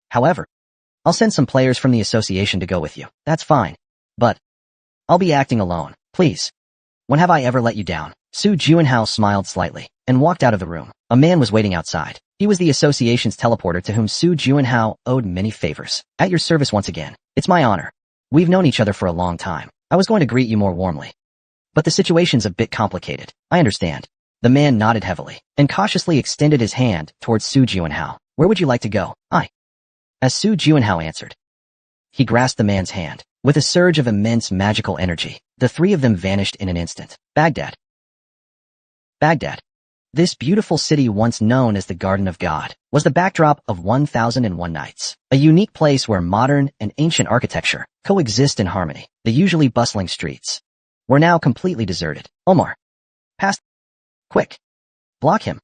However, I'll send some players from the association to go with you. That's fine. But I'll be acting alone. Please. When have I ever let you down? Su Juinhao smiled slightly and walked out of the room. A man was waiting outside. He was the association's teleporter to whom Su Juinhao owed many favors. At your service once again. It's my honor. We've known each other for a long time. I was going to greet you more warmly. But the situation's a bit complicated. I understand. The man nodded heavily and cautiously extended his hand towards Su Juinhao. Where would you like to go? As Su Juinhao answered, he grasped the man's hand. With a surge of immense magical energy, the three of them vanished in an instant. Baghdad. This beautiful city, once known as the Garden of God, was the backdrop of 1001 Nights, a unique place where modern and ancient architecture coexist in harmony. The usually bustling streets were now completely deserted. Omar. Past. Quick. Block him.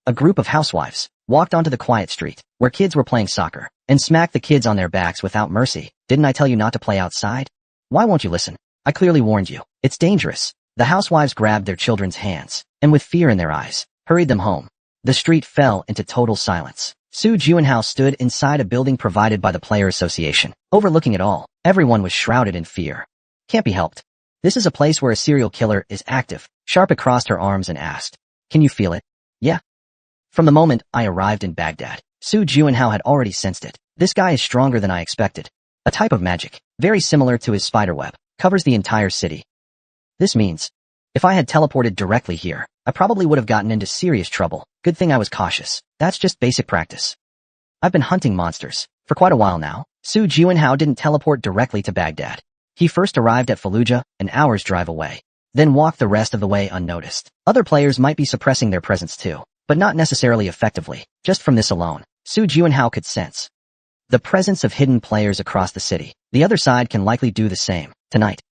A group of housewives walked onto the quiet street, where kids were playing soccer, and smacked the kids on their backs without mercy. Didn't I tell you not to play outside? Why won't you listen? I clearly warned you. It's dangerous. The housewives grabbed their children's hands, and with fear in their eyes, hurried them home. The street fell into total silence. Su Juinhao stood inside a building provided by the Player Association, overlooking it all. Everyone was shrouded in fear. Can't be helped. This is a place where a serial killer is active. Sharpa crossed her arms and asked, can you feel it? Yeah. From the moment I arrived in Baghdad, Su Juinhao had already sensed it. This guy is stronger than I expected. A type of magic, very similar to his spiderweb, covers the entire city. This means, if I had teleported directly here, I probably would have gotten into serious trouble. Good thing I was cautious. That's just basic practice. I've been hunting monsters for quite a while now. Su Juinhao didn't teleport directly to Baghdad. He first arrived at Fallujah, an hour's drive away, then walked the rest of the way unnoticed. Other players might be suppressing their presence too, but not necessarily effectively. Just from this alone, Su Juinhao could sense the presence of hidden players across the city. The other side can likely do the same tonight.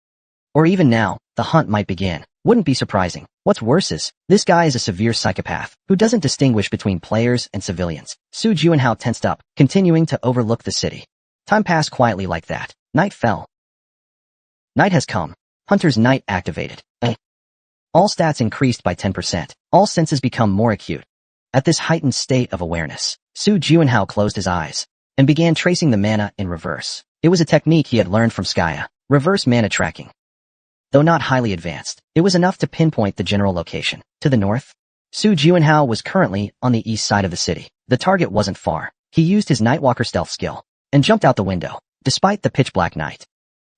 Or even now, the hunt might begin. Wouldn't be surprising. What's worse is, this guy is a severe psychopath who doesn't distinguish between players and civilians. Su Juinhao tensed up, continuing to overlook the city. Time passed quietly like that. Night fell. Night has come. Hunter's Night activated. All stats increased by 10%. All senses become more acute. At this heightened state of awareness, Su Juinhao closed his eyes and began tracing the mana in reverse. It was a technique he had learned from Skaya, reverse mana tracking. Though not highly advanced, it was enough to pinpoint the general location. To the north, Su Juinhao was currently on the east side of the city. The target wasn't far. He used his Nightwalker stealth skill and jumped out the window. Despite the pitch-black night,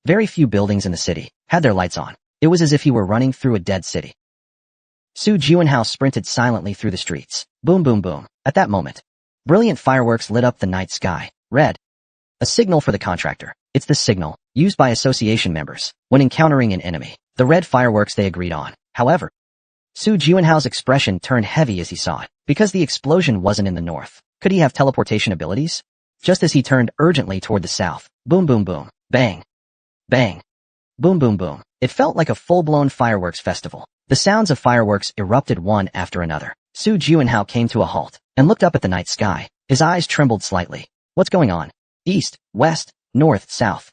very few buildings in the city had their lights on. It was as if he were running through a dead city. Su Juinhao sprinted silently through the streets. Boom, boom, boom. At that moment, brilliant fireworks lit up the night sky. Red. A signal for the contractor. It's the signal used by association members when encountering an enemy. The red fireworks they agreed on. However, Su Juinhao's expression turned heavy as he saw it. Because the explosion wasn't in the north, could he have teleportation abilities? Just as he turned urgently toward the south. Boom, boom, boom. Bang. Bang. Boom, boom, boom. It felt like a full-blown fireworks festival. The sounds of fireworks erupted one after another. Su Juinhao came to a halt and looked up at the night sky. His eyes trembled slightly. What's going on? East, west, north, south.